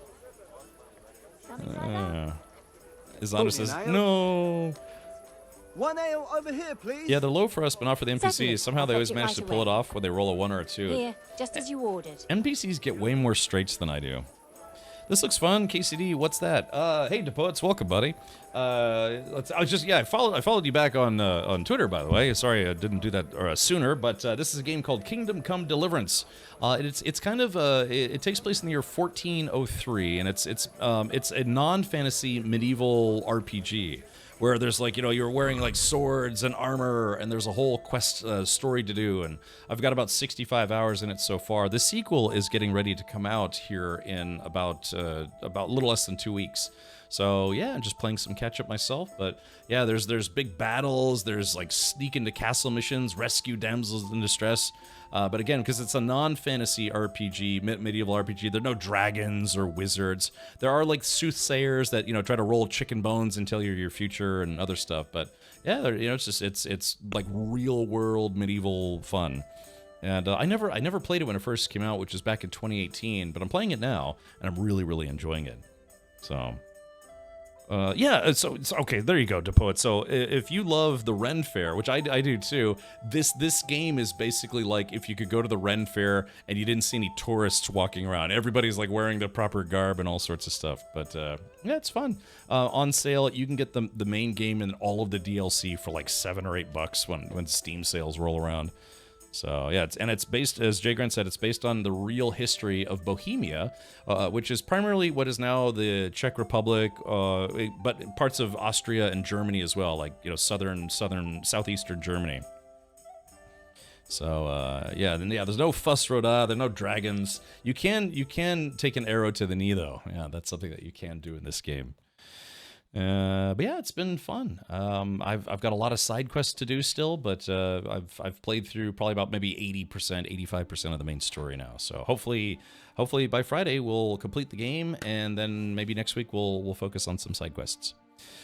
Islander says, no. One ale over here, please. Yeah, they're low for us, but not for the NPCs. Certainly. Somehow I'll they always fetch it manage to right pull it away. off when they roll a 1 or a 2. Here, just as you ordered. NPCs get way more straights than I do. This looks fun. KCD, what's that? Hey, DePoets, welcome, buddy. I followed you back on Twitter, by the way. Sorry I didn't do that sooner, but this is a game called Kingdom Come Deliverance. It's kind of it takes place in the year 1403, and it's a non-fantasy medieval RPG. Where there's like, you're wearing like swords and armor, and there's a whole quest story to do, and I've got about 65 hours in it so far. The sequel is getting ready to come out here in about a little less than 2 weeks. So yeah, I'm just playing some catch up myself, but yeah, there's big battles, there's like sneak into castle missions, rescue damsels in distress. But again, because it's a non-fantasy RPG, medieval RPG, there are no dragons or wizards. There are like soothsayers that try to roll chicken bones and tell you your future and other stuff. But yeah, it's like real world medieval fun. And I never played it when it first came out, which was back in 2018. But I'm playing it now, and I'm really enjoying it. So. Yeah, so okay, there you go, DePoet. So if you love the Ren Fair, which I do too, this game is basically like if you could go to the Ren Fair and you didn't see any tourists walking around. Everybody's like wearing the proper garb and all sorts of stuff. But yeah, it's fun. On sale, you can get the main game and all of the DLC for like $7 or $8 when Steam sales roll around. So yeah, it's based, as Jay Grant said, it's based on the real history of Bohemia, which is primarily what is now the Czech Republic, but parts of Austria and Germany as well, like southeastern Germany. So yeah, there's no fuss roda, there's no dragons. You can take an arrow to the knee though. Yeah, that's something that you can do in this game. But yeah, it's been fun. I've got a lot of side quests to do still, but I've played through probably about maybe 80%, 85% of the main story now. So hopefully by Friday we'll complete the game, and then maybe next week we'll focus on some side quests.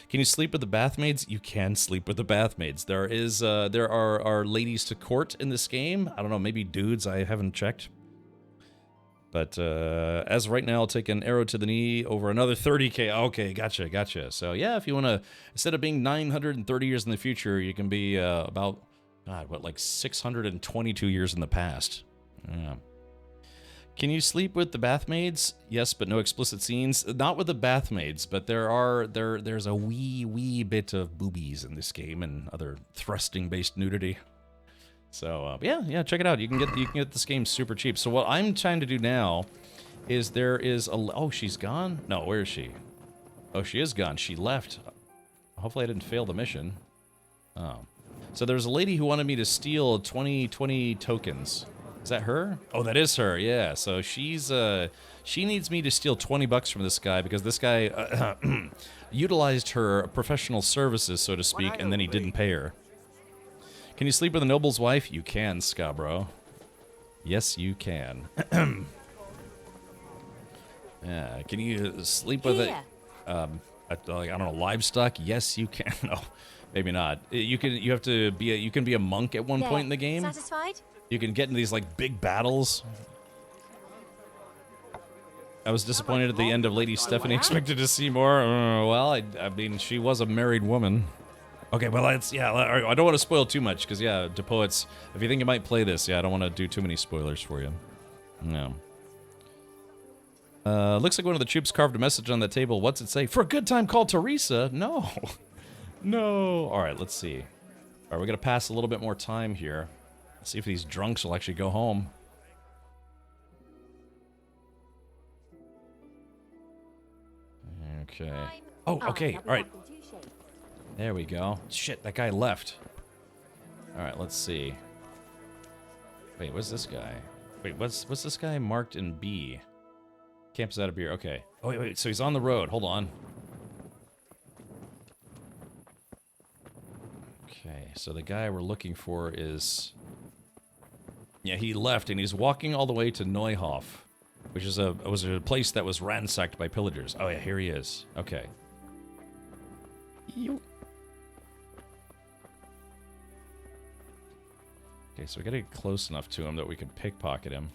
Can you sleep with the bathmaids? You can sleep with the bathmaids. There are ladies to court in this game. I don't know, maybe dudes. I haven't checked. But as of right now, I'll take an arrow to the knee over another 30k. Okay, gotcha. So yeah, if you want to, instead of being 930 years in the future, you can be about, like 622 years in the past. Yeah. Can you sleep with the bathmaids? Yes, but no explicit scenes. Not with the bathmaids, but there's a wee bit of boobies in this game and other thrusting-based nudity. So yeah, check it out. You can get this game super cheap. So what I'm trying to do now is oh, she's gone? No, where is she? Oh, she is gone. She left. Hopefully I didn't fail the mission. Oh. So there's a lady who wanted me to steal 20 tokens. Is that her? Oh, that is her. Yeah. So she needs me to steal $20 from this guy because this guy utilized her professional services, so to speak, and then he didn't pay her. Can you sleep with a noble's wife? You can, Scabro. Yes, you can. Yeah. Can you sleep with I don't know, livestock? Yes, you can. No, maybe not. You can be a monk at one point in the game. Satisfied? You can get into these like big battles. I was disappointed at the end of Lady Stephanie. Expected to see more. Well, I mean, she was a married woman. Okay, well, I don't want to spoil too much, because, yeah, DePoets, if you think you might play this, yeah, I don't want to do too many spoilers for you. No. Looks like one of the troops carved a message on that table. What's it say? For a good time called Teresa? No. No. All right, let's see. All right, we're going to pass a little bit more time here. Let's see if these drunks will actually go home. Okay. Oh, okay, all right. There we go. Shit, that guy left. Alright, let's see. Wait, what's this guy? Wait, what's this guy marked in B? Camps out of beer. Okay. Oh, wait, so he's on the road. Hold on. Okay, so the guy we're looking for is... Yeah, he left, and he's walking all the way to Neuhof, which is was a place that was ransacked by pillagers. Oh, yeah, here he is. Okay. Okay, so we gotta get close enough to him that we can pickpocket him.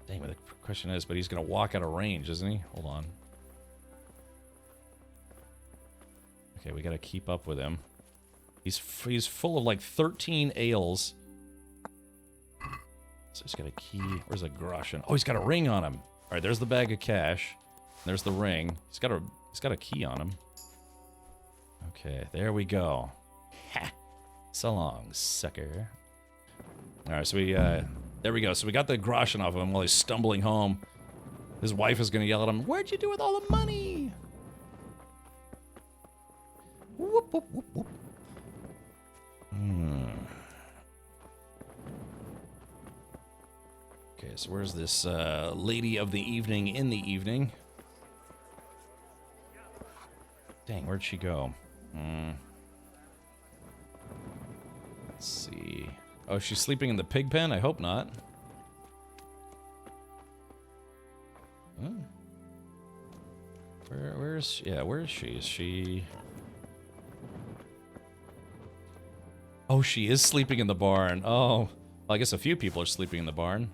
Dang, but the question is, but he's gonna walk out of range, isn't he? Hold on. Okay, we gotta keep up with him. He's full of like 13 ales. So he's got a key. Where's a groschen? Oh, he's got a ring on him. All right, there's the bag of cash. There's the ring. He's got a key on him. Okay, there we go. Ha! So long, sucker. All right, so there we go. So we got the groschen off of him while he's stumbling home. His wife is gonna yell at him, "Where'd you do with all the money?" Whoop, whoop, whoop, whoop. Okay, so where's this lady of the evening in the evening? Dang, where'd she go? Let's see. Oh, she's sleeping in the pig pen? I hope not. Oh. Where is she? Yeah, where is she? Is she... Oh, she is sleeping in the barn. Oh, well, I guess a few people are sleeping in the barn.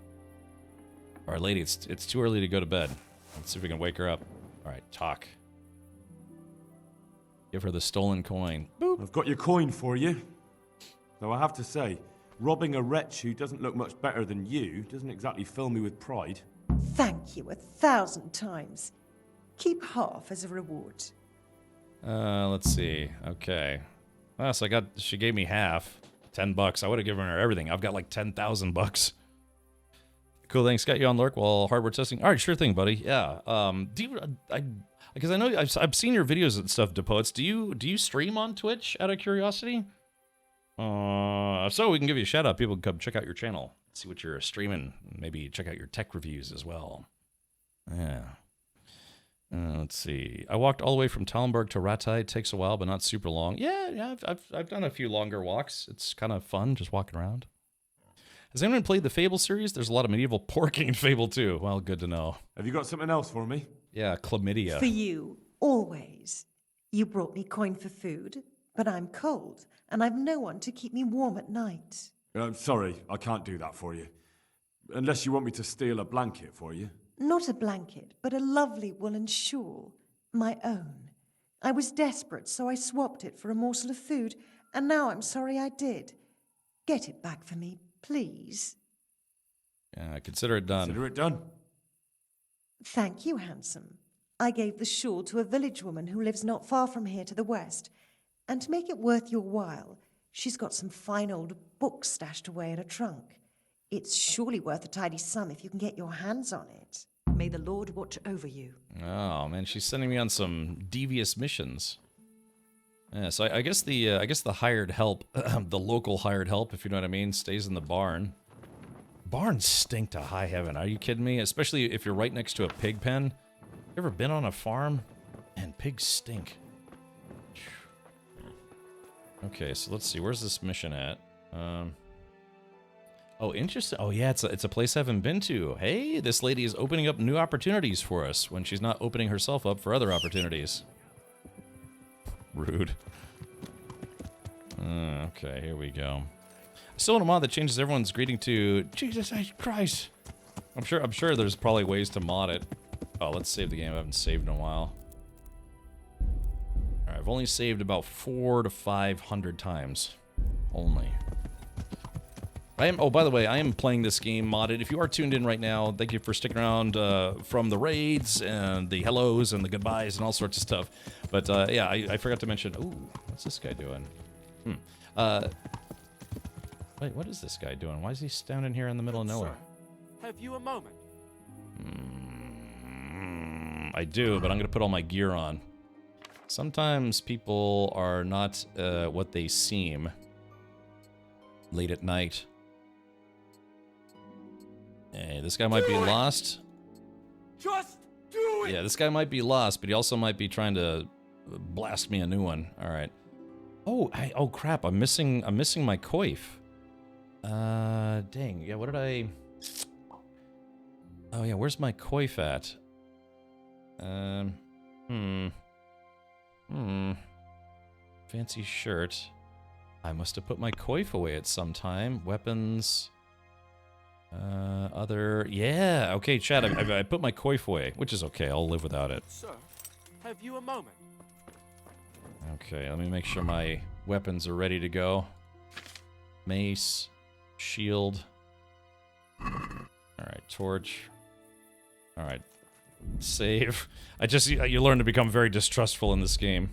All right, lady, it's too early to go to bed. Let's see if we can wake her up. All right, talk. Give her the stolen coin. Boop. I've got your coin for you. Though I have to say, robbing a wretch who doesn't look much better than you doesn't exactly fill me with pride. Thank you 1,000 times. Keep half as a reward. Let's see. Okay. Well, so she gave me half. $10. I would have given her everything. I've got like 10,000 bucks. Cool, thanks. Got you on lurk while hardware testing. All right, sure thing, buddy. Yeah. Because I know I've seen your videos and stuff, Depots. Do you stream on Twitch out of curiosity? So we can give you a shout out. People can come check out your channel, see what you're streaming. Maybe check out your tech reviews as well. Yeah. Let's see. I walked all the way from Talmberg to Rattay. It takes a while, but not super long. Yeah. I've done a few longer walks. It's kind of fun just walking around. Has anyone played the Fable series? There's a lot of medieval porking in Fable 2. Well, good to know. Have you got something else for me? Yeah, chlamydia. For you, always. You brought me coin for food, but I'm cold, and I've no one to keep me warm at night. I'm sorry, I can't do that for you. Unless you want me to steal a blanket for you. Not a blanket, but a lovely woolen shawl. My own. I was desperate, so I swapped it for a morsel of food, and now I'm sorry I did. Get it back for me, please. Yeah, consider it done. Consider it done. Thank you, handsome. I gave the shawl to a village woman who lives not far from here to the west. And to make it worth your while, she's got some fine old books stashed away in a trunk. It's surely worth a tidy sum if you can get your hands on it. May the Lord watch over you. Oh man, she's sending me on some devious missions. Yeah, so I guess the hired help, the local hired help, if you know what I mean, stays in the barn. Barns stink to high heaven. Are you kidding me? Especially if you're right next to a pig pen. You ever been on a farm? And pigs stink. Okay, so let's see. Where's this mission at? Oh, interesting. Oh, yeah, it's a place I haven't been to. Hey, this lady is opening up new opportunities for us when she's not opening herself up for other opportunities. Rude. Okay, here we go. Still in a mod that changes everyone's greeting to Jesus Christ. I'm sure there's probably ways to mod it. Oh, let's save the game. I haven't saved in a while. All right, I've only saved about 400 to 500 times. Only. Oh, by the way, I am playing this game modded. If you are tuned in right now, thank you for sticking around from the raids and the hellos and the goodbyes and all sorts of stuff. But yeah, I forgot to mention. Ooh, what's this guy doing? Wait, what is this guy doing? Why is he standing here in the middle of nowhere? Have you a moment? I do, but I'm gonna put all my gear on. Sometimes people are not what they seem late at night. Hey, this guy might be lost. Just do it! Yeah, this guy might be lost, but he also might be trying to blast me a new one. All right. Oh, crap! I'm missing my coif. Dang. Yeah, what did I? Oh yeah, where's my coif at? Fancy shirt. I must have put my coif away at some time. Weapons. Yeah, okay, Chad, I put my coif away, which is okay, I'll live without it. Sir, have you a moment? Okay, let me make sure my weapons are ready to go. Mace, shield. Alright, torch. Alright, save. You learn to become very distrustful in this game.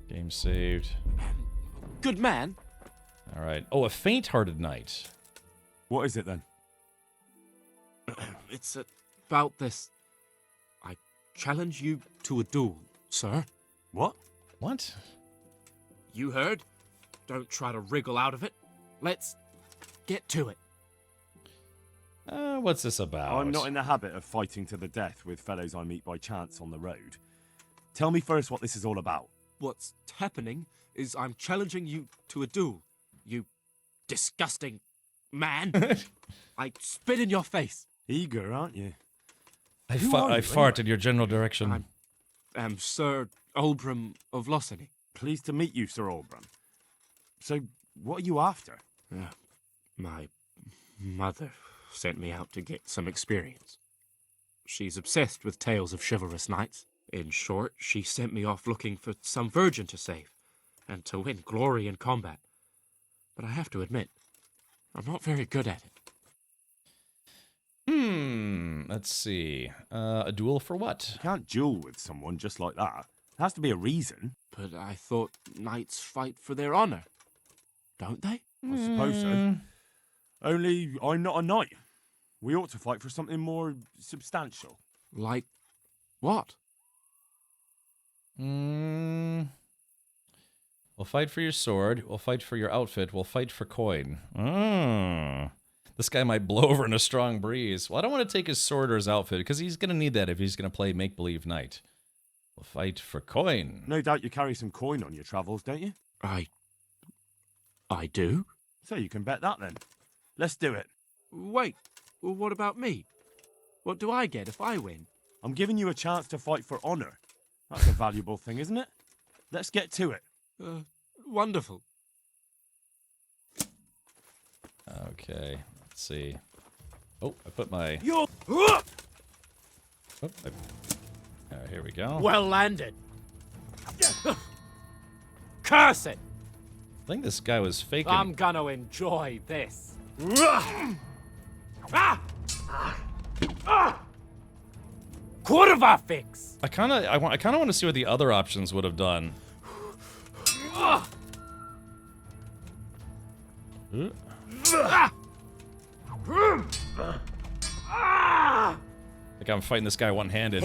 Game saved. Good man. Alright, oh, a faint-hearted knight. What is it then? It's about this. I challenge you to a duel, sir. What? What? You heard? Don't try to wriggle out of it. Let's get to it. What's this about? I'm not in the habit of fighting to the death with fellows I meet by chance on the road. Tell me first what this is all about. What's happening is I'm challenging you to a duel. You disgusting man. I spit in your face. Eager, aren't you? I fart in your general direction. I am Sir Oldbram of Lossany. Pleased to meet you, Sir Oldbram. So, what are you after? My mother sent me out to get some experience. She's obsessed with tales of chivalrous knights. In short, she sent me off looking for some virgin to save, and to win glory in combat. But I have to admit, I'm not very good at it. Let's see. A duel for what? You can't duel with someone just like that. There has to be a reason. But I thought knights fight for their honor. Don't they? I suppose so. Only I'm not a knight. We ought to fight for something more substantial. Like what? We'll fight for your sword. We'll fight for your outfit. We'll fight for coin. This guy might blow over in a strong breeze. Well, I don't want to take his sword or his outfit, because he's going to need that if he's going to play make-believe knight. We'll fight for coin. No doubt you carry some coin on your travels, don't you? I do? So you can bet that then. Let's do it. Wait, well, what about me? What do I get if I win? I'm giving you a chance to fight for honor. That's a valuable thing, isn't it? Let's get to it. Wonderful. Okay, let's see. Oh, I put my... here we go. Well landed. Curse it! I think this guy was faking. I'm gonna enjoy this. Curva fix. I kind of want to see what the other options would have done. I think I'm fighting this guy one-handed.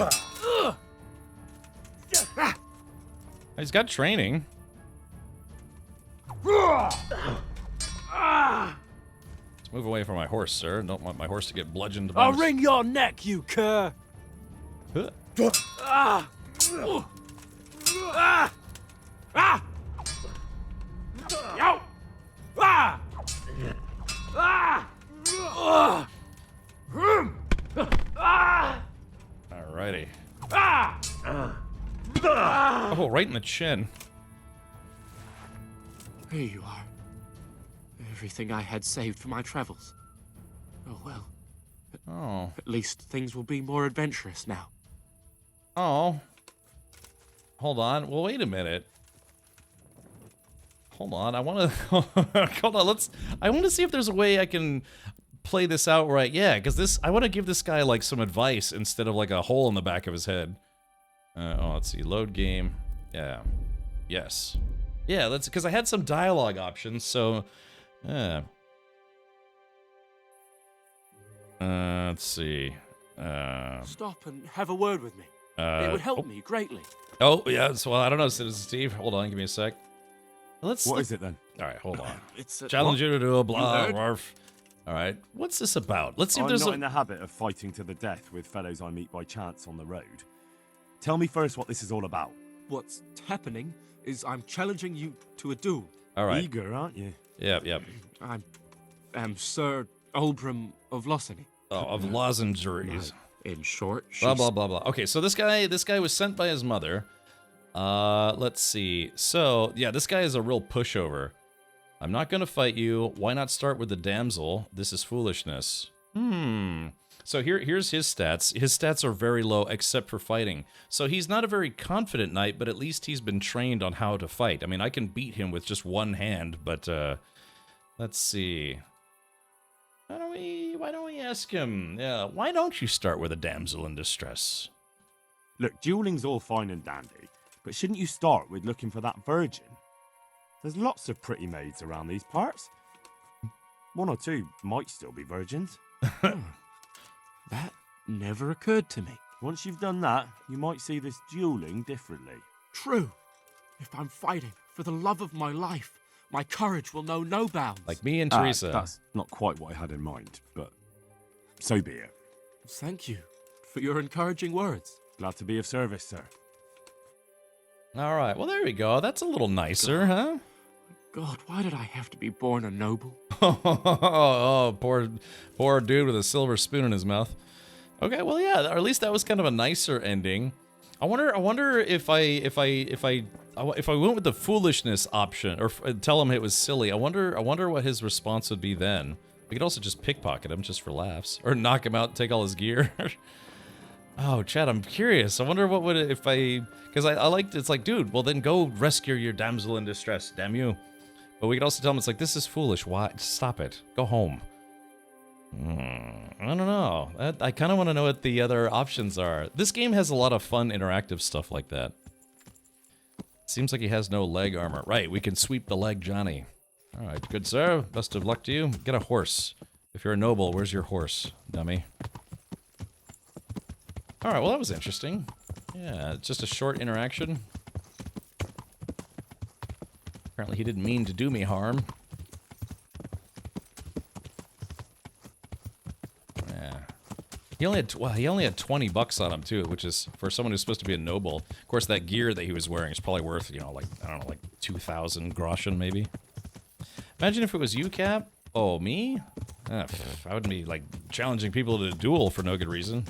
He's got training. Let's move away from my horse, sir. Don't want my horse to get bludgeoned by... I'll wring your neck, you cur! Alrighty. Oh, right in the chin. Here you are. Everything I had saved for my travels. Oh well. Oh. At least things will be more adventurous now. Oh. Hold on. Well, wait a minute. Hold on. I want to... Hold on. I want to see if there's a way I can play this out right. Yeah, because I want to give this guy, like, some advice instead of, like, a hole in the back of his head. Let's see. Load game. Yeah. Yes. Yeah, that's because I had some dialogue options, so... let's see. Stop and have a word with me. It would help Oh. me greatly. Oh, yeah. So, well, I don't know, Citizen Steve. Hold on. Give me a sec. What is it then? All right, hold on. It's a, Challenge you to do a blah, heard? barf. All right. What's this about? Let's see if I'm there's not a... in the habit of fighting to the death with fellows I meet by chance on the road. Tell me first what this is all about. What's happening is I'm challenging you to a duel. All right. Eager, aren't you? Yep. I am Sir Oldbrim of Lossany. Oh, of lozengeries. In short, Blah, blah, blah, blah. Okay, so this guy was sent by his mother. Let's see. So, yeah, this guy is a real pushover. I'm not going to fight you. Why not start with the damsel? This is foolishness. So here's his stats. His stats are very low except for fighting. So he's not a very confident knight, but at least he's been trained on how to fight. I mean, I can beat him with just one hand, but let's see. Why don't we ask him? Yeah, why don't you start with a damsel in distress? Look, dueling's all fine and dandy, but shouldn't you start with looking for that virgin? There's lots of pretty maids around these parts. One or two might still be virgins. That never occurred to me. Once you've done that, you might see this dueling differently. True. If I'm fighting for the love of my life, my courage will know no bounds. Like me and Teresa. That's not quite what I had in mind, but so be it. Thank you for your encouraging words. Glad to be of service, sir. All right, well, there we go. That's a little nicer, huh? God, why did I have to be born a noble? Oh, poor dude with a silver spoon in his mouth. Okay, well, yeah, or at least that was kind of a nicer ending. I wonder if I went with the foolishness option or tell him it was silly. I wonder what his response would be then. We could also just pickpocket him just for laughs, or knock him out and take all his gear. Oh, Chad, I'm curious. I wonder what would because I liked it's like, dude, well then go rescue your damsel in distress, damn you. But we could also tell him it's like, this is foolish. Why? Stop it. Go home. I don't know. I kind of want to know what the other options are. This game has a lot of fun interactive stuff like that. Seems like he has no leg armor. Right, we can sweep the leg, Johnny. All right, good sir. Best of luck to you. Get a horse. If you're a noble, where's your horse, dummy? All right, well, that was interesting. Yeah, just a short interaction. Apparently he didn't mean to do me harm. Yeah. He only had 20 bucks on him too, which is for someone who's supposed to be a noble. Of course, that gear that he was wearing is probably worth, you know, like I don't know, like 2,000 groschen maybe. Imagine if it was you, Cap. Oh, me? I wouldn't be like challenging people to a duel for no good reason.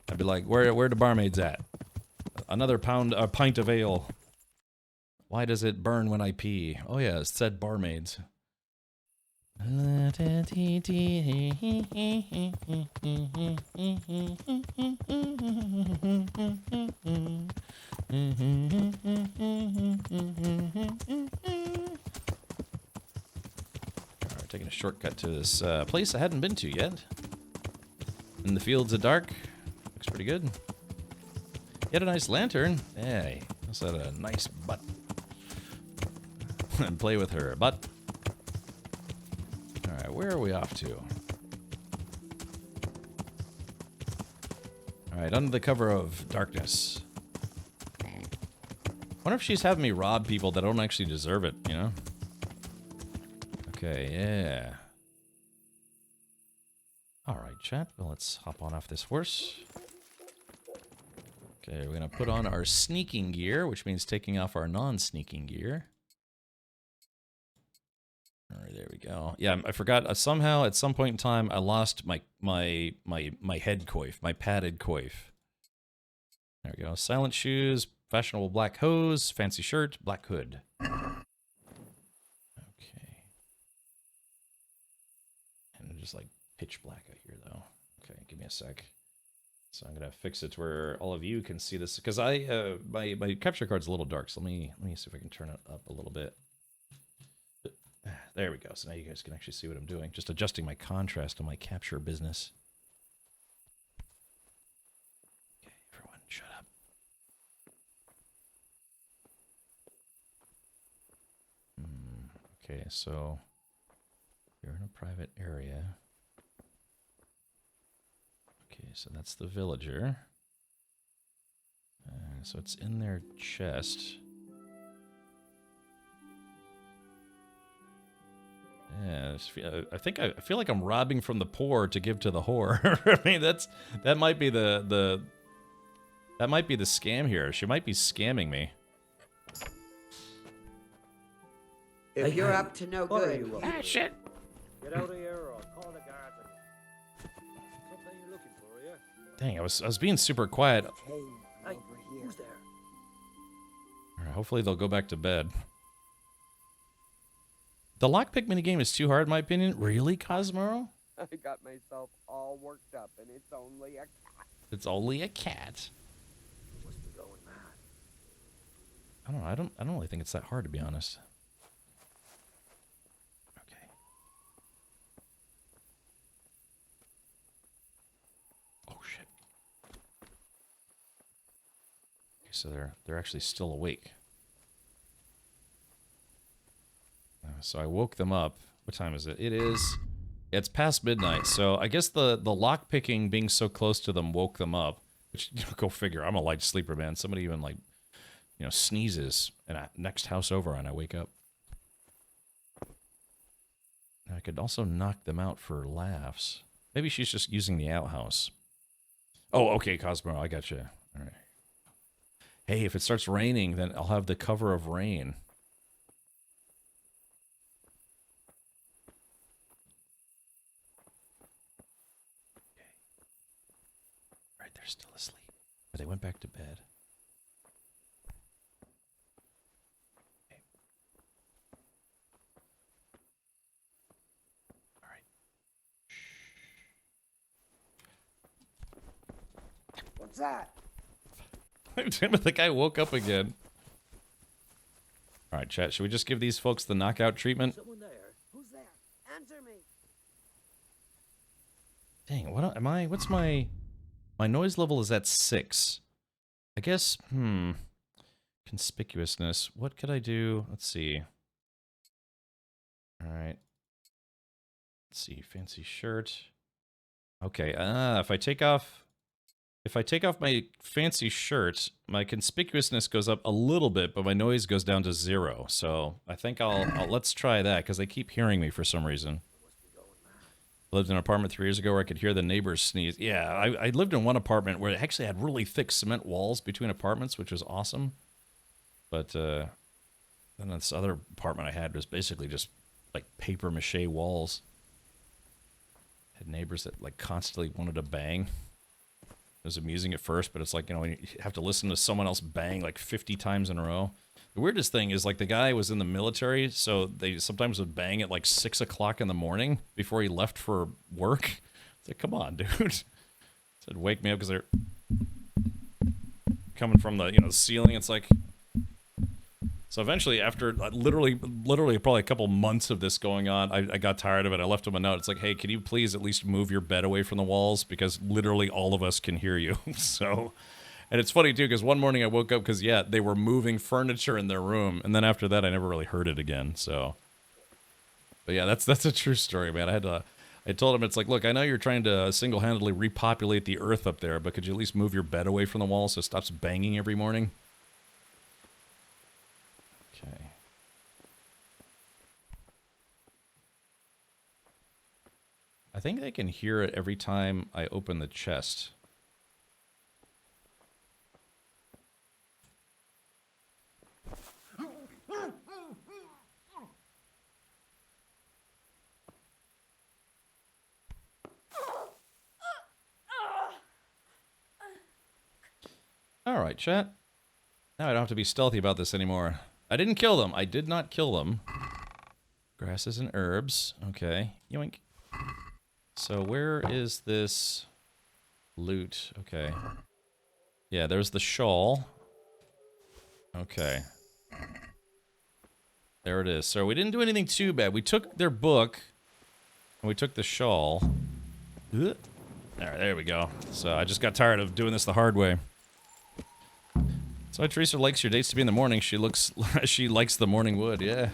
I'd be like, where the barmaids at? Another pint of ale. Why does it burn when I pee? Oh yeah, it said barmaids. Alright, taking a shortcut to this place I hadn't been to yet. In the fields of dark. Looks pretty good. You had a nice lantern. Hey, that's a nice butt. And play with her butt. Alright, where are we off to? Alright, under the cover of darkness. Wonder if she's having me rob people that don't actually deserve it, you know? Okay, yeah. Alright, chat. Well, let's hop on off this horse. Okay, we're gonna put on our sneaking gear, which means taking off our non-sneaking gear. Alright, there we go. Yeah, I forgot. Somehow, at some point in time, I lost my head coif, my padded coif. There we go. Silent shoes, fashionable black hose, fancy shirt, black hood. Okay. And just like pitch black out here, though. Okay, give me a sec. So I'm gonna fix it to where all of you can see this, because my capture card's a little dark. So let me see if I can turn it up a little bit. There we go. So now you guys can actually see what I'm doing. Just adjusting my contrast on my capture business. Okay, everyone, shut up. Okay, so you're in a private area. Okay, so that's the villager. So it's in their chest. Yeah, I feel like I'm robbing from the poor to give to the whore. I mean, that might be the scam here. She might be scamming me. If you're up to no good, Ah, shit. Get out of here or I'll call the guards. Something you're looking for, yeah? Dang, I was being super quiet. Hey, who's there? All right, hopefully they'll go back to bed. The lockpick minigame is too hard, in my opinion. Really, Cosmoro? I got myself all worked up, and it's only a cat. It's only a cat. Must be going mad. I don't know. I don't really think it's that hard, to be honest. Okay. Oh shit. Okay, so they're actually still awake. So I woke them up. What time is it? It's past midnight. So I guess the lock picking being so close to them woke them up. Which, go figure. I'm a light sleeper, man. Somebody even like, sneezes in a next house over and I wake up. And I could also knock them out for laughs. Maybe she's just using the outhouse. Oh, okay, Cosmo. I got you. All right. Hey, if it starts raining, then I'll have the cover of rain. They're still asleep. Or they went back to bed. Okay. All right. What's that? Damn it, the guy woke up again. All right, chat. Should we just give these folks the knockout treatment? Someone there. Who's there? Answer me. Dang, what am I? What's my noise level is at 6. I guess, conspicuousness. What could I do? Let's see. All right. Let's see, fancy shirt. Okay, if I take off my fancy shirt, my conspicuousness goes up a little bit, but my noise goes down to 0. So I think let's try that because they keep hearing me for some reason. I lived in an apartment 3 years ago where I could hear the neighbors sneeze. Yeah, I lived in one apartment where it actually had really thick cement walls between apartments, which was awesome. But then this other apartment I had was basically just like paper mache walls. Had neighbors that like constantly wanted to bang. It was amusing at first, but it's like, you have to listen to someone else bang like 50 times in a row. The weirdest thing is like the guy was in the military, so they sometimes would bang at like 6 o'clock in the morning before he left for work. It's like, come on, dude. Said, wake me up because they're coming from the ceiling. It's like, so eventually after literally probably a couple months of this going on, I got tired of it. I left him a note. It's like, hey, can you please at least move your bed away from the walls because literally all of us can hear you. So. And it's funny, too, because one morning I woke up because, yeah, they were moving furniture in their room. And then after that, I never really heard it again, so. But, yeah, that's a true story, man. I told him, it's like, look, I know you're trying to single-handedly repopulate the earth up there, but could you at least move your bed away from the wall so it stops banging every morning? Okay. I think they can hear it every time I open the chest. All right, chat. Now I don't have to be stealthy about this anymore. I didn't kill them. I did not kill them. Grasses and herbs. Okay. Yoink. So where is this loot? Okay. Yeah, there's the shawl. Okay. There it is. So we didn't do anything too bad. We took their book, and we took the shawl. All right, there we go. So I just got tired of doing this the hard way. So Teresa likes your dates to be in the morning. She likes the morning wood, yeah.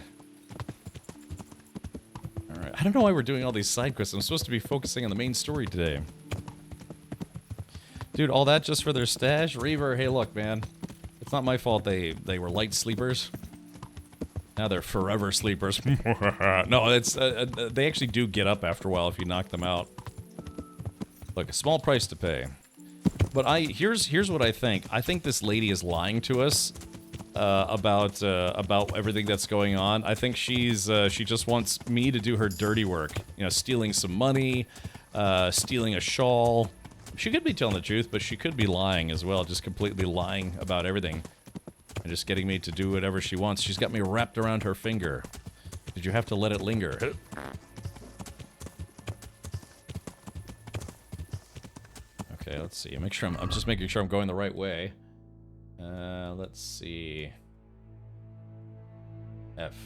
Alright, I don't know why we're doing all these side quests. I'm supposed to be focusing on the main story today. Dude, all that just for their stash? Reaver, hey look, man. not my fault they were light sleepers. Now they're forever sleepers. No, it's they actually do get up after a while if you knock them out. Look, a small price to pay. But here's what I think. I think this lady is lying to us about everything that's going on. I think she just wants me to do her dirty work. You know, stealing some money, stealing a shawl. She could be telling the truth, but she could be lying as well, just completely lying about everything. And just getting me to do whatever she wants. She's got me wrapped around her finger. Did you have to let it linger? Okay, let's see. I'm just making sure I'm going the right way. Let's see. F.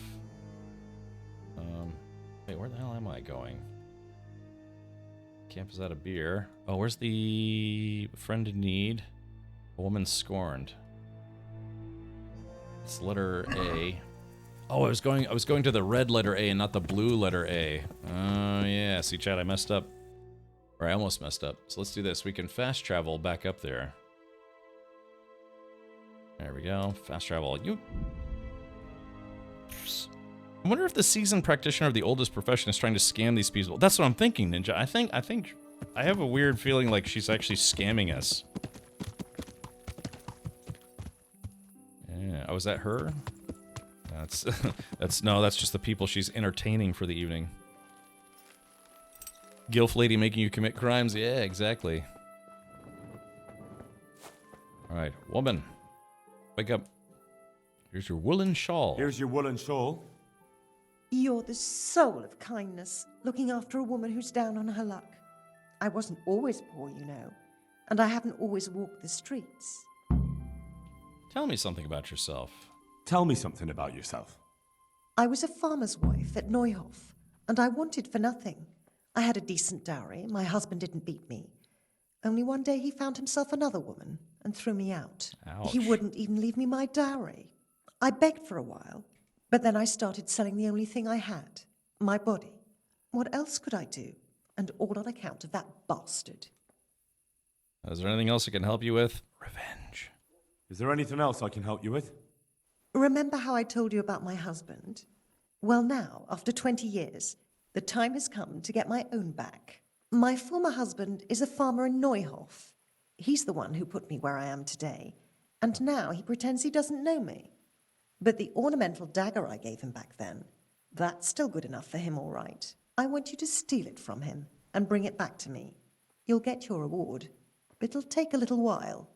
Wait, where the hell am I going? Camp is out of beer. Oh, where's the friend in need? A woman scorned. It's letter A. Oh, I was going to the red letter A and not the blue letter A. Oh yeah, see chat, I messed up. Or I almost messed up. So let's do this. We can fast travel back up there. There we go. Fast travel. I wonder if the seasoned practitioner of the oldest profession is trying to scam these people. That's what I'm thinking, Ninja. I think I have a weird feeling like she's actually scamming us. Yeah. Oh, is that her? That's just the people she's entertaining for the evening. Gilf lady making you commit crimes? Yeah, exactly. Alright, woman. Wake up. Here's your woolen shawl. Here's your woolen shawl. You're the soul of kindness, looking after a woman who's down on her luck. I wasn't always poor, you know, and I haven't always walked the streets. Tell me something about yourself. Tell me something about yourself. I was a farmer's wife at Neuhof, and I wanted for nothing. I had a decent dowry, my husband didn't beat me. Only one day he found himself another woman and threw me out. Ouch. He wouldn't even leave me my dowry. I begged for a while, but then I started selling the only thing I had, my body. What else could I do? And all on account of that bastard. Is there anything else I can help you with? Revenge. Is there anything else I can help you with? Remember how I told you about my husband? Well now, after 20 years, the time has come to get my own back. My former husband is a farmer in Neuhof. He's the one who put me where I am today. And now he pretends he doesn't know me. But the ornamental dagger I gave him back then, that's still good enough for him, all right. I want you to steal it from him and bring it back to me. You'll get your reward, but it'll take a little while.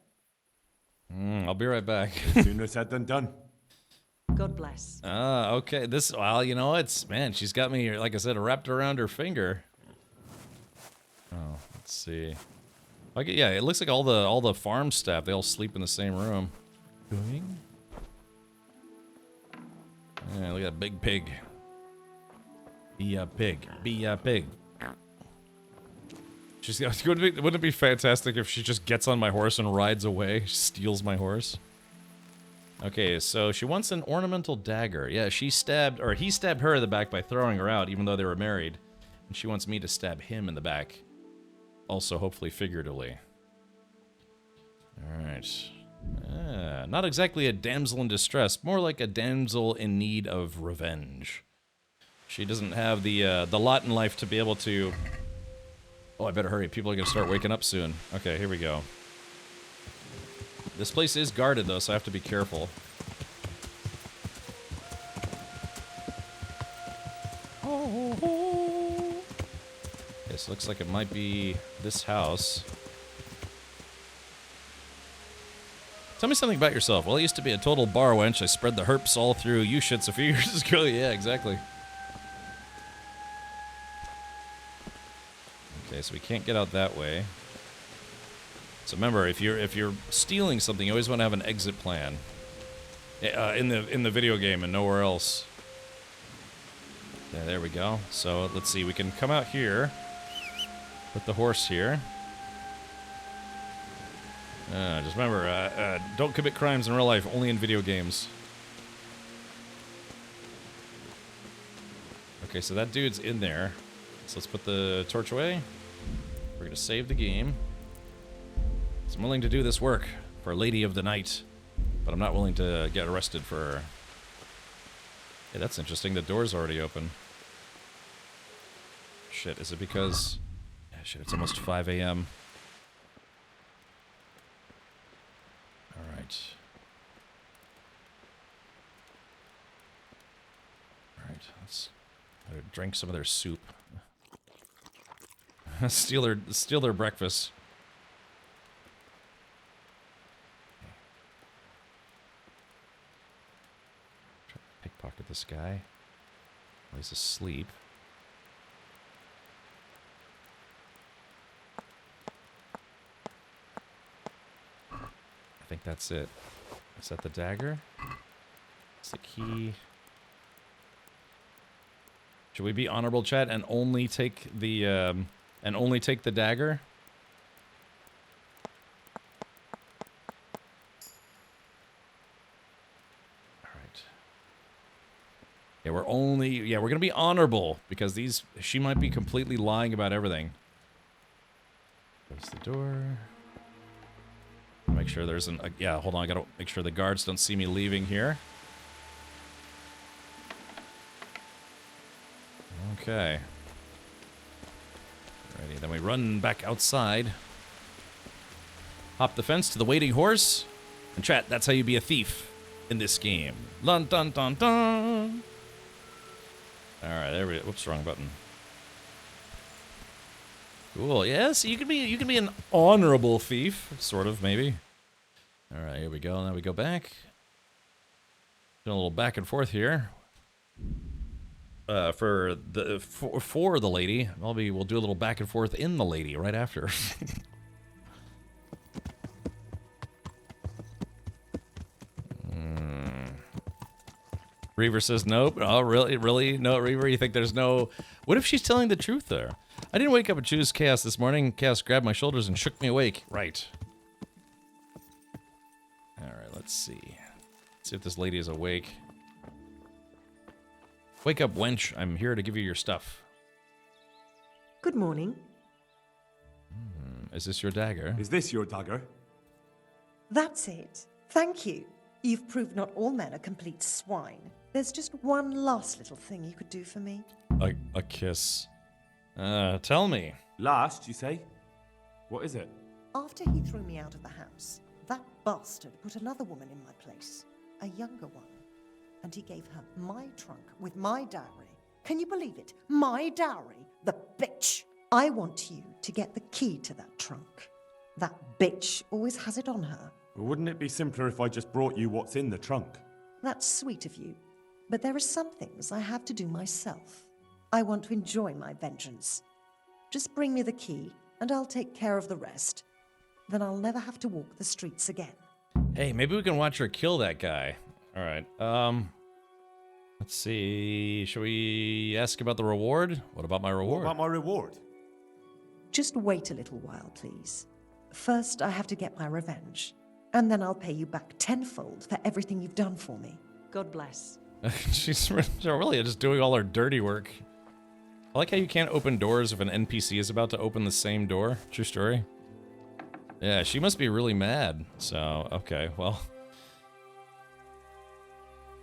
I'll be right back. Sooner said than done. God bless. Okay. Well, you know, man, she's got me, like I said, wrapped around her finger. Oh, let's see. Yeah, it looks like all the farm staff, they all sleep in the same room. Doing? Yeah, look at that big pig. Be a pig. Be a pig. Wouldn't it be fantastic if she just gets on my horse and rides away? Steals my horse? Okay, so she wants an ornamental dagger. Yeah, he stabbed her in the back by throwing her out, even though they were married. And she wants me to stab him in the back. Also, hopefully figuratively. Alright. Not exactly a damsel in distress, more like a damsel in need of revenge. She doesn't have the lot in life to be able to... Oh, I better hurry. People are going to start waking up soon. Okay, here we go. This place is guarded, though, so I have to be careful. This looks like it might be this house. Tell me something about yourself. Well, I used to be a total bar wench. I spread the herps all through you shits a few years ago. Yeah, exactly. Okay, so we can't get out that way. So remember, if you're stealing something, you always want to have an exit plan. In the video game and nowhere else. Yeah, there we go. So let's see, we can come out here. Put the horse here. Just remember, don't commit crimes in real life, only in video games. Okay, so that dude's in there. So let's put the torch away. We're gonna save the game. So I'm willing to do this work for Lady of the Night. but I'm not willing to get arrested for... Hey, that's interesting. The door's already open. Shit, is it because... Yeah, shit, it's almost 5 a.m. Alright. Alright, let's drink some of their soup. steal their breakfast. Try to pickpocket this guy while he's asleep. I think that's it. Is that the dagger? It's the key. Should we be honorable, chat, and only take the dagger? All right. Yeah, we're gonna be honorable because she might be completely lying about everything. Close the door. Make sure there's yeah, hold on, I gotta make sure the guards don't see me leaving here. Okay. Alrighty, then we run back outside. Hop the fence to the waiting horse. And chat, that's how you be a thief in this game. Dun dun dun dun. Alright, there we go. Whoops, wrong button. Cool, yeah, so you can be an honorable thief, sort of, maybe. Alright, here we go. Now we go back. Doing a little back and forth here. For the lady. We'll do a little back and forth in the lady right after. Reaver says nope. Oh, really? No, Reaver, you think there's no... What if she's telling the truth there? I didn't wake up and choose Chaos this morning. Chaos grabbed my shoulders and shook me awake. Right. Alright, let's see. Let's see if this lady is awake. Wake up, wench. I'm here to give you your stuff. Good morning. Is this your dagger? Is this your dagger? That's it. Thank you. You've proved not all men are complete swine. There's just one last little thing you could do for me. A kiss. Tell me. Last, you say? What is it? After he threw me out of the house, that bastard put another woman in my place. A younger one. And he gave her my trunk with my dowry. Can you believe it? My dowry? The bitch! I want you to get the key to that trunk. That bitch always has it on her. Well, wouldn't it be simpler if I just brought you what's in the trunk? That's sweet of you. But there are some things I have to do myself. I want to enjoy my vengeance. Just bring me the key, and I'll take care of the rest. Then I'll never have to walk the streets again. Hey, maybe we can watch her kill that guy. Alright, let's see. Should we ask about the reward? What about my reward? What about my reward? Just wait a little while, please. First, I have to get my revenge. And then I'll pay you back tenfold for everything you've done for me. God bless. She's really just doing all her dirty work. I like how you can't open doors if an NPC is about to open the same door. True story. Yeah, she must be really mad. So, okay, well...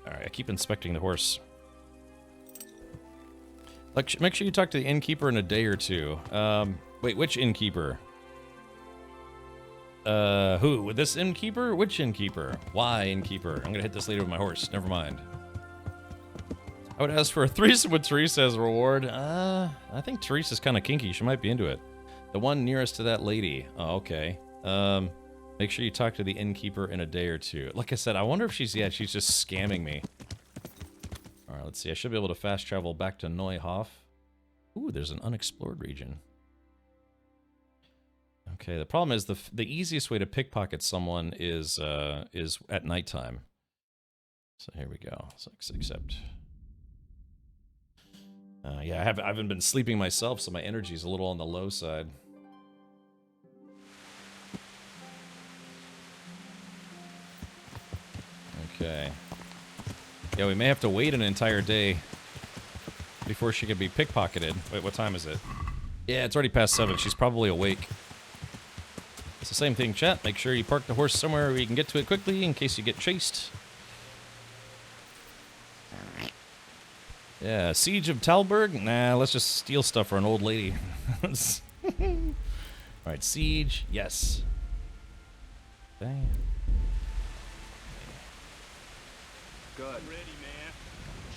Alright, I keep inspecting the horse. Like, make sure you talk to the innkeeper in a day or two. Wait, which innkeeper? Who? This innkeeper? Which innkeeper? Why innkeeper? I'm gonna hit this lady with my horse. Never mind. I would ask for a threesome with Teresa as a reward. I think Teresa's kind of kinky. She might be into it. The one nearest to that lady. Oh, okay. Make sure you talk to the innkeeper in a day or two. Like I said, I wonder if she's just scamming me. Alright, let's see. I should be able to fast travel back to Neuhof. Ooh, there's an unexplored region. Okay, the problem is the easiest way to pickpocket someone is at nighttime. So here we go. So except... yeah, I haven't been sleeping myself, so my energy's a little on the low side. Okay. Yeah, we may have to wait an entire day before she can be pickpocketed. Wait, what time is it? Yeah, it's already past 7. She's probably awake. It's the same thing, chat. Make sure you park the horse somewhere where you can get to it quickly in case you get chased. Yeah, Siege of Talberg? Nah, let's just steal stuff for an old lady. Alright, Siege, yes. Okay. Good. Ready, man.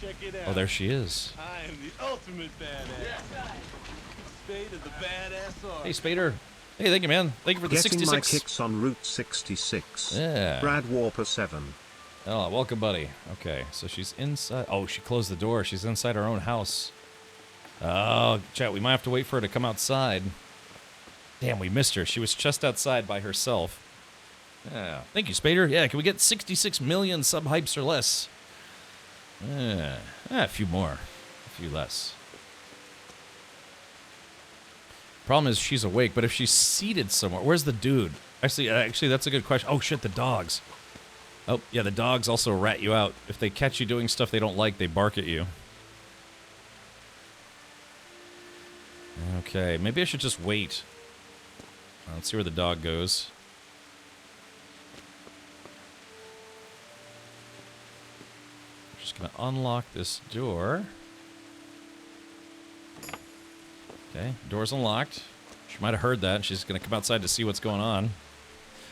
Check it out. Oh, there she is. I am the ultimate badass. Spade is the badass art. Hey, Spader. Hey, thank you, man. Thank you for the Getting 66. my kicks on Route 66. Yeah. Brad Warper 7. Oh, welcome, buddy. Okay, so she's inside. Oh, she closed the door. She's inside her own house. Oh, chat, we might have to wait for her to come outside. Damn, we missed her. She was just outside by herself. Yeah. Thank you, Spader. Yeah, can we get 66 million sub-hypes or less? Yeah. A few more. A few less. Problem is she's awake, but if she's seated somewhere... Where's the dude? Actually, that's a good question. Oh, shit, the dogs. Oh, yeah, the dogs also rat you out. If they catch you doing stuff they don't like, they bark at you. Okay, maybe I should just wait. Let's see where the dog goes. Just gonna unlock this door. Okay, door's unlocked. She might have heard that. She's gonna come outside to see what's going on.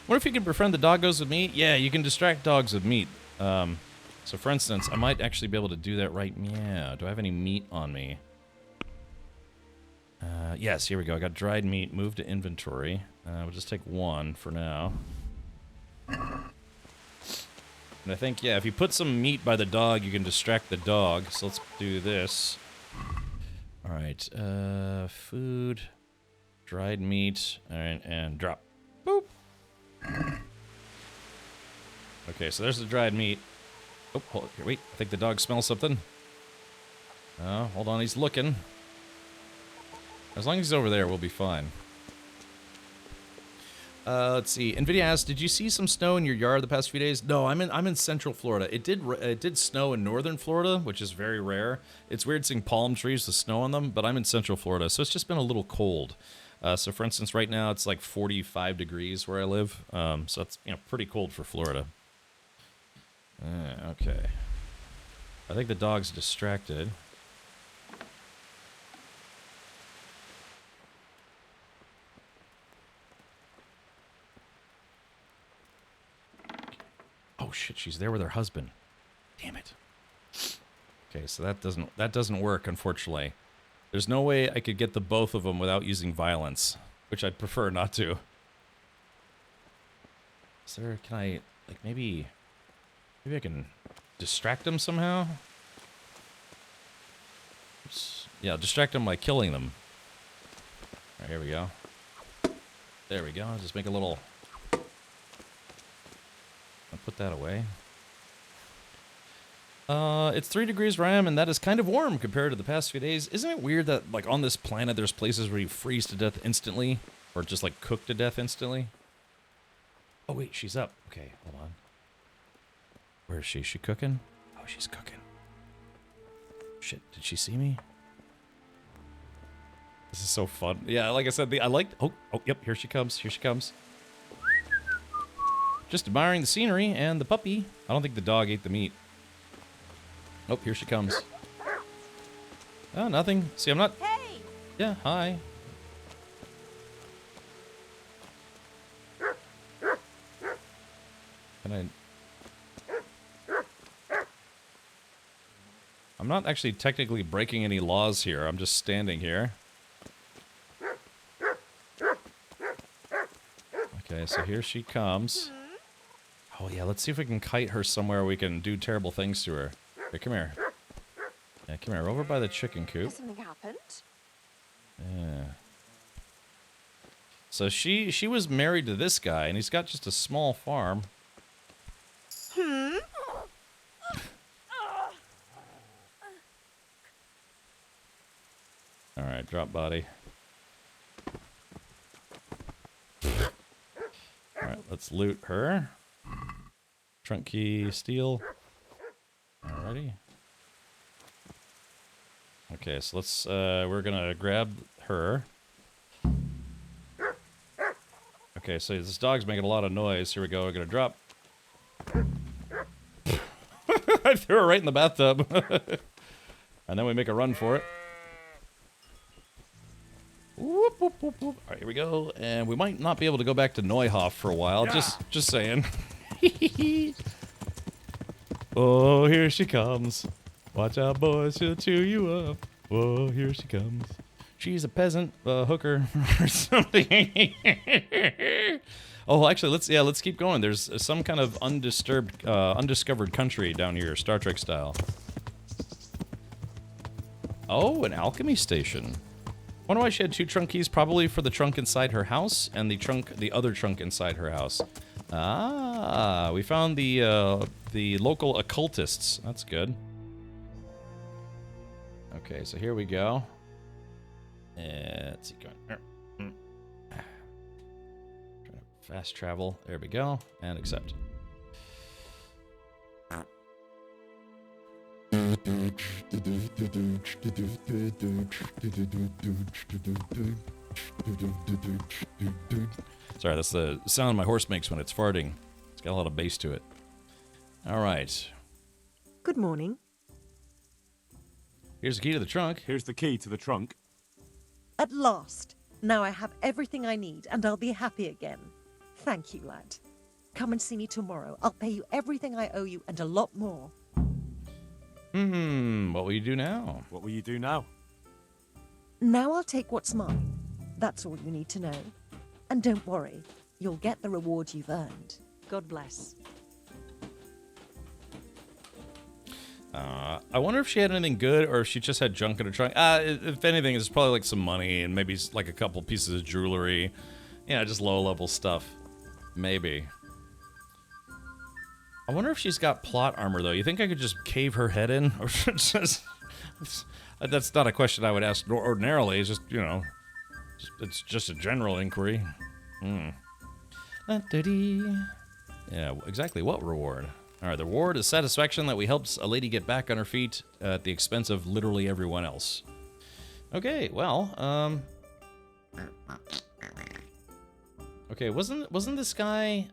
What if you can befriend the doggos with meat? Yeah, you can distract dogs with meat. So for instance, I might actually be able to do that right now. Do I have any meat on me? Yes, here we go. I got dried meat. Move to inventory. We'll just take one for now. And I think, yeah, if you put some meat by the dog, you can distract the dog. So let's do this. Alright, food. Dried meat. Alright, and drop. Boop. Okay, so there's the dried meat. Oh, hold, here, wait. I think the dog smells something. Oh, hold on. He's looking. As long as he's over there, we'll be fine. Let's see. Nvidia asks, did you see some snow in your yard the past few days? No, I'm in Central Florida. It did snow in Northern Florida, which is very rare. It's weird seeing palm trees with snow on them, but I'm in Central Florida, so it's just been a little cold. So for instance, right now it's like 45 degrees where I live. So it's, you know, pretty cold for Florida. Okay. I think the dog's distracted. Oh shit, she's there with her husband. Damn it. Okay, so that doesn't work, unfortunately. There's no way I could get the both of them without using violence, which I'd prefer not to. Is there, can I, like, maybe I can distract them somehow? Oops. Yeah, distract them by killing them. All right, here we go. There we go. Just make a little... I'll put that away. It's 3 degrees where I am, and that is kind of warm compared to the past few days. Isn't it weird that, like, on this planet there's places where you freeze to death instantly? Or just, like, cook to death instantly? Oh, wait, she's up. Okay, hold on. Where is she? Is she cooking? Oh, she's cooking. Shit, did she see me? This is so fun. Yeah, like I said, I liked... Oh, yep, here she comes. Here she comes. Just admiring the scenery and the puppy. I don't think the dog ate the meat. Oh, here she comes. Oh, nothing. See, I'm not... Hey! Yeah, hi. Can I... I'm not actually technically breaking any laws here. I'm just standing here. Okay, so here she comes. Oh, yeah, let's see if we can kite her somewhere we can do terrible things to her. Here, come here. Yeah, come here. Over by the chicken coop. Has something happened? Yeah. So she was married to this guy, and he's got just a small farm. Alright, drop body. Alright, let's loot her. Trunk key, steal. Alrighty. Okay, so let's, we're gonna grab her. Okay, Okay, so this dog's making a lot of noise. Here we go. We're gonna drop. I threw her right in the bathtub. And then we make a run for it. Whoop, whoop, whoop, whoop. All right, here we go. And we might not be able to go back to Neuhof for a while. Yeah. Just saying. Oh, here she comes. Watch out, boys. She'll chew you up. Oh, here she comes. She's a peasant, hooker, or something. Oh, actually, let's keep going. There's some kind of undiscovered country down here, Star Trek style. Oh, an alchemy station. Wonder why she had 2 trunk keys? Probably for the trunk inside her house and the other trunk inside her house. Ah, we found the local occultists. That's good. Okay, so here we go. Let's see, going. Trying to fast travel. There we go, and accept. Sorry, that's the sound my horse makes when it's farting. It's got a lot of bass to it. All right. Good morning. Here's the key to the trunk. Here's the key to the trunk. At last. Now I have everything I need, and I'll be happy again. Thank you, lad. Come and see me tomorrow. I'll pay you everything I owe you, and a lot more. What will you do now? What will you do now? Now I'll take what's mine. That's all you need to know. And don't worry, you'll get the reward you've earned. God bless. I wonder if she had anything good or if she just had junk in her trunk. If anything, it's probably like some money and maybe like a couple pieces of jewelry. You know, just low-level stuff. Maybe. I wonder if she's got plot armor, though. You think I could just cave her head in? Or just... That's not a question I would ask ordinarily. It's just, you know... It's just a general inquiry. Yeah, exactly. What reward? Alright, the reward is satisfaction that we helped a lady get back on her feet at the expense of literally everyone else. Okay, well, okay, wasn't this guy,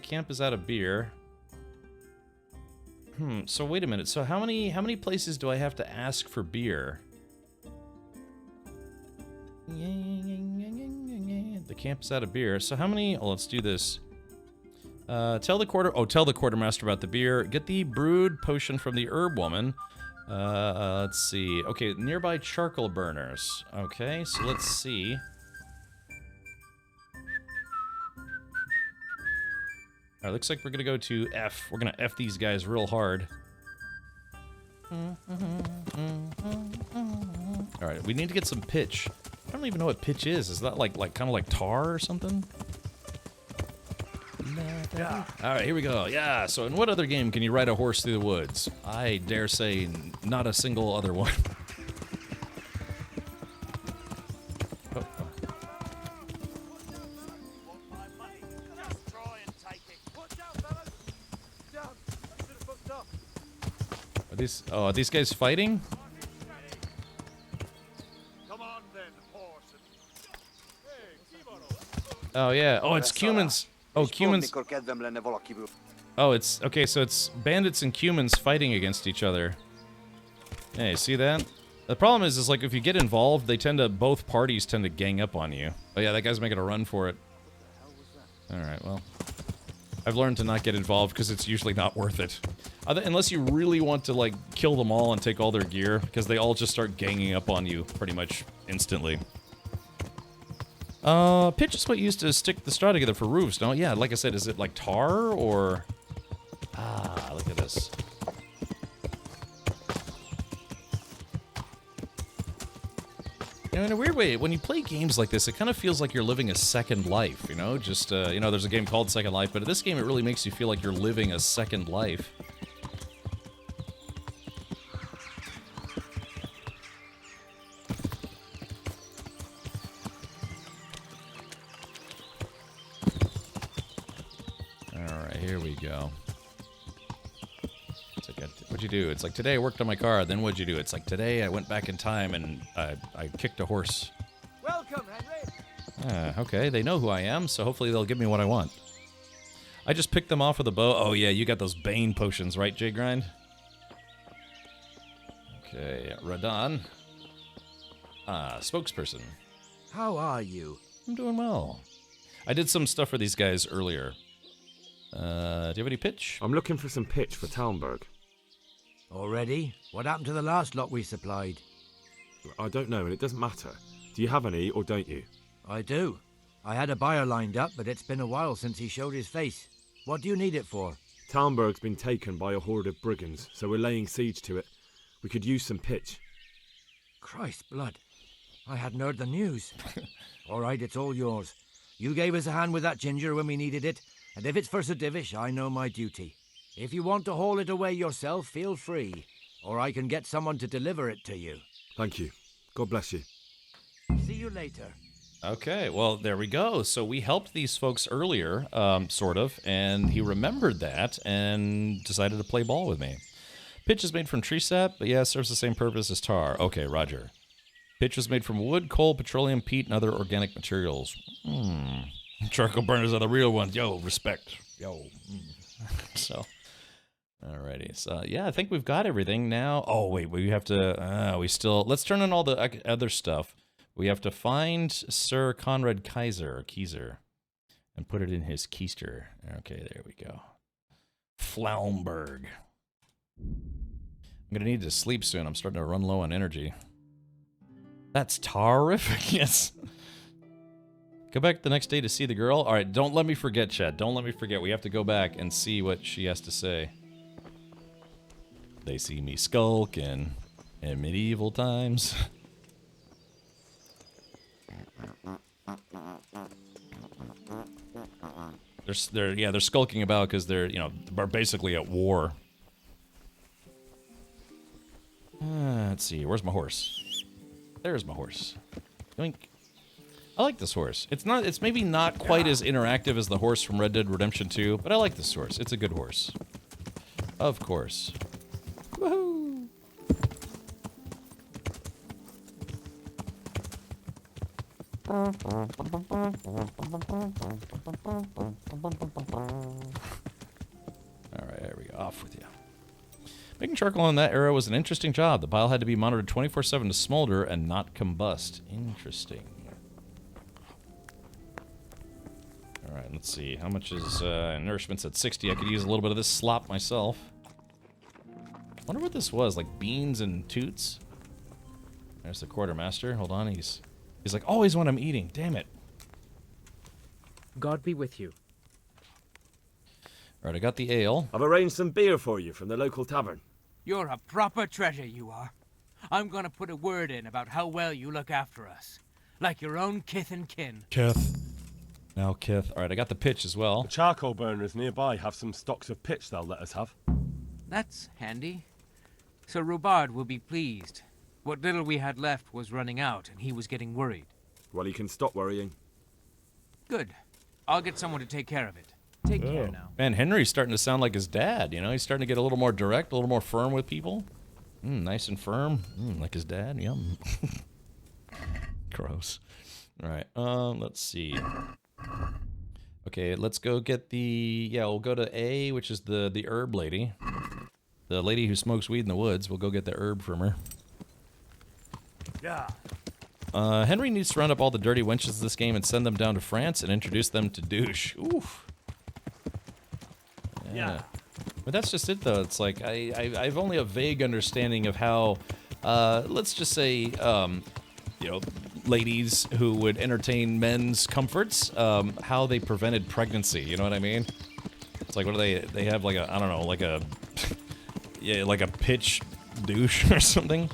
camp is out of beer. So wait a minute. So how many places do I have to ask for beer? The camp is out of beer. So how many? Oh, let's do this. Tell the quartermaster about the beer. Get the brewed potion from the herb woman. Let's see. Okay, nearby charcoal burners. Okay, so let's see. Alright, looks like we're gonna go to F. We're gonna F these guys real hard. Alright, we need to get some pitch. I don't even know what pitch is. Is that like kind of like tar or something? Yeah. Alright, here we go. Yeah, so in what other game can you ride a horse through the woods? I dare say not a single other one. Are these guys fighting? Oh yeah. Oh, it's Cumans. Oh, Cumans. Oh, it's okay. So it's bandits and Cumans fighting against each other. Hey, see that? The problem is like if you get involved, both parties tend to gang up on you. Oh yeah, that guy's making a run for it. All right, well, I've learned to not get involved because it's usually not worth it. Unless you really want to, like, kill them all and take all their gear, because they all just start ganging up on you pretty much instantly. Pitch is what you used to stick the straw together for roofs, no? Yeah, like I said, is it like tar, or... Ah, look at this. You know, in a weird way, when you play games like this, it kind of feels like you're living a second life, you know? Just, you know, there's a game called Second Life, but in this game, it really makes you feel like you're living a second life. Alright, here we go. What'd you do? It's like, today I worked on my car, then what'd you do? It's like, today I went back in time and I kicked a horse. Welcome, Henry. Okay, they know who I am, so hopefully they'll give me what I want. I just picked them off with a bow. Oh yeah, you got those Bane potions, right, J-Grind? Okay, Radon. Spokesperson. How are you? I'm doing well. I did some stuff for these guys earlier. Do you have any pitch? I'm looking for some pitch for Talmberg. Already? What happened to the last lot we supplied? I don't know, and it doesn't matter. Do you have any, or don't you? I do. I had a buyer lined up, but it's been a while since he showed his face. What do you need it for? Talmberg's been taken by a horde of brigands, so we're laying siege to it. We could use some pitch. Christ blood. I hadn't heard the news. All right, it's all yours. You gave us a hand with that ginger when we needed it, and if it's for Sir Divish, I know my duty. If you want to haul it away yourself, feel free, or I can get someone to deliver it to you. Thank you. God bless you. See you later. Okay, well, there we go. So we helped these folks earlier, sort of, and he remembered that and decided to play ball with me. Pitch is made from tree sap, but yeah, serves the same purpose as tar. Okay, roger. Pitch was made from wood, coal, petroleum, peat, and other organic materials. Charcoal burners are the real ones. Yo, respect. Yo. So, alrighty. So, yeah, I think we've got everything now. Oh, wait, we have to, let's turn on all the other stuff. We have to find Sir Conrad Kaiser, and put it in his keister. Okay, there we go. Flaumberg. I'm going to need to sleep soon. I'm starting to run low on energy. That's terrific, yes. Go back the next day to see the girl. All right, don't let me forget, Chad. Don't let me forget. We have to go back and see what she has to say. They see me skulking in medieval times. They're skulking about because they're basically at war. Let's see, where's my horse? There's my horse. Yoink. I like this horse. It's maybe not quite as interactive as the horse from Red Dead Redemption 2, but I like this horse. It's a good horse. Of course. Woohoo! Alright, there we go. Off with you. Making charcoal in that era was an interesting job. The pile had to be monitored 24/7 to smolder and not combust. Interesting. Alright, let's see. How much is nourishment's at 60? I could use a little bit of this slop myself. Wonder what this was, like beans and toots? There's the quartermaster. Hold on, he's like always when I'm eating. Damn it. God be with you. Alright, I got the ale. I've arranged some beer for you from the local tavern. You're a proper treasure, you are. I'm gonna put a word in about how well you look after us. Like your own kith and kin. Kith. Now Kith. Alright, I got the pitch as well. The charcoal burners nearby have some stocks of pitch they'll let us have. That's handy. Sir Robard will be pleased. What little we had left was running out, and he was getting worried. Well, he can stop worrying. Good. I'll get someone to take care of it. Take care now. Man, Henry's starting to sound like his dad, you know? He's starting to get a little more direct, a little more firm with people. Nice and firm. Like his dad, yum. Gross. Alright, let's see. Okay, let's go get the... Yeah, we'll go to A, which is the herb lady. The lady who smokes weed in the woods. We'll go get the herb from her. Yeah. Henry needs to round up all the dirty wenches of this game and send them down to France and introduce them to douche. Oof. Yeah. But that's just it, though. It's like, I've only a vague understanding of how, let's just say, you know, ladies who would entertain men's comforts, how they prevented pregnancy, you know what I mean? It's like, what do they have like a, I don't know, like a, yeah, like a pitch douche or something?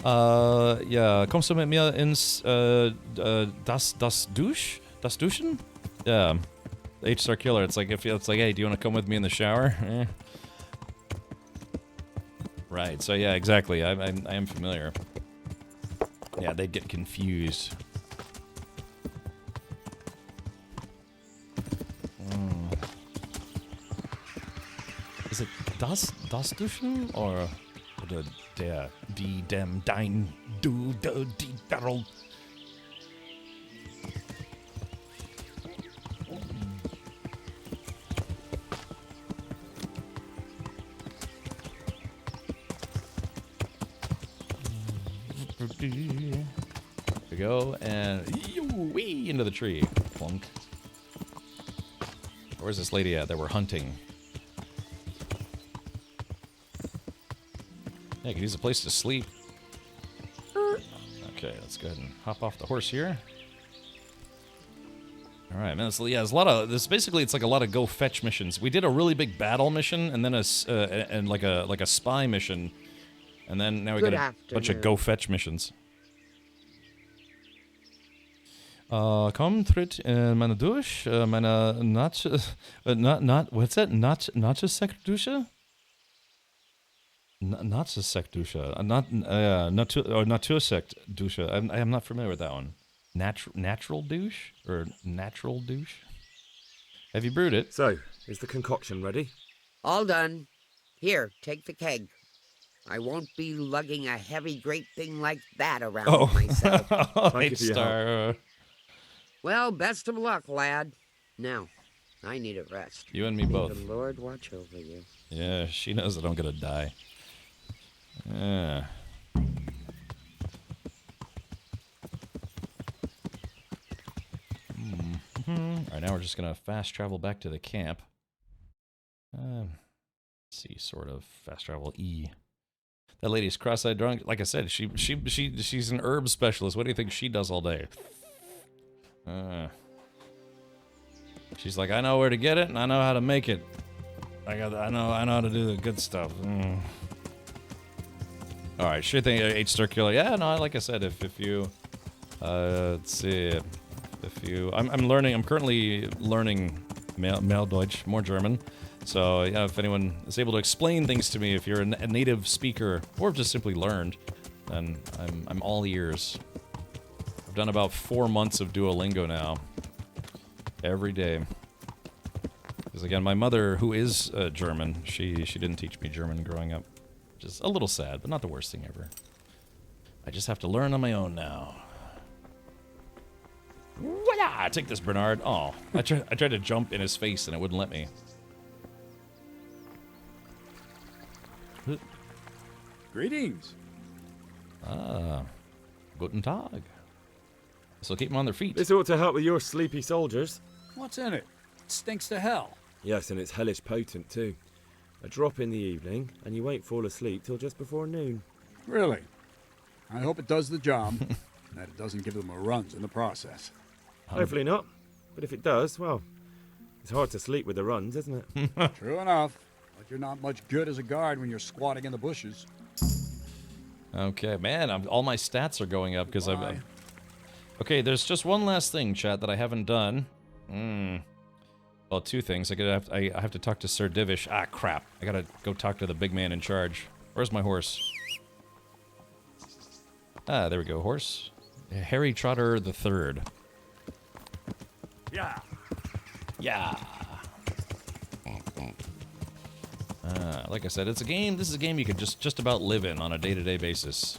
Ja, kommst du mit mir ins, das Dusch? Das Duschen? Yeah. H-Star Killer, it's like, hey, do you want to come with me in the shower? Right, so yeah, exactly, I am familiar. Yeah, they'd get confused. Is it das Duschen or die dem dein du die daryl? Here we go, and wee into the tree. Plunk. Where's this lady at that we're hunting? Yeah, I could use a place to sleep. Okay, let's go ahead and hop off the horse here. All right, man. There's a lot of this. Basically, it's like a lot of go fetch missions. We did a really big battle mission, and then like a spy mission, and then now we got a bunch of go fetch missions. Komm, tritt meine durch, meine what's that? Natursekdusche? Natursekdusche. Natursekdusche. I'm not familiar with that one. Natural douche? Or natural douche? Have you brewed it? So, is the concoction ready? All done. Here, take the keg. I won't be lugging a heavy great thing like that around myself. Thank you for your help. Well, best of luck, lad. Now, I need a rest. You and me both. May the Lord watch over you. Yeah, she knows that I'm gonna die. Yeah. Alright, now we're just gonna fast travel back to the camp. Let's see, sort of fast travel E. That lady's cross-eyed drunk. Like I said, she's an herb specialist. What do you think she does all day? She's like, I know where to get it, and I know how to make it. I know how to do the good stuff. All right, sure thing. H circular. Yeah, no. Like I said, if you, let's see, if you, I'm learning. I'm currently learning Maildeutsch, more German. So yeah, if anyone is able to explain things to me, if you're a native speaker or just simply learned, then I'm all ears. I've done about 4 months of Duolingo now. Every day. Because again, my mother, who is German, she didn't teach me German growing up. Which is a little sad, but not the worst thing ever. I just have to learn on my own now. Voila! Take this, Bernard. Oh, I tried to jump in his face and it wouldn't let me. Greetings. Ah, guten Tag. So keep them on their feet. This ought to help with your sleepy soldiers. What's in it? It stinks to hell. Yes, and it's hellish potent too. A drop in the evening, and you won't fall asleep till just before noon. Really? I hope it does the job, and that it doesn't give them a runs in the process. Hopefully not. But if it does, well, it's hard to sleep with the runs, isn't it? True enough. But you're not much good as a guard when you're squatting in the bushes. Okay, man, all my stats are going up because I've... Okay, there's just one last thing, chat, that I haven't done. Well, two things. I have to talk to Sir Divish. Ah, crap. I gotta go talk to the big man in charge. Where's my horse? Ah, there we go, horse. Harry Trotter III. Yeah. Yeah. Like I said, it's a game. This is a game you could just about live in on a day-to-day basis.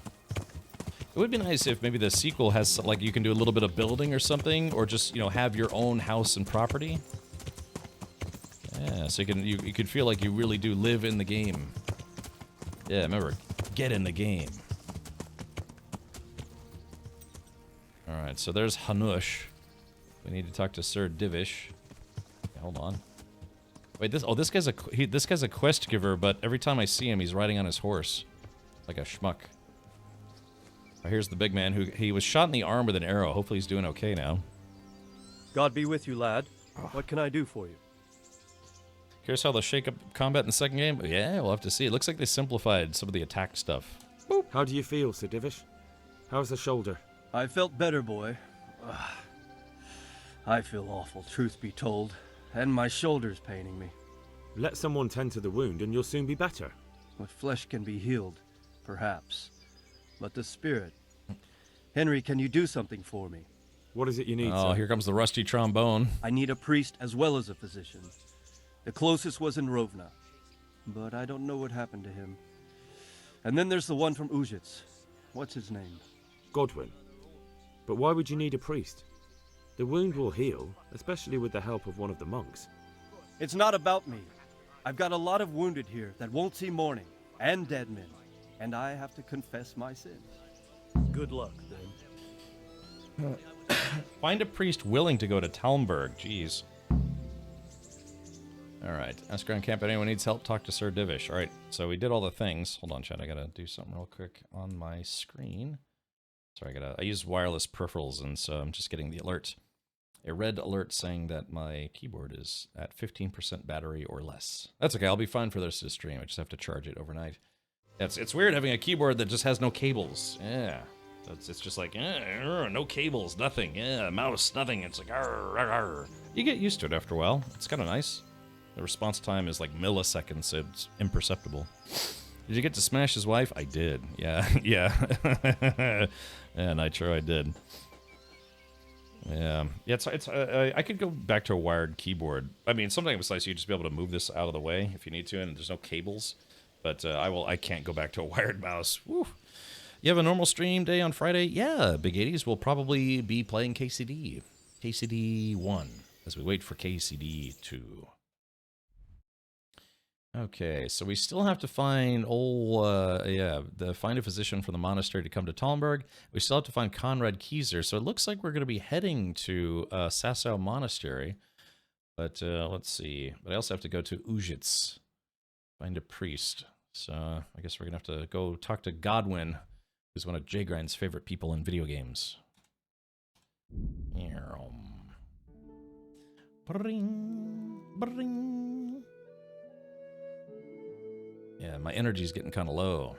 It would be nice if maybe the sequel has, like, you can do a little bit of building or something, or just, you know, have your own house and property. Yeah, so you could feel like you really do live in the game. Yeah, remember, get in the game. Alright, so there's Hanush. We need to talk to Sir Divish. Okay, hold on. Wait, this guy's a quest giver, but every time I see him, he's riding on his horse. Like a schmuck. Oh, here's the big man he was shot in the arm with an arrow. Hopefully he's doing okay now. God be with you, lad. What can I do for you? Here's how they'll shake up combat in the second game. Yeah, we'll have to see. It looks like they simplified some of the attack stuff. Boop. How do you feel, Sir Divish? How's the shoulder? I felt better, boy. I feel awful, truth be told. And my shoulder's paining me. Let someone tend to the wound and you'll soon be better. The flesh can be healed, perhaps. But the spirit... Henry, can you do something for me? What is it you need, Oh, sir? here comes the rusty trombone. I need a priest as well as a physician. The closest was in Rovna, but I don't know what happened to him. And then there's the one from Ujits. What's his name? Godwin. But why would you need a priest? The wound will heal, especially with the help of one of the monks. It's not about me. I've got a lot of wounded here that won't see morning, and dead men, and I have to confess my sins. Good luck, then. Find a priest willing to go to Talmberg. Jeez. Alright. Ask around camp if anyone needs help. Talk to Sir Divish. Alright, so we did all the things. Hold on, chat. I gotta do something real quick on my screen. Sorry, I use wireless peripherals, and so I'm just getting the alert. A red alert saying that my keyboard is at 15% battery or less. That's okay. I'll be fine for the rest of the stream. I just have to charge it overnight. It's weird having a keyboard that just has no cables. Yeah. It's just like, no cables, nothing. Yeah, mouse, nothing. It's like, arr, arr, arr. You get used to it after a while. It's kind of nice. The response time is like milliseconds, so it's imperceptible. Did you get to smash his wife? I did. Yeah, yeah. Yeah, Nitro, I did. Yeah, I could go back to a wired keyboard. I mean, something besides you just be able to move this out of the way if you need to, and there's no cables. But I can't go back to a wired mouse. Woo. You have a normal stream day on Friday? Yeah, Big 80s will probably be playing KCD. KCD 1, as we wait for KCD 2. Okay, so we still have to find find a physician from the monastery to come to Talmberg. We still have to find Conrad Kieser, so it looks like we're going to be heading to Sasau Monastery. But let's see. But I also have to go to Ujits, find a priest. So I guess we're going to have to go talk to Godwin, who's one of Jay Grind's favorite people in video games. Bring, bring. Yeah, my energy's getting kind of low.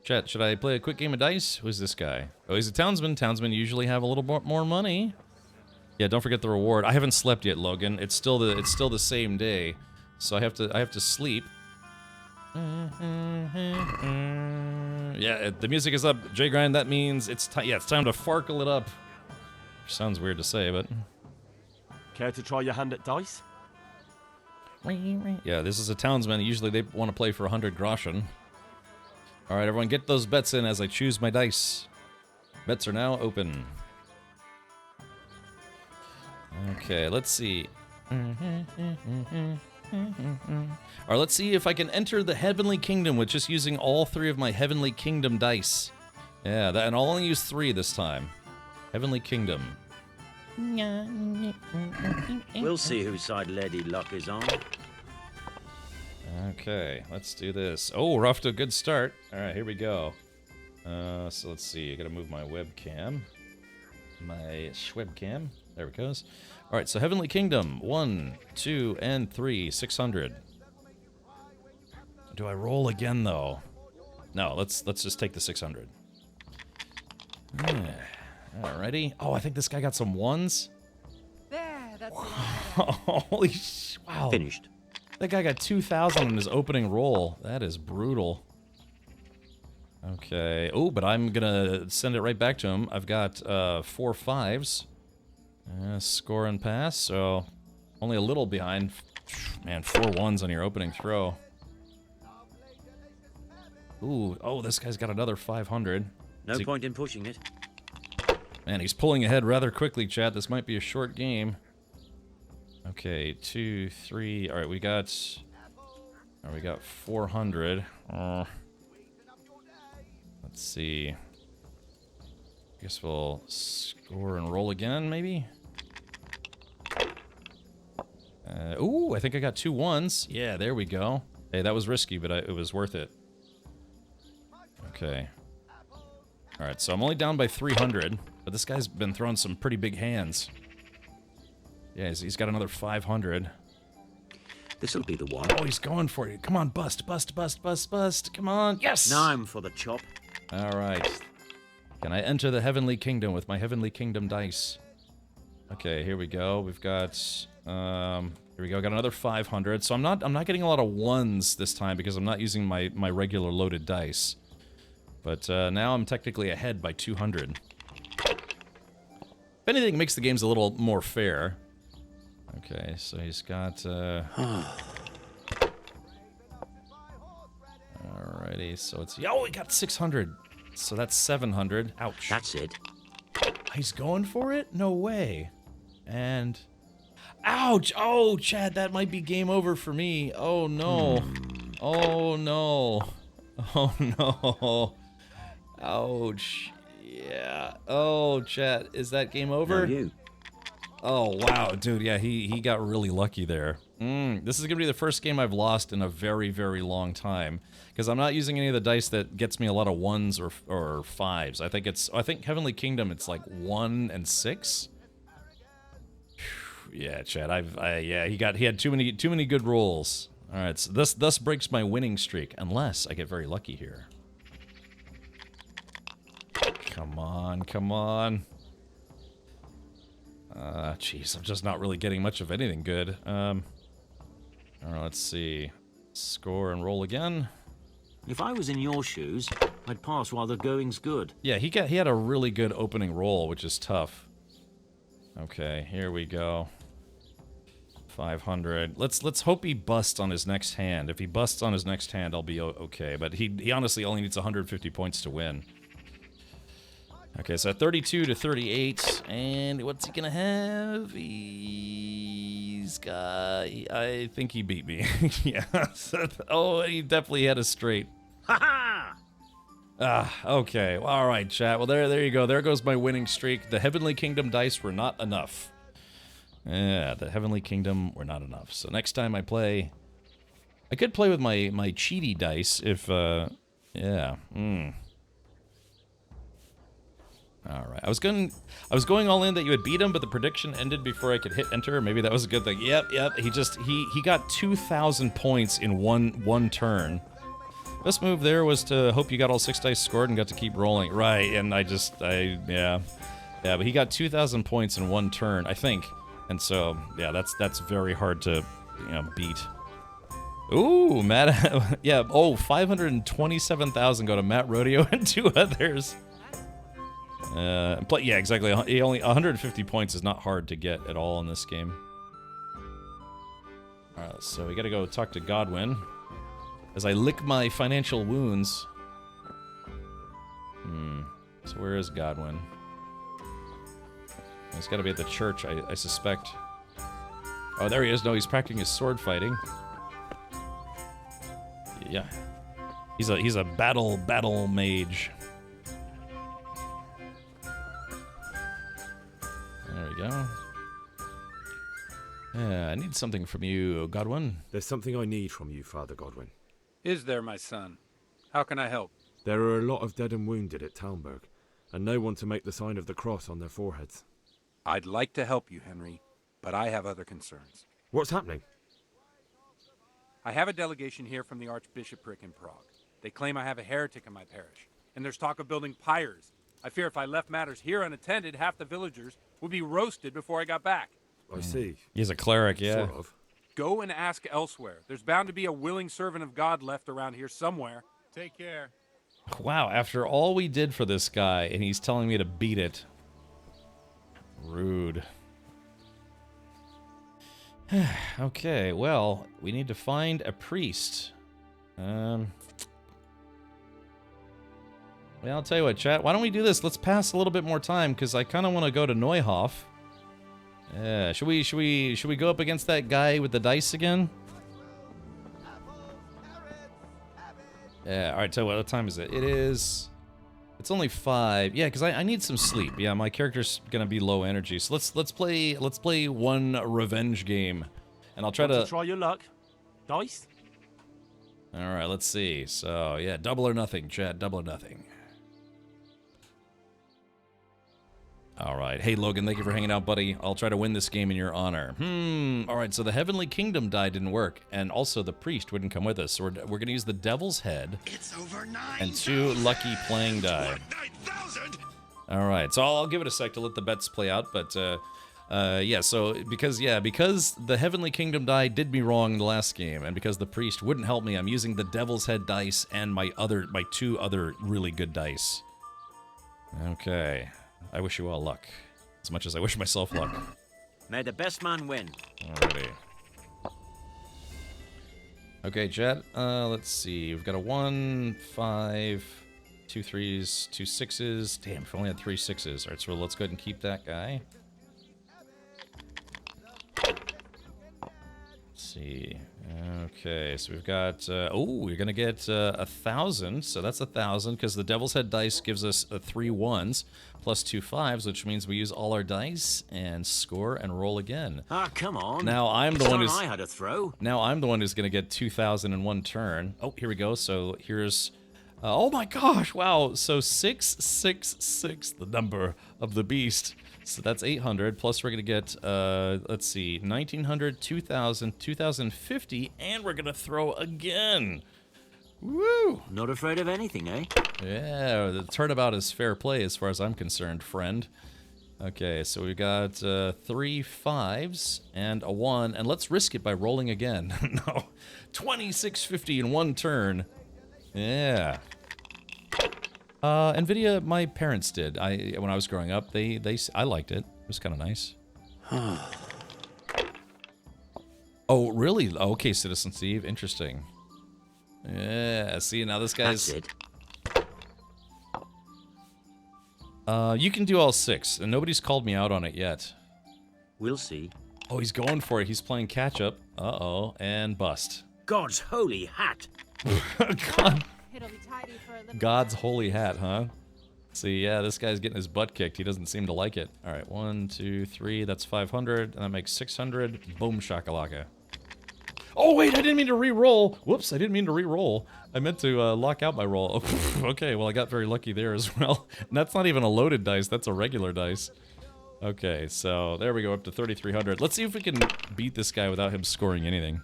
Chat, should I play a quick game of dice? Who's this guy? Oh, he's a townsman. Townsmen usually have a little more money. Yeah, don't forget the reward. I haven't slept yet, Logan. It's still the same day, so I have to sleep. Yeah, the music is up. Jay Grind. That means it's time to farkle it up. Sounds weird to say, but... Care to try your hand at dice? Yeah, this is a townsman. Usually they want to play for 100 groschen. Alright, everyone, get those bets in as I choose my dice. Bets are now open. Okay, let's see. Alright, let's see if I can enter the Heavenly Kingdom with just using all 3 of my Heavenly Kingdom dice. Yeah, and I'll only use 3 this time. Heavenly Kingdom. We'll see whose side Lady Luck is on. Okay, let's do this. Oh, we're off to a good start. Alright, here we go. So let's see. I gotta move my webcam. My webcam. There it goes. Alright, so Heavenly Kingdom. 1, 2, and 3. 600. Do I roll again, though? No, let's just take the 600. Yeah. Alrighty. Oh, I think this guy got some 1s. There, that's Holy sh... Wow. Finished. That guy got 2,000 in his opening roll. That is brutal. Okay. Oh, but I'm gonna send it right back to him. I've got 4 5s. Score and pass, so only a little behind. Man, 4 1s on your opening throw. Ooh, oh, this guy's got another 500. No point in pushing it. Man, he's pulling ahead rather quickly, chat. This might be a short game. Okay, 2, 3. All right, we got 400. Let's see. I guess we'll score and roll again, maybe. Ooh, I think I got 2 1s. Yeah, there we go. Hey, that was risky, but it was worth it. Okay. All right, so I'm only down by 300, but this guy's been throwing some pretty big hands. Yeah, he's got another 500. This'll be the one. Oh, he's going for it. Come on, bust, bust, bust, bust, bust. Come on, yes! Now I'm for the chop. All right. Can I enter the Heavenly Kingdom with my Heavenly Kingdom dice? Okay, here we go. We've got, here we go. Got another 500. So I'm not getting a lot of 1s this time because I'm not using my regular loaded dice. But now I'm technically ahead by 200. If anything, it makes the games a little more fair. Okay, so he's got... Alrighty, so it's... Oh, he got 600. So that's 700. Ouch. That's it. He's going for it? No way. And... Ouch! Oh, Chad, that might be game over for me. Oh, no. Oh, no. Oh, no. Ouch. Yeah. Oh, Chad, is that game over? No, you. Oh, wow, dude, yeah, he got really lucky there. This is gonna be the first game I've lost in a very, very long time, because I'm not using any of the dice that gets me a lot of 1s or 5s. I think Heavenly Kingdom, it's like 1 and 6. Yeah, Chad, he had too many good rolls. All right, so this thus breaks my winning streak, unless I get very lucky here. Come on, come on. Jeez, I'm just not really getting much of anything good. All right, let's see. Score and roll again. If I was in your shoes, I'd pass while the going's good. Yeah, he had a really good opening roll, which is tough. Okay, here we go. 500. Let's hope he busts on his next hand. If he busts on his next hand, I'll be okay. But he honestly only needs 150 points to win. Okay, so 32 to 38, and what's he gonna have? He's got... I think he beat me. Yeah. Oh, he definitely had a straight. Ha ha! Okay. Well, all right, chat. Well, there you go. There goes my winning streak. The Heavenly Kingdom dice were not enough. Yeah, the Heavenly Kingdom were not enough. So next time I play... I could play with my cheaty dice if, yeah. Alright, I was going all in that you would beat him, but the prediction ended before I could hit enter. Maybe that was a good thing. Yep, he got 2,000 points in one turn. Best move there was to hope you got all 6 dice scored and got to keep rolling. Right, and yeah, but he got 2,000 points in 1 turn, I think. And so, yeah, that's very hard to, beat. Ooh, Matt, yeah, 527,000 go to Matt Rodeo and 2 others. Yeah, exactly. Only 150 points is not hard to get at all in this game. Alright, so we gotta go talk to Godwin. As I lick my financial wounds. So where is Godwin? He's gotta be at the church, I suspect. Oh, there he is. No, he's practicing his sword fighting. Yeah. He's a battle mage. There we go. Yeah, I need something from you, Godwin. There's something I need from you, Father Godwin. Is there, my son? How can I help? There are a lot of dead and wounded at Talmberg, and no one to make the sign of the cross on their foreheads. I'd like to help you, Henry, but I have other concerns. What's happening? I have a delegation here from the Archbishopric in Prague. They claim I have a heretic in my parish, and there's talk of building pyres. I fear if I left matters here unattended, half the villagers would be roasted before I got back. I see. He's a cleric, yeah. Sort of. Go and ask elsewhere. There's bound to be a willing servant of God left around here somewhere. Take care. Wow, after all we did for this guy, and he's telling me to beat it. Rude. Okay, well, we need to find a priest. Well, I'll tell you what, chat. Why don't we do this? Let's pass a little bit more time, because I kind of want to go to Neuhof. Yeah, should we go up against that guy with the dice again? Yeah, all right, tell you what time is it? It's only 5. Yeah, because I need some sleep. Yeah, my character's gonna be low energy. So let's play one revenge game. And I'll try to try your luck. Dice? Alright, let's see. So yeah, double or nothing, chat, double or nothing. Alright, hey Logan, thank you for hanging out, buddy. I'll try to win this game in your honor. Alright, so the Heavenly Kingdom die didn't work, and also the priest wouldn't come with us, so we're gonna use the Devil's Head and 2 lucky playing die. Alright, so I'll give it a sec to let the bets play out, but yeah, so because the Heavenly Kingdom die did me wrong in the last game, and because the priest wouldn't help me, I'm using the Devil's Head dice and my 2 other really good dice. Okay. I wish you all luck. As much as I wish myself luck. May the best man win. Alrighty. Okay, chat. Let's see. We've got a 1, 5, 2 3s, 2 6s. Damn, if I only had 3 6s. Alright, so let's go ahead and keep that guy. see. Okay, so we've got, oh, you're gonna get 1,000, so that's 1,000, because the Devil's Head dice gives us 3 1s, plus 2 5s, which means we use all our dice, and score, and roll again. Ah, come on. Now I'm the one who's... I had a throw. Now I'm the one who's gonna get 2,000 in one turn. Oh, here we go, so here's... oh my gosh, wow, so 666, the number of the beast. So that's 800, plus we're going to get, let's see, 1,900, 2,000, 2,050, and we're going to throw again. Woo! Not afraid of anything, eh? Yeah, the turnabout is fair play as far as I'm concerned, friend. Okay, so we got 3 5s and a 1, and let's risk it by rolling again. No, 2,650 in one turn. Yeah. NVIDIA, my parents did. When I was growing up, I liked it. It was kind of nice. Oh, really? Okay, Citizen Steve. Interesting. Yeah, see, now this guy's... That's it. You can do all 6, and nobody's called me out on it yet. We'll see. Oh, he's going for it. He's playing catch-up. Uh-oh, and bust. God's holy hat. God. God's holy hat, huh? See, yeah, this guy's getting his butt kicked. He doesn't seem to like it. All right, 1, 2, 3. That's 500, and that makes 600. Boom shakalaka. Oh wait, I didn't mean to re-roll. Whoops, I didn't mean to re-roll. I meant to lock out my roll. Okay, well I got very lucky there as well. And that's not even a loaded dice. That's a regular dice. Okay, so there we go, up to 3,300. Let's see if we can beat this guy without him scoring anything.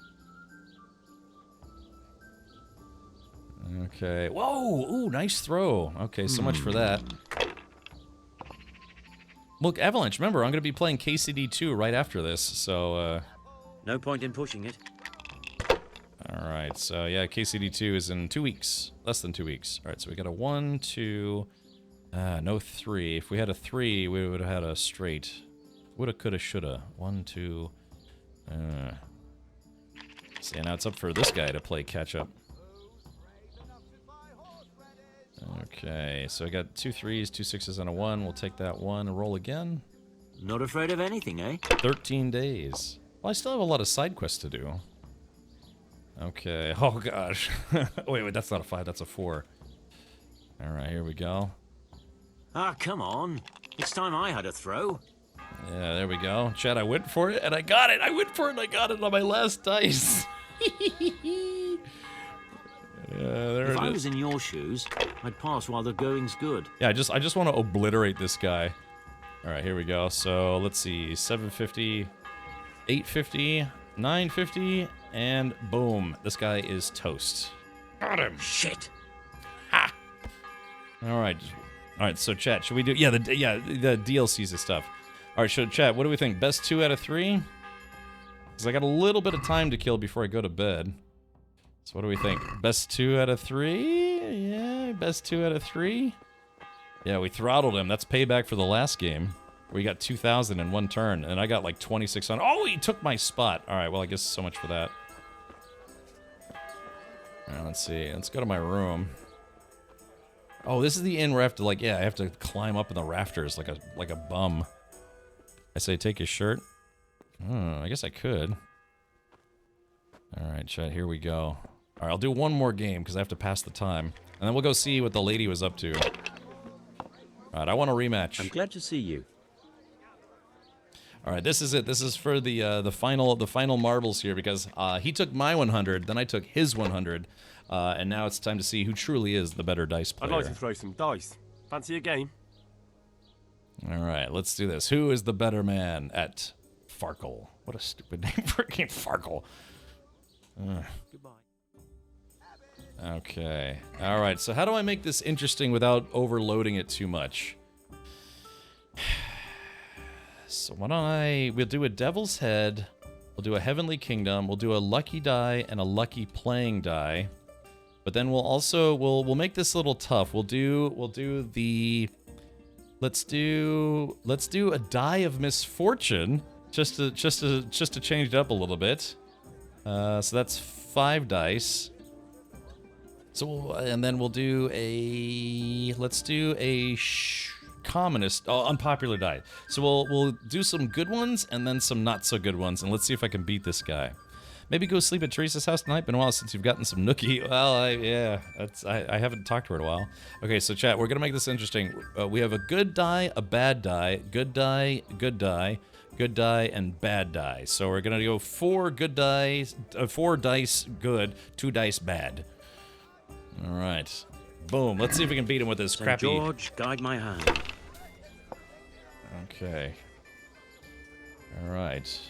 Okay. Whoa! Ooh, nice throw. Okay, so much for that. Look, Avalanche, remember, I'm going to be playing KCD 2 right after this, so... No point in pushing it. Alright, so yeah, KCD 2 is in 2 weeks. Less than 2 weeks. Alright, so we got a 1, 2... no 3. If we had a 3, we would have had a straight. Woulda, coulda, shoulda. 1, 2... See, now it's up for this guy to play catch-up. Okay, so I got 2 3s, 2 6s, and a 1. We'll take that 1 and roll again. Not afraid of anything, eh? 13 days. Well, I still have a lot of side quests to do. Okay. Oh, gosh. Wait, that's not a 5. That's a 4. All right, here we go. Ah, come on. It's time I had a throw. Yeah, there we go. Chad, I went for it, and I got it. I went for it, and I got it on my last dice. Yeah, there it is. If I was in your shoes, I'd pass while the going's good. Yeah, I just want to obliterate this guy. All right, here we go. So let's see, 750, 850, 950, and boom, this guy is toast. Got him. Shit. Ha. All right. So chat, should we do? Yeah, the DLCs and stuff. All right, chat. What do we think? Best 2 out of 3? Because I got a little bit of time to kill before I go to bed. So what do we think? Best 2 out of 3? Yeah, best 2 out of 3. Yeah, we throttled him. That's payback for the last game. We got 2,000 in one turn, and I got like 2,600. Oh, he took my spot. All right, well, I guess so much for that. All right, let's see. Let's go to my room. Oh, this is the inn where I have to, like, yeah, I have to climb up in the rafters like a bum. I say take his shirt. I guess I could. All right, chat, here we go. All right, I'll do one more game because I have to pass the time. And then we'll go see what the lady was up to. All right, I want a rematch. I'm glad to see you. All right, this is it. This is for the final marbles here because he took my 100, then I took his 100, and now it's time to see who truly is the better dice player. I'd like to throw some dice. Fancy a game? All right, let's do this. Who is the better man at Farkle? What a stupid name for a game, Farkle. Goodbye. Okay. All right. So how do I make this interesting without overloading it too much? So why don't we'll do a Devil's Head, we'll do a Heavenly Kingdom, we'll do a Lucky Die and a Lucky Playing Die. But then we'll also we'll make this a little tough. We'll do the let's do a Die of Misfortune just to change it up a little bit. So that's 5 dice. So and then we'll do let's do a commonest, unpopular die. So we'll do some good ones and then some not so good ones, and let's see if I can beat this guy. Maybe go sleep at Teresa's house tonight. Been a while since you've gotten some nookie. Well, I haven't talked to her in a while. Okay, so chat, we're gonna make this interesting. We have a good die, a bad die, good die, good die, good die, and bad die. So we're gonna go 4 good dice, 4 dice good, 2 dice bad. All right, boom. Let's see if we can beat him with this So crappy. George, guide my hand. Okay. All right.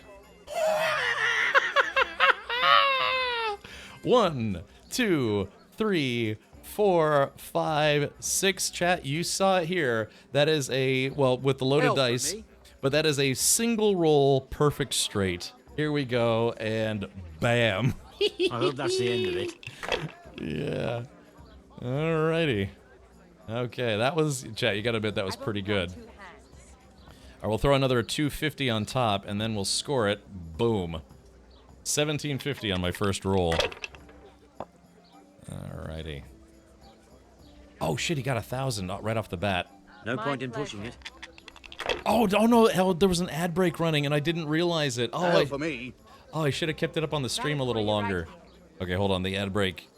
1, 2, 3, 4, 5, 6. Chat, you saw it here. That is a, well, with the loaded Hell for dice, me. but that is a single roll perfect straight. Here we go, and bam. I hope that's the end of it. Yeah. Alrighty. Okay, that was, chat, you gotta admit that was pretty good. All right, we'll throw another 250 on top, and then we'll score it. Boom. 1750 on my first roll. Alrighty. Oh shit, he got 1,000 right off the bat. No point in pushing it. Oh no, hell, there was an ad break running, and I didn't realize it. Oh, For me. Oh, I should have kept it up on the stream a little longer. Okay, hold on, the ad break.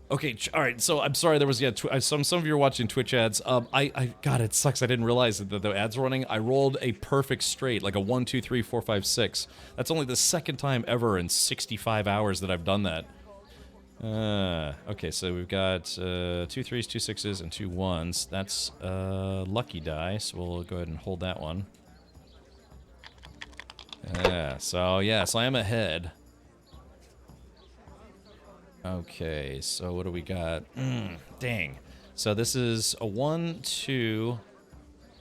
Okay, all right. So I'm sorry. There was some of you are watching Twitch ads. God, it sucks. I didn't realize that the ads were running. I rolled a perfect straight, like a 1, 2, 3, 4, 5, 6. That's only the second time ever in 65 hours that I've done that. Okay, so we've got 2 3s, 2 6s, and 2 1s. That's lucky die. So we'll go ahead and hold that one. So I am ahead. Okay, so what do we got? Dang. So this is a 1, 2.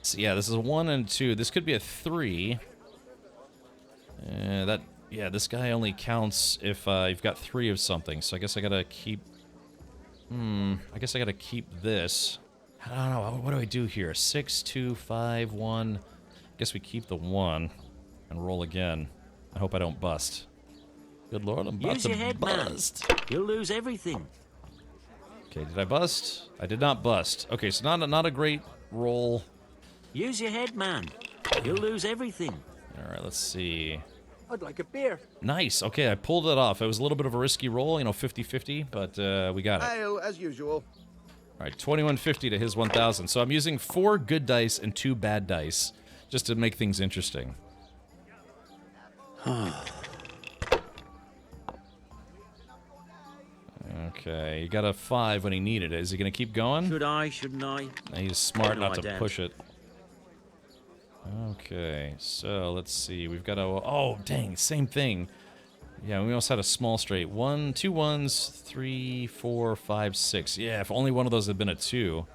So yeah, this is a 1 and 2. This could be a 3. This guy only counts if you've got 3 of something. So I guess I gotta keep. I guess I gotta keep this. I don't know. What do I do here? 6, 2, 5, 1. I guess we keep the 1 and roll again. I hope I don't bust. Good lord, I'm about Use to your head, bust. man. You'll lose everything. Okay, did I bust? I did not bust. Okay, so not a great roll. Use your head, man. You'll lose everything. All right, let's see. I'd like a beer. Nice. Okay, I pulled it off. It was a little bit of a risky roll, 50-50, but we got it. Ale, as usual. All right, 2150 to his 1000. So I'm using 4 good dice and 2 bad dice just to make things interesting. Okay, he got a 5 when he needed it. Is he going to keep going? Should I? Shouldn't I? He's smart No, not I to don't. push it. Okay, so let's see. We've got a... Oh, dang, same thing. Yeah, we also had a small straight. 1, 2 1s, 3, 4, 5, 6. Yeah, if only one of those had been a 2.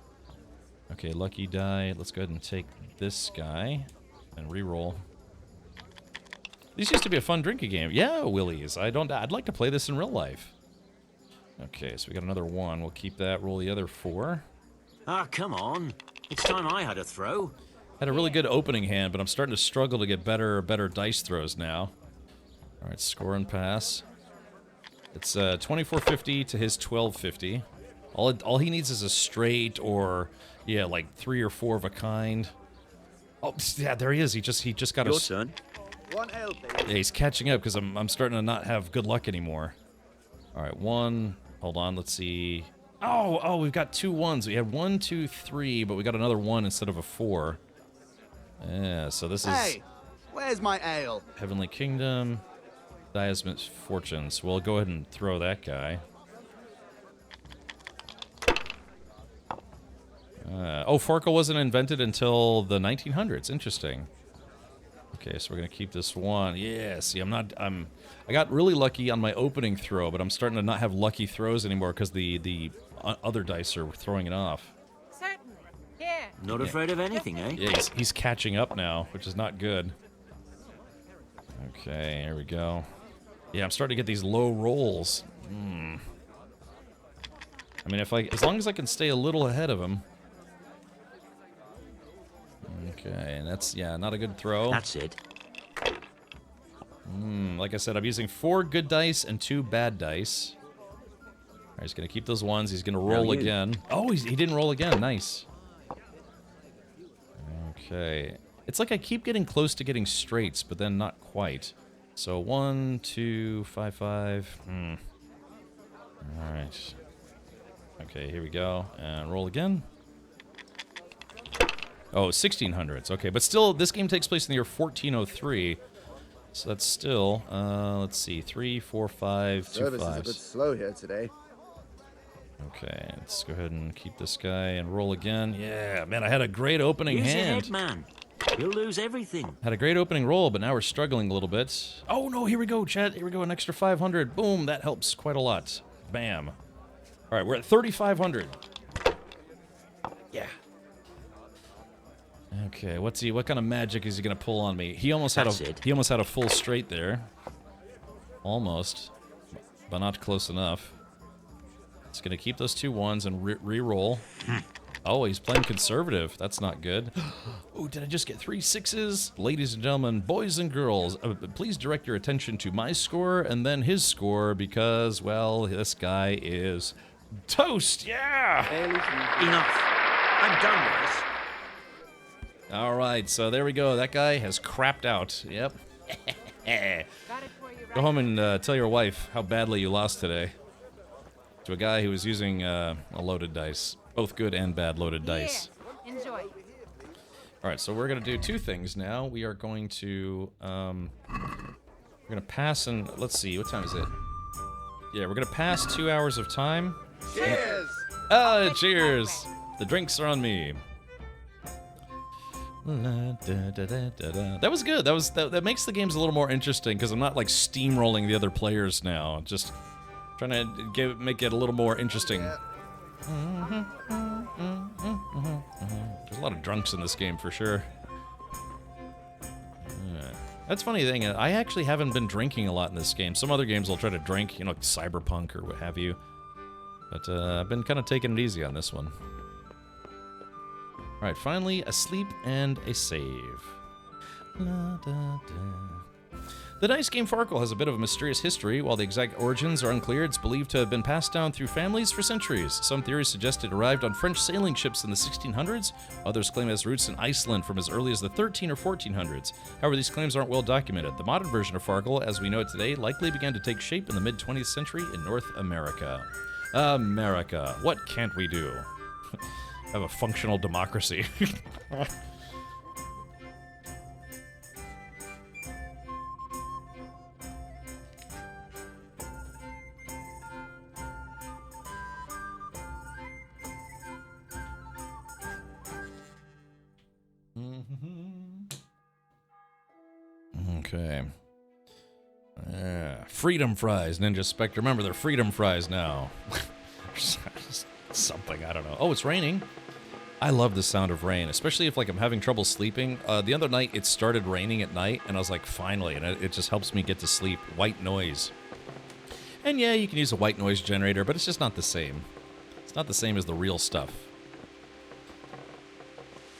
Okay, lucky die. Let's go ahead and take this guy and re-roll. These used to be a fun drinking game. Yeah, Willies. I'd like to play this in real life. Okay, so we got another 1. We'll keep that. Roll the other 4. Ah, come on. It's time I had a throw. Had a really good opening hand, but I'm starting to struggle to get better dice throws now. All right, score and pass. It's 2450 to his 1250. All he needs is a straight or like 3 or 4 of a kind. Oh, yeah, there he is. He just got Your a turn. 1 ale, please. Yeah, he's catching up because I'm starting to not have good luck anymore. All right, 1. Hold on, let's see. Oh, we've got 2 1s. We had 1, 2, 3, but we got another 1 instead of a 4. Yeah, so this is Hey, where's my ale? Heavenly Kingdom, Diasmate Fortunes. We'll go ahead and throw that guy. Farkle wasn't invented until the 1900s. Interesting. Okay, so we're gonna keep this 1. Yeah, see, I got really lucky on my opening throw, but I'm starting to not have lucky throws anymore because the other dice are throwing it off. Certainly. Here. Not afraid of anything, eh? Yeah, he's catching up now, which is not good. Okay, here we go. Yeah, I'm starting to get these low rolls. I mean, as long as I can stay a little ahead of him. Okay, and that's, not a good throw. That's it. Like I said, I'm using 4 good dice and 2 bad dice. All right, he's going to keep those 1s. He's going to roll again. Oh, he didn't roll again. Nice. Okay. It's like I keep getting close to getting straights, but then not quite. So 1, 2, 5, 5. All right. Okay, here we go. And roll again. Oh, 1600s. Okay, but still, this game takes place in the year 1403. So that's still, let's see, 3, 4, 5, 2 Service is a bit fives. slow here today. Okay, let's go ahead and keep this guy and roll again. Yeah, man, I had a great opening Use your hand. head, man. You'll lose everything. Had a great opening roll, but now we're struggling a little bit. Oh, no, here we go, chat. Here we go, an extra 500. Boom, that helps quite a lot. Bam. All right, we're at 3,500. Yeah. Okay, what kind of magic is he gonna pull on me? He almost had a full straight there. Almost, but not close enough. It's gonna keep those 2 1s and re-roll. Oh, he's playing conservative. That's not good. Oh, did I just get 3 6s? Ladies and gentlemen, boys and girls, please direct your attention to my score and then his score because, well, this guy is toast. Yeah. Enough. I'm done with this. All right, so there we go. That guy has crapped out. Yep. Go home and tell your wife how badly you lost today to a guy who was using a loaded dice. Both good and bad loaded dice. Enjoy. All right, so we're going to do 2 things now. We are going to, we're going to pass and, let's see, what time is it? Yeah, we're going to pass 2 hours of time. Cheers! Cheers! The drinks are on me. That was good. That makes the games a little more interesting because I'm not like steamrolling the other players now. Just trying to make it a little more interesting. There's a lot of drunks in this game for sure. That's funny thing. I actually haven't been drinking a lot in this game. Some other games I'll try to drink, you know, like Cyberpunk or what have you. But I've been kind of taking it easy on this one. Alright, finally, a sleep and a save. La, da, da. The dice game Farkle has a bit of a mysterious history. While the exact origins are unclear, it's believed to have been passed down through families for centuries. Some theories suggest it arrived on French sailing ships in the 1600s. Others claim it has roots in Iceland from as early as the 13 or 1400s. However, these claims aren't well documented. The modern version of Farkle, as we know it today, likely began to take shape in the mid-20th century in North America. America, what can't we do? Have a functional democracy. Okay. Freedom fries, Ninja Spectre. Remember, they're freedom fries now. Something, I don't know. Oh, it's raining. I love the sound of rain, especially if like I'm having trouble sleeping. The other night, it started raining at night, and I was like, finally, and it just helps me get to sleep. White noise. And yeah, you can use a white noise generator, but it's just not the same. It's not the same as the real stuff.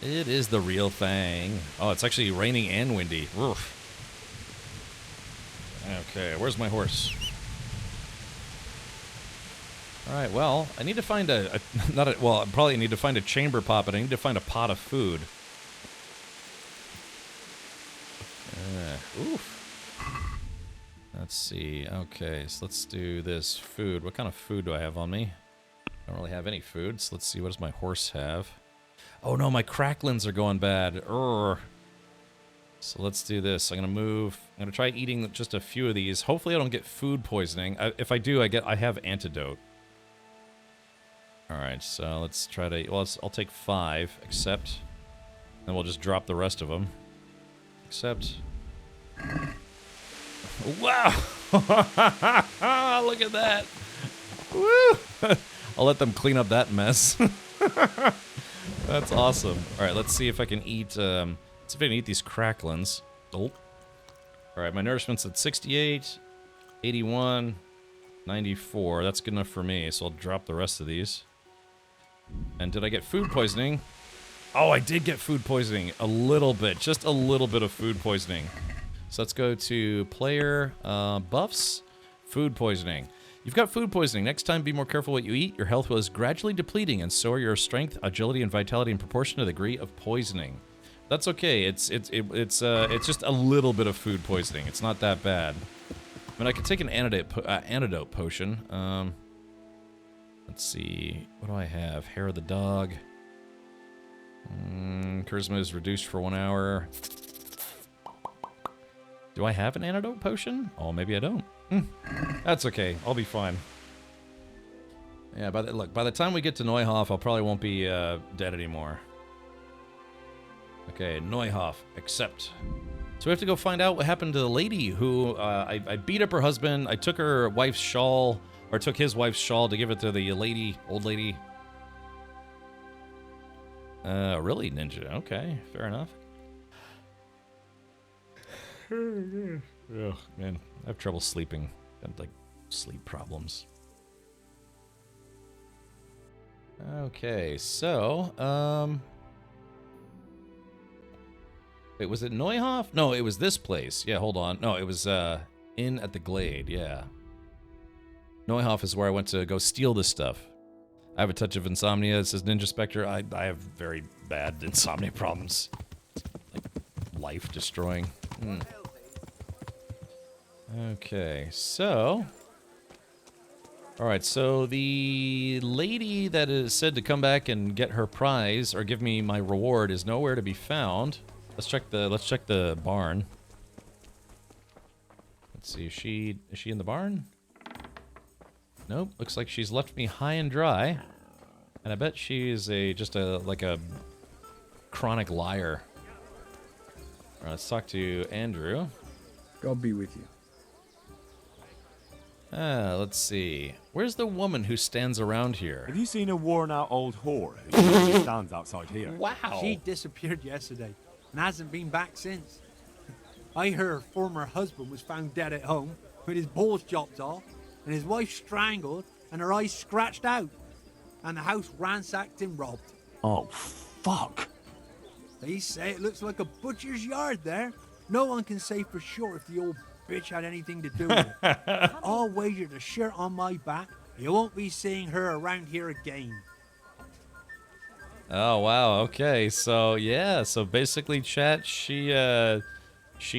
It is the real thing. Oh, it's actually raining and windy. Oof. Okay, where's my horse? All right, well, I need to find I probably need to find a chamber pot, but I need to find a pot of food. Oof. Let's see. Okay, so let's do this food. What kind of food do I have on me? I don't really have any food, so let's see. What does my horse have? Oh no, my cracklins are going bad. Urgh. So let's do this. I'm gonna move. I'm gonna try eating just a few of these. Hopefully I don't get food poisoning. If I do, I have antidote. All right, so let's try to. Well, I'll take 5. Accept. Then we'll just drop the rest of them. Accept. Wow! Look at that. Woo! I'll let them clean up that mess. That's awesome. All right, let's see if I can eat. Let's see if I can eat these cracklins. Oh. All right, my nourishment's at 68, 81, 94. That's good enough for me, so I'll drop the rest of these. And did I get food poisoning? Oh, I did get food poisoning. A little bit. Just a little bit of food poisoning. So let's go to player buffs. Food poisoning. You've got food poisoning. Next time, be more careful what you eat. Your health is gradually depleting, and so are your strength, agility, and vitality in proportion to the degree of poisoning. That's okay. It's just a little bit of food poisoning. It's not that bad. I mean, I could take an antidote potion. Let's see. What do I have? Hair of the dog. Charisma is reduced for 1 hour. Do I have an antidote potion? Oh, maybe I don't. That's okay. I'll be fine. Yeah, look, by the time we get to Neuhof, I probably won't be dead anymore. Okay, Neuhof, accept. So we have to go find out what happened to the lady who I beat up her husband. I took her wife's shawl, or took his wife's shawl to give it to the old lady. Really, Ninja? Okay, fair enough. Ugh, man, I have trouble sleeping. I have, like, sleep problems. Okay, so, wait, was it Neuhof? No, it was this place. Yeah, hold on. No, it was, Inn at the Glade, yeah. Neuhof is where I went to go steal this stuff. I have a touch of insomnia, says Ninja Spectre. I have very bad insomnia problems. Like, life-destroying. Okay, so... Alright, so the lady that is said to come back and get her prize, or give me my reward, is nowhere to be found. Let's check the barn. Let's see, is she in the barn? Nope, looks like she's left me high and dry. And I bet she's just a chronic liar. Alright, let's talk to Andrew. God be with you. Let's see. Where's the woman who stands around here? Have you seen a worn-out old whore who usually stands outside here? Wow. She disappeared yesterday and hasn't been back since. I heard her former husband was found dead at home with his balls chopped off and his wife strangled and her eyes scratched out and the house ransacked and robbed. Oh, fuck. They say it looks like a butcher's yard there. No one can say for sure if the old bitch had anything to do with it. I'll wager the shirt on my back you won't be seeing her around here again. Oh, wow, okay, so, yeah, so basically, chat, she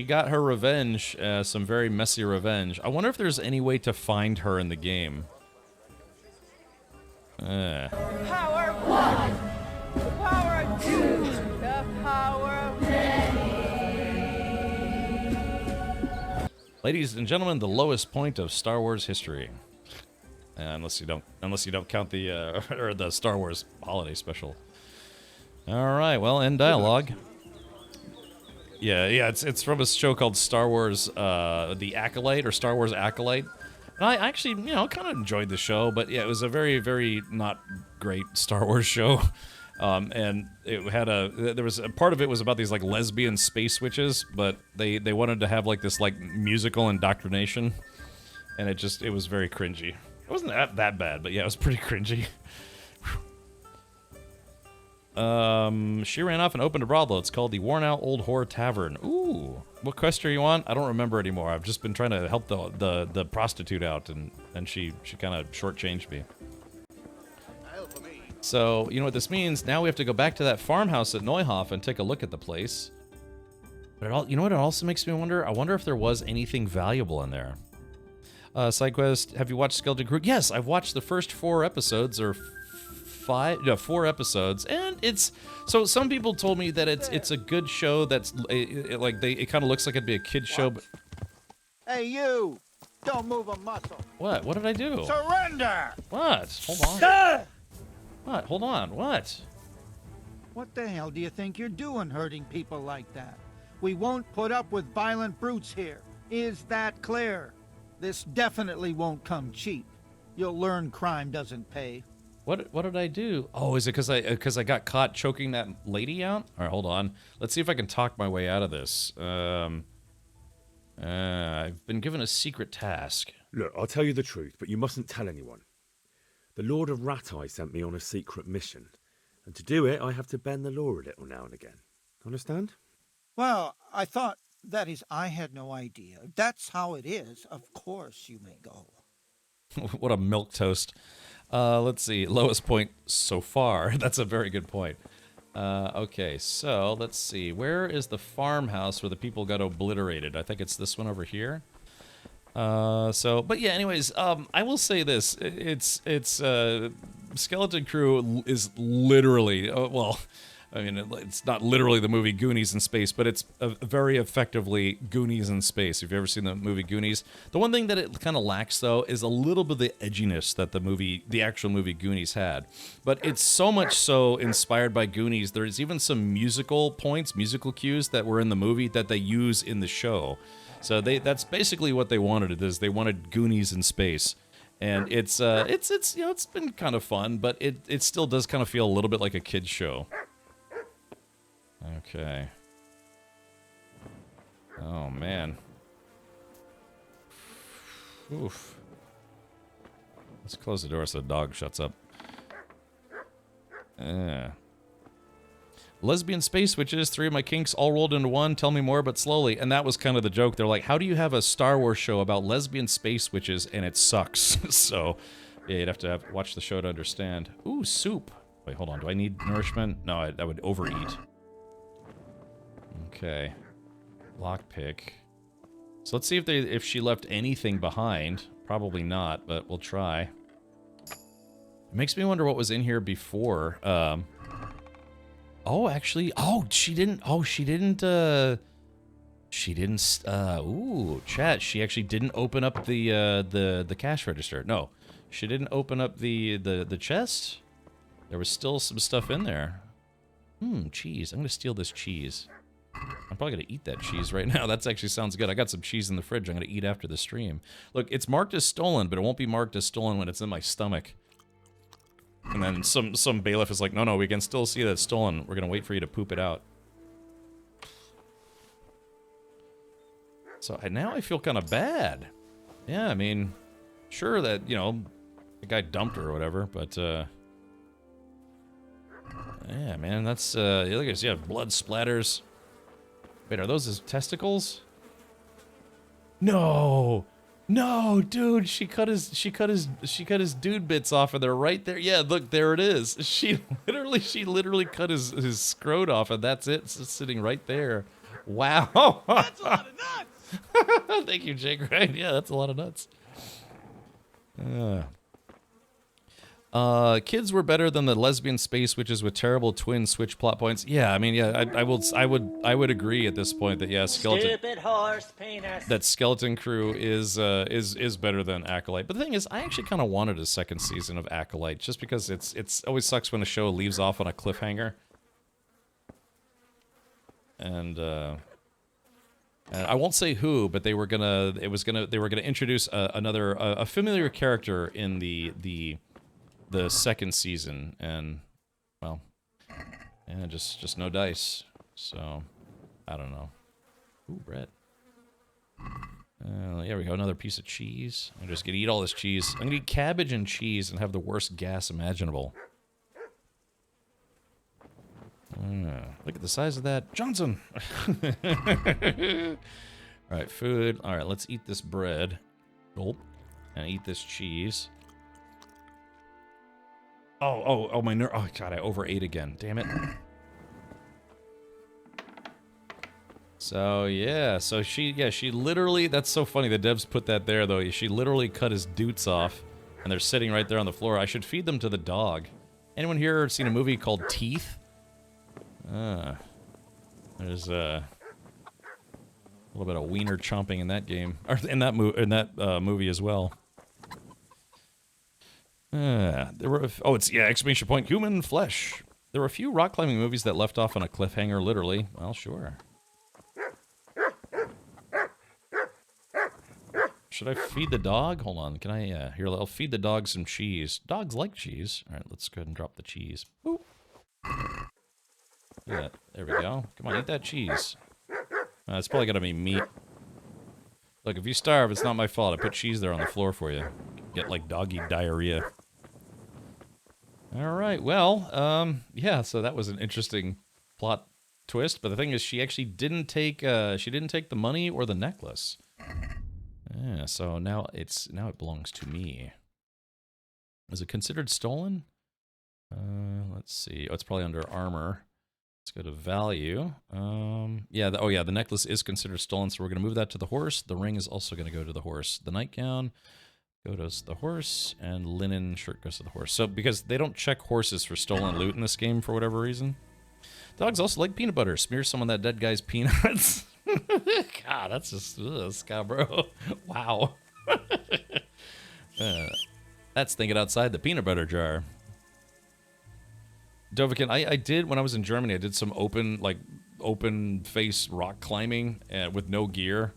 got her revenge, some very messy revenge. I wonder if there's any way to find her in the game. Power of one, the power of two, the power of many. Ladies and gentlemen, the lowest point of Star Wars history. Unless you don't count the or the Star Wars holiday special. All right, well, end dialogue. Yeah, it's from a show called Star Wars, The Acolyte, or Star Wars Acolyte. And I actually, kind of enjoyed the show, but yeah, it was a very, very not great Star Wars show. And it had there was a part of it was about these like lesbian space witches, but they wanted to have like this like musical indoctrination, and it was very cringy. It wasn't that bad, but yeah, it was pretty cringy. She ran off and opened a brothel. It's called the Worn Out Old Whore Tavern. Ooh, what quest are you on? I don't remember anymore. I've just been trying to help the prostitute out, and she kind of shortchanged me. So, you know what this means? Now we have to go back to that farmhouse at Neuhof and take a look at the place. But you know what it also makes me wonder? I wonder if there was anything valuable in there. Side quest, have you watched Skeleton Crew? Yes, I've watched the first 4 episodes, or 4 episodes, and so some people told me that it's a good show that's, it kind of looks like it'd be a kid's show, but... Hey, you! Don't move a muscle! What? What did I do? Surrender! What? Hold on. What? Hold on. What? What the hell do you think you're doing hurting people like that? We won't put up with violent brutes here. Is that clear? This definitely won't come cheap. You'll learn crime doesn't pay. What did I do? Oh, is it because I got caught choking that lady out? All right, hold on. Let's see if I can talk my way out of this. I've been given a secret task. Look, I'll tell you the truth, but you mustn't tell anyone. The Lord of Rat-Eye sent me on a secret mission, and to do it, I have to bend the law a little now and again. Understand? Well, I thought, that is, I had no idea. That's how it is. Of course you may go. What a milquetoast. Let's see. Lowest point so far. That's a very good point. Okay, so let's see. Where is the farmhouse where the people got obliterated? I think it's this one over here. But yeah, anyways, I will say this. Skeleton Crew is literally, well, I mean, it's not literally the movie Goonies in space, but it's very effectively Goonies in space. If you've ever seen the movie Goonies, the one thing that it kind of lacks, though, is a little bit of the edginess that the actual movie Goonies had. But it's so much so inspired by Goonies. There's even some musical points, musical cues that were in the movie that they use in the show. So that's basically what they wanted. They wanted Goonies in space. And it's been kind of fun, but it still does kind of feel a little bit like a kid's show. Okay. Oh, man. Oof. Let's close the door so the dog shuts up. Lesbian space witches, 3 of my kinks all rolled into one. Tell me more, but slowly. And that was kind of the joke. They're like, how do you have a Star Wars show about lesbian space witches and it sucks? So, yeah, you'd have to watch the show to understand. Ooh, soup. Wait, hold on. Do I need nourishment? No, I would overeat. Okay. Lockpick. So let's see if she left anything behind. Probably not, but we'll try. It makes me wonder what was in here before. Oh, actually, she didn't, ooh, chat, she actually didn't open up the cash register. No, she didn't open up the chest. There was still some stuff in there. Cheese. I'm gonna steal this cheese. I'm probably gonna eat that cheese right now. That actually sounds good. I got some cheese in the fridge I'm gonna eat after the stream. Look, it's marked as stolen, but it won't be marked as stolen when it's in my stomach. And then some bailiff is like, no, we can still see that it's stolen. We're gonna wait for you to poop it out. So now I feel kind of bad. Yeah, I mean, sure that, the guy dumped her or whatever, but, yeah, man, that's, look at this, yeah, blood splatters. Wait, are those his testicles? No! No, dude, she cut his dude bits off and they're right there. Yeah, look, there it is. She literally cut his scrot off and that's it. It's just sitting right there. Wow. That's a lot of nuts. Thank you, Jake. Right? Yeah, that's a lot of nuts. Kids were better than the lesbian space witches with terrible twin switch plot points. Yeah, I mean, yeah, I would agree at this point that yeah, Stupid horse penis. That Skeleton Crew is better than Acolyte. But the thing is, I actually kind of wanted a second season of Acolyte just because it's always sucks when a show leaves off on a cliffhanger. And I won't say who, but they were gonna introduce a familiar character in the second season, and well, yeah, just no dice. So I don't know. Ooh, bread. There we go. Another piece of cheese. I'm just gonna eat all this cheese. I'm gonna eat cabbage and cheese and have the worst gas imaginable. Look at the size of that, Johnson. All right, food. All right, let's eat this bread. Gulp. And eat this cheese. Oh, my nerve. Oh, God, I overate again. Damn it. So, yeah. So, she literally, that's so funny. The devs put that there, though. She literally cut his doots off, and they're sitting right there on the floor. I should feed them to the dog. Anyone here seen a movie called Teeth? There's a little bit of wiener chomping in that game, or in that movie as well. There were exclamation point, human flesh. There were a few rock climbing movies that left off on a cliffhanger, literally. Well, sure. Should I feed the dog? Hold on, can I, here, I'll feed the dog some cheese. Dogs like cheese. Alright, let's go ahead and drop the cheese. Boop. Yeah, there we go. Come on, eat that cheese. It's probably gonna be meat. Look, if you starve, it's not my fault. I put cheese there on the floor for you. Get, like, doggy diarrhea. Alright, well, yeah, so that was an interesting plot twist, but the thing is, she actually didn't take the money or the necklace. Yeah, so now it belongs to me. Is it considered stolen? Let's see. Oh, it's probably under armor. Let's go to value. Yeah, oh yeah, the necklace is considered stolen, so we're going to move that to the horse. The ring is also going to go to the horse. The nightgown goes to the horse, and linen shirt goes to the horse. So, because they don't check horses for stolen loot in this game for whatever reason. Dogs also like peanut butter. Smear some of that dead guy's peanuts. God, that's just, Scott, bro. Wow. That's thinking outside the peanut butter jar. Dovikin, I did, when I was in Germany, I did some open face rock climbing with no gear.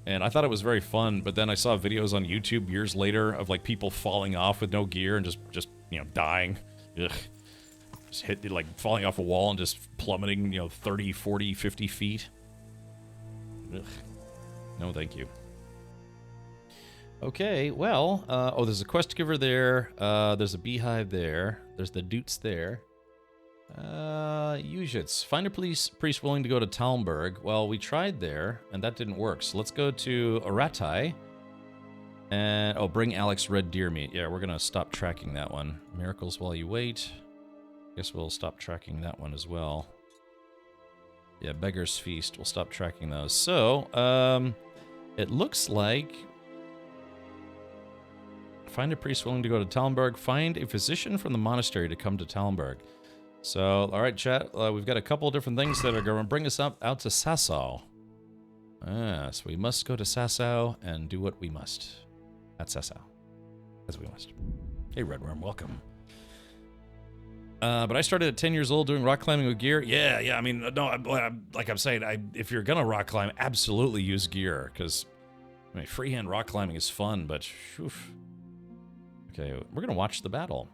And I thought it was very fun, but then I saw videos on YouTube years later of like people falling off with no gear and just you know, dying. Ugh. Just hit, like, falling off a wall and just plummeting, you know, 30, 40, 50 feet. Ugh. No, thank you. Okay, well, oh, there's a quest giver there. There's a beehive there. There's the Doots there. Ujits. Find a priest willing to go to Talmberg. Well, we tried there, and that didn't work. So let's go to Aratai. And, oh, bring Alex red deer meat. Yeah, we're gonna stop tracking that one. Miracles while you wait. Guess we'll stop tracking that one as well. Yeah, Beggar's Feast. We'll stop tracking those. So, it looks like... Find a priest willing to go to Talmberg. Find a physician from the monastery to come to Talmberg. So, alright, chat. We've got a couple different things that are going to bring us out to Sasau. So we must go to Sasau and do what we must. At Sasau. As we must. Hey, Redworm, welcome. But I started at 10 years old doing rock climbing with gear. Yeah, I mean, no, like I'm saying, if you're going to rock climb, absolutely use gear. Because, I mean, freehand rock climbing is fun, but, oof. Okay, we're going to watch the battle.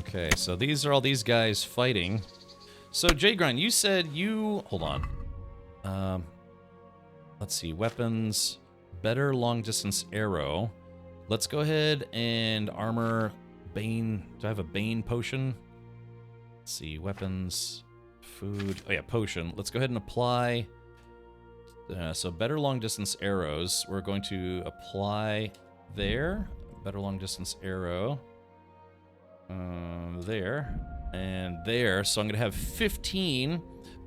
Okay, so these are all these guys fighting. So, Jgrind, you said you... Hold on. Let's see. Weapons. Better long-distance arrow. Let's go ahead and armor Bane. Do I have a Bane potion? Let's see. Weapons. Food. Oh, yeah, potion. Let's go ahead and apply... so, better long-distance arrows. We're going to apply there. Better long-distance arrow. There and there. So I'm gonna have 15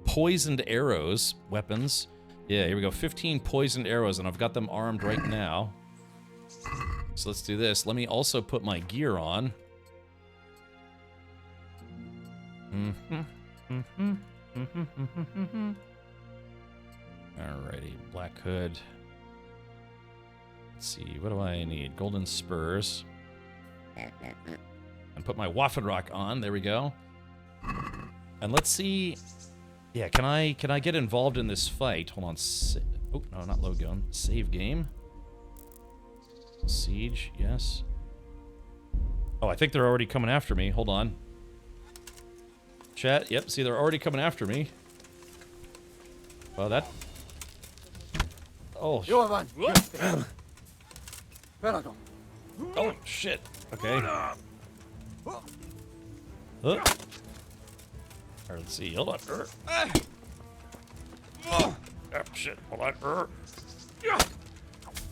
poisoned arrows, weapons. Yeah, here we go. 15 poisoned arrows, and I've got them armed right now. So let's do this. Let me also put my gear on. Alrighty, black hood. Let's see, what do I need? Golden spurs. And put my Waffenrock on. There we go. And let's see. Yeah, can I get involved in this fight? Hold on. Oh, no, not load gun. Save game. Siege, yes. Oh, I think they're already coming after me. Hold on. Chat, yep, see, they're already coming after me. Oh, that... Oh, oh, shit. Okay. Alright, let's see. Hold on. Oh, shit. Hold on.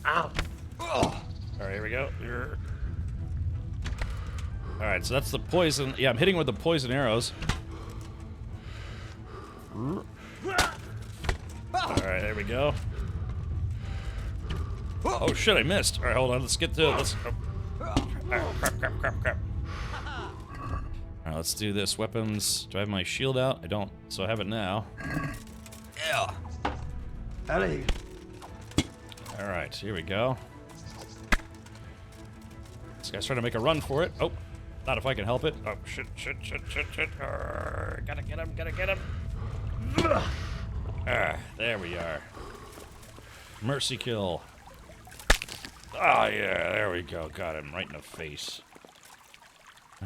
Ow. Alright, here we go. Alright, so that's the poison. Yeah, I'm hitting with the poison arrows. Alright, there we go. Oh, shit, I missed. Alright, hold on. Let's get to it. Let's... Crap. Alright, let's do this. Weapons. Do I have my shield out? I don't, so I have it now. Yeah. Alright, here we go. This guy's trying to make a run for it. Oh, not if I can help it. Oh, shit. Gotta get him. There we are. Mercy kill. Oh, yeah, there we go. Got him right in the face.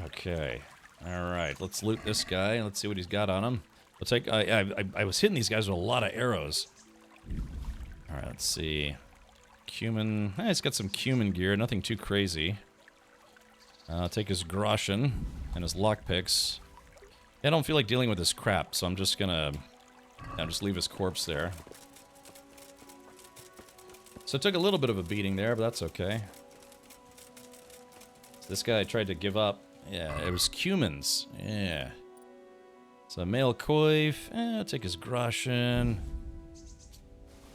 Okay. Alright, let's loot this guy. Let's see what he's got on him. Let's take... I was hitting these guys with a lot of arrows. Alright, let's see. Cumin... he's got some cumin gear. Nothing too crazy. I'll take his groschen and his lockpicks. I don't feel like dealing with this crap, so I'm just gonna... I'll just leave his corpse there. So I took a little bit of a beating there, but that's okay. This guy tried to give up. Yeah, it was Cumans. Yeah. So male coif. I'll take his groschen.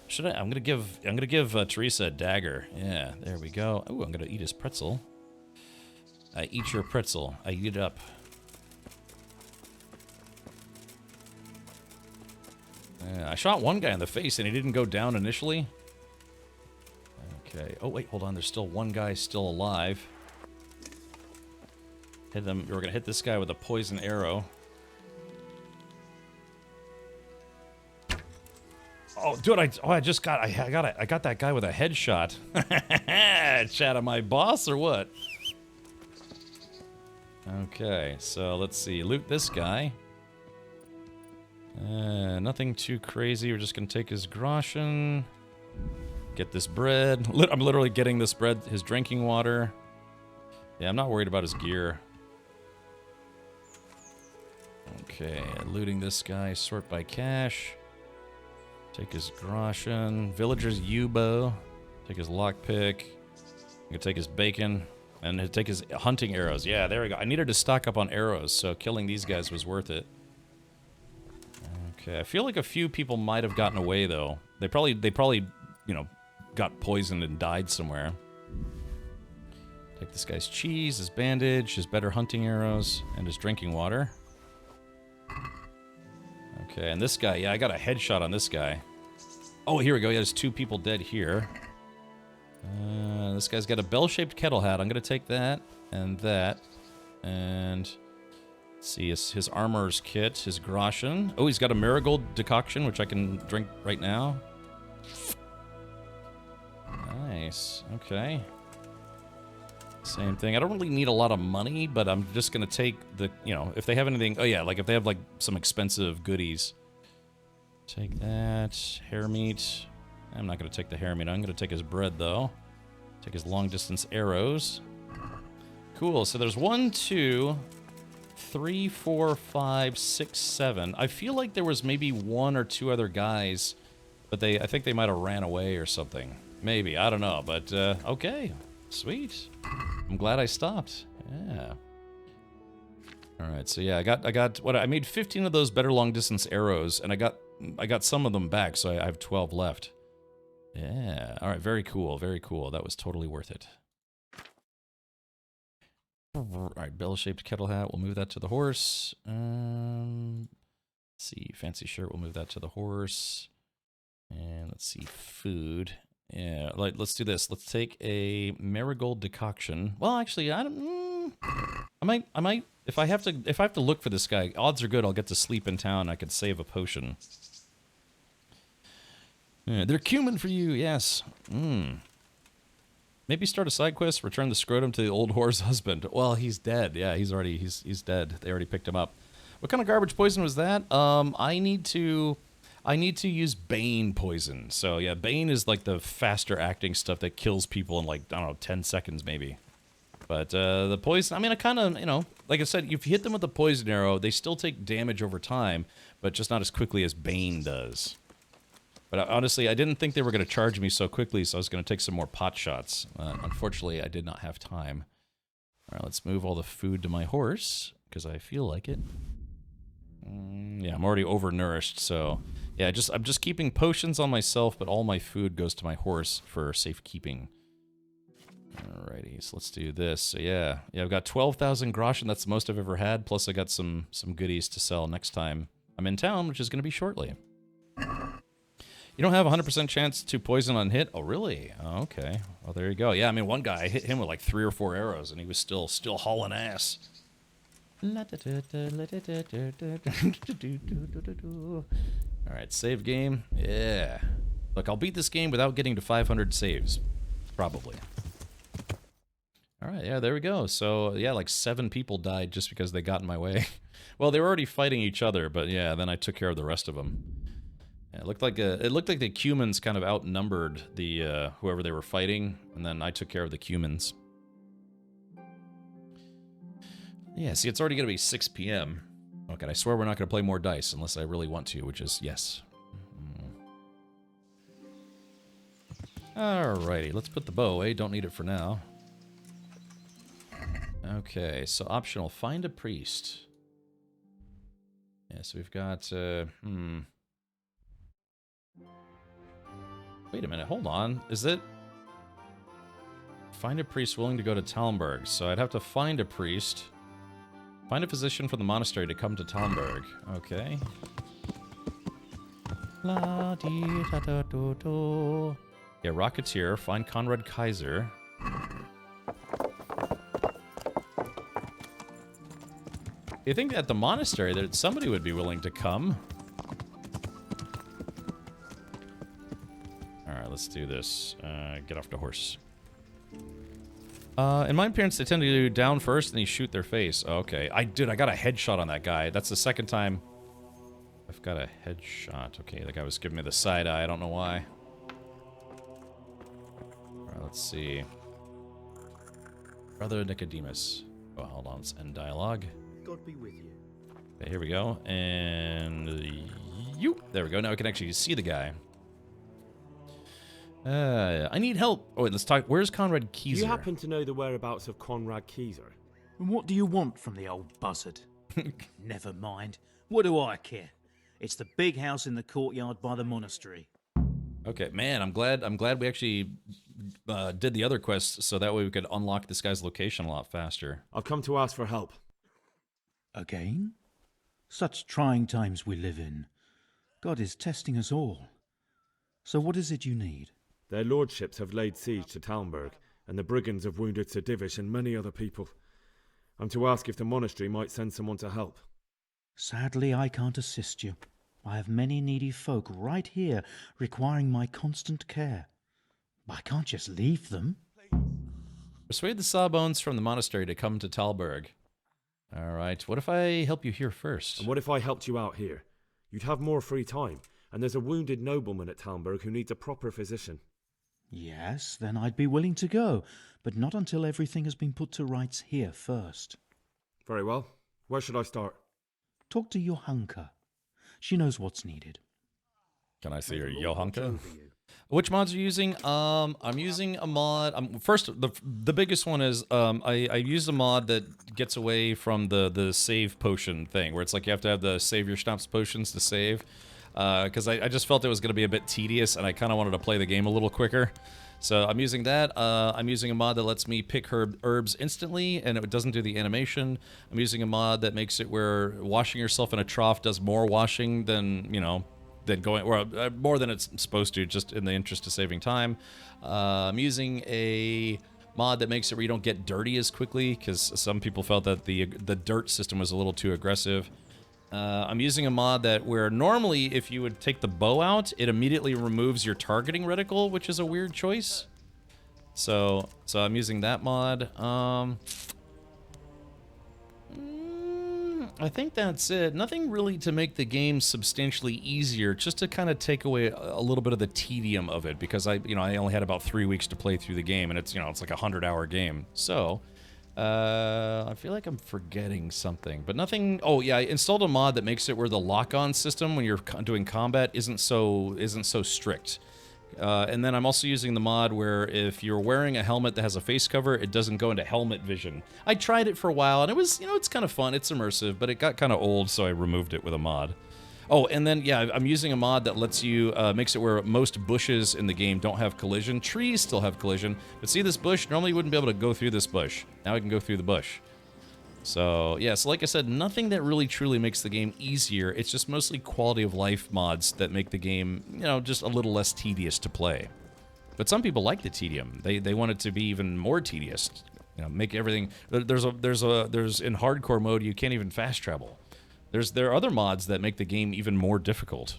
Should I? I'm gonna give Teresa a dagger. Yeah, there we go. Oh, I'm gonna eat his pretzel. I eat your pretzel. I eat it up. I shot one guy in the face and he didn't go down initially. Okay. Oh wait, hold on. There's still one guy still alive. Hit them. We're gonna hit this guy with a poison arrow. Oh, dude! I got that guy with a headshot. Chat of my boss or what? Okay, so let's see. Loot this guy. Nothing too crazy. We're just gonna take his groschen. Get this bread. I'm literally getting this bread. His drinking water. Yeah, I'm not worried about his gear. Okay, looting this guy. Sort by cash. Take his groschen. Villager's U-bow. Take his lockpick. I'm gonna take his bacon. And take his hunting arrows. Yeah, there we go. I needed to stock up on arrows, so killing these guys was worth it. Okay, I feel like a few people might have gotten away, though. They probably, you know, got poisoned and died somewhere. Take this guy's cheese, his bandage, his better hunting arrows, and his drinking water. Okay, and this guy, yeah, I got a headshot on this guy. Oh, here we go. Yeah, there's 2 people dead here. This guy's got a bell-shaped kettle hat. I'm going to take that and that. And let's see, his armor's kit, his groschen. Oh, he's got a marigold decoction, which I can drink right now. Nice. Okay. Same thing. I don't really need a lot of money, but I'm just going to take the, you know, if they have anything. Oh, yeah, like if they have, like, some expensive goodies. Take that. Hair meat. I'm not going to take the hair meat. I'm going to take his bread, though. Take his long-distance arrows. Cool. So there's 1, 2, 3, 4, 5, 6, 7. I feel like there was maybe 1 or 2 other guys, but I think they might have ran away or something. Maybe. I don't know. But, okay. Sweet. I'm glad I stopped. Yeah. Alright, so yeah, I made 15 of those better long-distance arrows, and I got some of them back, so I have 12 left. Yeah. Alright, very cool, very cool. That was totally worth it. Alright, bell-shaped kettle hat. We'll move that to the horse. Let's see, fancy shirt. We'll move that to the horse. And let's see, food. Yeah, let's do this. Let's take a marigold decoction. Well, actually, I might. If I have to look for this guy, odds are good I'll get to sleep in town. I could save a potion. Yeah, they're cumin for you. Yes. Maybe start a side quest. Return the scrotum to the old whore's husband. Well, he's dead. Yeah, he's dead. They already picked him up. What kind of garbage poison was that? I need to use Bane poison. So yeah, Bane is like the faster acting stuff that kills people in like, I don't know, 10 seconds maybe. But the poison, I mean, I kind of, you know, like I said, if you hit them with the poison arrow, they still take damage over time, but just not as quickly as Bane does. But honestly, I didn't think they were going to charge me so quickly, so I was going to take some more pot shots. Unfortunately, I did not have time. All right, let's move all the food to my horse, because I feel like it. Yeah, I'm already overnourished, so yeah, I'm just keeping potions on myself, but all my food goes to my horse for safekeeping. Alrighty, so let's do this. So yeah, I've got 12,000 groschen. That's the most I've ever had. Plus, I got some goodies to sell next time I'm in town, which is going to be shortly. You don't have a 100% chance to poison on hit. Oh, really? Oh, okay. Well, there you go. Yeah, I mean, one guy, I hit him with like 3 or 4 arrows, and he was still hauling ass. Alright, save game. Yeah. Look, I'll beat this game without getting to 500 saves. Probably. Alright, yeah, there we go. So, yeah, like 7 people died just because they got in my way. Well, they were already fighting each other, but yeah, then I took care of the rest of them. Yeah, it looked like the Cumans kind of outnumbered the whoever they were fighting, and then I took care of the Cumans. Yeah, see, it's already going to be 6 p.m. Okay, I swear we're not going to play more dice unless I really want to, which is yes. Alrighty, let's put the bow away. Don't need it for now. Okay, so optional, find a priest. Yeah, so we've got, Wait a minute, hold on. Is it... Find a priest willing to go to Talmberg. So I'd have to find a priest. Find a physician from the monastery to come to Talmberg. Okay. La dee da da do do. Yeah, Rocketeer. Find Conrad Kaiser. You think at the monastery that somebody would be willing to come? Alright, let's do this. Get off the horse. In my appearance, they tend to do down first and you shoot their face. Okay. I got a headshot on that guy. That's the second time I've got a headshot. Okay, the guy was giving me the side eye. I don't know why. Alright, let's see. Brother Nicodemus. Oh, hold on. Let's end dialogue. God be with you. Okay, here we go. And... There we go. Now we can actually see the guy. I need help. Oh, wait, let's talk. Where's Conrad Kieser? Do you happen to know the whereabouts of Conrad Kieser? And what do you want from the old buzzard? Never mind. What do I care? It's the big house in the courtyard by the monastery. Okay, man, I'm glad we actually did the other quest so that way we could unlock this guy's location a lot faster. I've come to ask for help. Again? Such trying times we live in. God is testing us all. So what is it you need? Their lordships have laid siege to Talmberg, and the brigands have wounded Sir Divish and many other people. I'm to ask if the monastery might send someone to help. Sadly, I can't assist you. I have many needy folk right here requiring my constant care. I can't just leave them. Persuade the Sawbones from the monastery to come to Talmberg. Alright, what if I help you here first? And what if I helped you out here? You'd have more free time, and there's a wounded nobleman at Talmberg who needs a proper physician. Yes, then I'd be willing to go, but not until everything has been put to rights here first. Very well. Where should I start? Talk to Johanka. She knows what's needed. Can I see your Johanka? Which mods are you using? I'm using a mod. First, the biggest one is I used a mod that gets away from the save potion thing, where it's like you have to have the save your schnapps potions to save. Because I just felt it was going to be a bit tedious, and I kind of wanted to play the game a little quicker. So I'm using that. I'm using a mod that lets me pick herbs instantly, and it doesn't do the animation. I'm using a mod that makes it where washing yourself in a trough does more washing than, you know, than going, or more than it's supposed to, just in the interest of saving time. I'm using a mod that makes it where you don't get dirty as quickly, because some people felt that the dirt system was a little too aggressive. I'm using a mod that where normally if you would take the bow out, it immediately removes your targeting reticle, which is a weird choice. So I'm using that mod. I think that's it. Nothing really to make the game substantially easier, just to kind of take away a little bit of the tedium of it, because I only had about 3 weeks to play through the game, and it's like a 100-hour game. So I feel like I'm forgetting something, but nothing. Oh yeah, I installed a mod that makes it where the lock-on system when you're doing combat isn't so strict. And then I'm also using the mod where if you're wearing a helmet that has a face cover, it doesn't go into helmet vision. I tried it for a while, and it was, it's kind of fun, it's immersive, but it got kind of old, so I removed it with a mod. Oh, and then, yeah, I'm using a mod that lets you, makes it where most bushes in the game don't have collision. Trees still have collision, but see this bush? Normally you wouldn't be able to go through this bush. Now I can go through the bush. So, yeah, so like I said, nothing that really truly makes the game easier. It's just mostly quality of life mods that make the game, just a little less tedious to play. But some people like the tedium. They want it to be even more tedious. Make everything. There's in hardcore mode you can't even fast travel. There are other mods that make the game even more difficult.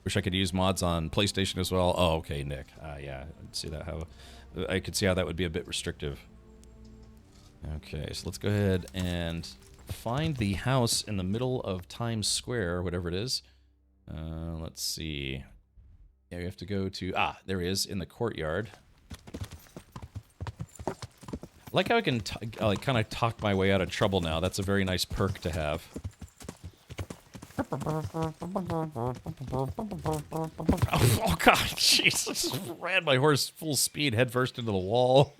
Wish I could use mods on PlayStation as well. Oh, okay, Nick. Yeah, I could see how that would be a bit restrictive. Okay, so let's go ahead and find the house in the middle of Times Square, whatever it is. Let's see. Yeah, we have to go to... there he is, in the courtyard. I like how I can kind of talk my way out of trouble now. That's a very nice perk to have. Oh God, Jesus! Ran my horse full speed headfirst into the wall.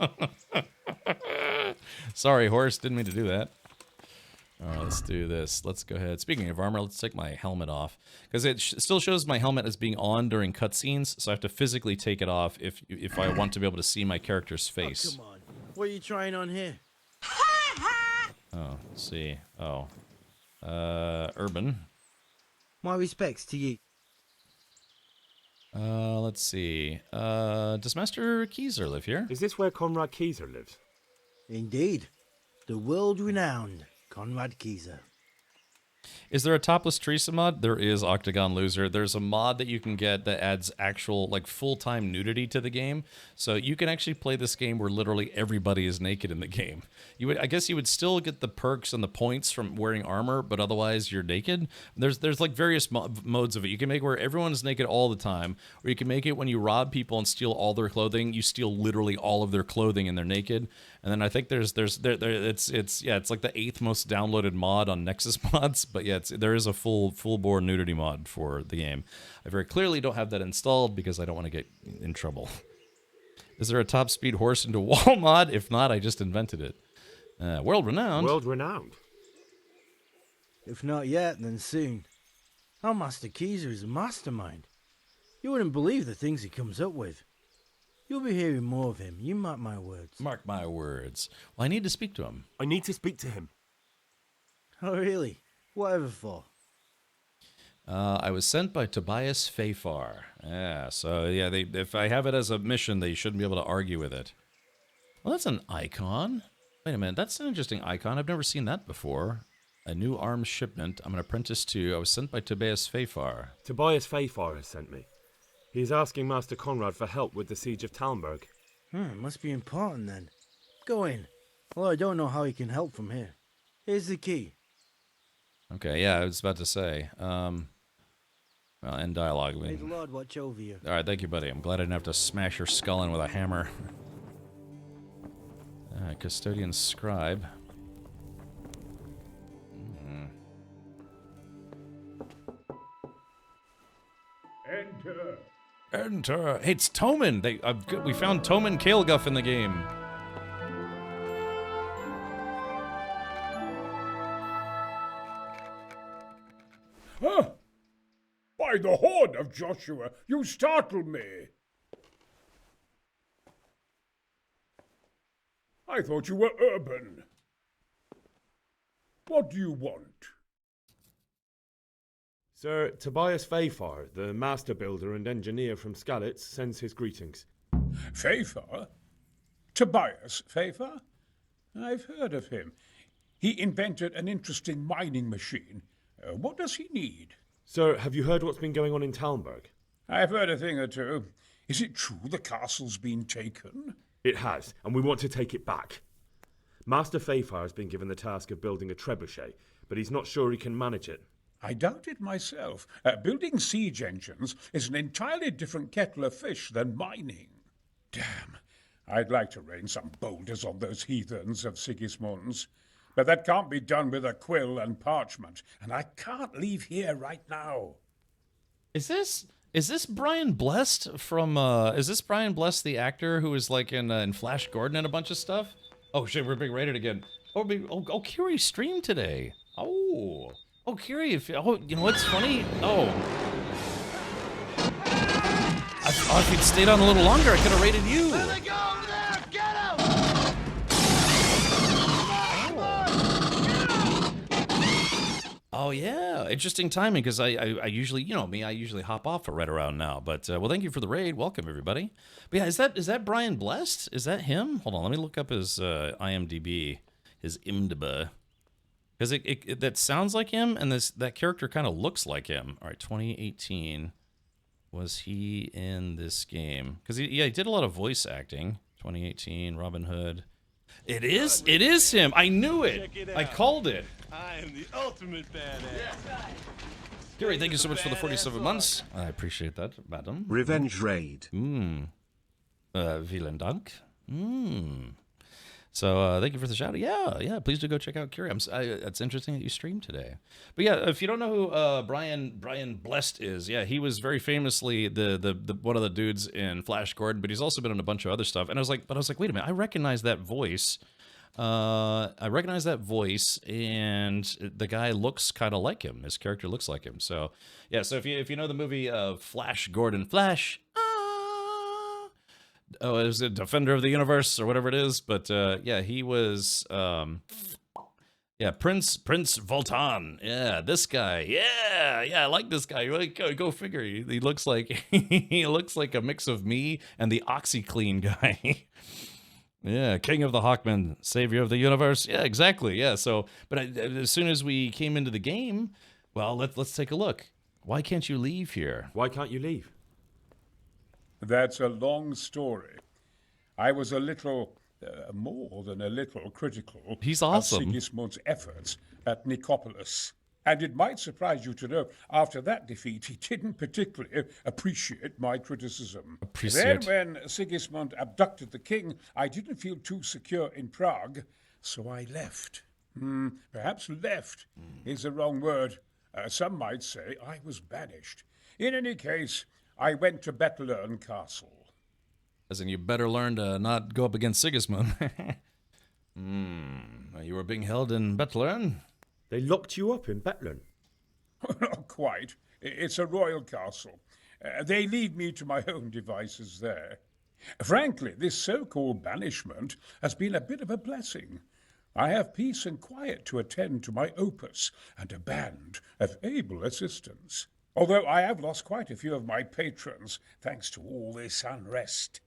Sorry, horse. Didn't mean to do that. All right, let's do this. Let's go ahead. Speaking of armor, let's take my helmet off because it still shows my helmet as being on during cutscenes, so I have to physically take it off if I want to be able to see my character's face. Come on, what are you trying on here? Oh, let's see. Oh, urban. My respects to you. Let's see. Does Master Keyser live here? Is this where Conrad Keyser lives? Indeed. The world-renowned Conrad Keyser. Is there a topless Teresa mod? There is, Octagon Loser. There's a mod that you can get that adds actual, like, full-time nudity to the game. So you can actually play this game where literally everybody is naked in the game. I guess you would still get the perks and the points from wearing armor, but otherwise you're naked. There's like various modes of it. You can make where everyone is naked all the time, or you can make it when you rob people and steal all their clothing. You steal literally all of their clothing and they're naked. And then I think it's like the 8th most downloaded mod on Nexus Mods, but yeah, there is a full-bore nudity mod for the game. I very clearly don't have that installed because I don't want to get in trouble. Is there a top speed horse into wall mod? If not, I just invented it. World-renowned. World-renowned. If not yet, then soon. Our Master Keyser is a mastermind. You wouldn't believe the things he comes up with. You'll be hearing more of him, you mark my words. Mark my words. Well, I need to speak to him. I need to speak to him. Oh, really? Whatever for? I was sent by Tobias Fafar. Yeah, so yeah, if I have it as a mission, they shouldn't be able to argue with it. Well, that's an icon. Wait a minute, that's an interesting icon. I've never seen that before. A new arms shipment. I'm an apprentice to. I was sent by Tobias Fafar. Tobias Fafar has sent me. He's asking Master Conrad for help with the siege of Talmberg. Must be important then. Go in. Well, I don't know how he can help from here. Here's the key. Okay, yeah, I was about to say. Well, end dialogue. May the Lord watch over you. All right, thank you, buddy. I'm glad I didn't have to smash your skull in with a hammer. Custodian Scribe. Enter. Enter. Hey, it's Toman. We found Toman Kaelguff in the game. Huh? By the horn of Joshua, you startled me. I thought you were urban. What do you want? Sir Tobias Fafar, the master builder and engineer from Skalitz, sends his greetings. Fafar? Tobias Fafar? I've heard of him. He invented an interesting mining machine. What does he need? Sir, have you heard what's been going on in Talmberg? I've heard a thing or two. Is it true the castle's been taken? It has, and we want to take it back. Master Fafar has been given the task of building a trebuchet, but he's not sure he can manage it. I doubt it myself. Building siege engines is an entirely different kettle of fish than mining. Damn, I'd like to rain some boulders on those heathens of Sigismund's. But that can't be done with a quill and parchment, and I can't leave here right now. Is this Brian Blessed from, is this Brian Blessed, the actor who was like in Flash Gordon and a bunch of stuff? Oh shit, we're being rated again. Oh, Kiri streamed today. Oh, Kiri, you know what's funny? If you'd stayed on a little longer, I could have rated you. Oh yeah, interesting timing because I usually, you know me, I usually hop off at right around now. But well, thank you for the raid. Welcome everybody. But yeah, is that Brian Blessed? Is that him? Hold on, let me look up his IMDb, his IMDb, because that sounds like him, and that character kind of looks like him. All right, 2018. Was he in this game? Because he did a lot of voice acting. 2018, Robin Hood. It is him. I knew it. I called it. I am the ultimate badass. Gary, thank you so much for the 47 months. I appreciate that, madam. Revenge raid. Vielen Dank. So thank you for the shout out. Yeah. Please do go check out Curie. It's interesting that you streamed today. But yeah, if you don't know who Brian Blessed is, yeah, he was very famously the one of the dudes in Flash Gordon, but he's also been in a bunch of other stuff. And I was like, wait a minute, I recognize that voice. And the guy looks kind of like him. His character looks like him. So yeah, so if you know the movie Flash Gordon, it was a Defender of the Universe or whatever it is, but yeah, he was Prince Voltan. Yeah, this guy. Yeah, I like this guy. Like, go figure. He looks like he looks like a mix of me and the OxyClean guy. Yeah, King of the Hawkmen, Savior of the Universe. Yeah, exactly. Yeah, so, but as soon as we came into the game, well, let's take a look. Why can't you leave here? Why can't you leave? That's a long story. I was a little, more than a little critical He's awesome. of Sigismund's efforts at Nicopolis. And it might surprise you to know, after that defeat, he didn't particularly appreciate my criticism. Then when Sigismund abducted the king, I didn't feel too secure in Prague, so I left. Perhaps left is the wrong word. Some might say I was banished. In any case, I went to Bettelern Castle. As in, you better learn to not go up against Sigismund. You were being held in Bettelern? They locked you up in Bettelern? Not quite. It's a royal castle. They leave me to my own devices there. Frankly, this so-called banishment has been a bit of a blessing. I have peace and quiet to attend to my opus and a band of able assistants. Although I have lost quite a few of my patrons thanks to all this unrest.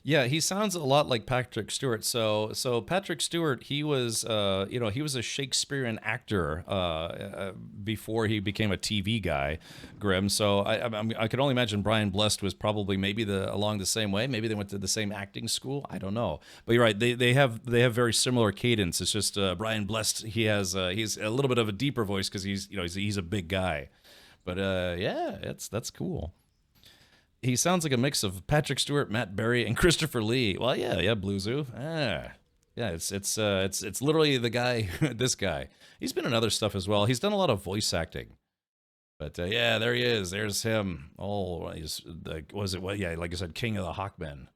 Yeah, he sounds a lot like Patrick Stewart. So Patrick Stewart, he was, he was a Shakespearean actor before he became a TV guy, Grim. So I could only imagine Brian Blessed was probably maybe along the same way. Maybe they went to the same acting school. I don't know. But you're right. They have very similar cadence. It's just Brian Blessed. He's a little bit of a deeper voice because he's a big guy. But yeah, that's cool. He sounds like a mix of Patrick Stewart, Matt Berry, and Christopher Lee. Well, yeah, Blue Zoo. Yeah, it's literally the guy. This guy. He's been in other stuff as well. He's done a lot of voice acting. But yeah, there he is. There's him. Oh, he's like I said, King of the Hawkmen.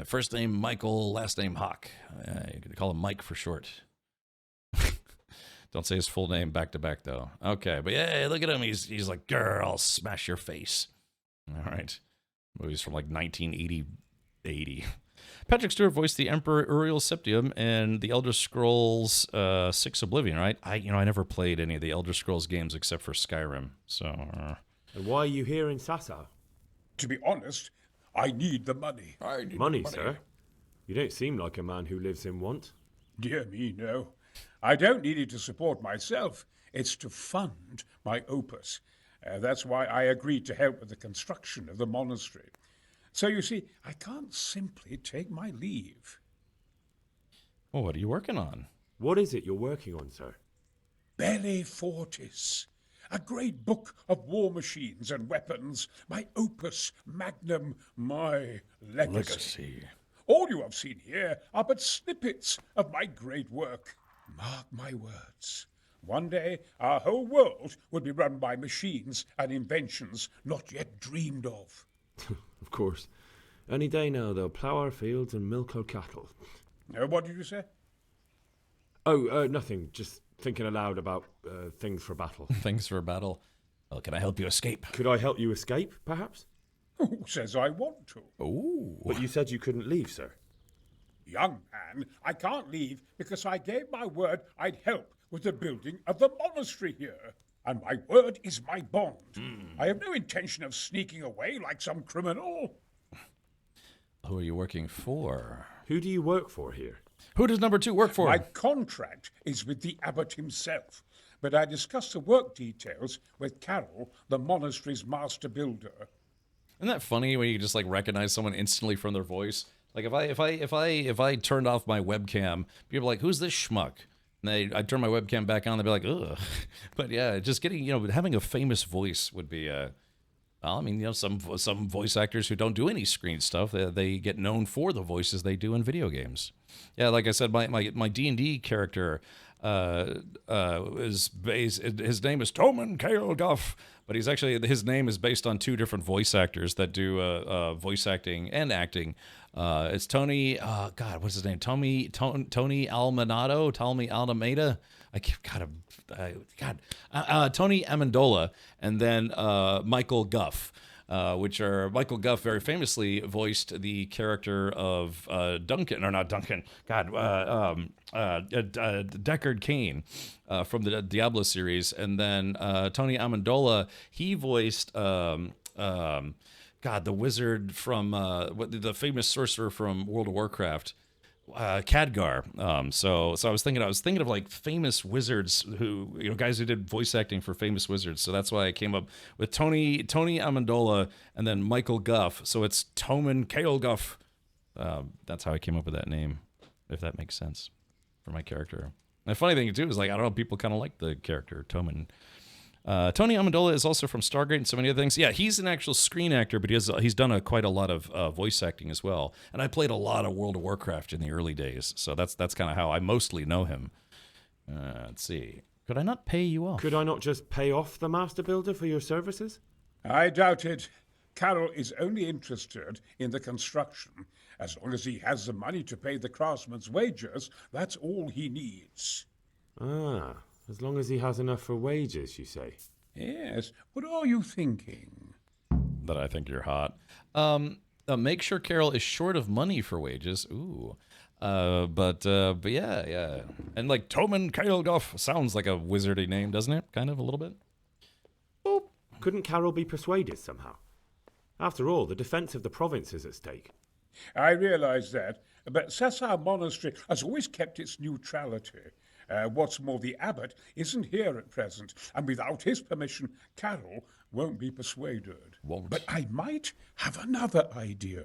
First name Michael, last name Hawk. You could call him Mike for short. Don't say his full name back to back though. Okay, but yeah, look at him. He's like, girl, I'll smash your face. All right. Movies from like 1980. Patrick Stewart voiced the Emperor Uriel Septium in the Elder Scrolls 6 Oblivion, right? I never played any of the Elder Scrolls games except for Skyrim. So. And why are you here in Sassa? To be honest, I need the money. Money, sir? You don't seem like a man who lives in want. Dear me, no. I don't need it to support myself. It's to fund my opus. That's why I agreed to help with the construction of the monastery. So you see, I can't simply take my leave. Well, what are you working on? What is it you're working on, sir? Belli Fortis, a great book of war machines and weapons, my opus magnum, my legacy. All you have seen here are but snippets of my great work. Mark my words. One day, our whole world will be run by machines and inventions not yet dreamed of. Of course. Any day now, they'll plough our fields and milk our cattle. What did you say? Oh, nothing. Just thinking aloud about things for battle. Things for battle. Well, can I help you escape? Could I help you escape, perhaps? Who says I want to? Oh. But you said you couldn't leave, sir. Young man, I can't leave because I gave my word I'd help with the building of the monastery here. And my word is my bond. I have no intention of sneaking away like some criminal. Who are you working for? Who do you work for here? Who does number 2 work for? My contract is with the abbot himself, but I discussed the work details with Carol, the monastery's master builder. Isn't that funny when you just like recognize someone instantly from their voice? Like if I turned off my webcam, people are like, who's this schmuck? And I'd turn my webcam back on, they'd be like, ugh. But yeah, just getting, having a famous voice would be Well, I mean, some voice actors who don't do any screen stuff, they get known for the voices they do in video games. Yeah, like I said, my D&D character is based. His name is Toman Kale Guff, but his name is based on two different voice actors that do voice acting and acting. It's Tony. God, what's his name? Tony Almanado. Tony Almeida. Tony Amendola, and then Michael Guff, Michael Guff very famously voiced the character of Deckard Cain from the Diablo series, and then Tony Amendola, he voiced the wizard from the famous sorcerer from World of Warcraft. Khadgar. So I was thinking of like famous wizards guys who did voice acting for famous wizards. So that's why I came up with Tony Amendola and then Michael Guff. So it's Toman Kale Guff. That's how I came up with that name, if that makes sense for my character. And the funny thing too is, like, I don't know, people kind of like the character Toman. Tony Amendola is also from Stargate and so many other things. Yeah, he's an actual screen actor, but he's done quite a lot of voice acting as well. And I played a lot of World of Warcraft in the early days, so that's kind of how I mostly know him. Let's see. Could I not pay you off? Could I not just pay off the Master Builder for your services? I doubt it. Carroll is only interested in the construction. As long as he has the money to pay the craftsman's wages, that's all he needs. Ah. As long as he has enough for wages, you say? Yes. What are you thinking? That I think you're hot. Make sure Carol is short of money for wages. Ooh. But yeah. And like Toman Kaelgoff sounds like a wizardy name, doesn't it? Kind of a little bit. Boop. Couldn't Carol be persuaded somehow? After all, the defense of the province is at stake. I realize that, but Sessar Monastery has always kept its neutrality. What's more, the abbot isn't here at present, and without his permission, Carol won't be persuaded. Won't. But I might have another idea.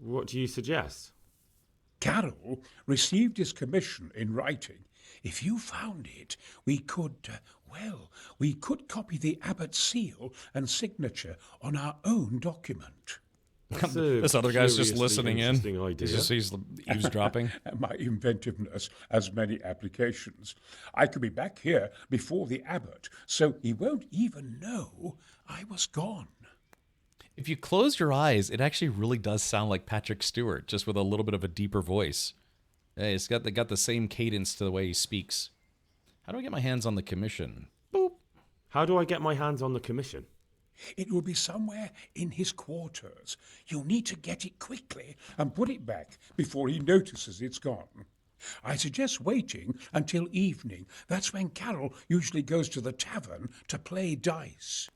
What do you suggest? Carol received his commission in writing. If you found it, we could copy the abbot's seal and signature on our own document. This other guy's just listening in. Idea. He's eavesdropping. My inventiveness has many applications. I could be back here before the abbot, so he won't even know I was gone. If you close your eyes, it actually really does sound like Patrick Stewart, just with a little bit of a deeper voice. Hey, it's got the same cadence to the way he speaks. How do I get my hands on the commission? Boop. How do I get my hands on the commission? It will be somewhere in his quarters. You'll need to get it quickly and put it back before he notices it's gone. I suggest waiting until evening. That's when Carol usually goes to the tavern to play dice.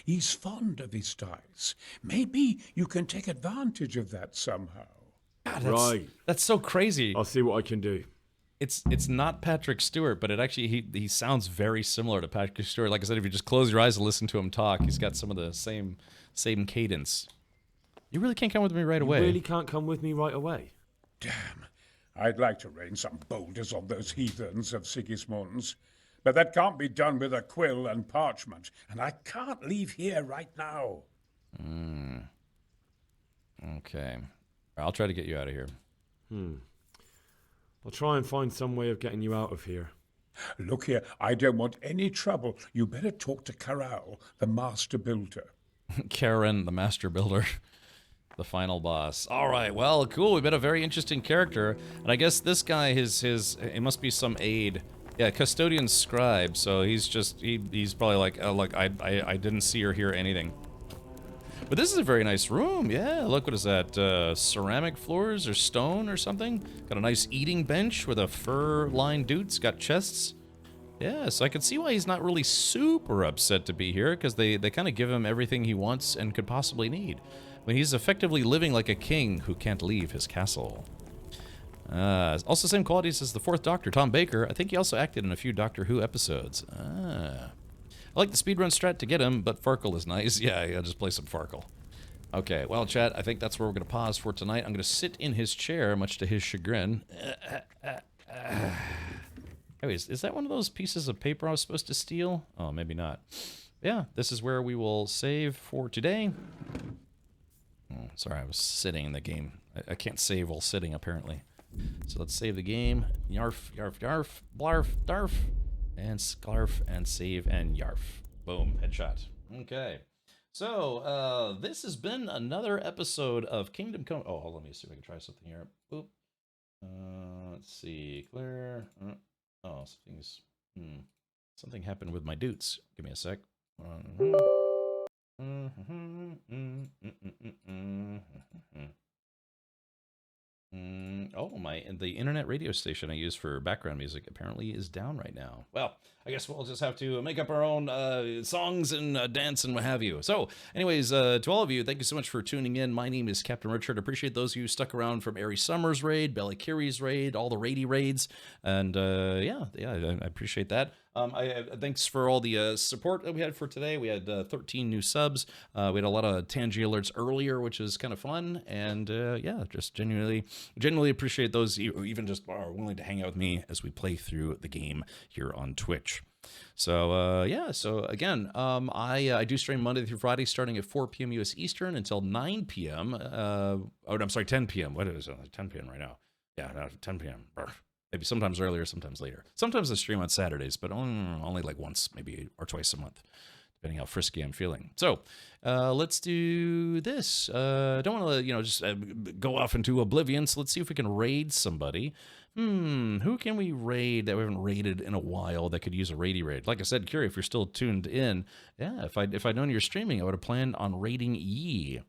He's fond of his dice. Maybe you can take advantage of that somehow. God, that's so crazy. I'll see what I can do. It's not Patrick Stewart, but it actually he sounds very similar to Patrick Stewart. Like I said, if you just close your eyes and listen to him talk, he's got some of the same cadence. You really can't come with me right away. You really can't come with me right away. Damn. I'd like to rain some boulders on those heathens of Sigismund's. But that can't be done with a quill and parchment, and I can't leave here right now. Okay. I'll try to get you out of here. I'll try and find some way of getting you out of here. Look here, I don't want any trouble. You better talk to Corral, the master builder. Karen, the master builder. The final boss. All right, well, cool. We've got a very interesting character. And I guess this guy, it must be some aide. Yeah, custodian scribe. So he's probably like, oh, look, I didn't see or hear anything. But this is a very nice room. Yeah, look, what is that? Ceramic floors or stone or something? Got a nice eating bench with a fur-lined dude. It's got chests. Yeah, so I can see why he's not really super upset to be here, because they kind of give him everything he wants and could possibly need. I mean, he's effectively living like a king who can't leave his castle. Also same qualities as the fourth Doctor, Tom Baker. I think he also acted in a few Doctor Who episodes. I like the speedrun strat to get him, but Farkle is nice. Yeah, I'll just play some Farkle. Okay, well, chat, I think that's where we're going to pause for tonight. I'm going to sit in his chair, much to his chagrin. Anyways, is that one of those pieces of paper I was supposed to steal? Oh, maybe not. Yeah, this is where we will save for today. Oh, sorry, I was sitting in the game. I can't save while sitting, apparently. So let's save the game. Yarf, yarf, yarf, blarf, darf, and scarf, and save, and yarf. Boom, headshot. Okay. So, this has been another episode of Kingdom Come. Oh, let me see if I can try something here. Boop. Let's see. Clear. Oh, something happened with my dudes. Give me a sec. Oh, the internet radio station I use for background music apparently is down right now. Well, I guess we'll just have to make up our own songs and dance and what have you. So, anyways, to all of you, thank you so much for tuning in. My name is Captain Richard. I appreciate those of you who stuck around from Ari Summers' raid, Bellikiri's raid, all the raidy raids, and yeah, I appreciate that. Thanks for all the support that we had for today. We had 13 new subs. We had a lot of Tangy alerts earlier, which is kind of fun. And yeah, just genuinely appreciate those who even just are willing to hang out with me as we play through the game here on Twitch. So yeah, so again, I do stream Monday through Friday starting at 4 p.m. U.S. Eastern until 9 p.m. Oh, I'm sorry, 10 p.m. What is it? 10 p.m. right now. Yeah, no, 10 p.m. Maybe sometimes earlier, sometimes later. Sometimes I stream on Saturdays, but only like once, maybe, or twice a month, depending how frisky I'm feeling. So let's do this. I don't want to, just go off into oblivion. So let's see if we can raid somebody. Who can we raid that we haven't raided in a while that could use a raidy raid? Like I said, Curie, if you're still tuned in, yeah, if I'd known you're streaming, I would have planned on raiding Yi.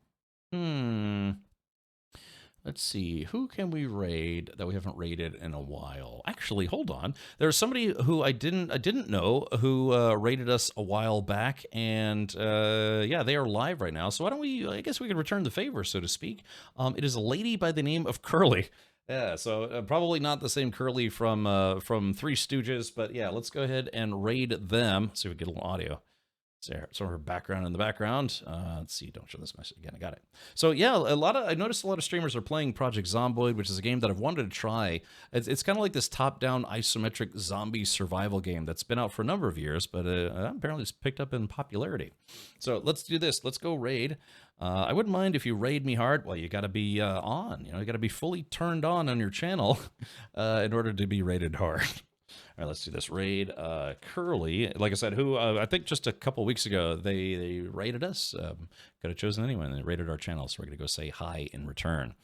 Let's see, who can we raid that we haven't raided in a while? Actually, hold on. There's somebody who I didn't know who raided us a while back, and yeah, they are live right now. So why don't we? I guess we could return the favor, so to speak. It is a lady by the name of Curly. Yeah, so probably not the same Curly from Three Stooges, but yeah, let's go ahead and raid them. See if we get a little audio. So her background in the background. Let's see, don't show this message again. I got it. So yeah, I noticed a lot of streamers are playing Project Zomboid, which is a game that I've wanted to try. It's kind of like this top-down isometric zombie survival game that's been out for a number of years, but apparently it's picked up in popularity. So let's do this. Let's go raid. I wouldn't mind if you raid me hard. Well, you got to be on. You got to be fully turned on your channel in order to be raided hard. All right, let's do this. Raid Curly. Like I said, who I think just a couple weeks ago, they raided us. Could have chosen anyone. They raided our channel, so we're going to go say hi in return.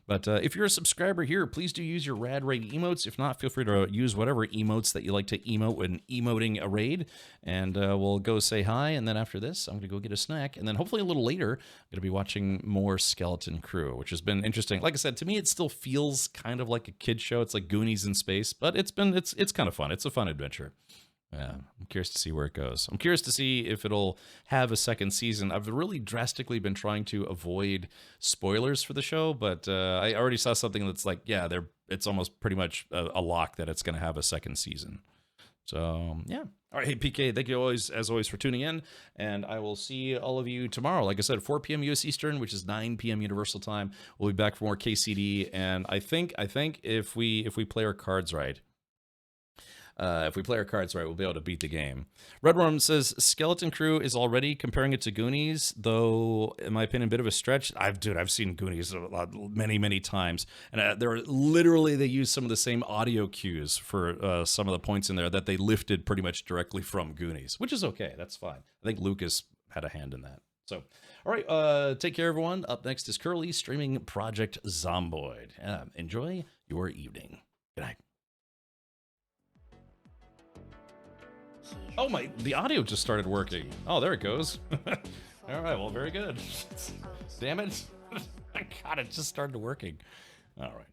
But if you're a subscriber here, please do use your rad raid emotes. If not, feel free to use whatever emotes that you like to emote when emoting a raid. And we'll go say hi. And then after this, I'm going to go get a snack. And then hopefully a little later, I'm going to be watching more Skeleton Crew, which has been interesting. Like I said, to me, it still feels kind of like a kid show. It's like Goonies in space, but it's kind of fun. It's a fun adventure. Yeah, I'm curious to see where it goes. I'm curious to see if it'll have a second season. I've really drastically been trying to avoid spoilers for the show, but I already saw something that's like, yeah, it's almost pretty much a lock that it's going to have a second season. So, yeah. All right, hey, PK, thank you as always for tuning in, and I will see all of you tomorrow. Like I said, 4 p.m. U.S. Eastern, which is 9 p.m. Universal Time. We'll be back for more KCD, and I think if we play our cards right, we'll be able to beat the game. Redworm says Skeleton Crew is already comparing it to Goonies, though, in my opinion, a bit of a stretch. I've seen Goonies many times, and they use some of the same audio cues for some of the points in there that they lifted pretty much directly from Goonies, which is okay. That's fine. I think Lucas had a hand in that. So, all right, take care, everyone. Up next is Curly streaming Project Zomboid. Enjoy your evening. Good night. Oh, the audio just started working. Oh, there it goes. All right, well, very good. Damn it. God, it just started working. All right.